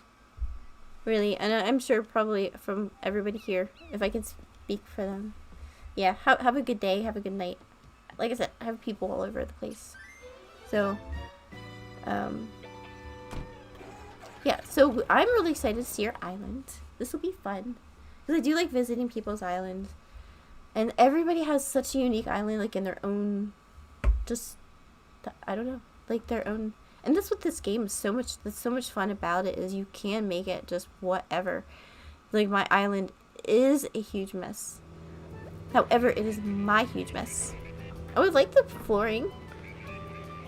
Really, and I'm sure probably from everybody here, if I can speak for them. Yeah, have a good day, have a good night. Like I said, I have people all over the place. So, yeah, so I'm really excited to see your island. This will be fun. Because I do like visiting people's islands. And everybody has such a unique island, like in their own, just, I don't know, like their own. And that's what this game is that's so much fun about it, is you can make it just whatever. Like, my island is a huge mess. However, it is my huge mess. I would like the flooring.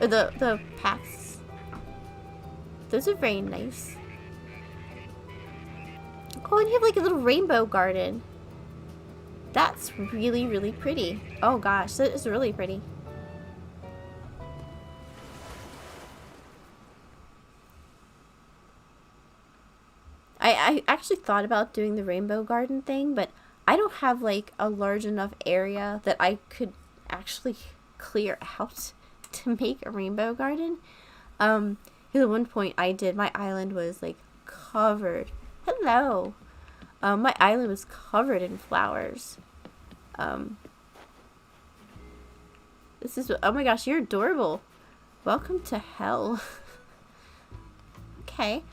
Or the paths. Those are very nice. Oh, and you have like a little rainbow garden. That's really, really pretty. Oh gosh, that is really pretty. I actually thought about doing the rainbow garden thing, but I don't have like a large enough area that I could actually clear out to make a rainbow garden. Because at one point my island was like covered. Hello. My island was covered in flowers. This is, oh my gosh, you're adorable. Welcome to hell. Okay.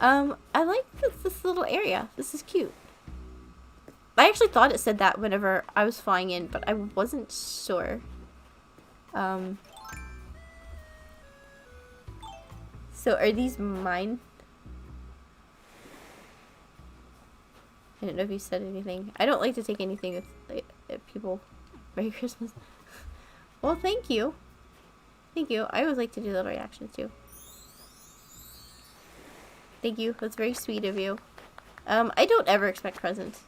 I like this little area. This is cute. I actually thought it said that whenever I was flying in, but I wasn't sure. So are these mine? I don't know if you said anything. I don't like to take anything with like, people. Merry Christmas. Well, thank you. Thank you. I always like to do little reactions too. Thank you. That's very sweet of you. I don't ever expect presents.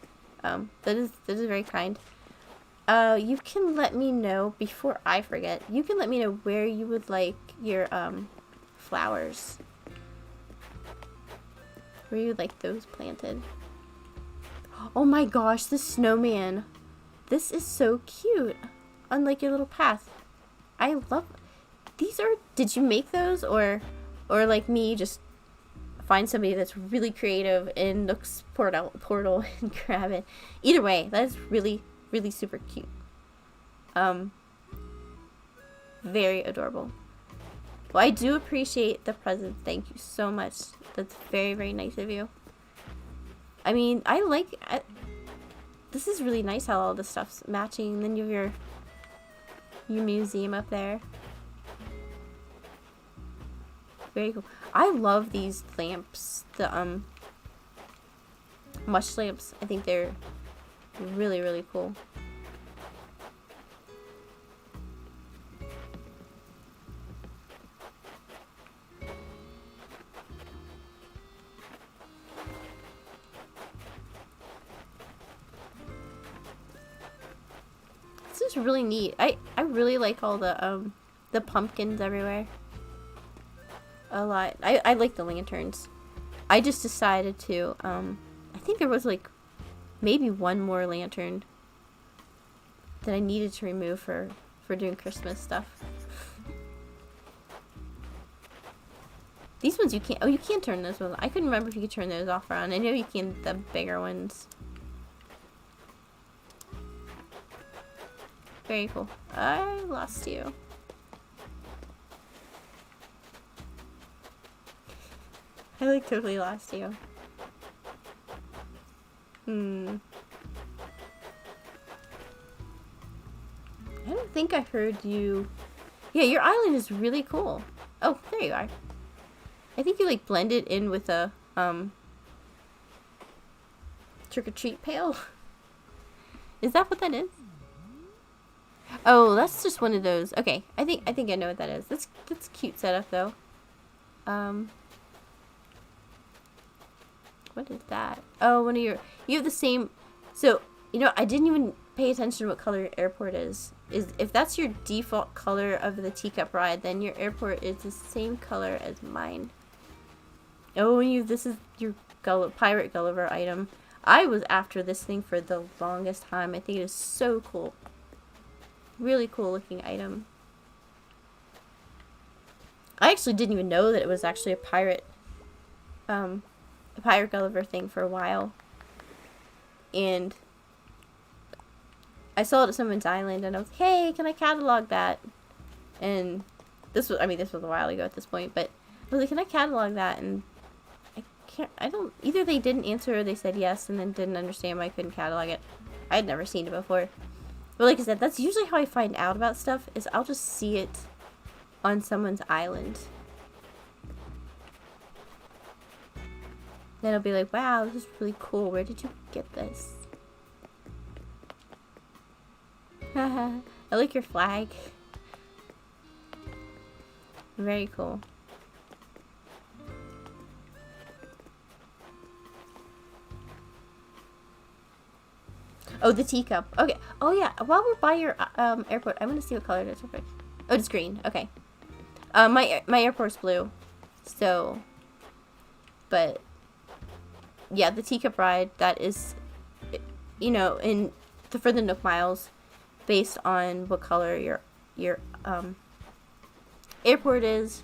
That is very kind. You can let me know before I forget. You can let me know where you would like your flowers. Where you would like those planted. Oh my gosh, the snowman. This is so cute. On like your little path. I love these. Did you make those, or like me, just find somebody that's really creative in Nook's portal and grab it? Either way, that is really, really super cute. Very adorable. Well, I do appreciate the present. Thank you so much. That's very, very nice of you. I mean, this is really nice how all this stuff's matching. And then you have your museum up there. Very cool. I love these lamps. The mush lamps. I think they're really, really cool. This is really neat. I really like all the pumpkins everywhere. A lot. I like the lanterns. I just decided to, I think there was like maybe one more lantern that I needed to remove for doing Christmas stuff. These ones you can't, you can turn those ones. I couldn't remember if you could turn those off or on. I know you can, the bigger ones. Very cool. I lost you. I like totally lost you. I don't think I heard you. Yeah, your island is really cool. Oh, there you are. I think you like blended in with a trick-or-treat pail. Is that what that is? Oh, that's just one of those. Okay, I think I know what that is. That's cute setup though. What is that? Oh, one of you have the same. So, you know, I didn't even pay attention to what color your airport is. If that's your default color of the teacup ride, then your airport is the same color as mine. Oh, this is your Pirate Gulliver item. I was after this thing for the longest time. I think it is so cool. Really cool looking item. I actually didn't even know that it was actually a Pirate Gulliver thing for a while. And I saw it at someone's island and I was like, hey, can I catalog that? And this was a while ago at this point, but I was like, can I catalog that? And either they didn't answer or they said yes and then didn't understand why I couldn't catalog it. I had never seen it before. But like I said, that's usually how I find out about stuff, is I'll just see it on someone's island. Then I'll be like, wow, this is really cool. Where did you get this? I like your flag. Very cool. Oh, the teacup. Okay. Oh, yeah. While we're by your airport, I want to see what color it is. Okay. Oh, it's green. Okay. My airport's blue. So, but yeah, the teacup ride, that is, you know, for the Nook Miles, based on what color your airport is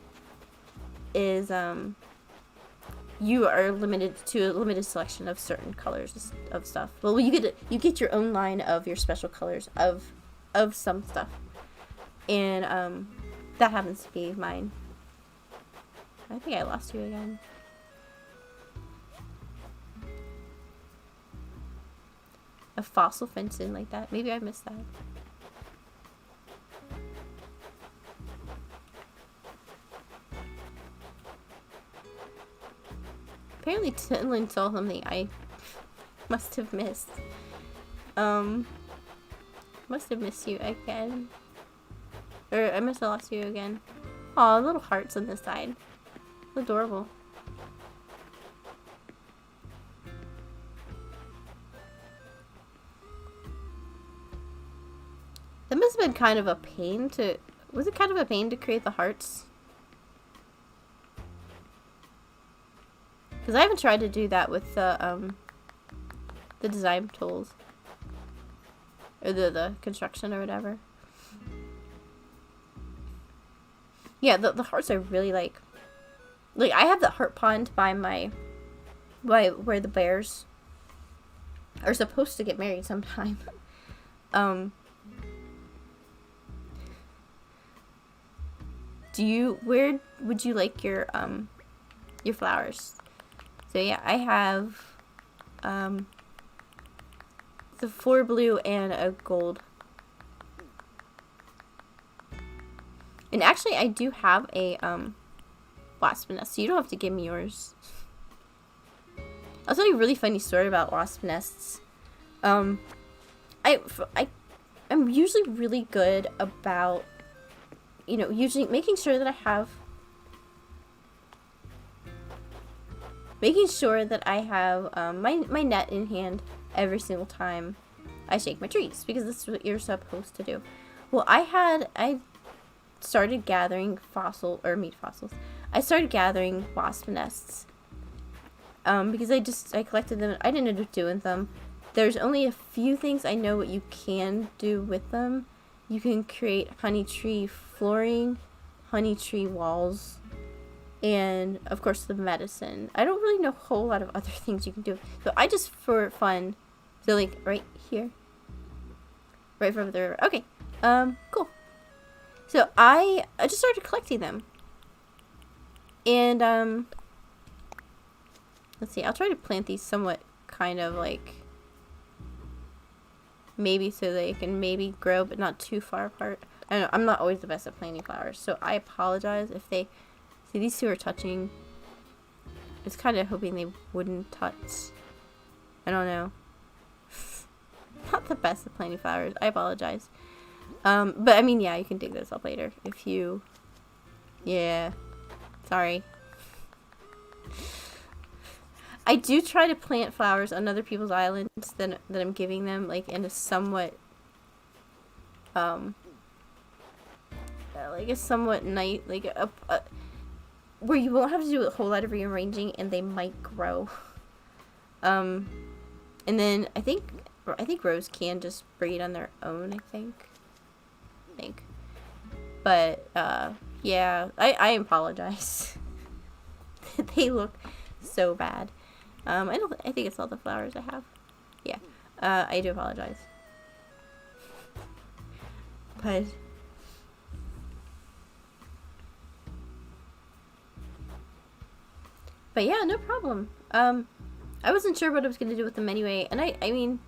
you are limited to a limited selection of certain colors of stuff. Well, you get your own line of your special colors of some stuff, and that happens to be mine. I think I lost you again. A fossil fencing like that. Maybe I missed that. Apparently Tinlin saw something I must have missed. Must have missed you again. Or I must have lost you again. Aw, little hearts on this side. Adorable. That must have been kind of a pain to... Was it kind of a pain to create the hearts? Because I haven't tried to do that with the design tools. Or the construction or whatever. Yeah, the hearts are really like I have the heart pond by where the bears are supposed to get married sometime. Where would you like your flowers? So yeah, I have the 4 blue and a gold. And actually I do have a wasp nest, so you don't have to give me yours. I'll tell you a really funny story about wasp nests. I'm usually really good about, you know, usually making sure that I have my net in hand every single time I shake my trees, because this is what you're supposed to do. Well, I started gathering meat fossils. I started gathering wasp nests because I collected them. I didn't end up doing them. There's only a few things I know what you can do with them. You can create honey tree flooring, honey tree walls, and of course the medicine. I don't really know a whole lot of other things you can do. So I just, for fun, so like right here, right from the river. Okay, cool. So I just started collecting them. And, let's see, I'll try to plant these somewhat kind of like, maybe so they can maybe grow, but not too far apart. I don't know, I'm not always the best at planting flowers, so I apologize if they, see, these two are touching. I was kind of hoping they wouldn't touch. I don't know. Not the best at planting flowers, I apologize. But I mean, yeah, you can dig those up later if you, yeah, sorry. I do try to plant flowers on other people's islands that I'm giving them, like in a somewhat, like a somewhat nice, like a where you won't have to do a whole lot of rearranging and they might grow. And then I think Rose can just breed on their own, I think. But yeah, I apologize. They look so bad. I think it's all the flowers I have. Yeah, I do apologize. But yeah, no problem. I wasn't sure what I was gonna do with them anyway, and I mean,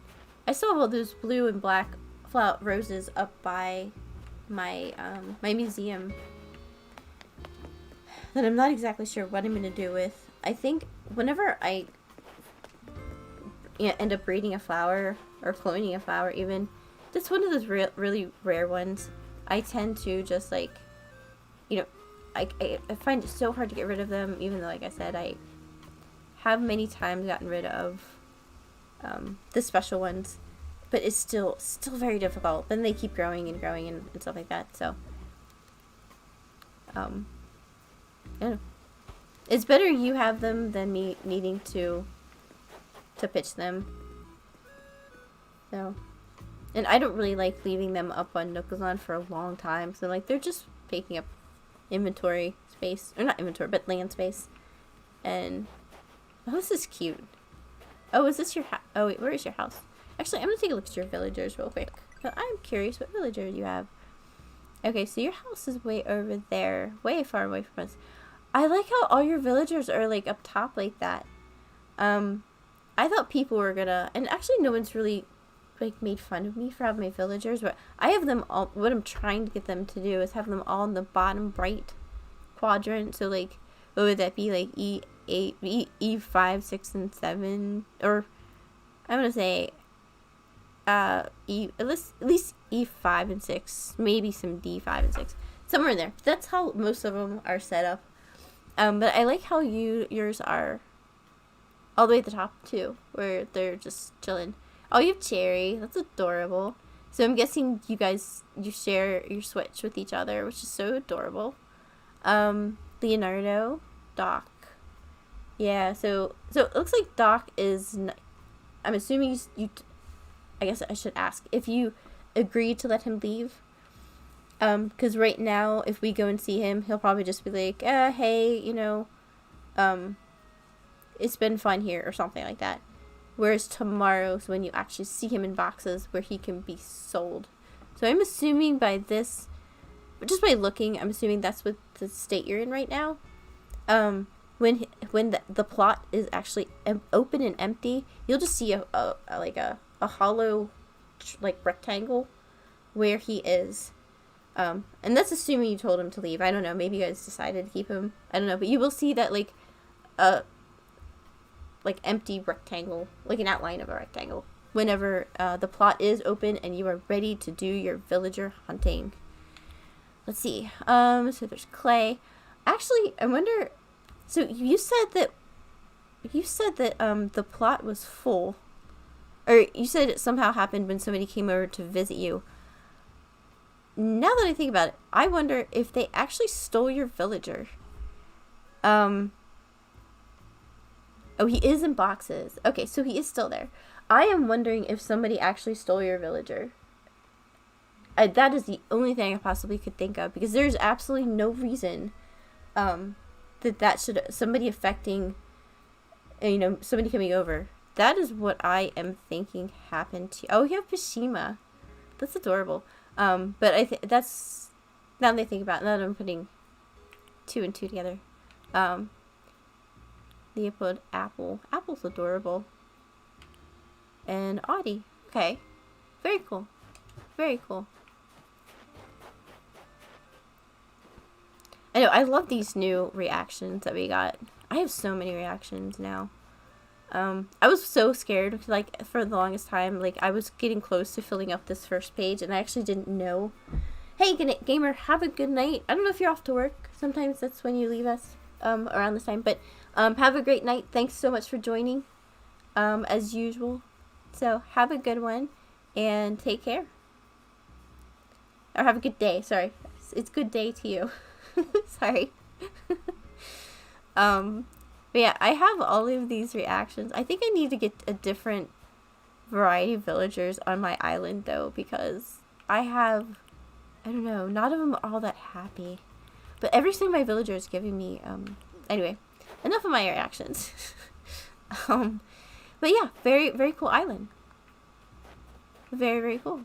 I still have all those blue and black roses up by my my museum that I'm not exactly sure what I'm gonna do with. I think whenever I end up breeding a flower or cloning a flower even. That's one of those really rare ones. I tend to just like, you know, I find it so hard to get rid of them, even though, like I said, I have many times gotten rid of the special ones, but it's still very difficult. Then they keep growing and growing and stuff like that. So, I don't know. It's better you have them than me needing to pitch them. So, and I don't really like leaving them up on Nookazon for a long time. So like they're just taking up inventory space, or not inventory, but land space. And oh, this is cute. Oh, is this your house? Oh wait, where is your house? Actually, I'm gonna take a look at your villagers real quick. I'm curious what villager you have. Okay, so your house is way over there, way far away from us. I like how all your villagers are like up top like that. I thought people were gonna, and actually no one's really like made fun of me for having my villagers, but I have them all. What I'm trying to get them to do is have them all in the bottom right quadrant. So like, what would that be, like E8, E5, 6, and 7, or I'm gonna say at least E5 and 6, maybe some D5 and 6, somewhere in there. That's how most of them are set up. But I like how yours are all the way at the top too, where they're just chilling. Oh, you have Cherry. That's adorable. So I'm guessing you guys, you share your Switch with each other, which is so adorable. Leonardo, Doc. Yeah, so it looks like Doc is, I'm assuming I guess I should ask if you agreed to let him leave. Because right now, if we go and see him, he'll probably just be like, hey, you know, it's been fun here, or something like that. Whereas tomorrow's when you actually see him in boxes where he can be sold. So I'm assuming by this, just by looking, I'm assuming that's what the state you're in right now. When the plot is actually open and empty, you'll just see a hollow, like, rectangle where he is. And that's assuming you told him to leave. I don't know. Maybe you guys decided to keep him. I don't know. But you will see that, like empty rectangle, like an outline of a rectangle, whenever the plot is open and you are ready to do your villager hunting. Let's see. So there's Clay. Actually, I wonder. So you said that the plot was full, or you said it somehow happened when somebody came over to visit you. Now that I think about it, I wonder if they actually stole your villager. Oh, he is in boxes. Okay, so he is still there. I am wondering if somebody actually stole your villager. That is the only thing I possibly could think of, because there's absolutely no reason that should, somebody affecting, somebody coming over. That is what I am thinking happened to. Oh, you have Pishima. That's adorable. But I think that's, now that I think about it, now that I'm putting 2 and 2 together. Leopold, Apple. Apple's adorable. And Audie. Okay. Very cool. Very cool. I know, I love these new reactions that we got. I have so many reactions now. I was so scared, like, for the longest time. Like, I was getting close to filling up this first page, and I actually didn't know. Hey, gamer, have a good night. I don't know if you're off to work. Sometimes that's when you leave us, around this time. But, have a great night. Thanks so much for joining, as usual. So, have a good one, and take care. Or have a good day, sorry. It's good day to you. Sorry. But yeah, I have all of these reactions. I think I need to get a different variety of villagers on my island, though, because I don't know, none of them are all that happy. But every single my villager is giving me, anyway, enough of my reactions. But yeah, very, very cool island. Very, very cool.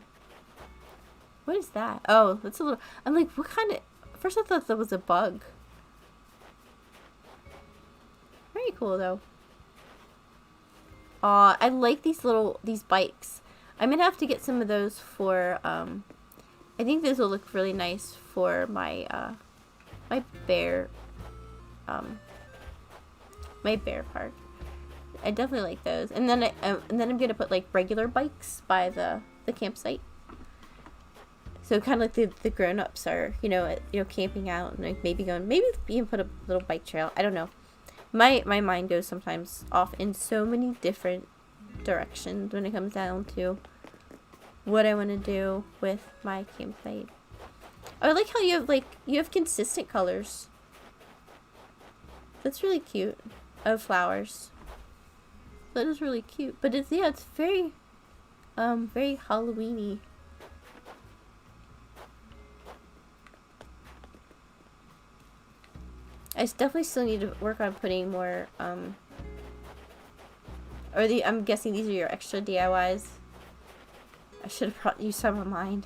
What is that? Oh, that's a little, I'm like, what kind of, first I thought that was a bug. Very cool, though. I like these bikes. I'm gonna have to get some of those for, I think those will look really nice for my, my bear park. I definitely like those. And then I'm gonna put like regular bikes by the campsite. So kind of like the grown-ups are, camping out and like maybe even put a little bike trail. I don't know. My mind goes sometimes off in so many different directions when it comes down to what I want to do with my campsite. I like how you have consistent colors. That's really cute. Of flowers. That is really cute. But it's very very Halloweeny. I definitely still need to work on putting more, I'm guessing these are your extra DIYs. I should have brought you some of mine.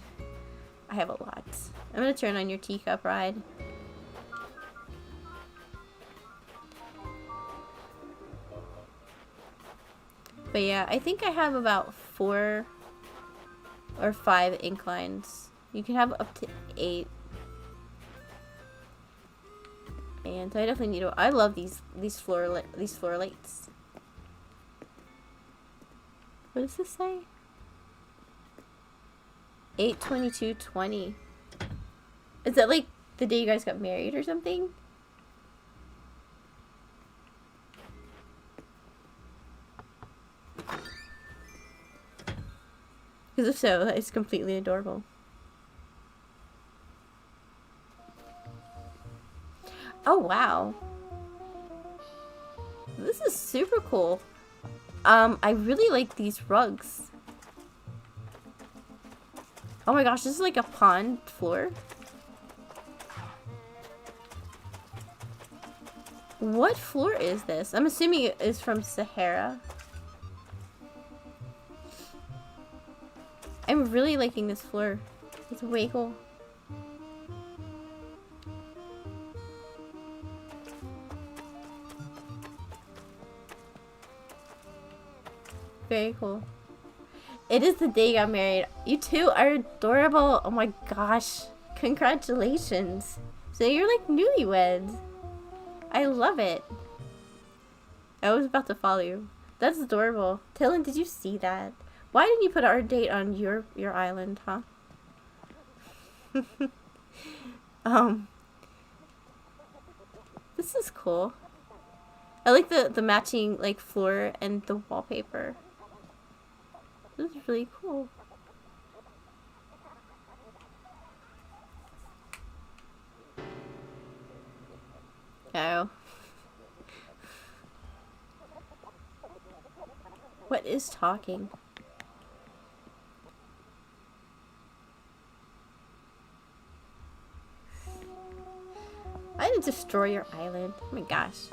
I have a lot. I'm gonna turn on your teacup ride. But yeah, I think I have about 4 or 5 inclines. You can have up to 8. And I definitely need to. I love these floor lights. What does this say? 8/22/20. Is that like the day you guys got married or something? Because if so, that is completely adorable. Oh, wow. This is super cool. I really like these rugs. Oh my gosh, this is like a pond floor. What floor is this? I'm assuming it is from Sahara. I'm really liking this floor. It's way cool. Very cool. It is the day you got married. You two are adorable. Oh my gosh. Congratulations. So you're like newlyweds. I love it. I was about to follow you. That's adorable. Dylan, did you see that? Why didn't you put our date on your island, huh? This is cool. I like the matching like floor and the wallpaper. This is really cool. Oh. What is talking? I didn't destroy your island. Oh my gosh.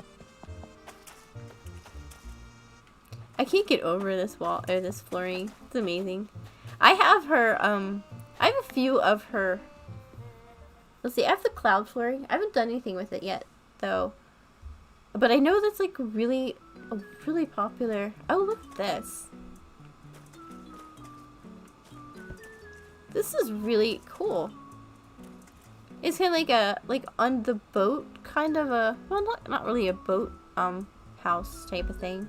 I can't get over this wall or this flooring. It's amazing. I have her, I have a few of her. Let's see, I have the cloud flooring. I haven't done anything with it yet, though. But I know that's like really popular. Oh, look at this. This is really cool. It's kind of like on the boat, kind of a, well, not really a boat, house type of thing.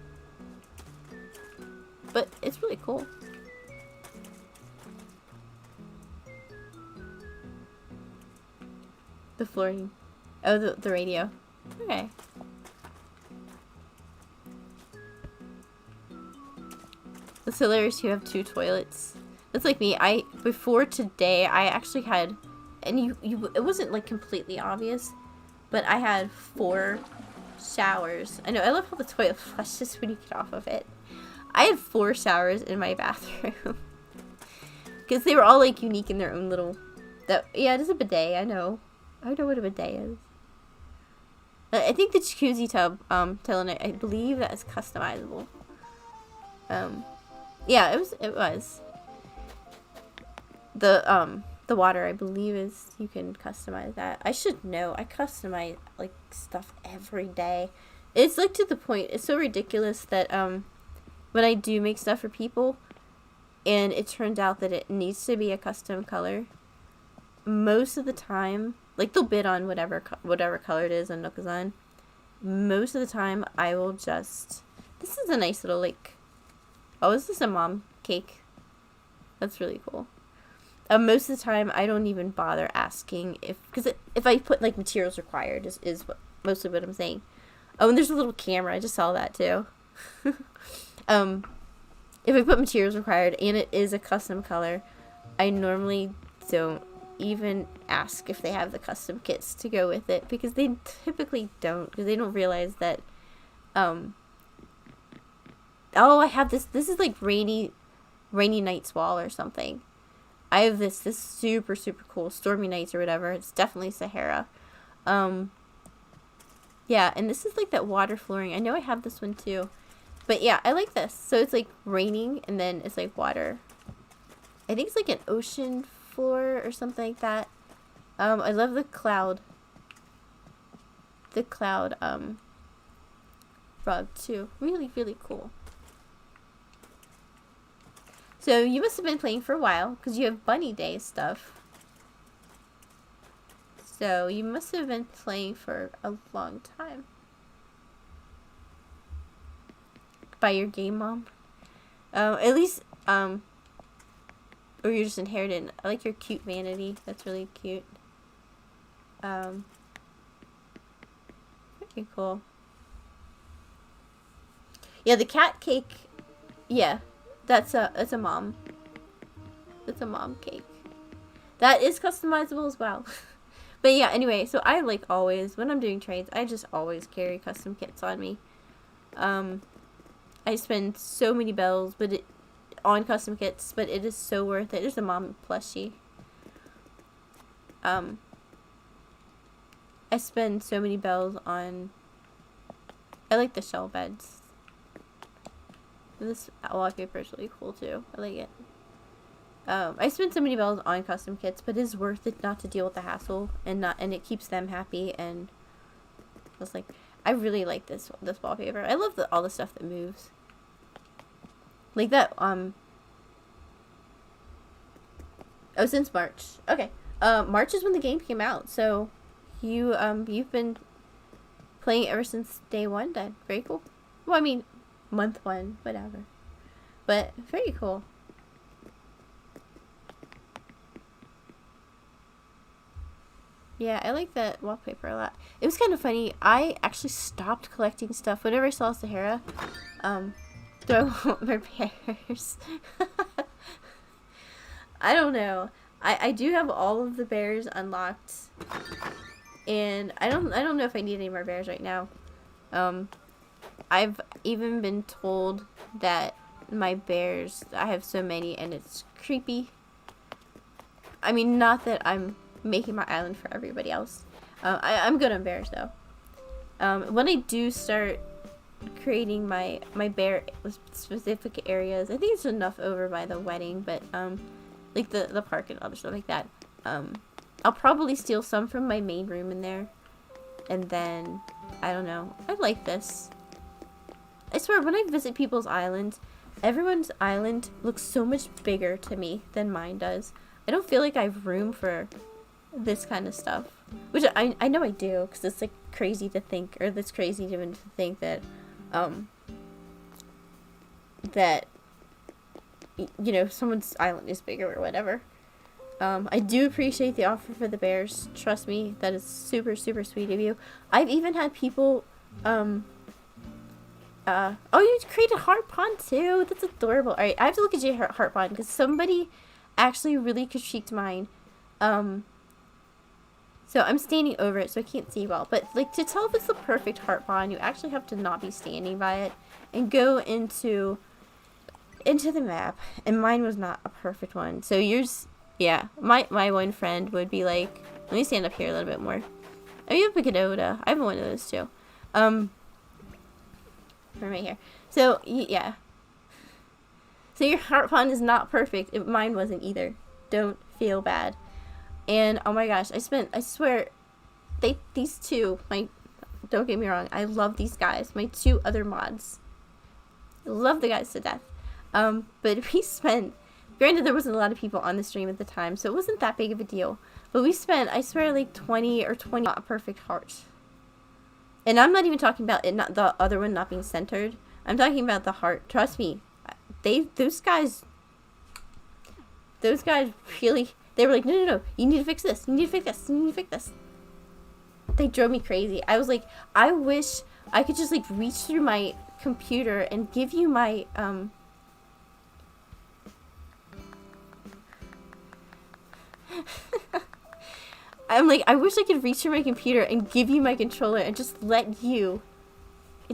But it's really cool. The flooring. Oh, the radio. Okay. It's hilarious you have 2 toilets. That's like me. Before today, I actually had, and it wasn't like completely obvious, but I had 4 showers. I know, I love how the toilet flushes when you get off of it. I had 4 showers in my bathroom. Because they were all like unique in their own little, yeah, it is a bidet, I know. I know what a bidet is. I think the jacuzzi tub, I believe that is customizable. Yeah, it was. The water, I believe, is, you can customize that. I should know. I customize, like, stuff every day. It's, like, to the point. It's so ridiculous that, when I do make stuff for people, and it turns out that it needs to be a custom color, most of the time, like, they'll bid on whatever color it is on Nookazon. Most of the time, I will just This is a nice little, like, oh, is this a mom cake? That's really cool. Most of the time, I don't even bother asking because if I put, like, materials required is mostly what I'm saying. Oh, and there's a little camera. I just saw that, too. If I put materials required and it is a custom color, I normally don't even ask if they have the custom kits to go with it, because they typically don't, because they don't realize that, oh, I have this is like rainy nights wall or something. I have this super cool stormy nights or whatever. It's definitely Sahara. Yeah, and this is like that water flooring. I know I have this one too. But yeah, I like this. So it's like raining and then it's like water. I think it's like an ocean floor or something like that. I love the cloud. The cloud rug too. Really cool. So you must have been playing for a while because you have Bunny Day stuff. So you must have been playing for a long time. By your game mom. At least, or you just inherited. I like your cute vanity. That's really cute. Very cool. Yeah, the cat cake. Yeah, that's a mom. That's a mom cake. That is customizable as well. But yeah, anyway, so I like always, when I'm doing trades, I just always carry custom kits on me. I spend so many bells on custom kits, but it is so worth it. There's a mom plushie. I spend so many bells on, I like the shell beds. This wallpaper is really cool too. I like it. I spend so many bells on custom kits, but it is worth it not to deal with the hassle and it keeps them happy, and it's like, I really like this wallpaper. I love all the stuff that moves. Like that, oh, since March. Okay. March is when the game came out, so you've been playing ever since day one then. Very cool. Well, I mean, month one, whatever. But, very cool. Yeah, I like that wallpaper a lot. It was kind of funny. I actually stopped collecting stuff whenever I saw Sahara throw her bears. I don't know. I do have all of the bears unlocked, and I don't know if I need any more bears right now. I've even been told that my bears, I have so many and it's creepy. I mean, not that I'm making my island for everybody else. I'm good on bears though. When I do start creating my bear specific areas, I think it's enough over by the wedding, but like the park and other stuff like that, I'll probably steal some from my main room in there, and then I don't know, I like this. I swear, when I visit people's islands, everyone's island looks so much bigger to me than mine does. I don't feel like I have room for this kind of stuff, which I know I do, because it's like crazy to think, or that's crazy even to think that that you know, someone's island is bigger or whatever. I do appreciate the offer for the bears. Trust me, that is super sweet of you. I've even had people oh, you created heart pond too. That's adorable. All right, I have to look at your heart pond because somebody actually really critiqued mine. So I'm standing over it, so I can't see well. But like, to tell if it's the perfect heart pond, you actually have to not be standing by it and go into the map. And mine was not a perfect one. So yours, yeah. My one friend would be like, let me stand up here a little bit more. Oh, you have a Pagoda. I have one of those too. Right here. So yeah. So your heart pond is not perfect. Mine wasn't either. Don't feel bad. And oh my gosh, I swear, these two, don't get me wrong, I love these guys, my two other mods. I love the guys to death. But we spent, granted there wasn't a lot of people on the stream at the time, so it wasn't that big of a deal. But we spent, I swear, like 20 not perfect hearts. And I'm not even talking about it, not the other one not being centered. I'm talking about the heart. Trust me. Those guys really, they were like, no, you need to fix this. You need to fix this. You need to fix this. They drove me crazy. I was like, I wish I could just like reach through my computer and give you my, I'm like, I wish I could reach through my computer and give you my controller and just let you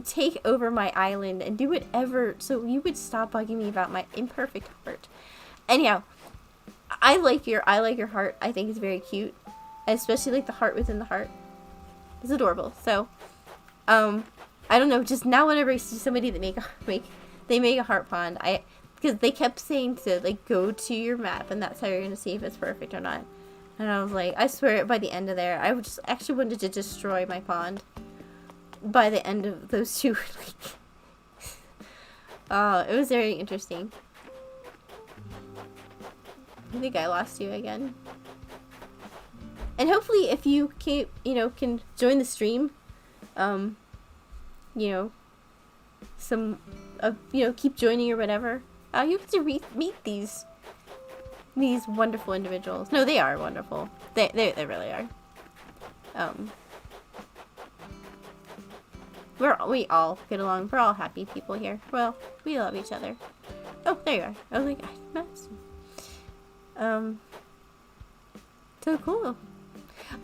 take over my island and do whatever so you would stop bugging me about my imperfect heart. Anyhow, I like your heart. I think it's very cute. Especially like the heart within the heart. It's adorable. So, I don't know, just now whenever I see somebody that make a heart pond, because they kept saying to like go to your map and that's how you're gonna see if it's perfect or not. And I was like, I swear by the end of there, I just actually wanted to destroy my pond. By the end of those two, like, it was very interesting. I think I lost you again. And hopefully, if you can join the stream, keep joining or whatever. You get to meet these wonderful individuals. No, they are wonderful. They really are. We all get along. We're all happy people here. Well, we love each other. Oh, there you are. I was like, I missed. So cool.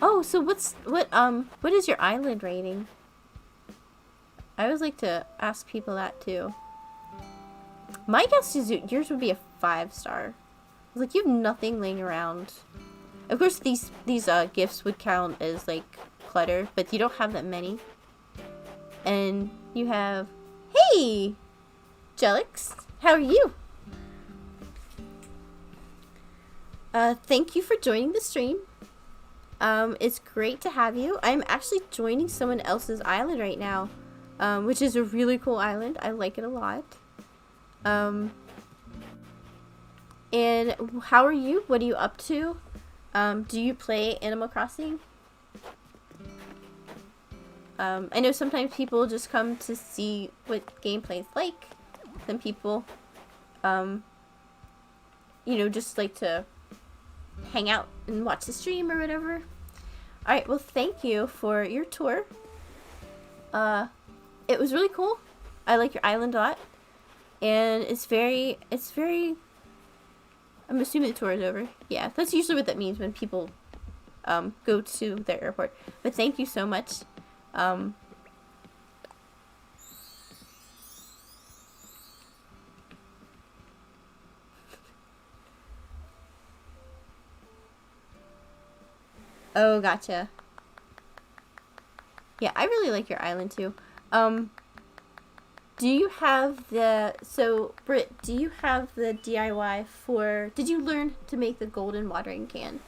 Oh, so what is your island rating? I always like to ask people that too. My guess is yours would be a 5-star. I was like, you have nothing laying around. Of course, these gifts would count as like clutter, but you don't have that many. And you have, hey, Jelix, how are you? Thank you for joining the stream. It's great to have you. I'm actually joining someone else's island right now, which is a really cool island. I like it a lot. And how are you? What are you up to? Do you play Animal Crossing? I know sometimes people just come to see what gameplay's like. Some people, just like to hang out and watch the stream or whatever. Alright, well, thank you for your tour. It was really cool. I like your island a lot. And it's very, I'm assuming the tour is over. Yeah, that's usually what that means when people, go to their airport. But thank you so much. Oh, gotcha. Yeah, I really like your island too. Do you have Britt, do you have the DIY did you learn to make the golden watering can?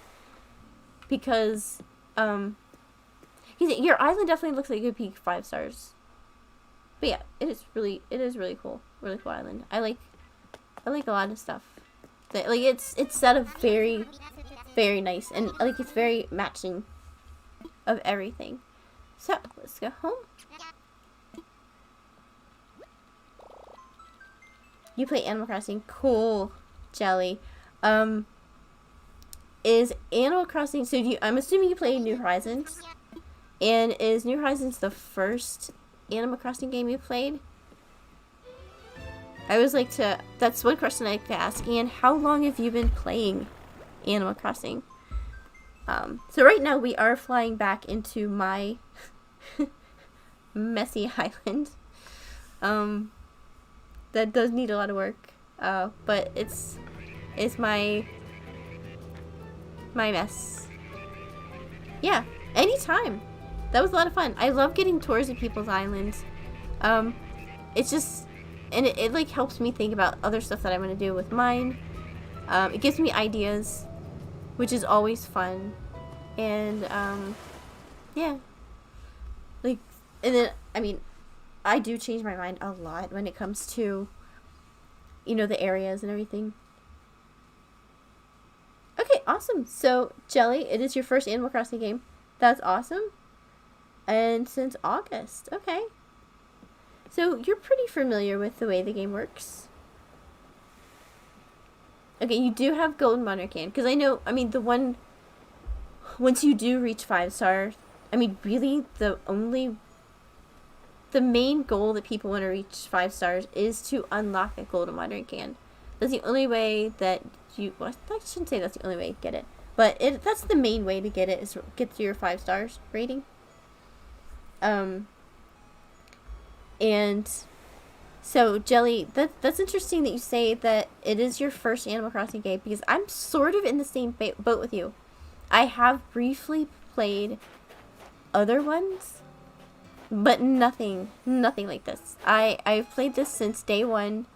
Because, your island definitely looks like it could be 5 stars. But yeah, it is really cool. Really cool island. I like a lot of stuff. Like it's set up very, very nice, and like it's very matching of everything. So let's go home. You play Animal Crossing? Cool, Jelly. Is Animal Crossing? So I'm assuming you play New Horizons. And is New Horizons the first Animal Crossing game you played? I always like to, that's one question I like to ask. And how long have you been playing Animal Crossing? So right now we are flying back into my messy island. That does need a lot of work. But it's my mess. Yeah, anytime. That was a lot of fun. I love getting tours of people's islands. It's just, and it like helps me think about other stuff that I'm going to do with mine. It gives me ideas, which is always fun. And, yeah. Like, and then, I mean, I do change my mind a lot when it comes to, the areas and everything. Okay, awesome. So, Jelly, it is your first Animal Crossing game. That's awesome. And since August. Okay. So you're pretty familiar with the way the game works. Okay, you do have Golden Monarchan, because I know, I mean, the one, once you do reach 5-star, I mean, really, the main goal that people want to reach 5 stars is to unlock a Golden Monarchan. That's the only way that you, well, I shouldn't say that's the only way to get it, but that's the main way to get it, is to get to your 5 stars rating. And so, Jelly, that's interesting that you say that it is your first Animal Crossing game, because I'm sort of in the same boat with you. I have briefly played other ones, but nothing like this. I've played this since day one.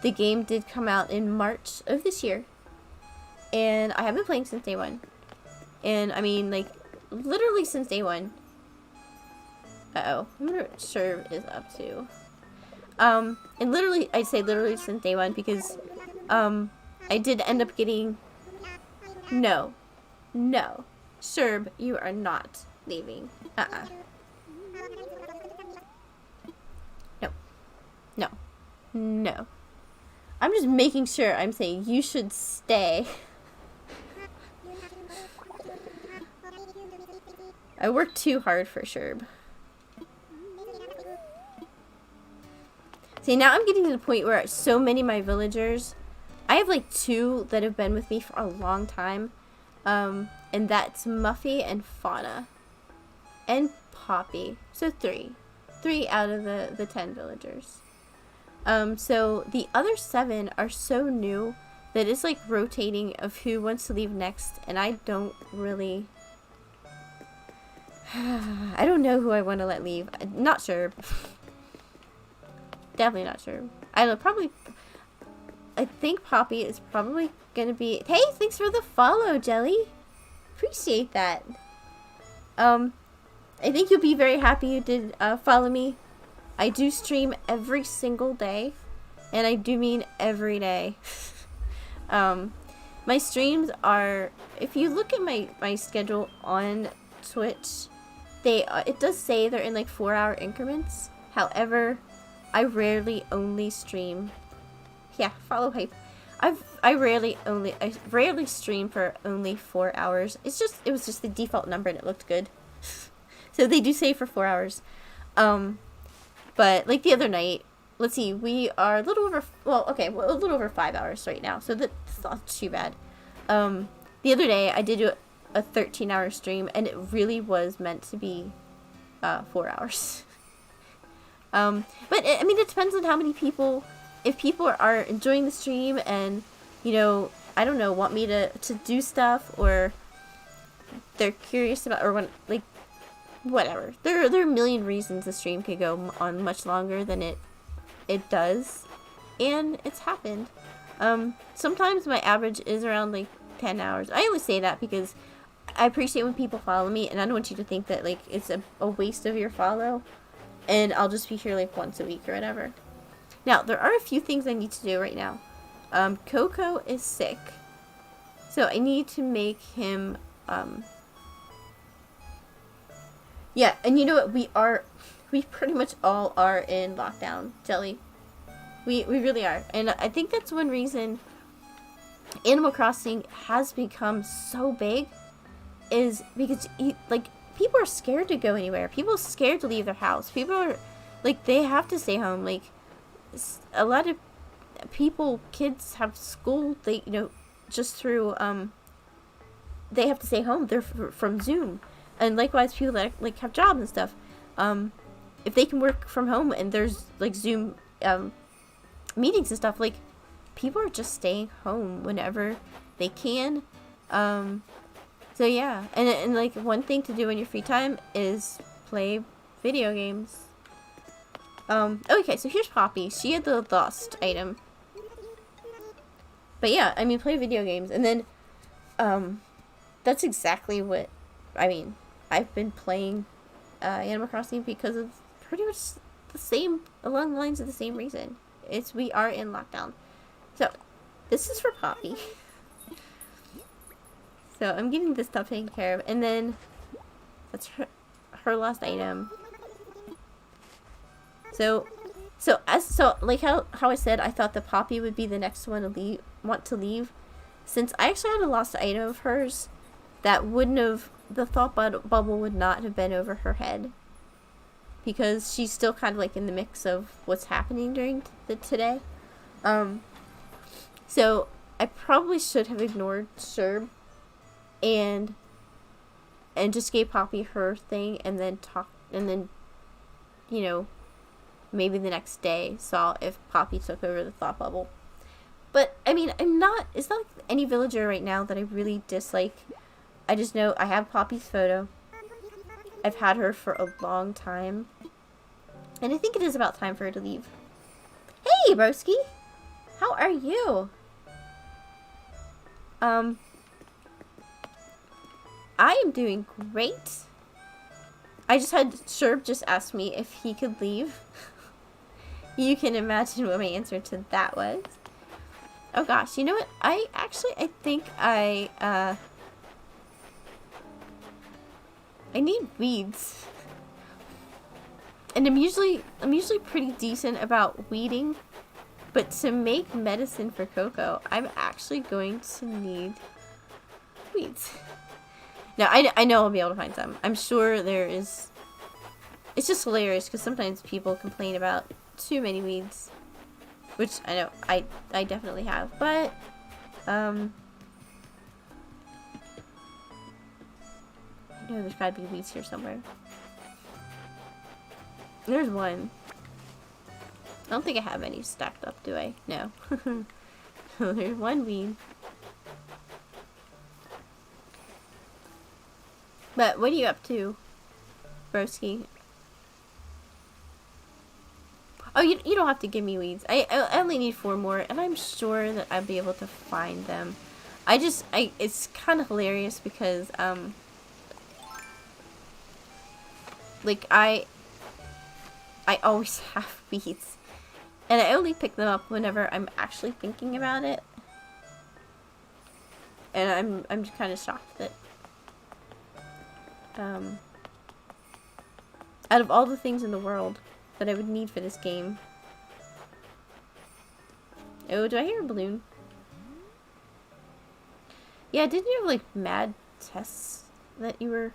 The game did come out in March of this year, and I have been playing since day one. And I mean, like, literally since day one. I wonder what Serve is up to. And literally, I'd say literally since day one, because, I did end up getting, no, Serb, you are not leaving, no, I'm just making sure I'm saying you should stay. I worked too hard for Sherb. See, now I'm getting to the point where so many of my villagers, I have like 2 that have been with me for a long time, and that's Muffy and Fauna, and Poppy, so 3 out of the 10 villagers. So the other 7 are so new that it's like rotating of who wants to leave next, and I don't really, I don't know who I want to let leave. Not sure. Definitely not sure. I don't know, probably, I think Poppy is probably gonna be, hey, thanks for the follow, Jelly. Appreciate that. I think you'll be very happy you did, follow me. I do stream every single day, and I do mean every day. My streams are, if you look at my schedule on Twitch, it does say they're in like 4-hour increments. However, I rarely only stream. Yeah, follow hype. I rarely stream for only 4 hours. It was just the default number and it looked good. So they do say for 4 hours. But like the other night, let's see, we are a little over, a little over 5 hours right now. So that's not too bad. The other day I did do a 13-hour stream, and it really was meant to be 4 hours. But I mean, it depends on how many people, if people are enjoying the stream and, you know, I don't know, want me to do stuff, or they're curious about, or want, like, whatever. There are a million reasons the stream could go on much longer than it does, and it's happened. Sometimes my average is around, like, 10 hours. I only say that because I appreciate when people follow me, and I don't want you to think that, like, it's a waste of your follow. And I'll just be here like once a week or whatever. Now, there are a few things I need to do right now. Coco is sick. So I need to make him, yeah, and you know what? We pretty much all are in lockdown, Jelly. We really are. And I think that's one reason Animal Crossing has become so big, is because, people are scared to go anywhere. People are scared to leave their house. People are, like, they have to stay home. Like, a lot of people, kids have school, they, you know, just through, they have to stay home. They're from Zoom. And likewise, people that, like, have jobs and stuff. If they can work from home and there's, like, Zoom, meetings and stuff, like, people are just staying home whenever they can. So yeah, and like, one thing to do in your free time is play video games. Okay, so here's Poppy. She had the lost item. But yeah, I mean, play video games. And then, that's exactly what, I mean, I've been playing, Animal Crossing because of pretty much the same, along the lines of the same reason. We are in lockdown. So, this is for Poppy. So I'm getting this stuff taken care of, and then that's her lost item. So So like how I said I thought the Poppy would be the next one to want to leave. Since I actually had a lost item of hers, that wouldn't have, the thought bubble would not have been over her head. Because she's still kind of like in the mix of what's happening during today. So I probably should have ignored Serb and just gave Poppy her thing and then you know, maybe the next day saw if Poppy took over the thought bubble. But I mean, it's not like any villager right now that I really dislike. I just know I have Poppy's photo. I've had her for a long time. And I think it is about time for her to leave. Hey, broski! How are you? I am doing great. I just had Sherb just ask me if he could leave. You can imagine what my answer to that was. Oh gosh, you know what? I think I need weeds. And I'm usually pretty decent about weeding, but to make medicine for Coco, I'm actually going to need weeds. Now, I know I'll be able to find some. I'm sure there is. It's just hilarious because sometimes people complain about too many weeds, which I know I definitely have, but I know there's gotta be weeds here somewhere. There's one. I don't think I have any stacked up, do I? No. There's one weed. But what are you up to, broski? Oh, you don't have to give me weeds. I only need 4 more, and I'm sure that I'll be able to find them. It's kind of hilarious because, like, I always have weeds. And I only pick them up whenever I'm actually thinking about it. And I'm just kind of shocked that, out of all the things in the world that I would need for this game. Oh, do I hear a balloon? Yeah, didn't you have, like, mad tests that you were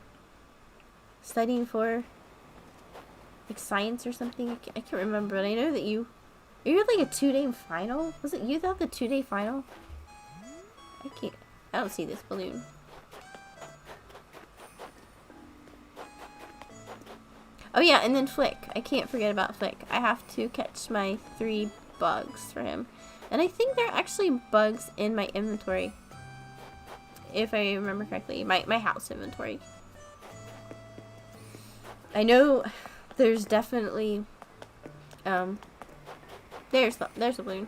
studying for? Like science or something? I can't remember, but I know that you had like a 2-day final? Was it you that had the 2-day final? I don't see this balloon. Oh yeah, and then Flick. I can't forget about Flick. I have to catch my 3 bugs for him. And I think there are actually bugs in my inventory. If I remember correctly. My house inventory. I know there's definitely there's a balloon.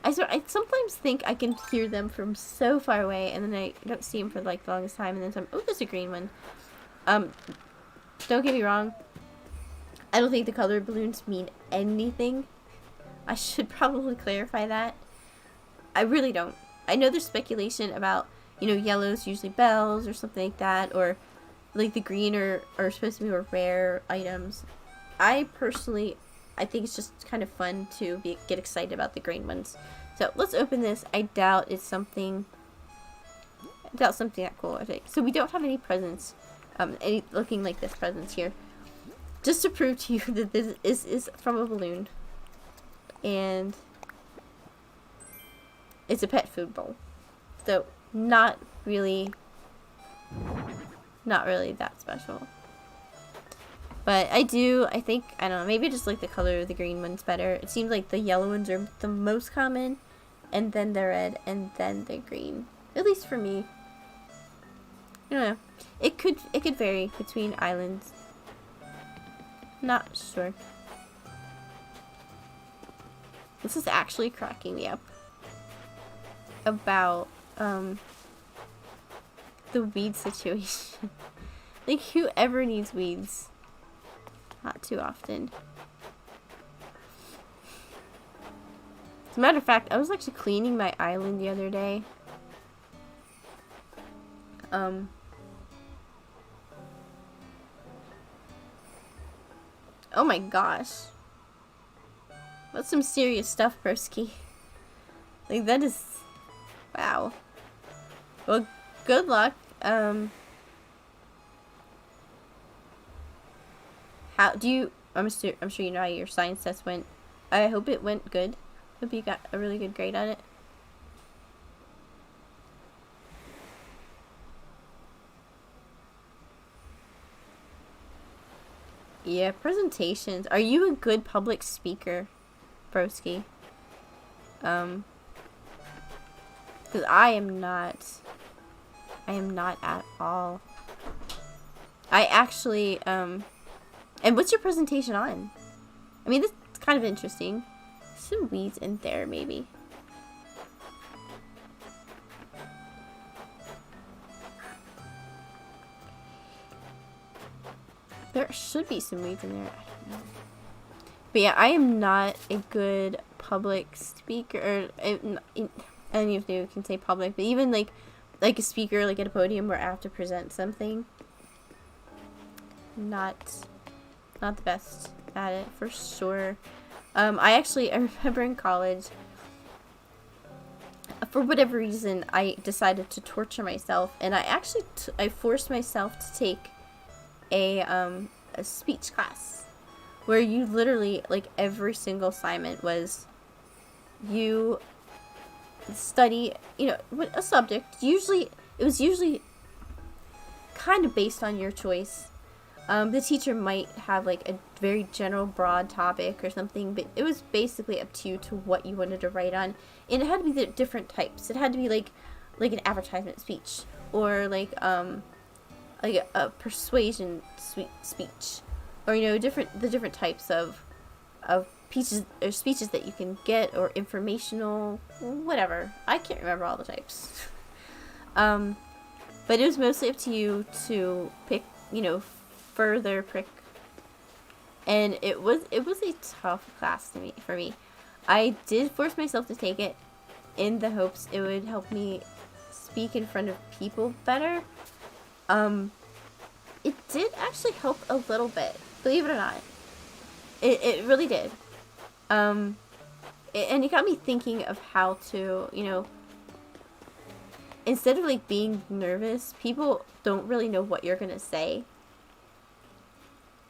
I sometimes think I can hear them from so far away, and then I don't see them for like the longest time, and then oh, there's a green one. Don't get me wrong, I don't think the color balloons mean anything. I should probably clarify that. I really don't. I know there's speculation about, you know, yellow's usually bells or something like that, or like the green are supposed to be more rare items. I think it's just kind of fun to get excited about the green ones. So let's open this. I doubt something that cool. I think so. We don't have any presents, any looking like this presents here. Just to prove to you that this is from a balloon, and it's a pet food bowl. So not really that special. But I think, I don't know, maybe just like the color of the green ones better. It seems like the yellow ones are the most common, and then the red, and then the green. At least for me. I don't know. It could vary between islands. Not sure. This is actually cracking me up about the weed situation. Like, whoever needs weeds? Not too often. As a matter of fact, I was actually cleaning my island the other day. Oh my gosh. That's some serious stuff, broski. Like, that is... Wow. Well, good luck. How do you... I'm sure you know how your science test went. I hope it went good. Hope you got a really good grade on it. Yeah, presentations. Are you a good public speaker, broski? Because I am not. I am not at all. I actually, and what's your presentation on? I mean, this is kind of interesting. Some weeds in there, maybe. There should be some weeds in there. I don't know. But yeah, I am not a good public speaker. Or, I don't even know if you can say public, but even like a speaker, like at a podium where I have to present something. Not the best at it, for sure. I remember in college, for whatever reason, I decided to torture myself, and I forced myself to take a speech class where you literally, like, every single assignment was you study, you know, a subject. It was usually kind of based on your choice. The teacher might have like a very general broad topic or something, but it was basically up to you to what you wanted to write on. And it had to be the different types. It had to be like an advertisement speech, or like a persuasion speech, or, you know, the different types of speeches that you can get, or informational, whatever. I can't remember all the types. But it was mostly up to you to pick, you know, further prick. And it was a tough class for me. I did force myself to take it in the hopes it would help me speak in front of people better. It did actually help a little bit, believe it or not. It really did. And it got me thinking of how to, you know, instead of like being nervous, people don't really know what you're gonna say.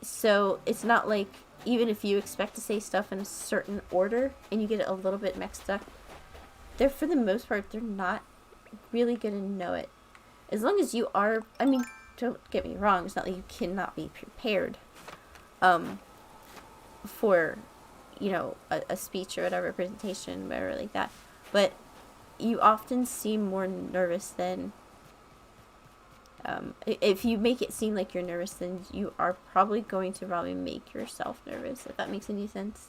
So it's not like, even if you expect to say stuff in a certain order and you get it a little bit mixed up, for the most part, they're not really gonna know it. As long as you are, I mean, don't get me wrong, it's not like you cannot be prepared for, you know, a speech or whatever, presentation, whatever like that. But you often seem more nervous than, if you make it seem like you're nervous, then you are probably going to make yourself nervous, if that makes any sense.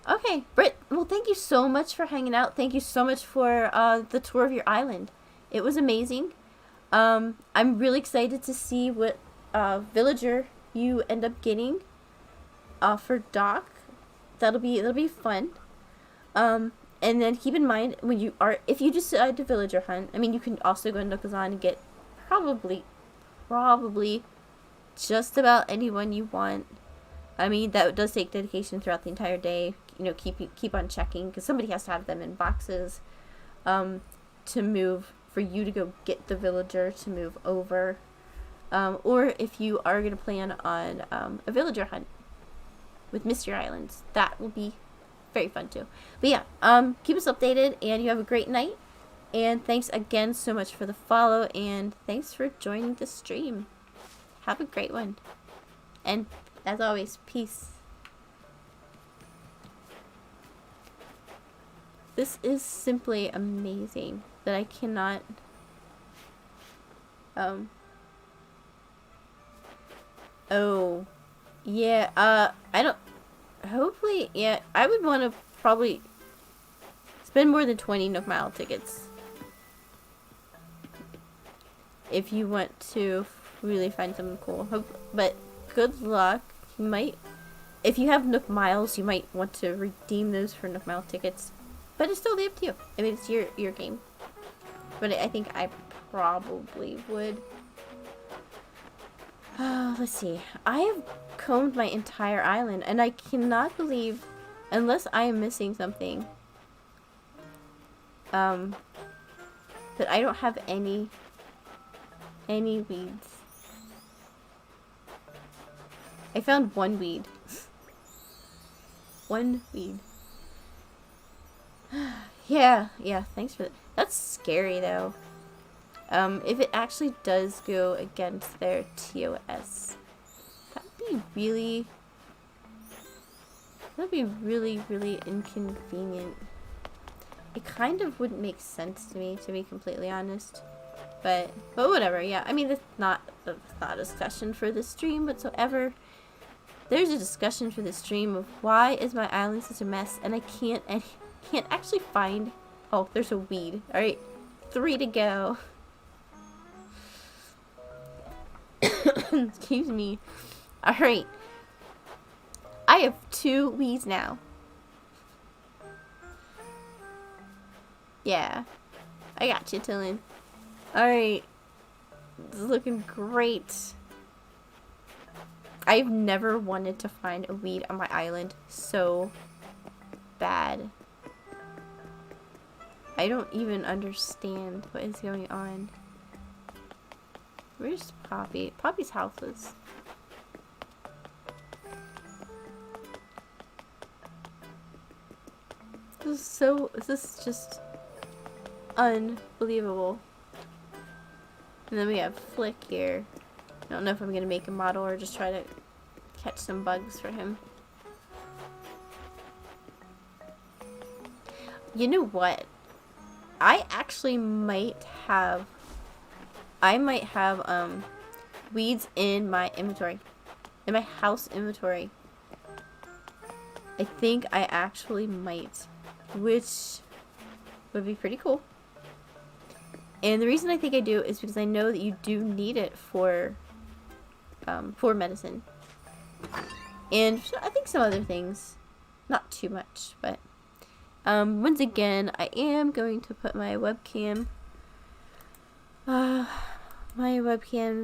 Okay, Britt, well, thank you so much for hanging out. Thank you so much for the tour of your island. It was amazing. I'm really excited to see what villager you end up getting for Doc. It'll be fun. And then keep in mind, if you decide to villager hunt, I mean, you can also go to Nukazan and get probably just about anyone you want. I mean, that does take dedication throughout the entire day. You know, keep on checking, because somebody has to have them in boxes to move, for you to go get the villager to move over. Or if you are going to plan on a villager hunt with Mystery Islands, that will be very fun too. But yeah, keep us updated, and you have a great night. And thanks again so much for the follow, and thanks for joining the stream. Have a great one. And as always, peace. This is simply amazing that I cannot oh yeah, I don't, hopefully, yeah, I would want to probably spend more than 20 Nook Mile tickets if you want to really find something cool. But good luck. You might, if you have Nook Miles, you might want to redeem those for Nook Mile tickets. But it's totally up to you. I mean, it's your game. But I think I probably would. Let's see. I have combed my entire island, and I cannot believe, unless I am missing something, that I don't have any weeds. I found one weed. One weed. Yeah, thanks for that. That's scary though. If it actually does go against their TOS, that'd be really inconvenient. It kind of wouldn't make sense to me, to be completely honest. But whatever, yeah. I mean, that's not a discussion for this stream whatsoever. There's a discussion for this stream of why is my island such a mess, and I can't actually find... Oh, there's a weed. Alright, 3 to go. Excuse me. Alright. I have 2 weeds now. Yeah. I got you, Tillin. Alright. This is looking great. I've never wanted to find a weed on my island so bad. I don't even understand what is going on. Where's Poppy? Poppy's houseless. This is just unbelievable. And then we have Flick here. I don't know if I'm gonna make a model or just try to catch some bugs for him. You know what? I actually might have weeds in my inventory. In my house inventory. I think I actually might. Which would be pretty cool. And the reason I think I do is because I know that you do need it for medicine. And I think some other things. Not too much, but once again, I am going to put my webcam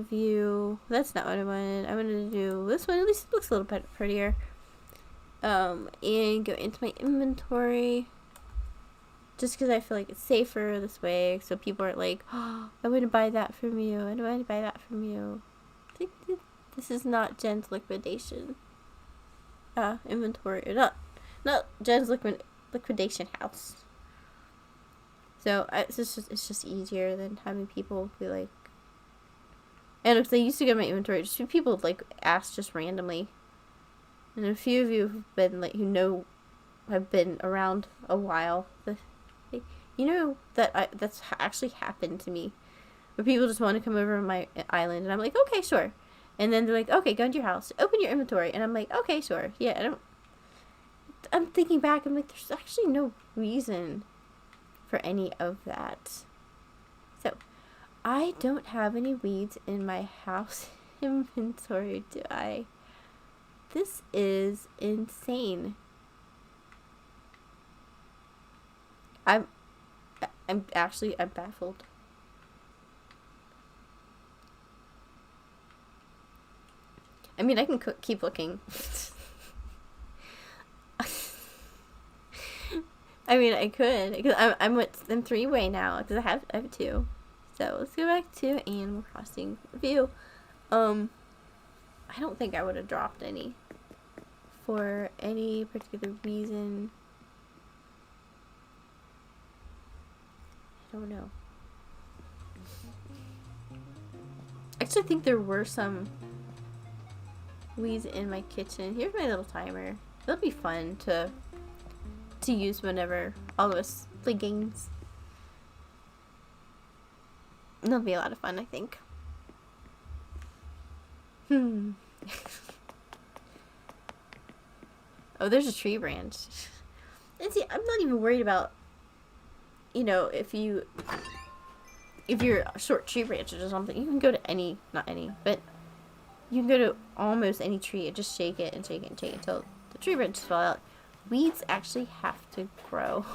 view. That's not what I wanted. I wanted to do this one. At least it looks a little bit prettier. And go into my inventory. Just because I feel like it's safer this way, so people aren't like, oh, I wouldn't buy that from you. I don't want to buy that from you. I think this is not Jen's liquidation inventory. Not Jen's liquidation house. So it's just easier than having people be like. And because I used to get my inventory, just people like ask just randomly. And a few of you have been like have been around a while. You know that that's actually happened to me, where people just want to come over to my island, and I'm like, okay, sure. And then they're like, okay, go into your house, open your inventory, and I'm like, okay, sure. Yeah, I'm thinking back, I'm like, there's actually no reason for any of that. So, I don't have any weeds in my house inventory, do I? This is insane. I'm baffled. I mean, I can keep looking. I mean, I could, because I'm 3-way now, because I have 2. So let's go back to Animal Crossing review. I don't think I would have dropped any for any particular reason. I don't know. I actually think there were some weeds in my kitchen. Here's my little timer. It'll be fun to use whenever all of us play games. It'll be a lot of fun, I think. Oh, there's a tree branch. And see, I'm not even worried about, you know, if you're short tree branches or something, you can go to not any, but you can go to almost any tree and just shake it and shake it and shake it until the tree branches fall out. Weeds actually have to grow.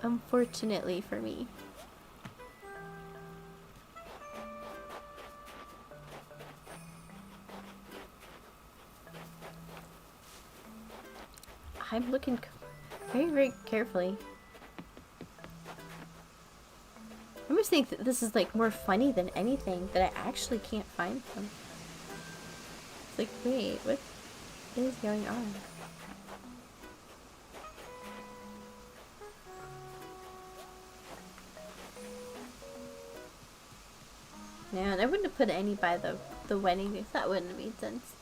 Unfortunately for me. I'm looking very, very carefully. I almost think that this is like more funny than anything, that I actually can't find them. It's like, wait, what is going on? Man, I wouldn't have put any by the wedding because that wouldn't have made sense.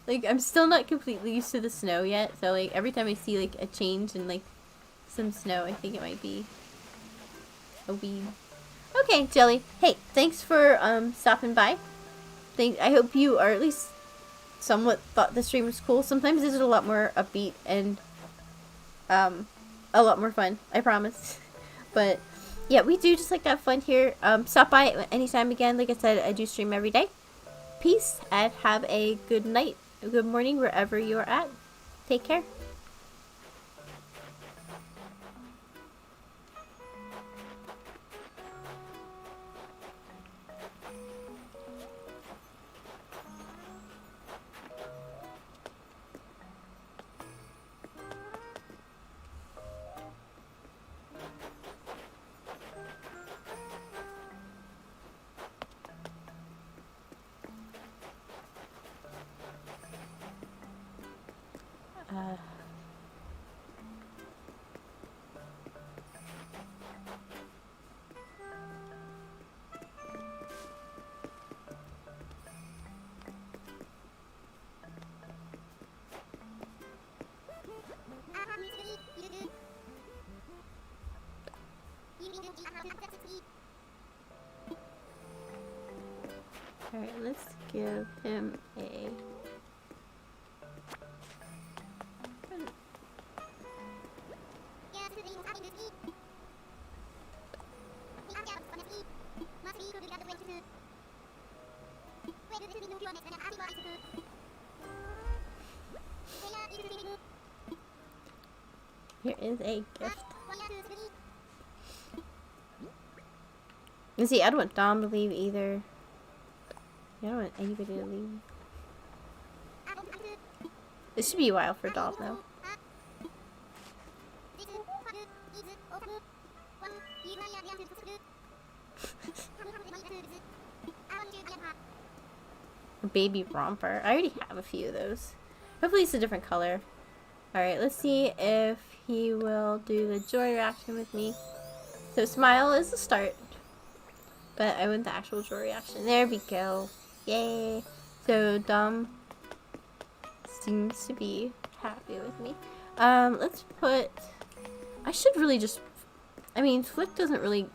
Like, I'm still not completely used to the snow yet, so like every time I see like a change in like some snow, I think it might be a weed. Okay, Jelly. Hey, thanks for stopping by. I hope you are at least somewhat thought the stream was cool. Sometimes it's a lot more upbeat and a lot more fun, I promise. But yeah, we do just like to have fun here. Stop by anytime again. Like I said, I do stream every day. Peace and have a good night, a good morning wherever you are at. Take care. Alright, let's give him a... Here is a gift. You see, I don't want Dom to leave either. I don't want anybody to leave. This should be a while for Dom though. A baby romper. I already have a few of those. Hopefully it's a different color. Alright, let's see if he will do the joy reaction with me. So smile is the start. But I want the actual joy reaction. There we go. Yay. So Dom seems to be happy with me. Let's put... I should really just... I mean, Flick doesn't really...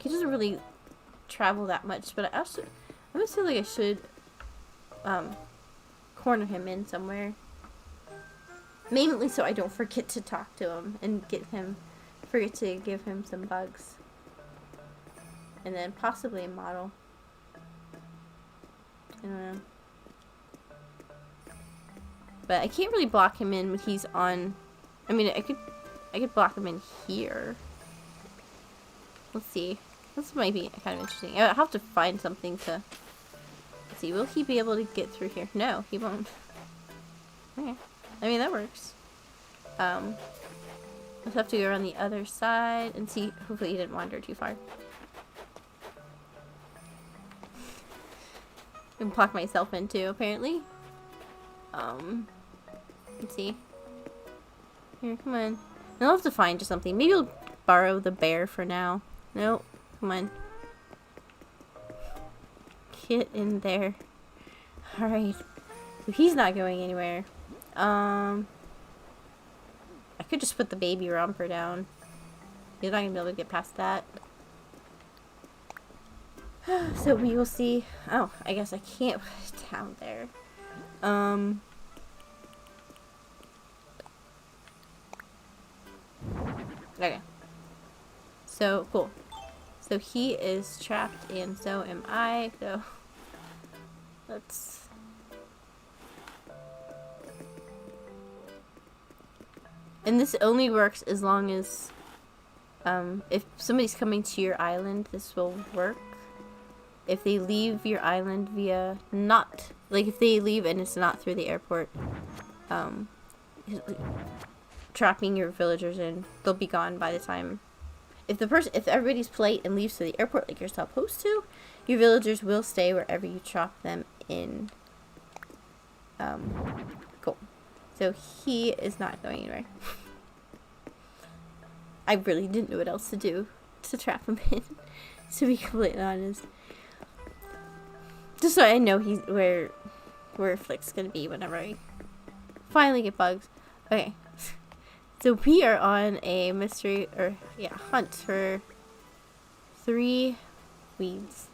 He doesn't really travel that much, but I almost feel like I should corner him in somewhere. Mainly so I don't forget to talk to him and forget to give him some bugs. And then possibly a model. I don't know. But I can't really block him in when he's on... I mean, I could block him in here. Let's see. This might be kind of interesting. I'll have to find something to... Let's see, will he be able to get through here? No, he won't. Okay. I mean, that works. Let's have to go around the other side and see. Hopefully he didn't wander too far. I can block myself in too, apparently. Let's see. Here, come on. I'll have to find just something. Maybe I'll borrow the bear for now. Nope. Come on. Get in there. Alright. So he's not going anywhere. I could just put the baby romper down. He's not gonna be able to get past that. So we will see. Oh, I guess I can't put it down there. Okay. So, cool. So he is trapped and so am I. So, let's... And this only works as long as if somebody's coming to your island, this will work. If they leave your island via not, like if they leave and it's not through the airport, trapping your villagers in, they'll be gone by the time. If everybody's polite and leaves to the airport like you're supposed to, your villagers will stay wherever you trap them in. Cool. So he is not going anywhere. I really didn't know what else to do to trap him in, to be completely honest. Just so I know he's where Flick's gonna be whenever I finally get bugs. Okay. So we are on a hunt for 3 weeds.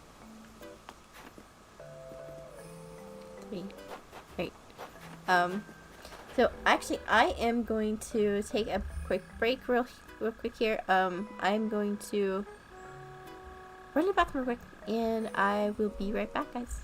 3. Right. So actually I am going to take a quick break real quick here. I'm going to run it back real quick and I will be right back, guys.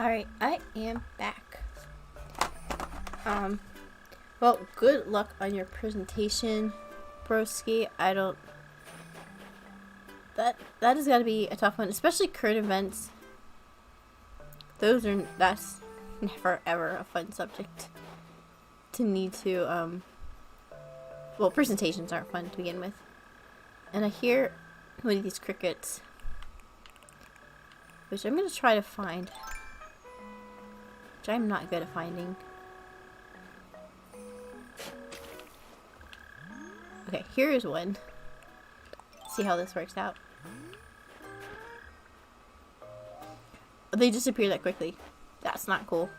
Alright, I am back. Well, good luck on your presentation, broski. That has got to be a tough one, especially current events. That's never ever a fun subject to need to, well, presentations aren't fun to begin with. And I hear one of these crickets, which I'm going to try to find, which I'm not good at finding. Okay, here is one. See how this works out. They disappear that quickly. That's not cool.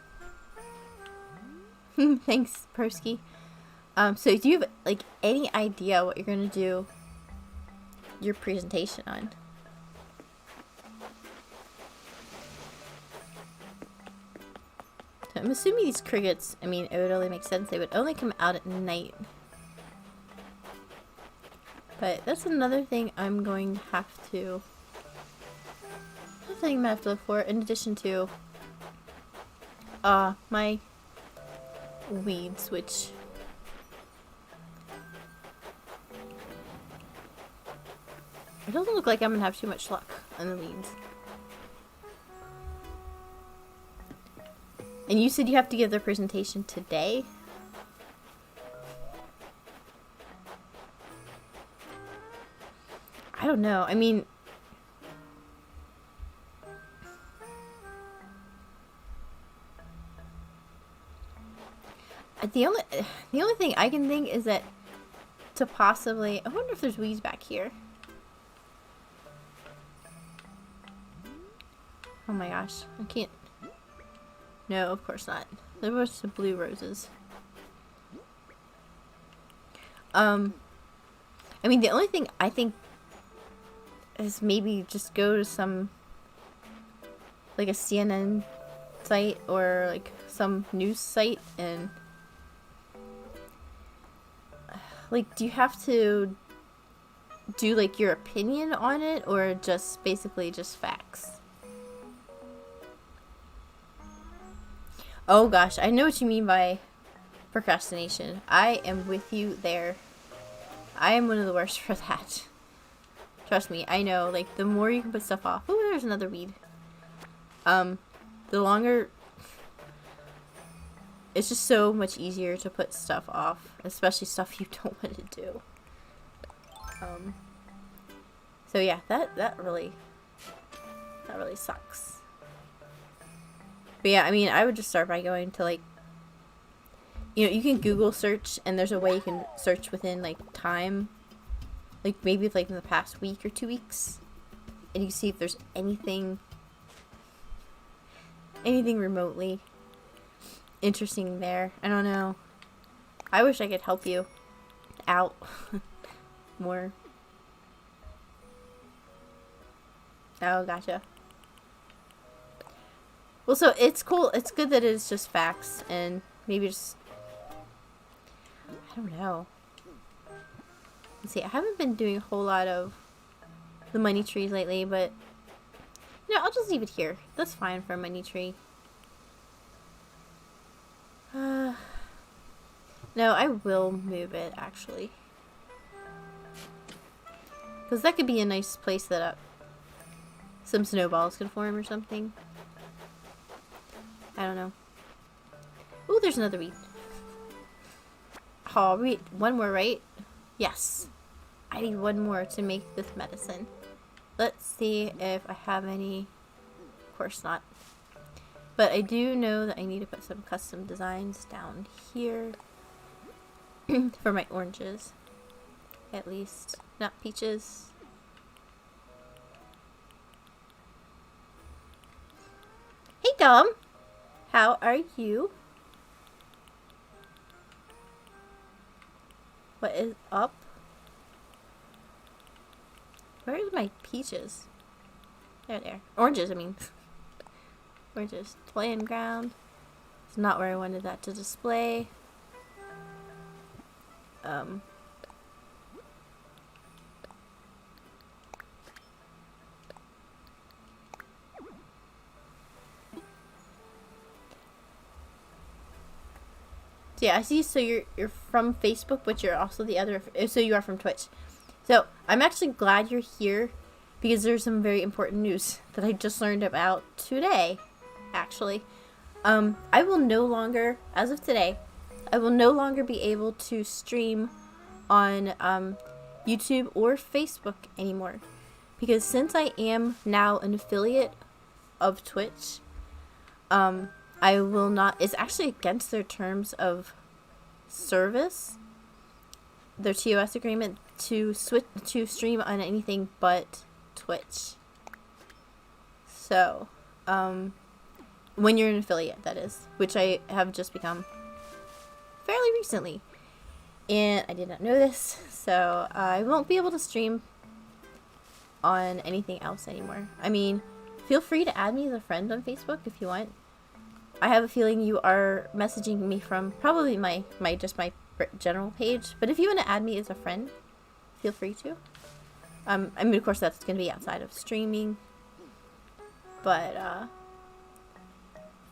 Thanks, Persky. So do you have, like, any idea what you're gonna do your presentation on? So I'm assuming these crickets, I mean, it would only make sense they would only come out at night. But that's another thing I'm going to have to look for, in addition to my weeds, which it doesn't look like I'm gonna have too much luck on the weeds. And you said you have to give the presentation today? I don't know. I mean, the only thing I can think is that to possibly, I wonder if there's weeds back here. Oh my gosh, I can't. No, of course not. There was some blue roses. I mean, the only thing I think is maybe just go to some, like, a CNN site or like some news site, and like, do you have to do like your opinion on it, or just basically just facts? Oh gosh, I know what you mean by procrastination. I am with you there. I am one of the worst for that. Trust me, I know, like, the more you can put stuff off. Oh, there's another weed. The longer... It's just so much easier to put stuff off, especially stuff you don't want to do. So yeah, that really sucks. But yeah, I mean, I would just start by going to, like, you know, you can Google search, and there's a way you can search within, like, time. Like, maybe, like, in the past week or 2 weeks. And you can see if there's anything remotely interesting there. I don't know. I wish I could help you out more. Oh, gotcha. Well, so it's cool. It's good that it's just facts, and maybe just, I don't know. Let's see, I haven't been doing a whole lot of the money trees lately, but you know, I'll just leave it here. That's fine for a money tree. No, I will move it, actually. Because that could be a nice place that some snowballs could form or something. I don't know. Ooh, there's another weed. Oh, wait, one more, right? Yes. I need one more to make this medicine. Let's see if I have any. Of course not. But I do know that I need to put some custom designs down here for my oranges. At least. Not peaches. Hey, Dom. How are you? What is up? Where's my peaches? There. Oranges, I mean. Oranges. Playing ground. It's not where I wanted that to display. So yeah, I see. So you're from Facebook, but you're also the other. So you are from Twitch. So I'm actually glad you're here because there's some very important news that I just learned about today. Actually, I will no longer, as of today, I will no longer be able to stream on YouTube or Facebook anymore because since I am now an affiliate of Twitch, I will not. It's actually against their terms of service, their TOS agreement, to stream on anything but Twitch. So, when you're an affiliate, that is, which I have just become fairly recently, and I did not know this, so I won't be able to stream on anything else anymore. I mean, feel free to add me as a friend on Facebook if you want. I have a feeling you are messaging me from probably my general page, but if you want to add me as a friend, feel free to. I mean, of course, that's going to be outside of streaming, but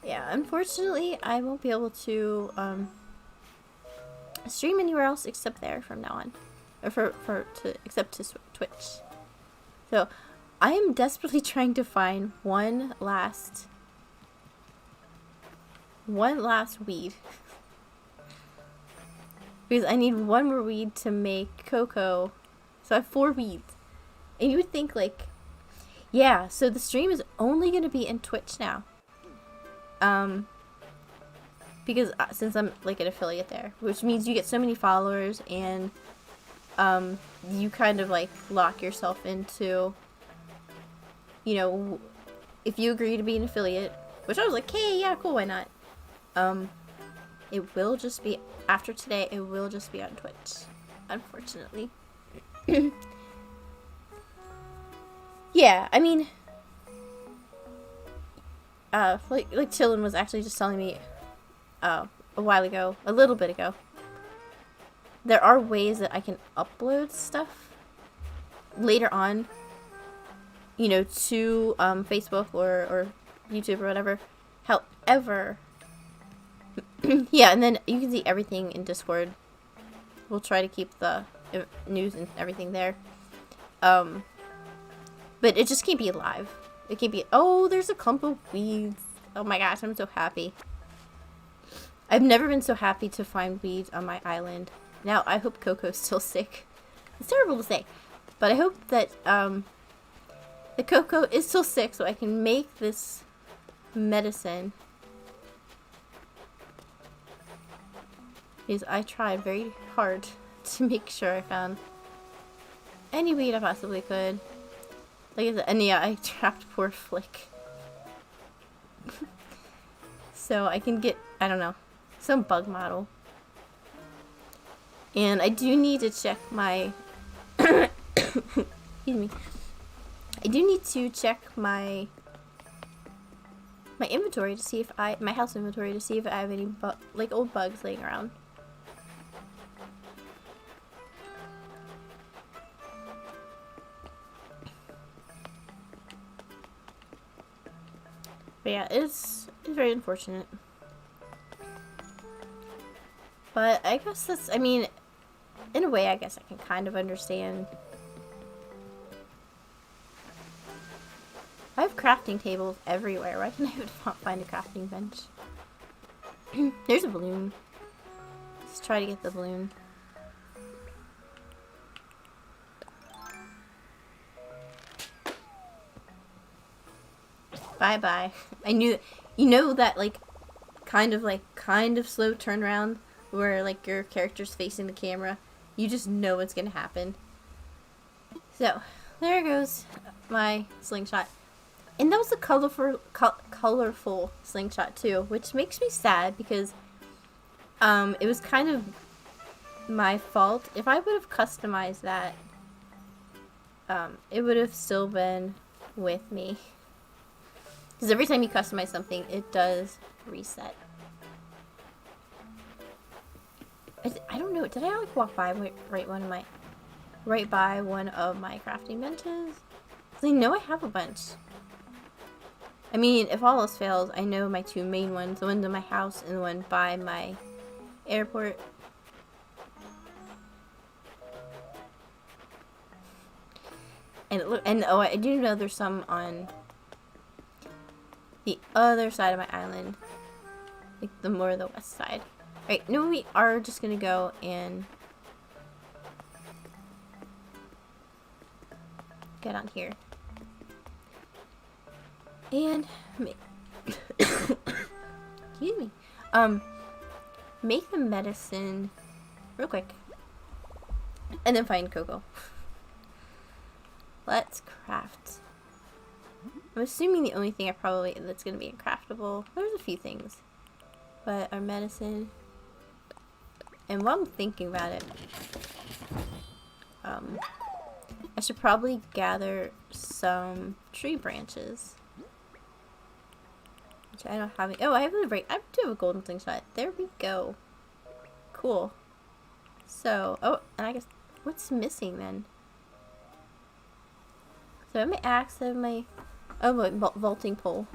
yeah, unfortunately, I won't be able to stream anywhere else except there from now on, or except to Twitch. So I am desperately trying to find one last weed because I need one more weed to make cocoa. So I have 4 weeds, and you would think like, yeah, so the stream is only going to be in Twitch now, because since I'm like an affiliate there, which means you get so many followers, and you kind of like lock yourself into, you know, if you agree to be an affiliate, which I was like, hey, yeah, cool, why not? It will just be, after today, it will just be on Twitch, unfortunately. Yeah, I mean, like Chillin was actually just telling me, a little bit ago, there are ways that I can upload stuff later on, you know, to, Facebook or YouTube or whatever. However, yeah, and then you can see everything in Discord. We'll try to keep the news and everything there. But it just can't be live. It can't be, oh, there's a clump of weeds. Oh my gosh, I'm so happy. I've never been so happy to find weeds on my island. Now, I hope Coco's still sick. It's terrible to say. But I hope that, the Coco is still sick so I can make this medicine. Because I tried very hard to make sure I found any weed I possibly could. Like I said, and yeah, I trapped poor Flick. So I can get, I don't know, some bug model. And I do need to check my excuse me. I do need to check my inventory to see if my house inventory to see if I have any like old bugs laying around. But yeah, it's very unfortunate. But I guess that's, I mean, in a way, I guess I can kind of understand. I have crafting tables everywhere. Why can I not find a crafting bench? There's a balloon. Let's try to get the balloon. Bye-bye. I knew, you know that, like, kind of slow turnaround where, like, your character's facing the camera. You just know what's gonna happen. So, there goes my slingshot. And that was a colorful slingshot, too, which makes me sad because, it was kind of my fault. If I would have customized that, it would have still been with me. Because every time you customize something, it does reset. I don't know. Did I like walk by right by one of my crafting benches? Because I know I have a bunch. I mean, if all else fails, I know my 2 main ones, the one in my house and the one by my airport. And oh, I do know there's some on the other side of my island, like the more the west side. Right, no, we are just gonna go and get on here and make excuse me, make the medicine real quick, and then find Coco. Let's craft. I'm assuming the only thing that's gonna be incraftable. There's a few things, but our medicine. And while I'm thinking about it, I should probably gather some tree branches. Which I don't have any. Oh, I do have a golden slingshot. There we go. Cool. So, oh, and I guess, what's missing then? So I have my axe, I have my, oh, my vaulting pole.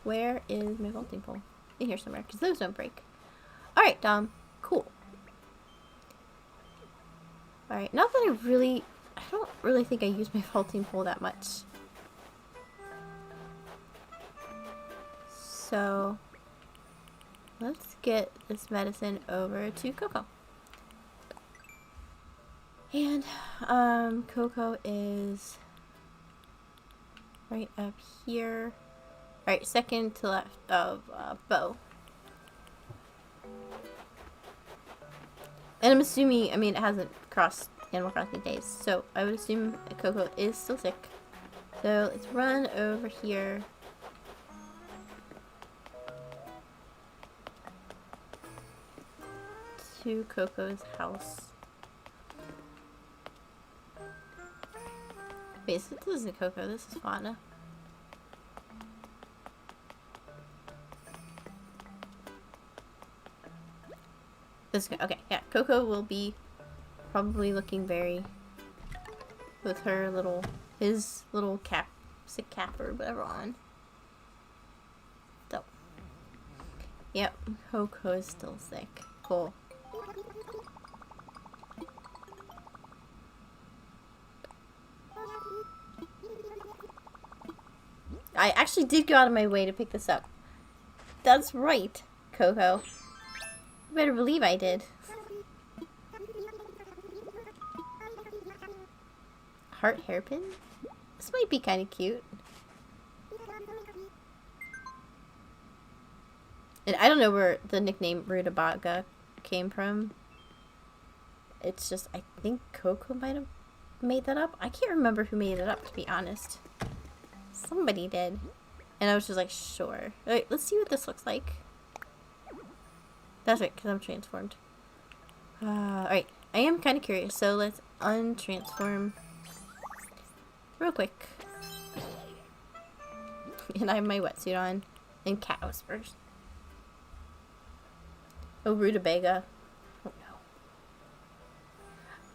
Where is my vaulting pole? In here somewhere, because those don't break. Alright, cool. Alright, not that I don't really think I use my vaulting pole that much. So, let's get this medicine over to Coco. And, Coco is right up here. Alright, second to left of, Bo. And I'm assuming, I mean, it hasn't crossed Animal Crossing days, so I would assume Coco is still sick. So let's run over here. To Coco's house. Wait, so this isn't Coco, this is Fauna. Okay, yeah, Coco will be probably looking very, with his little sick cap or whatever on. So, yep, Coco is still sick. Cool. I actually did go out of my way to pick this up. That's right, Coco. You better believe I did. Heart hairpin? This might be kind of cute. And I don't know where the nickname Rutabaga came from. It's just, I think Coco might have made that up. I can't remember who made it up, to be honest. Somebody did. And I was just like, sure. Alright, let's see what this looks like. That's right, because I'm transformed. Alright, I am kind of curious, so let's untransform real quick. And I have my wetsuit on. And cat whispers. Oh, Rutabaga. Oh no.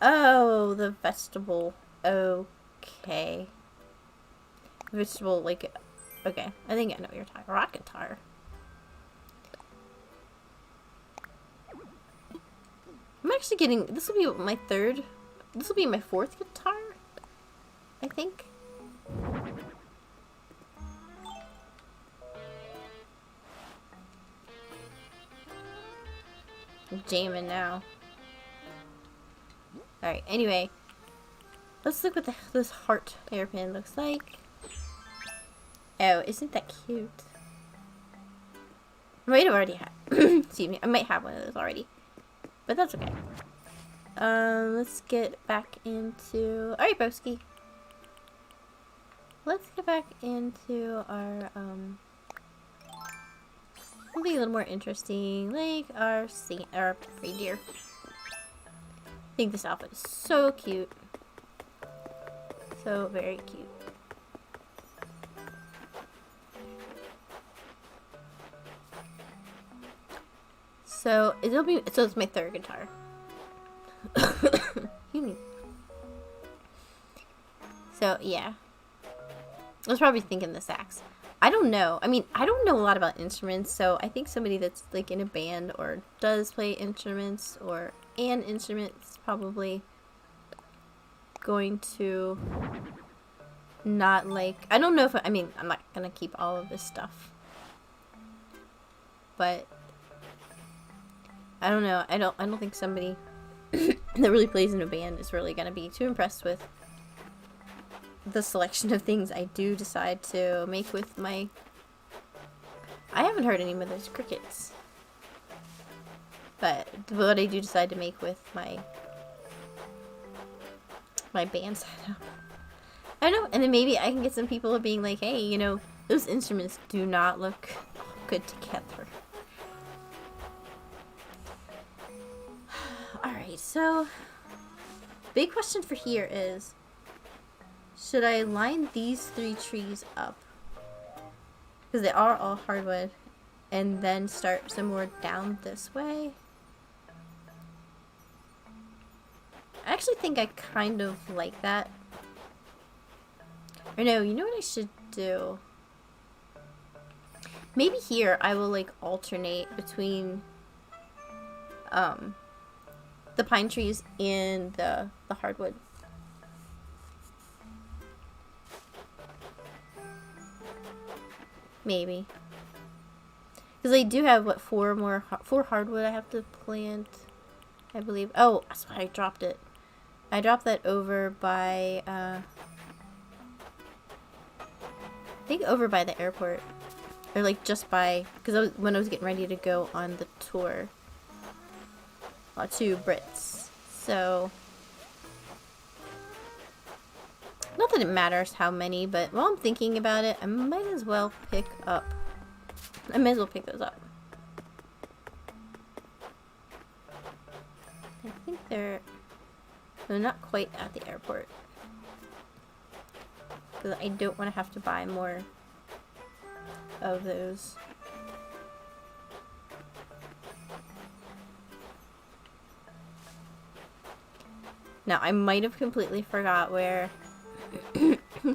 Oh, the vegetable. Okay. Vegetable, like, okay. I think I know what you're talking about. Rocket tar. I'm actually getting, this will be my fourth guitar, I think. I'm jamming now. Alright, anyway. Let's look what this heart hairpin looks like. Oh, isn't that cute? I might have already had, excuse me, I might have one of those already. But that's okay. Let's get back into, alright, broski. Let's get back into our, something a little more interesting, like our reindeer. I think this outfit is so cute. So very cute. So it's my third guitar. Excuse me. So yeah. I was probably thinking the sax. I don't know. I mean, I don't know a lot about instruments, so I think somebody that's like in a band or does play instruments or an instrument is probably going to not like, I don't know if, I mean, I'm not gonna keep all of this stuff, but I don't know. I don't think somebody that really plays in a band is really gonna be too impressed with the selection of things I do decide to make with my... I haven't heard any of those crickets. But what I do decide to make with my band setup. I don't know, and then maybe I can get some people being like, hey, you know, those instruments do not look good together. Alright, so big question for here is, should I line these 3 trees up? Because they are all hardwood. And then start some more down this way? I actually think I kind of like that. Or no, you know what I should do? Maybe here I will like alternate between the pine trees and the hardwood. Maybe. Because I do have, what, 4 hardwood I have to plant, I believe. Oh, that's why I dropped it. I dropped that over by, I think over by the airport. Or, like, just by, because when I was getting ready to go on the tour to Brits. So, not that it matters how many, but while I'm thinking about it, I might as well pick up. I might as well pick those up. I think they're not quite at the airport. Because I don't want to have to buy more of those. Now, I might have completely forgot where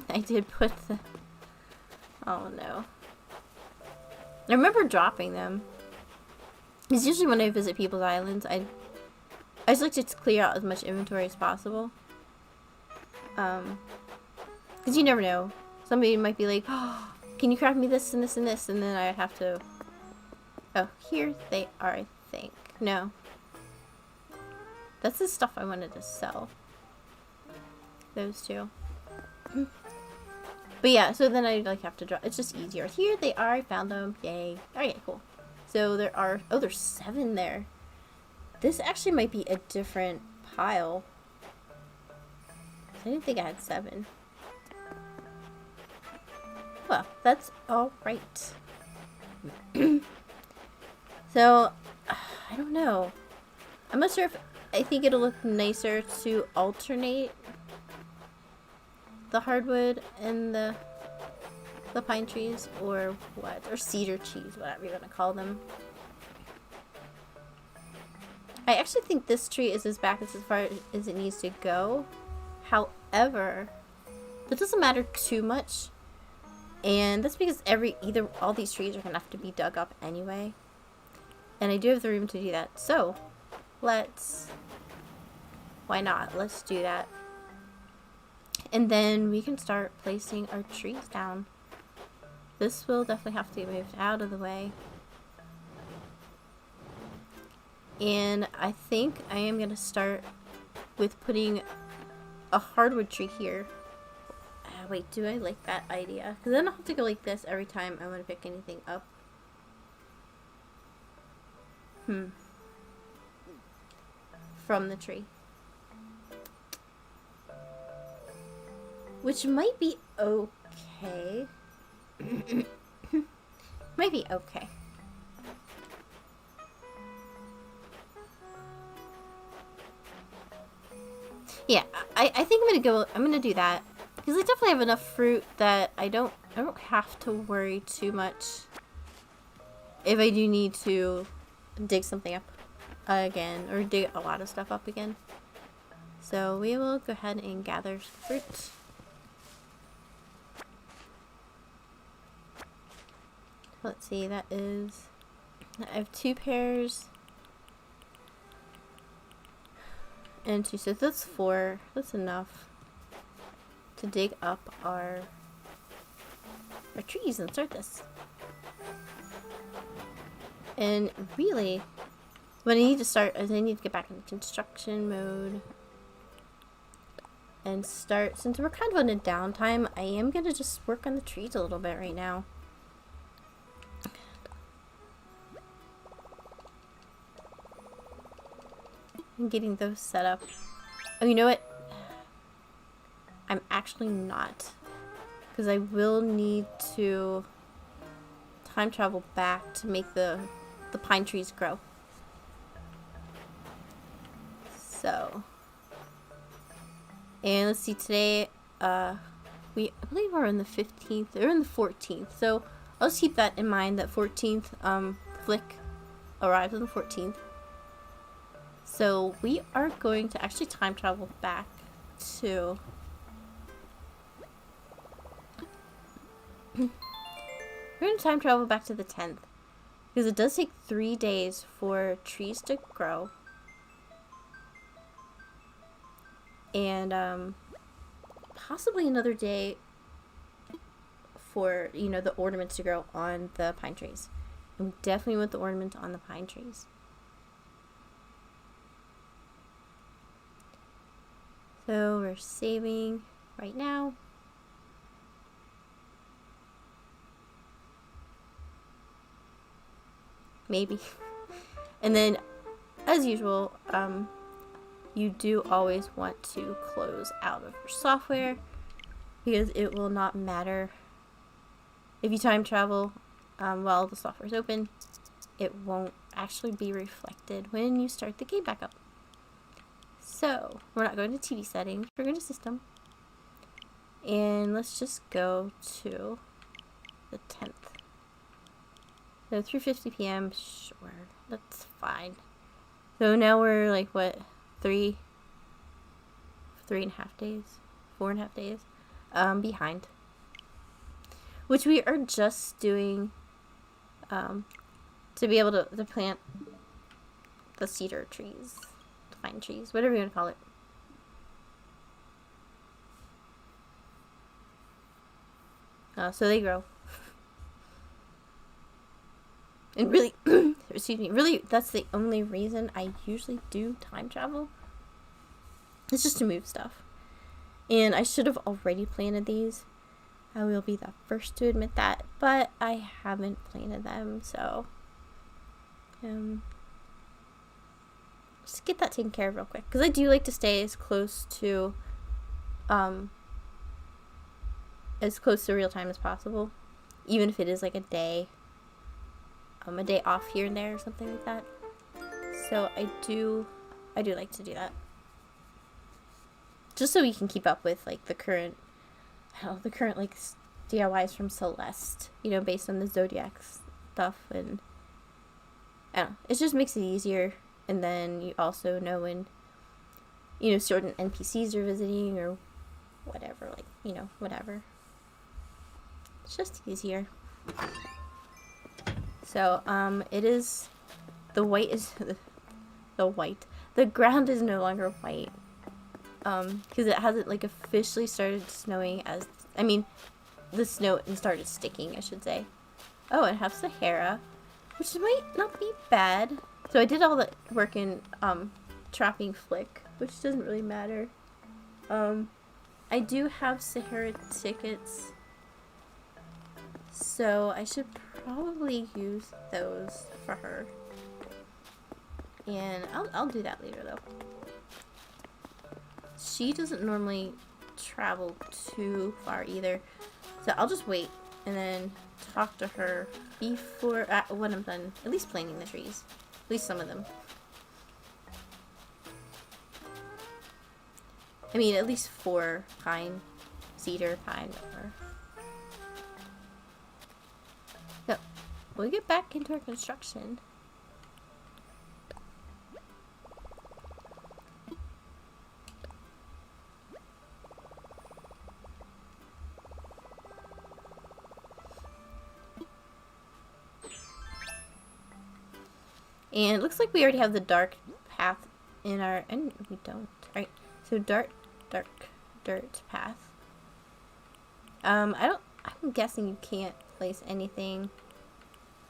I did put the... Oh no. I remember dropping them. Because usually when I visit people's islands, I just like to clear out as much inventory as possible. Because you never know. Somebody might be like, oh, can you craft me this and this and this? And then I'd have to... Oh, here they are, I think. No. That's the stuff I wanted to sell. Those 2. But yeah, so then I like have to draw. It's just easier. Here they are. I found them. Yay. Alright, cool. So there are... Oh, there's 7 there. This actually might be a different pile. I didn't think I had 7. Well, that's alright. So, I don't know. I'm not sure if... I think it'll look nicer to alternate the hardwood and the pine trees, or what, or cedar trees, whatever you want to call them. I actually think this tree is as back as far as it needs to go. However, that doesn't matter too much, and that's because all these trees are gonna have to be dug up anyway, and I do have the room to do that. So why not? Let's do that. And then we can start placing our trees down. This will definitely have to get moved out of the way. And I think I am going to start with putting a hardwood tree here. Wait, do I like that idea? Because then I'll have to go like this every time I want to pick anything up. From the tree. Which might be okay. Might be okay. Yeah, I think I'm gonna do that. Because I definitely have enough fruit that I don't have to worry too much if I do need to dig something up again, or dig a lot of stuff up again. So we will go ahead and gather some fruit. let's see, that is, I have 2 pairs and 2, so that's 4. That's enough to dig up our trees and start this. And really, what I need to start is I need to get back into construction mode and start, since we're kind of in a downtime, I am going to just work on the trees a little bit right now. And getting those set up. Oh, you know what? I'm actually not. Because I will need to time travel back to make the pine trees grow. So. And let's see, today, I believe we're in the 15th, or in the 14th. So I'll just keep that in mind, that 14th, Flick arrives on the 14th. So we are going to actually time travel back to we're going to time travel back to the 10th because it does take 3 days for trees to grow, and possibly another day for, you know, the ornaments to grow on the pine trees. And we definitely want the ornament on the pine trees. So we're saving right now. Maybe. And then, as usual, you do always want to close out of your software because it will not matter if you time travel while the software is open. It won't actually be reflected when you start the game back up. So, we're not going to TV settings, we're going to system. And let's just go to the 10th. So 3:50 p.m., sure, that's fine. So now we're like, what, 3.5 days? 4.5 days behind. Which we are just doing to be able to plant the cedar trees. Pine trees, whatever you want to call it. So they grow. And really, excuse me, really, that's the only reason I usually do time travel. It's just to move stuff. And I should have already planted these. I will be the first to admit that, but I haven't planted them, so just get that taken care of real quick, because I do like to stay as close to real time as possible, even if it is like a day off here and there or something like that. So I do like to do that, just so we can keep up with like the current like DIYs from Celeste, you know, based on the Zodiac stuff, and I don't know, it just makes it easier. And then you also know when, you know, certain NPCs are visiting or whatever, like, you know, whatever. It's just easier. So, it is, the ground is no longer white. Because it hasn't, like, officially started snowing the snow started sticking, I should say. Oh, and I have Sahara, which might not be bad. So I did all the work in trapping Flick, which doesn't really matter. I do have Sahara tickets, so I should probably use those for her. And I'll do that later though. She doesn't normally travel too far either, so I'll just wait and then talk to her before when I'm done at least planting the trees. At least some of them. I mean, at least 4 pine, cedar, pine, whatever. So, we'll get back into our construction. And it looks like we already have the dark path in our, and we don't. Alright, so dark dirt path. I'm guessing you can't place anything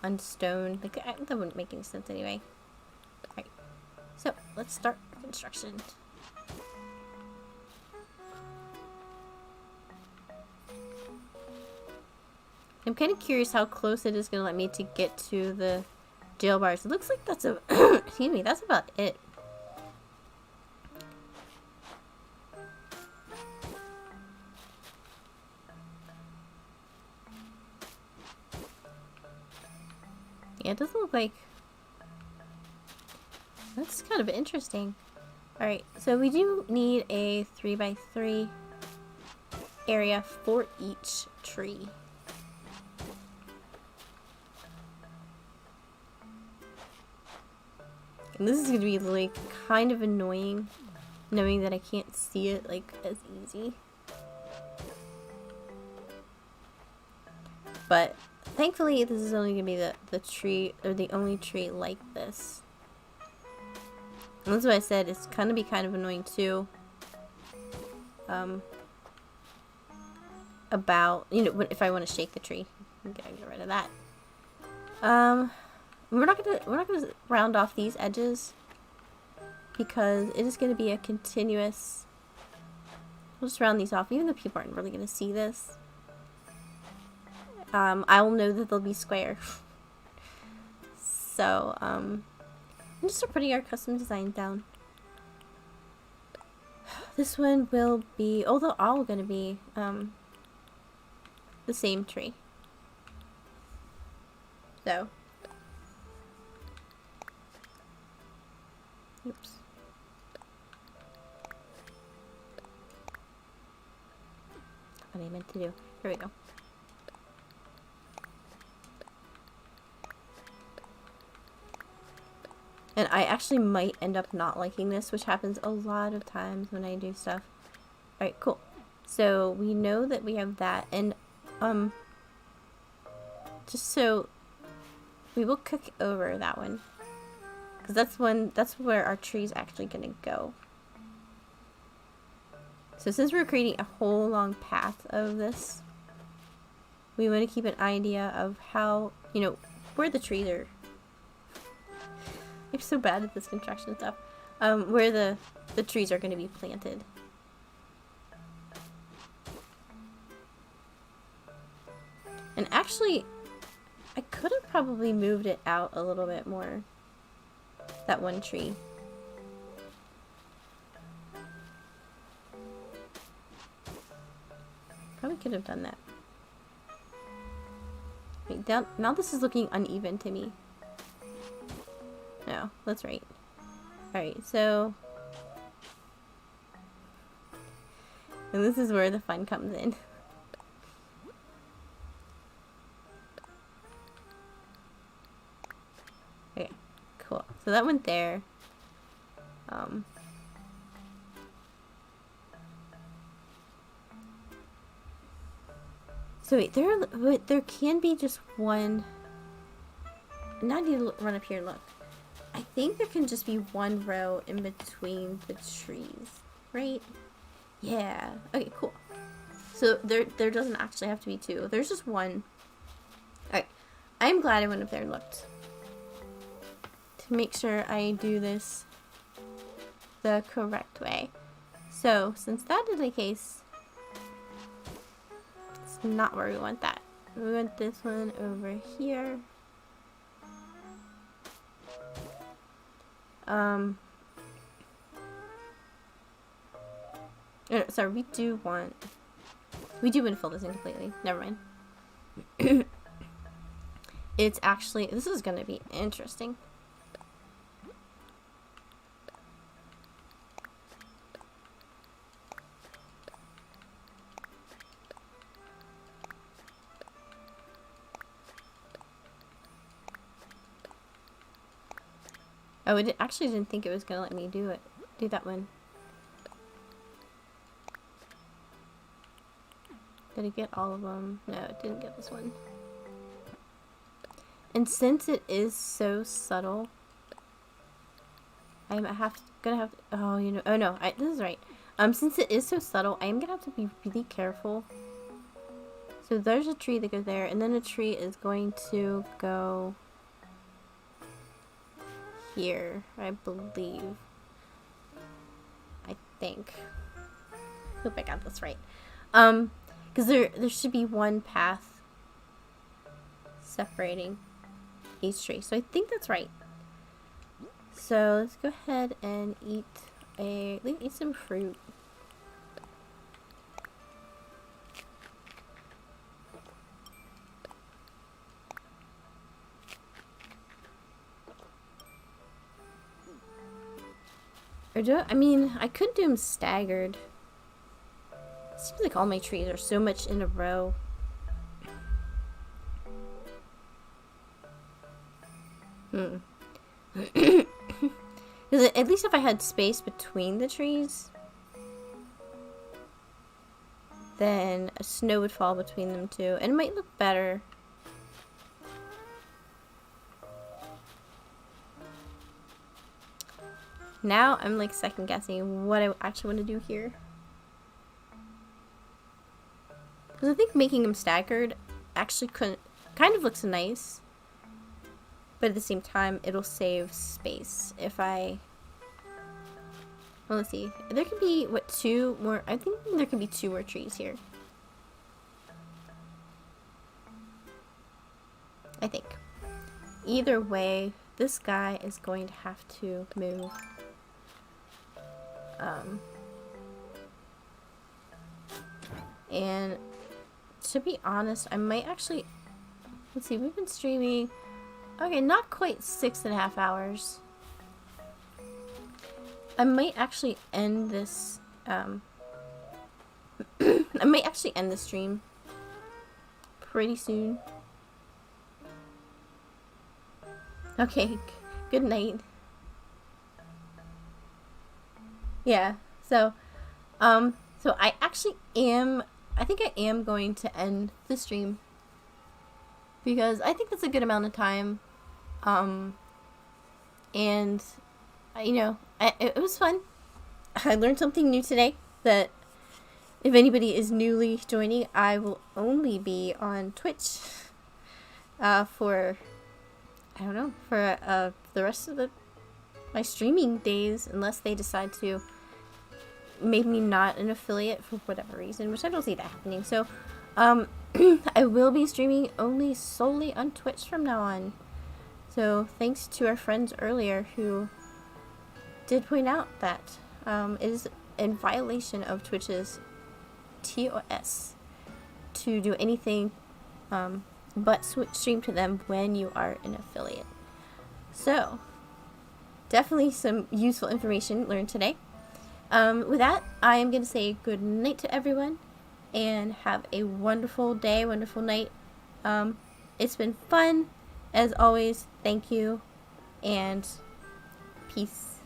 on stone. Like, that wouldn't make any sense anyway. Alright, so let's start construction. I'm kind of curious how close it is going to let me to get to the jail bars. It looks like that's a excuse me, that's about it. Yeah, it doesn't look like... That's kind of interesting. Alright, so we do need a 3x3 area for each tree. And this is going to be like kind of annoying knowing that I can't see it like as easy. But thankfully this is only going to be the tree, or the only tree like this. And that's why I said it's going to be kind of annoying too. About, you know, if I want to shake the tree. I'm going to get rid of that. We're not gonna round off these edges because it is gonna be a continuous. We'll just round these off, even though people aren't really gonna see this. I will know that they'll be square. So, I'm just putting our custom design down. This one will be, oh, they're all gonna be the same tree. So. Oops. What I meant to do. Here we go. And I actually might end up not liking this, which happens a lot of times when I do stuff. Alright, cool. So we know that we have that, and just so we will cook over that one. Because that's where our tree's actually gonna go. So since we're creating a whole long path of this, we want to keep an idea of how, you know, where the trees are. I'm so bad at this construction stuff. Where the trees are gonna be planted. And actually, I could have probably moved it out a little bit more. That one tree. Probably could have done that. Wait, now this is looking uneven to me. No, that's right. Alright, so... And this is where the fun comes in. Okay, cool. So that went there. So wait, there can be just one. Now I need to run up here and look. I think there can just be one row in between the trees, right? Yeah. Okay, cool. So there doesn't actually have to be two. There's just one. Alright. I'm glad I went up there and looked. To make sure I do this the correct way. So, since that is the case, it's not where we want that. We want this one over here. Sorry, we do want to fill this in completely. Never mind. It's actually, this is going to be interesting. Oh, it actually didn't think it was going to let me do that one. Did it get all of them? No, it didn't get this one. And since it is so subtle, gonna have to, oh, you know, oh no, this is right. Since it is so subtle, I am gonna have to be really careful. So there's a tree that goes there, and then a tree is going to go here, I believe. I think. Hope I got this right. Because there should be one path separating each tree. So I think that's right. So let's go ahead and eat some fruit. I mean, I could do them staggered. It seems like all my trees are so much in a row. Because at least if I had space between the trees, then snow would fall between them too, and it might look better. Now I'm like second guessing what I actually want to do here. Because I think making them staggered actually kind of looks nice. But at the same time, it'll save space if I... Well, let's see. There could be, what, 2 more... I think there could be 2 more trees here. I think. Either way, this guy is going to have to move. And to be honest, I might actually... Let's see, we've been streaming... Okay, not quite 6.5 hours. I might actually end this, I might actually end the stream pretty soon. Okay, good night. Yeah, so I actually I think I am going to end the stream. Because I think that's a good amount of time. And, you know, it was fun. I learned something new today, that if anybody is newly joining, I will only be on Twitch for, I don't know, for the rest of my streaming days, unless they decide to make me not an affiliate for whatever reason, which I don't see that happening. So, I will be streaming only solely on Twitch from now on. So thanks to our friends earlier who did point out that it is in violation of Twitch's TOS to do anything but stream to them when you are an affiliate. So definitely some useful information learned today. With that, I am going to say good night to everyone. And have a wonderful day, wonderful night. It's been fun. As always, thank you. And peace.